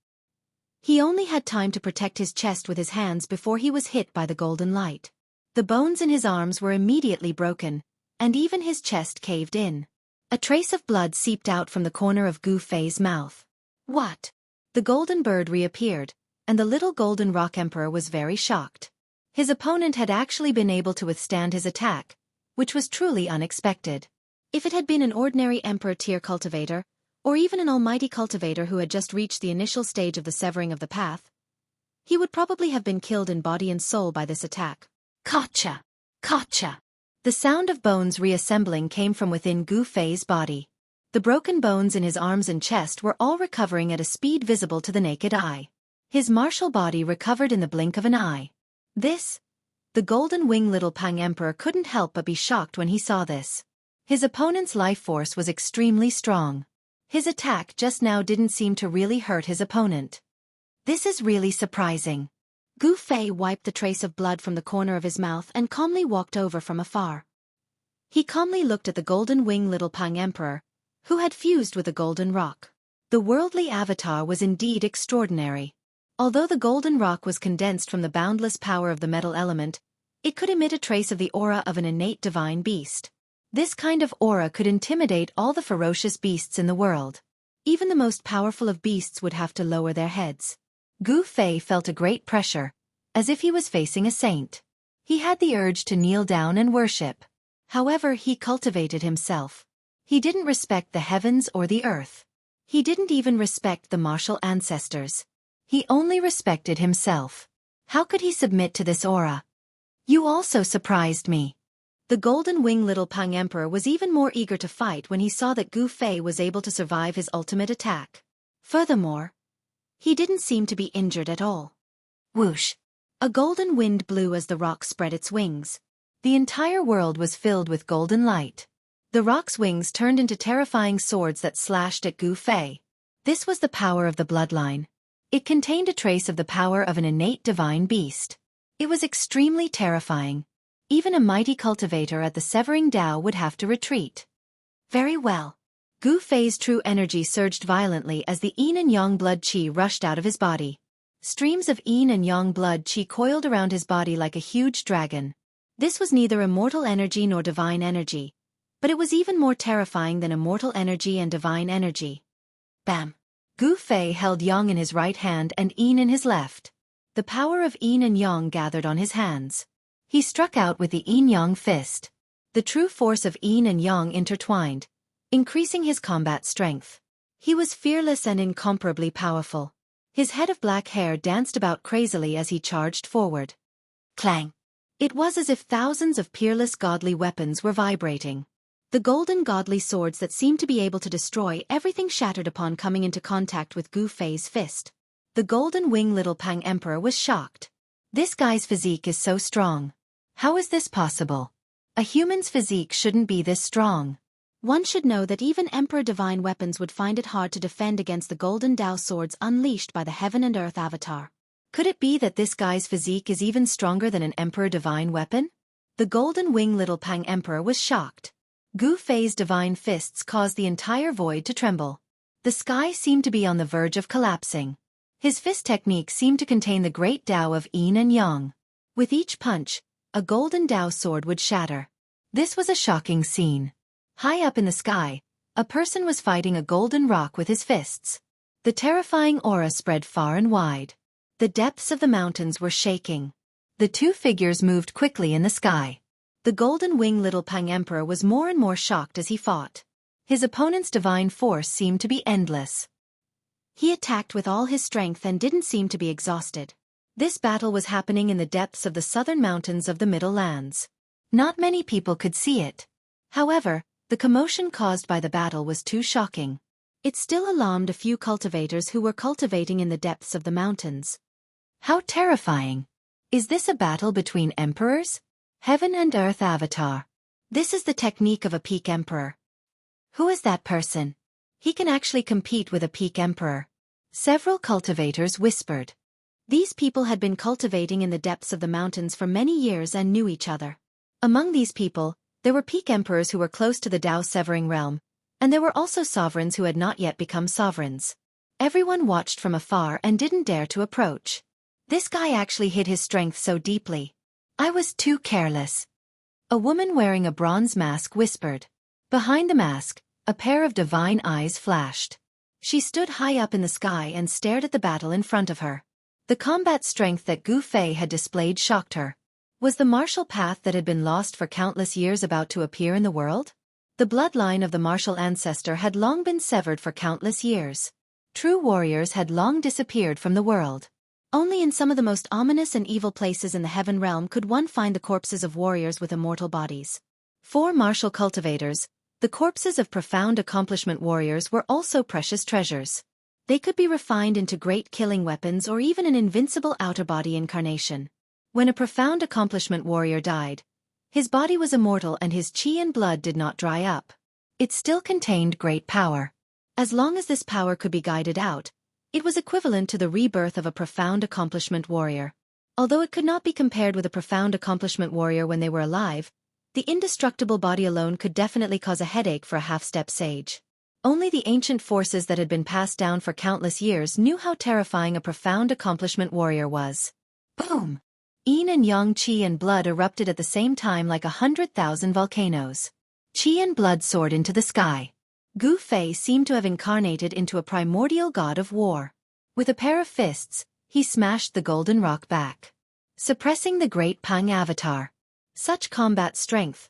He only had time to protect his chest with his hands before he was hit by the golden light. The bones in his arms were immediately broken, and even his chest caved in. A trace of blood seeped out from the corner of Gu Fei's mouth. What? The golden bird reappeared, and the little golden rock emperor was very shocked. His opponent had actually been able to withstand his attack, which was truly unexpected. If it had been an ordinary emperor-tier cultivator, or even an almighty cultivator who had just reached the initial stage of the severing of the path, he would probably have been killed in body and soul by this attack. Gotcha! Gotcha! The sound of bones reassembling came from within Gu Fei's body. The broken bones in his arms and chest were all recovering at a speed visible to the naked eye. His martial body recovered in the blink of an eye. The golden wing little Peng Emperor couldn't help but be shocked when he saw this. His opponent's life force was extremely strong. His attack just now didn't seem to really hurt his opponent. This is really surprising. Gu Fei wiped the trace of blood from the corner of his mouth and calmly walked over from afar. He calmly looked at the golden wing little Peng Emperor, who had fused with the golden rock. The worldly avatar was indeed extraordinary. Although the golden rock was condensed from the boundless power of the metal element, it could emit a trace of the aura of an innate divine beast. This kind of aura could intimidate all the ferocious beasts in the world. Even the most powerful of beasts would have to lower their heads. Gu Fei felt a great pressure, as if he was facing a saint. He had the urge to kneel down and worship. However, he cultivated himself. He didn't respect the heavens or the earth. He didn't even respect the martial ancestors. He only respected himself. How could he submit to this aura? You also surprised me. The golden wing little Peng Emperor was even more eager to fight when he saw that Gu Fei was able to survive his ultimate attack. Furthermore, he didn't seem to be injured at all. Whoosh! A golden wind blew as the rock spread its wings. The entire world was filled with golden light. The rock's wings turned into terrifying swords that slashed at Gu Fei. This was the power of the bloodline. It contained a trace of the power of an innate divine beast. It was extremely terrifying. Even a mighty cultivator at the Severing Dao would have to retreat. Very well. Gu Fei's true energy surged violently as the yin and yang blood qi rushed out of his body. Streams of yin and yang blood qi coiled around his body like a huge dragon. This was neither immortal energy nor divine energy, but it was even more terrifying than immortal energy and divine energy. Bam! Gu Fei held yang in his right hand and yin in his left. The power of yin and yang gathered on his hands. He struck out with the yin-yang fist. The true force of yin and yang intertwined, increasing his combat strength. He was fearless and incomparably powerful. His head of black hair danced about crazily as he charged forward. Clang! It was as if thousands of peerless godly weapons were vibrating. The golden godly swords that seemed to be able to destroy everything shattered upon coming into contact with Gu Fei's fist. The golden wing Little Pang Emperor was shocked. This guy's physique is so strong. How is this possible? A human's physique shouldn't be this strong. One should know that even Emperor Divine weapons would find it hard to defend against the golden Dao swords unleashed by the Heaven and Earth Avatar. Could it be that this guy's physique is even stronger than an Emperor Divine weapon? The golden wing Little Pang Emperor was shocked. Gu Fei's divine fists caused the entire void to tremble. The sky seemed to be on the verge of collapsing. His fist technique seemed to contain the great Dao of yin and yang. With each punch, a golden Dao sword would shatter. This was a shocking scene. High up in the sky, a person was fighting a golden rock with his fists. The terrifying aura spread far and wide. The depths of the mountains were shaking. The two figures moved quickly in the sky. The golden wing Little Pang Emperor was more and more shocked as he fought. His opponent's divine force seemed to be endless. He attacked with all his strength and didn't seem to be exhausted. This battle was happening in the depths of the southern mountains of the Middle Lands. Not many people could see it. However, the commotion caused by the battle was too shocking. It still alarmed a few cultivators who were cultivating in the depths of the mountains. How terrifying! Is this a battle between emperors? Heaven and Earth Avatar. This is the technique of a peak emperor. Who is that person? He can actually compete with a peak emperor. Several cultivators whispered. These people had been cultivating in the depths of the mountains for many years and knew each other. Among these people, there were peak emperors who were close to the Dao Severing realm, and there were also sovereigns who had not yet become sovereigns. Everyone watched from afar and didn't dare to approach. This guy actually hid his strength so deeply. I was too careless. A woman wearing a bronze mask whispered. Behind the mask, a pair of divine eyes flashed. She stood high up in the sky and stared at the battle in front of her. The combat strength that Gu Fei had displayed shocked her. Was the martial path that had been lost for countless years about to appear in the world? The bloodline of the martial ancestor had long been severed for countless years. True warriors had long disappeared from the world. Only in some of the most ominous and evil places in the heaven realm could one find the corpses of warriors with immortal bodies. For martial cultivators, the corpses of profound accomplishment warriors were also precious treasures. They could be refined into great killing weapons or even an invincible outer body incarnation. When a profound accomplishment warrior died, his body was immortal and his chi and blood did not dry up. It still contained great power. As long as this power could be guided out, it was equivalent to the rebirth of a profound accomplishment warrior. Although it could not be compared with a profound accomplishment warrior when they were alive, the indestructible body alone could definitely cause a headache for a half-step sage. Only the ancient forces that had been passed down for countless years knew how terrifying a profound accomplishment warrior was. Boom! Yin and yang qi and blood erupted at the same time like 100,000 volcanoes. Qi and blood soared into the sky. Gu Fei seemed to have incarnated into a primordial god of war. With a pair of fists, he smashed the golden rock back, suppressing the great Pang avatar. Such combat strength.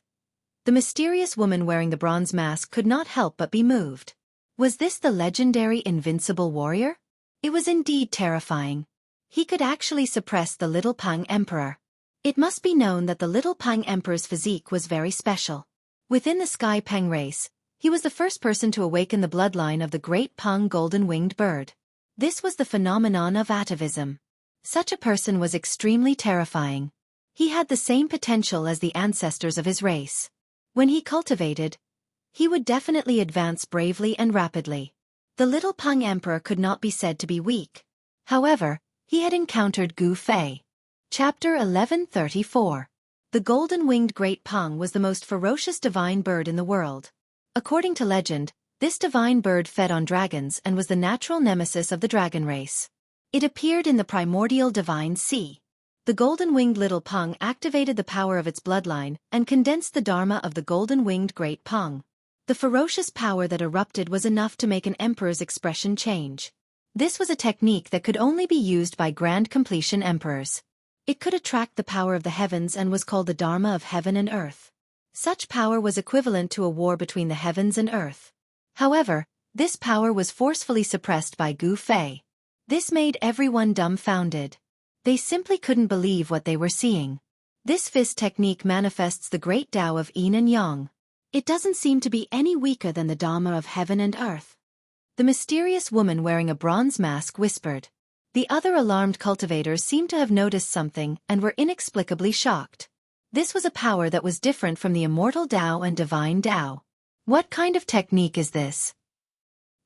The mysterious woman wearing the bronze mask could not help but be moved. Was this the legendary invincible warrior? It was indeed terrifying. He could actually suppress the Little Pang Emperor. It must be known that the Little Pang Emperor's physique was very special. Within the Sky Pang race, he was the first person to awaken the bloodline of the great Pang golden-winged bird. This was the phenomenon of atavism. Such a person was extremely terrifying. He had the same potential as the ancestors of his race. When he cultivated, he would definitely advance bravely and rapidly. The Little Pang Emperor could not be said to be weak. However, he had encountered Gu Fei. Chapter 1134. The golden-winged great Peng was the most ferocious divine bird in the world. According to legend, this divine bird fed on dragons and was the natural nemesis of the dragon race. It appeared in the primordial divine sea. The golden-winged little Peng activated the power of its bloodline and condensed the dharma of the golden-winged great Peng. The ferocious power that erupted was enough to make an emperor's expression change. This was a technique that could only be used by grand completion emperors. It could attract the power of the heavens and was called the dharma of heaven and earth. Such power was equivalent to a war between the heavens and earth. However, this power was forcefully suppressed by Gu Fei. This made everyone dumbfounded. They simply couldn't believe what they were seeing. This fist technique manifests the great Tao of yin and yang. It doesn't seem to be any weaker than the dharma of heaven and earth. The mysterious woman wearing a bronze mask whispered. The other alarmed cultivators seemed to have noticed something and were inexplicably shocked. This was a power that was different from the immortal Tao and divine Tao. What kind of technique is this?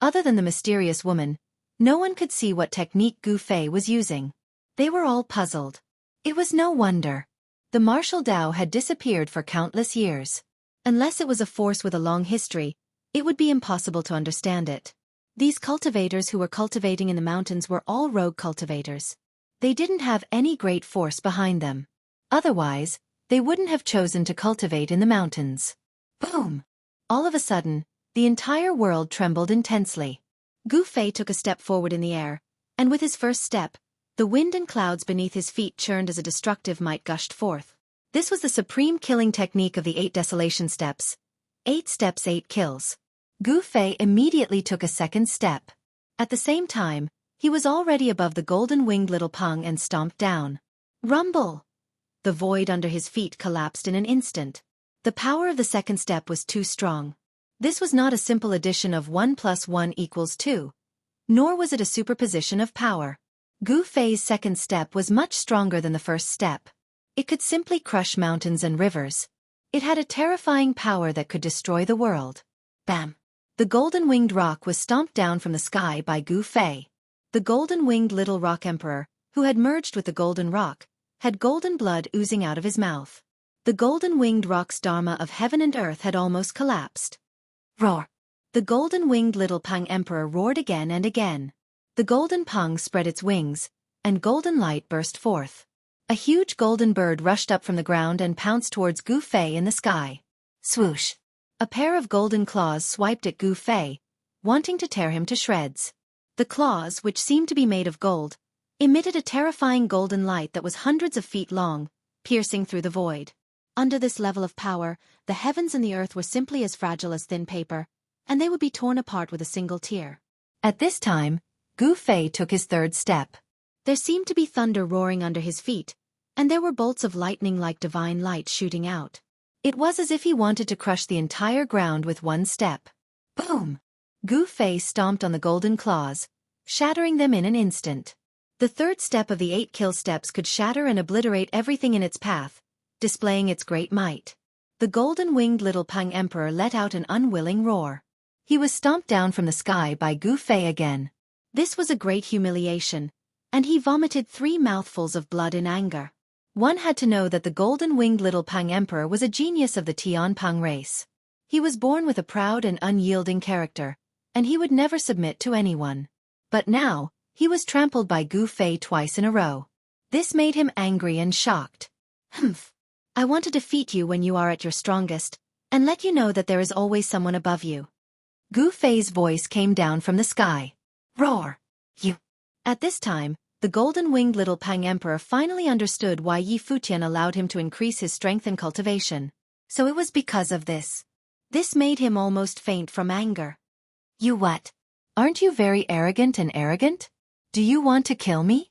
Other than the mysterious woman, no one could see what technique Gu Fei was using. They were all puzzled. It was no wonder. The martial Tao had disappeared for countless years. Unless it was a force with a long history, it would be impossible to understand it. These cultivators who were cultivating in the mountains were all rogue cultivators. They didn't have any great force behind them. Otherwise, they wouldn't have chosen to cultivate in the mountains. Boom! All of a sudden, the entire world trembled intensely. Gu Fei took a step forward in the air, and with his first step, the wind and clouds beneath his feet churned as a destructive might gushed forth. This was the supreme killing technique of the 8 desolation steps. 8 steps, 8 kills. Gu Fei immediately took a second step. At the same time, he was already above the golden-winged little Peng and stomped down. Rumble! The void under his feet collapsed in an instant. The power of the second step was too strong. This was not a simple addition of 1 + 1 = 2. Nor was it a superposition of power. Gu Fei's second step was much stronger than the first step. It could simply crush mountains and rivers. It had a terrifying power that could destroy the world. Bam! The golden-winged rock was stomped down from the sky by Gu Fei. The golden-winged little rock emperor, who had merged with the golden rock, had golden blood oozing out of his mouth. The golden-winged rock's dharma of heaven and earth had almost collapsed. Roar! The golden-winged little Peng emperor roared again and again. The golden Peng spread its wings, and golden light burst forth. A huge golden bird rushed up from the ground and pounced towards Gu Fei in the sky. Swoosh! A pair of golden claws swiped at Gu Fei, wanting to tear him to shreds. The claws, which seemed to be made of gold, emitted a terrifying golden light that was hundreds of feet long, piercing through the void. Under this level of power, the heavens and the earth were simply as fragile as thin paper, and they would be torn apart with a single tear. At this time, Gu Fei took his third step. There seemed to be thunder roaring under his feet, and there were bolts of lightning like divine light shooting out. It was as if he wanted to crush the entire ground with one step. Boom! Gu Fei stomped on the golden claws, shattering them in an instant. The third step of the 8 kill steps could shatter and obliterate everything in its path, displaying its great might. The golden-winged little Peng emperor let out an unwilling roar. He was stomped down from the sky by Gu Fei again. This was a great humiliation, and he vomited 3 mouthfuls of blood in anger. One had to know that the golden-winged little Peng emperor was a genius of the Tianpeng race. He was born with a proud and unyielding character, and he would never submit to anyone. But now, he was trampled by Gu Fei twice in a row. This made him angry and shocked. Humph! I want to defeat you when you are at your strongest, and let you know that there is always someone above you. Gu Fei's voice came down from the sky. Roar! You! At this time, the golden-winged little Peng emperor finally understood why Yi Futian allowed him to increase his strength and cultivation. So it was because of this. This made him almost faint from anger. You what? Aren't you very arrogant and arrogant? Do you want to kill me?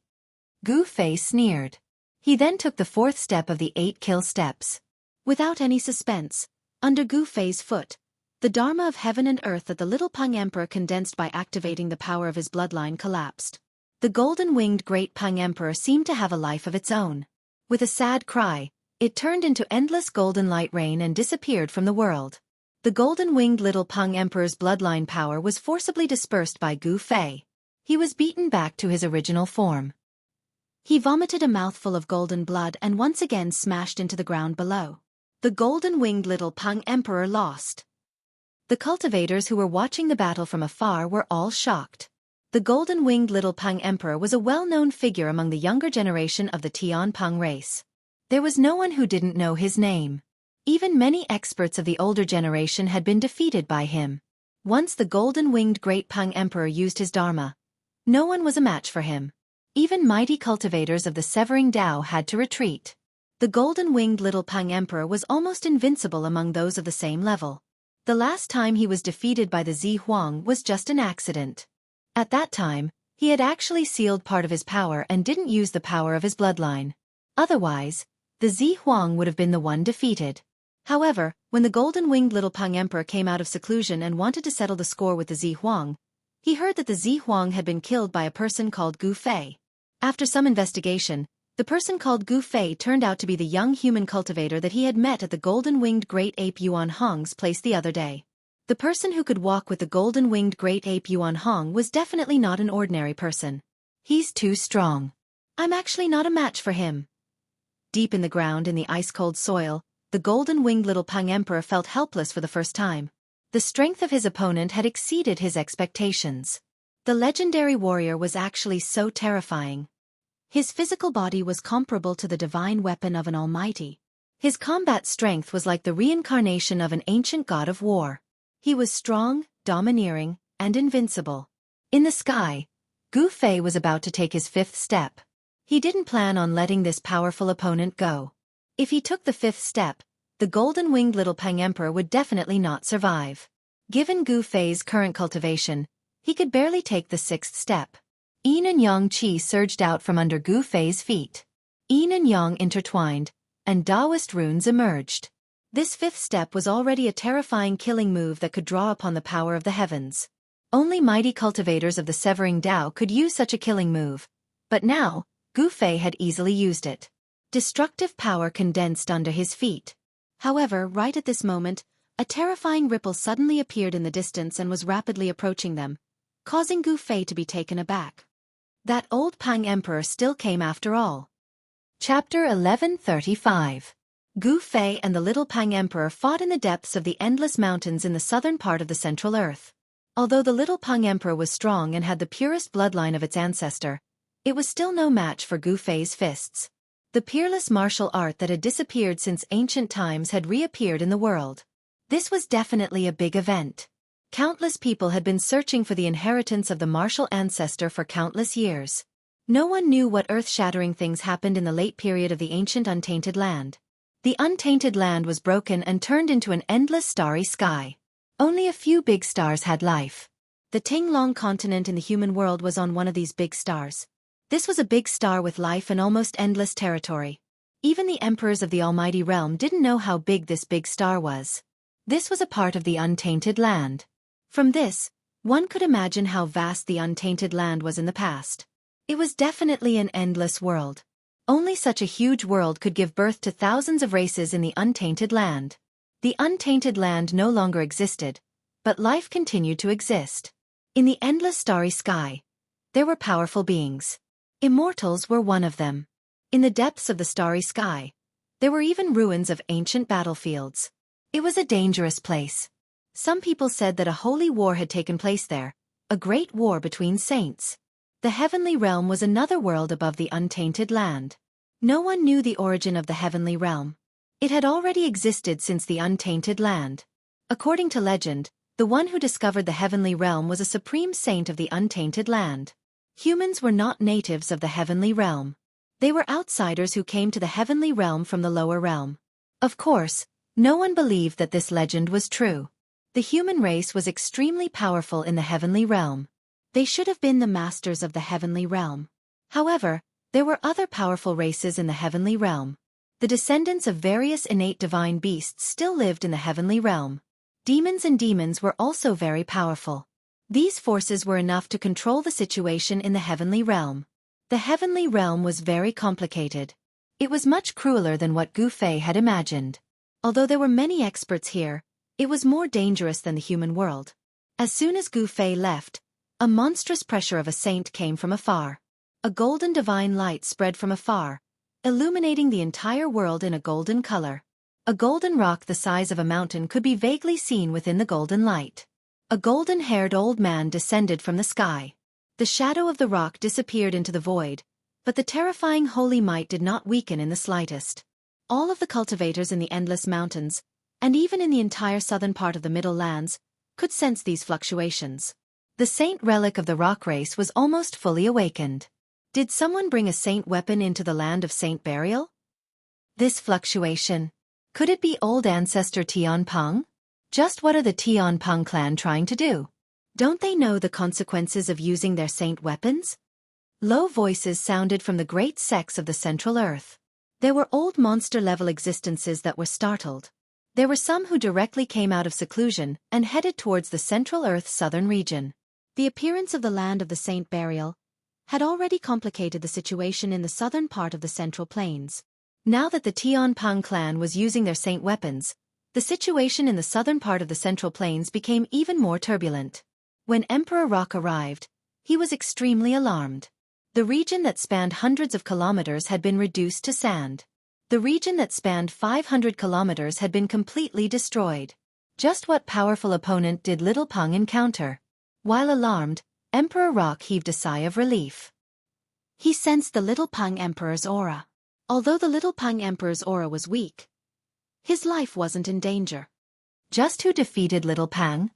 Gu Fei sneered. He then took the 4th step of the 8 kill steps. Without any suspense, under Gu Fei's foot, the dharma of heaven and earth that the little Peng emperor condensed by activating the power of his bloodline collapsed. The golden-winged great Peng emperor seemed to have a life of its own. With a sad cry, it turned into endless golden light rain and disappeared from the world. The golden-winged little Peng emperor's bloodline power was forcibly dispersed by Gu Fei. He was beaten back to his original form. He vomited a mouthful of golden blood and once again smashed into the ground below. The golden-winged little Peng Emperor lost. The cultivators who were watching the battle from afar were all shocked. The golden-winged little Peng Emperor was a well-known figure among the younger generation of the Tian Peng race. There was no one who didn't know his name. Even many experts of the older generation had been defeated by him. Once the golden-winged great Peng Emperor used his dharma, no one was a match for him. Even mighty cultivators of the Severing Dao had to retreat. The golden-winged little Peng Emperor was almost invincible among those of the same level. The last time he was defeated by the Zi Huang was just an accident. At that time, he had actually sealed part of his power and didn't use the power of his bloodline. Otherwise, the Zi Huang would have been the one defeated. However, when the golden-winged little Peng Emperor came out of seclusion and wanted to settle the score with the Zi Huang, he heard that the Zi Huang had been killed by a person called Gu Fei. After some investigation, the person called Gu Fei turned out to be the young human cultivator that he had met at the golden-winged great ape Yuan Hong's place the other day. The person who could walk with the golden-winged great ape Yuan Hong was definitely not an ordinary person. He's too strong. I'm actually not a match for him. Deep in the ground in the ice-cold soil, the golden-winged little Peng Emperor felt helpless for the first time. The strength of his opponent had exceeded his expectations. The legendary warrior was actually so terrifying. His physical body was comparable to the divine weapon of an almighty. His combat strength was like the reincarnation of an ancient god of war. He was strong, domineering, and invincible. In the sky, Gu Fei was about to take his fifth step. He didn't plan on letting this powerful opponent go. If he took the fifth step, the golden-winged little Peng Emperor would definitely not survive. Given Gu Fei's current cultivation, he could barely take the sixth step. Yin and Yang Qi surged out from under Gu Fei's feet. Yin and Yang intertwined, and Taoist runes emerged. This fifth step was already a terrifying killing move that could draw upon the power of the heavens. Only mighty cultivators of the Severing Dao could use such a killing move, but now, Gu Fei had easily used it. Destructive power condensed under his feet. However, right at this moment, a terrifying ripple suddenly appeared in the distance and was rapidly approaching them, causing Gu Fei to be taken aback. That old Peng Emperor still came after all. Chapter 1135. Gu Fei and the little Peng Emperor fought in the depths of the endless mountains in the southern part of the Central Earth. Although the little Peng Emperor was strong and had the purest bloodline of its ancestor, it was still no match for Gu Fei's fists. The peerless martial art that had disappeared since ancient times had reappeared in the world. This was definitely a big event. Countless people had been searching for the inheritance of the martial ancestor for countless years. No one knew what earth-shattering things happened in the late period of the ancient untainted land. The untainted land was broken and turned into an endless starry sky. Only a few big stars had life. The Tinglong continent in the human world was on one of these big stars. This was a big star with life and almost endless territory. Even the emperors of the Almighty Realm didn't know how big this big star was. This was a part of the untainted land. From this, one could imagine how vast the untainted land was in the past. It was definitely an endless world. Only such a huge world could give birth to thousands of races in the untainted land. The untainted land no longer existed, but life continued to exist. In the endless starry sky, there were powerful beings. Immortals were one of them. In the depths of the starry sky, there were even ruins of ancient battlefields. It was a dangerous place. Some people said that a holy war had taken place there, a great war between saints. The heavenly realm was another world above the untainted land. No one knew the origin of the heavenly realm. It had already existed since the untainted land. According to legend, the one who discovered the heavenly realm was a supreme saint of the untainted land. Humans were not natives of the heavenly realm. They were outsiders who came to the heavenly realm from the lower realm. Of course, no one believed that this legend was true. The human race was extremely powerful in the heavenly realm. They should have been the masters of the heavenly realm. However, there were other powerful races in the heavenly realm. The descendants of various innate divine beasts still lived in the heavenly realm. Demons and demons were also very powerful. These forces were enough to control the situation in the heavenly realm. The heavenly realm was very complicated. It was much crueler than what Gu Fei had imagined. Although there were many experts here, it was more dangerous than the human world. As soon as Gu Fei left, a monstrous pressure of a saint came from afar. A golden divine light spread from afar, illuminating the entire world in a golden color. A golden rock the size of a mountain could be vaguely seen within the golden light. A golden-haired old man descended from the sky. The shadow of the rock disappeared into the void, but the terrifying holy might did not weaken in the slightest. All of the cultivators in the endless mountains, and even in the entire southern part of the Middle Lands, could sense these fluctuations. The saint relic of the rock race was almost fully awakened. Did someone bring a saint weapon into the land of saint burial? This fluctuation. Could it be old ancestor Tianpeng? Just what are the Tianpeng clan trying to do? Don't they know the consequences of using their saint weapons? Low voices sounded from the great sects of the Central Earth. There were old monster-level existences that were startled. There were some who directly came out of seclusion and headed towards the Central Earth's southern region. The appearance of the land of the saint burial had already complicated the situation in the southern part of the Central Plains. Now that the Tianpeng clan was using their saint weapons, the situation in the southern part of the Central Plains became even more turbulent. When Emperor Rock arrived, he was extremely alarmed. The region that spanned hundreds of kilometers had been reduced to sand. The region that spanned 500 kilometers had been completely destroyed. Just what powerful opponent did Little Peng encounter? While alarmed, Emperor Rock heaved a sigh of relief. He sensed the Little Peng Emperor's aura. Although the Little Peng Emperor's aura was weak, his life wasn't in danger. Just who defeated Little Peng?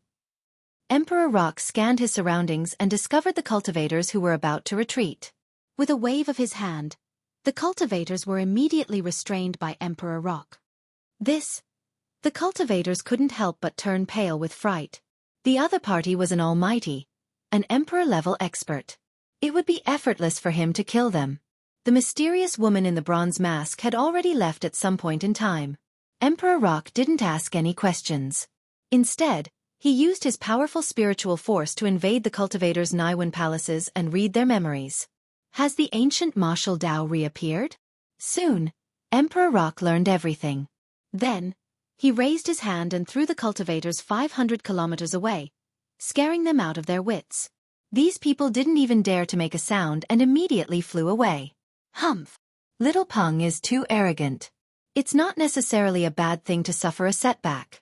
Emperor Rock scanned his surroundings and discovered the cultivators who were about to retreat. With a wave of his hand, the cultivators were immediately restrained by Emperor Rock. The cultivators couldn't help but turn pale with fright. The other party was an almighty, an emperor-level expert. It would be effortless for him to kill them. The mysterious woman in the bronze mask had already left at some point in time. Emperor Rock didn't ask any questions. Instead, he used his powerful spiritual force to invade the cultivators' Naiwan palaces and read their memories. Has the ancient martial Tao reappeared? Soon, Emperor Rock learned everything. Then, he raised his hand and threw the cultivators 500 kilometers away, scaring them out of their wits. These people didn't even dare to make a sound and immediately flew away. Humph! Little Peng is too arrogant. It's not necessarily a bad thing to suffer a setback.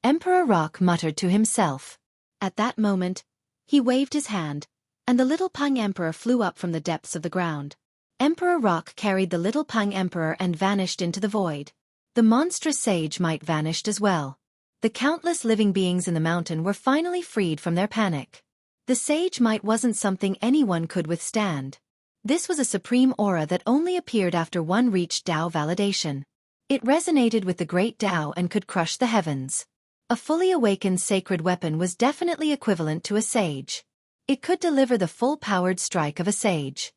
Emperor Rock muttered to himself. At that moment, he waved his hand, and the Little Peng Emperor flew up from the depths of the ground. Emperor Rock carried the Little Peng Emperor and vanished into the void. The monstrous sage might vanished as well. The countless living beings in the mountain were finally freed from their panic. The sage might wasn't something anyone could withstand. This was a supreme aura that only appeared after one reached Tao validation. It resonated with the great Tao and could crush the heavens. A fully awakened sacred weapon was definitely equivalent to a sage. It could deliver the full-powered strike of a sage.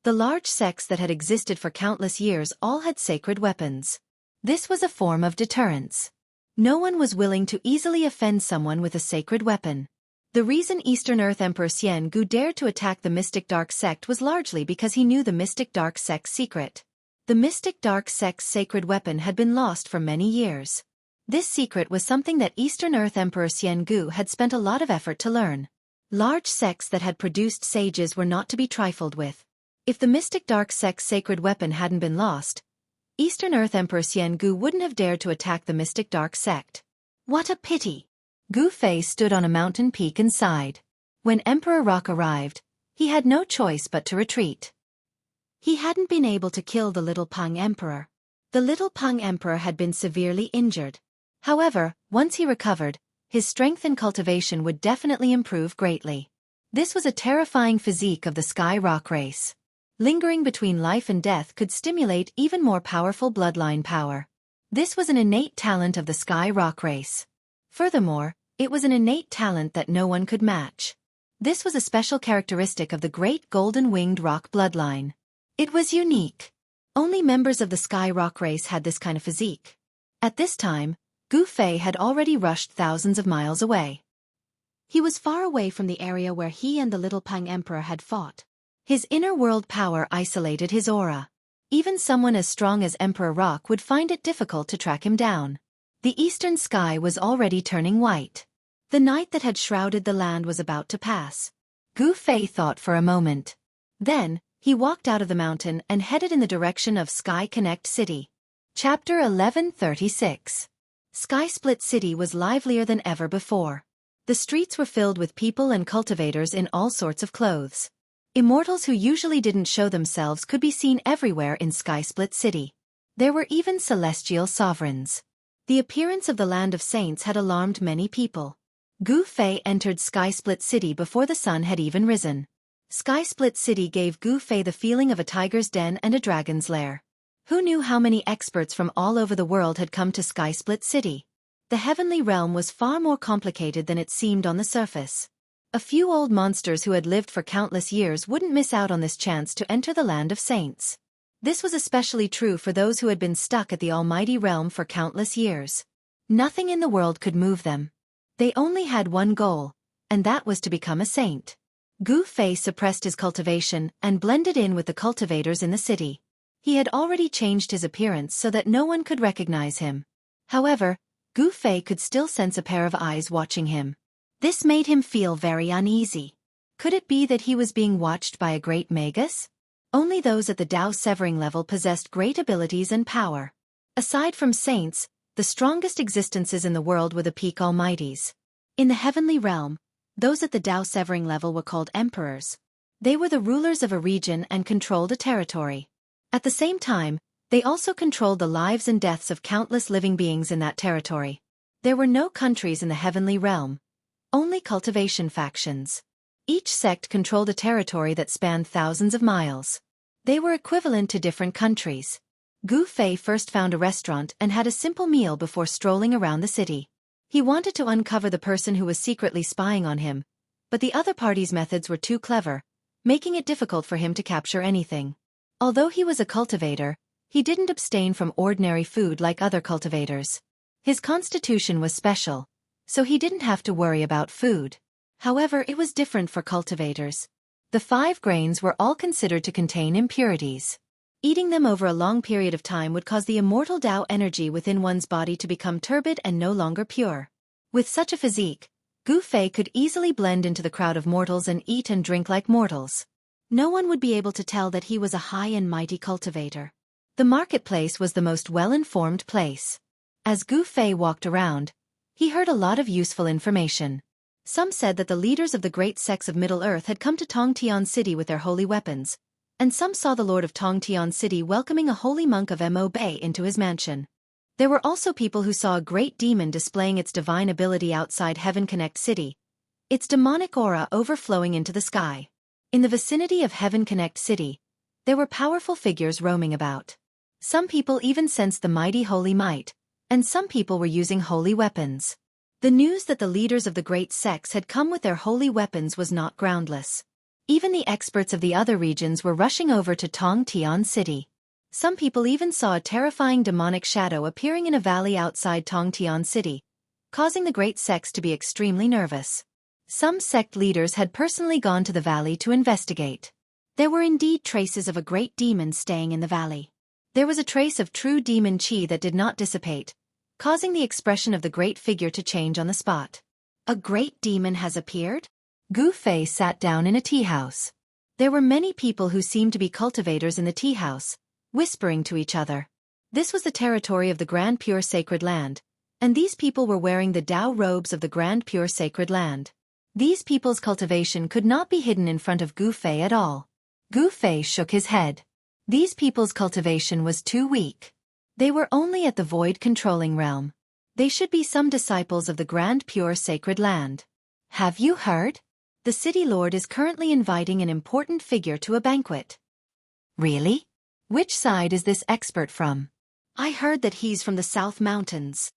The large sects that had existed for countless years all had sacred weapons. This was a form of deterrence. No one was willing to easily offend someone with a sacred weapon. The reason Eastern Earth Emperor Xianxia dared to attack the Mystic Dark Sect was largely because he knew the Mystic Dark Sect's secret. The Mystic Dark Sect's sacred weapon had been lost for many years. This secret was something that Eastern Earth Emperor Xianxia had spent a lot of effort to learn. Large sects that had produced sages were not to be trifled with. If the Mystic Dark Sect's sacred weapon hadn't been lost, Eastern Earth Emperor Xianxia wouldn't have dared to attack the Mystic Dark Sect. What a pity! Gu Fei stood on a mountain peak and sighed. When Emperor Rock arrived, he had no choice but to retreat. He hadn't been able to kill the Little Peng Emperor. The Little Peng Emperor had been severely injured. However, once he recovered, his strength and cultivation would definitely improve greatly. This was a terrifying physique of the Sky Rock race. Lingering between life and death could stimulate even more powerful bloodline power. This was an innate talent of the Sky Rock race. Furthermore, it was an innate talent that no one could match. This was a special characteristic of the great golden-winged rock bloodline. It was unique. Only members of the Sky Rock race had this kind of physique. At this time, Gu Fei had already rushed thousands of miles away. He was far away from the area where he and the Little Peng Emperor had fought. His inner world power isolated his aura. Even someone as strong as Emperor Rock would find it difficult to track him down. The eastern sky was already turning white. The night that had shrouded the land was about to pass. Gu Fei thought for a moment. Then, He walked out of the mountain and headed in the direction of Sky Connect City. Chapter 1136. Sky Split City was livelier than ever before. The streets were filled with people and cultivators in all sorts of clothes. Immortals who usually didn't show themselves could be seen everywhere in Sky Split City. There were even celestial sovereigns. The appearance of the Land of Saints had alarmed many people. Gu Fei entered Sky Split City before the sun had even risen. Sky Split City gave Gu Fei the feeling of a tiger's den and a dragon's lair. Who knew how many experts from all over the world had come to Sky Split City? The heavenly realm was far more complicated than it seemed on the surface. A few old monsters who had lived for countless years wouldn't miss out on this chance to enter the Land of Saints. This was especially true for those who had been stuck at the Almighty Realm for countless years. Nothing in the world could move them. They only had one goal, and that was to become a saint. Gu Fei suppressed his cultivation and blended in with the cultivators in the city. He had already changed his appearance so that no one could recognize him. However, Gu Fei could still sense a pair of eyes watching him. This made him feel very uneasy. Could it be that he was being watched by a great magus? Only those at the Dao Severing level possessed great abilities and power. Aside from saints, the strongest existences in the world were the peak almighties. In the heavenly realm, those at the Dao Severing level were called emperors. They were the rulers of a region and controlled a territory. At the same time, they also controlled the lives and deaths of countless living beings in that territory. There were no countries in the heavenly realm. Only cultivation factions. Each sect controlled a territory that spanned thousands of miles. They were equivalent to different countries. Gu Fei first found a restaurant and had a simple meal before strolling around the city. He wanted to uncover the person who was secretly spying on him, but the other party's methods were too clever, making it difficult for him to capture anything. Although he was a cultivator, he didn't abstain from ordinary food like other cultivators. His constitution was special, so he didn't have to worry about food. However, it was different for cultivators. The 5 grains were all considered to contain impurities. Eating them over a long period of time would cause the immortal Tao energy within one's body to become turbid and no longer pure. With such a physique, Gu Fei could easily blend into the crowd of mortals and eat and drink like mortals. No one would be able to tell that he was a high and mighty cultivator. The marketplace was the most well-informed place. As Gu Fei walked around, he heard a lot of useful information. Some said that the leaders of the great sects of Middle-earth had come to Tongtian City with their holy weapons, and some saw the Lord of Tongtian City welcoming a holy monk of Mo Bay into his mansion. There were also people who saw a great demon displaying its divine ability outside Heaven Connect City, its demonic aura overflowing into the sky. In the vicinity of Heaven Connect City, there were powerful figures roaming about. Some people even sensed the mighty holy might, and some people were using holy weapons. The news that the leaders of the great sects had come with their holy weapons was not groundless. Even the experts of the other regions were rushing over to Tongtian City. Some people even saw a terrifying demonic shadow appearing in a valley outside Tongtian City, causing the great sects to be extremely nervous. Some sect leaders had personally gone to the valley to investigate. There were indeed traces of a great demon staying in the valley. There was a trace of true demon chi that did not dissipate, causing the expression of the great figure to change on the spot. A great demon has appeared? Gu Fei sat down in a tea house. There were many people who seemed to be cultivators in the tea house, whispering to each other. This was the territory of the Grand Pure Sacred Land, and these people were wearing the Tao robes of the Grand Pure Sacred Land. These people's cultivation could not be hidden in front of Gu Fei at all. Gu Fei shook his head. These people's cultivation was too weak. They were only at the void controlling realm. They should be some disciples of the Grand Pure Sacred Land. Have you heard? The city lord is currently inviting an important figure to a banquet. Really? Which side is this expert from? I heard that he's from the South Mountains.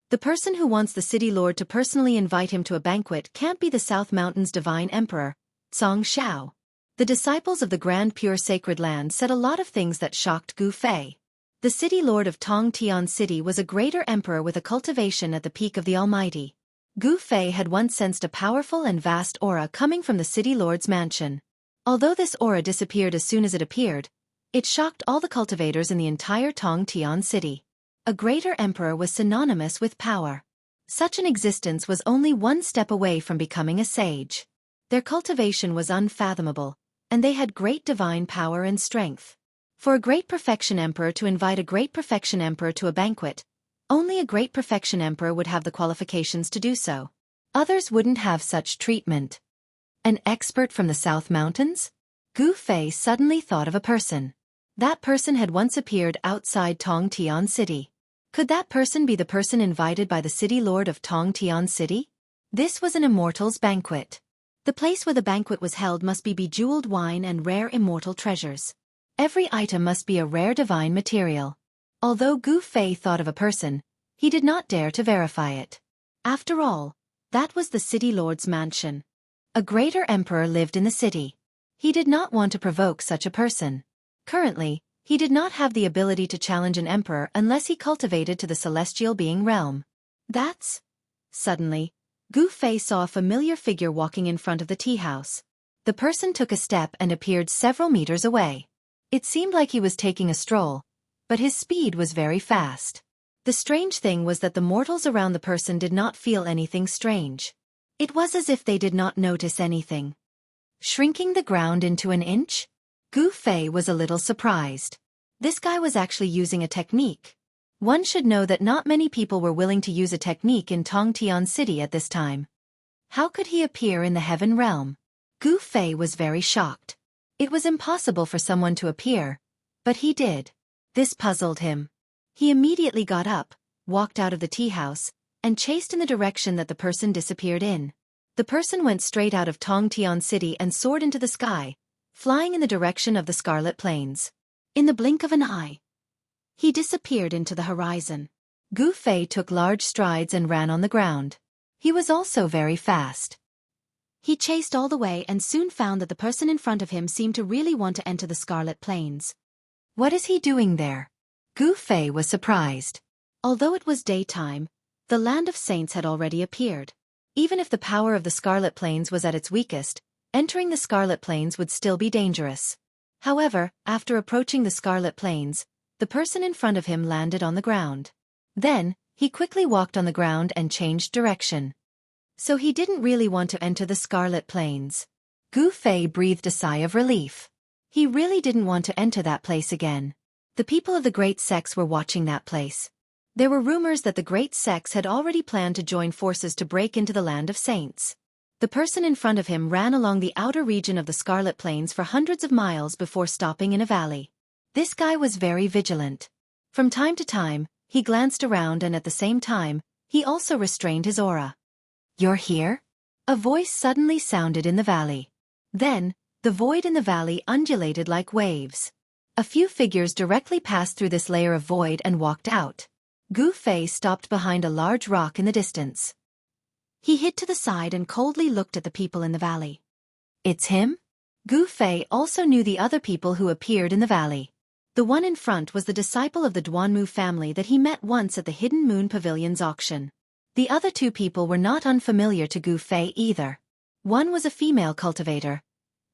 The person who wants the city lord to personally invite him to a banquet can't be the South Mountains Divine Emperor, Xianxia. The disciples of the Grand Pure Sacred Land said a lot of things that shocked Gu Fei. The city lord of Tongtian City was a greater emperor with a cultivation at the peak of the Almighty. Gu Fei had once sensed a powerful and vast aura coming from the city lord's mansion. Although this aura disappeared as soon as it appeared, it shocked all the cultivators in the entire Tongtian City. A greater emperor was synonymous with power. Such an existence was only one step away from becoming a sage. Their cultivation was unfathomable, and they had great divine power and strength. For a great perfection emperor to invite a great perfection emperor to a banquet, only a great perfection emperor would have the qualifications to do so. Others wouldn't have such treatment. An expert from the South Mountains? Gu Fei suddenly thought of a person. That person had once appeared outside Tongtian City. Could that person be the person invited by the city lord of Tongtian City? This was an immortal's banquet. The place where the banquet was held must be bejeweled wine and rare immortal treasures. Every item must be a rare divine material. Although Gu Fei thought of a person, he did not dare to verify it. After all, that was the city lord's mansion. A greater emperor lived in the city. He did not want to provoke such a person. Currently, he did not have the ability to challenge an emperor unless he cultivated to the celestial being realm. Suddenly, Gu Fei saw a familiar figure walking in front of the tea house. The person took a step and appeared several meters away. It seemed like he was taking a stroll, but his speed was very fast. The strange thing was that the mortals around the person did not feel anything strange. It was as if they did not notice anything. Shrinking the ground into an inch? Gu Fei was a little surprised. This guy was actually using a technique. One should know that not many people were willing to use a technique in Tongtian City at this time. How could he appear in the heaven realm? Gu Fei was very shocked. It was impossible for someone to appear, but he did. This puzzled him. He immediately got up, walked out of the tea house, and chased in the direction that the person disappeared in. The person went straight out of Tongtian City and soared into the sky, flying in the direction of the Scarlet Plains. In the blink of an eye, he disappeared into the horizon. Gu Fei took large strides and ran on the ground. He was also very fast. He chased all the way and soon found that the person in front of him seemed to really want to enter the Scarlet Plains. What is he doing there? Gu Fei was surprised. Although it was daytime, the land of saints had already appeared. Even if the power of the Scarlet Plains was at its weakest, entering the Scarlet Plains would still be dangerous. However, after approaching the Scarlet Plains, the person in front of him landed on the ground. Then, he quickly walked on the ground and changed direction. So he didn't really want to enter the Scarlet Plains. Gu Fei breathed a sigh of relief. He really didn't want to enter that place again. The people of the Great Sects were watching that place. There were rumors that the Great Sects had already planned to join forces to break into the land of saints. The person in front of him ran along the outer region of the Scarlet Plains for hundreds of miles before stopping in a valley. This guy was very vigilant. From time to time, he glanced around and at the same time, he also restrained his aura. "You're here?" A voice suddenly sounded in the valley. Then, the void in the valley undulated like waves. A few figures directly passed through this layer of void and walked out. Gu Fei stopped behind a large rock in the distance. He hid to the side and coldly looked at the people in the valley. It's him? Gu Fei also knew the other people who appeared in the valley. The one in front was the disciple of the Duanmu family that he met once at the Hidden Moon Pavilion's auction. The other two people were not unfamiliar to Gu Fei either. One was a female cultivator,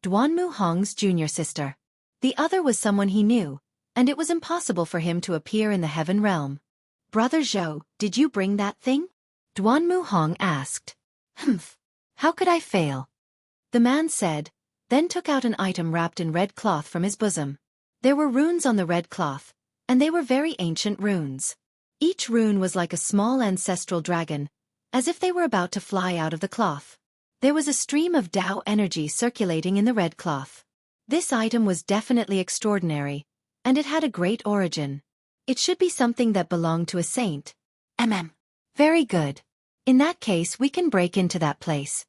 Duanmu Hong's junior sister. The other was someone he knew, and it was impossible for him to appear in the heaven realm. "Brother Zhou, did you bring that thing?" Duanmu Hong asked. "Humph. How could I fail?" The man said, then took out an item wrapped in red cloth from his bosom. There were runes on the red cloth, and they were very ancient runes. Each rune was like a small ancestral dragon, as if they were about to fly out of the cloth. There was a stream of Tao energy circulating in the red cloth. This item was definitely extraordinary, and it had a great origin. It should be something that belonged to a saint. Very good. In that case we can break into that place.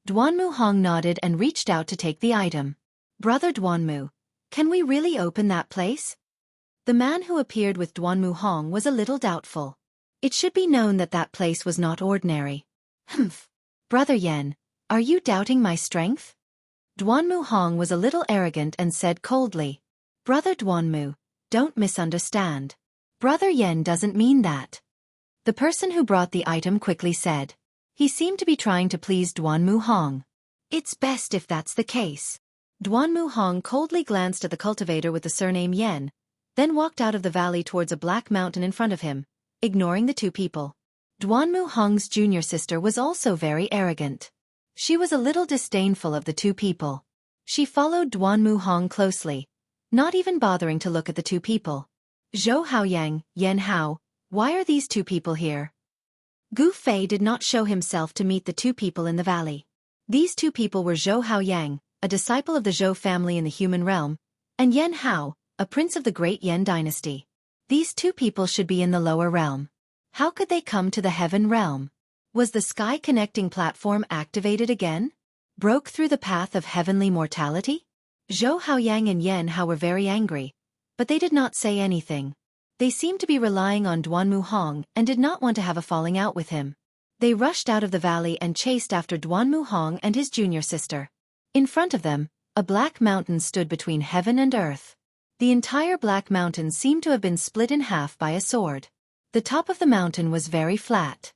Duanmu Hong nodded and reached out to take the item. "Brother Duanmu, can we really open that place?" The man who appeared with Duanmu Hong was a little doubtful. It should be known that that place was not ordinary. "Humph. Brother Yen, are you doubting my strength?" Duanmu Hong was a little arrogant and said coldly. "Brother Duanmu, don't misunderstand. Brother Yen doesn't mean that." The person who brought the item quickly said. He seemed to be trying to please Duanmu Hong. "It's best if that's the case." Duanmu Hong coldly glanced at the cultivator with the surname Yen, then walked out of the valley towards a black mountain in front of him, ignoring the two people. Duanmu Hong's junior sister was also very arrogant. She was a little disdainful of the two people. She followed Duanmu Hong closely, not even bothering to look at the two people. Zhou Haoyang, Yan Hao, why are these two people here? Gu Fei did not show himself to meet the two people in the valley. These two people were Zhou Haoyang, a disciple of the Zhou family in the human realm, and Yan Hao, a prince of the great Yan dynasty. These two people should be in the lower realm. How could they come to the heaven realm? Was the sky connecting platform activated again? Broke through the path of heavenly mortality? Zhou Haoyang and Yan Hao were very angry, but they did not say anything. They seemed to be relying on Duanmu Hong and did not want to have a falling out with him. They rushed out of the valley and chased after Duanmu Hong and his junior sister. In front of them, a black mountain stood between heaven and earth. The entire black mountain seemed to have been split in half by a sword. The top of the mountain was very flat.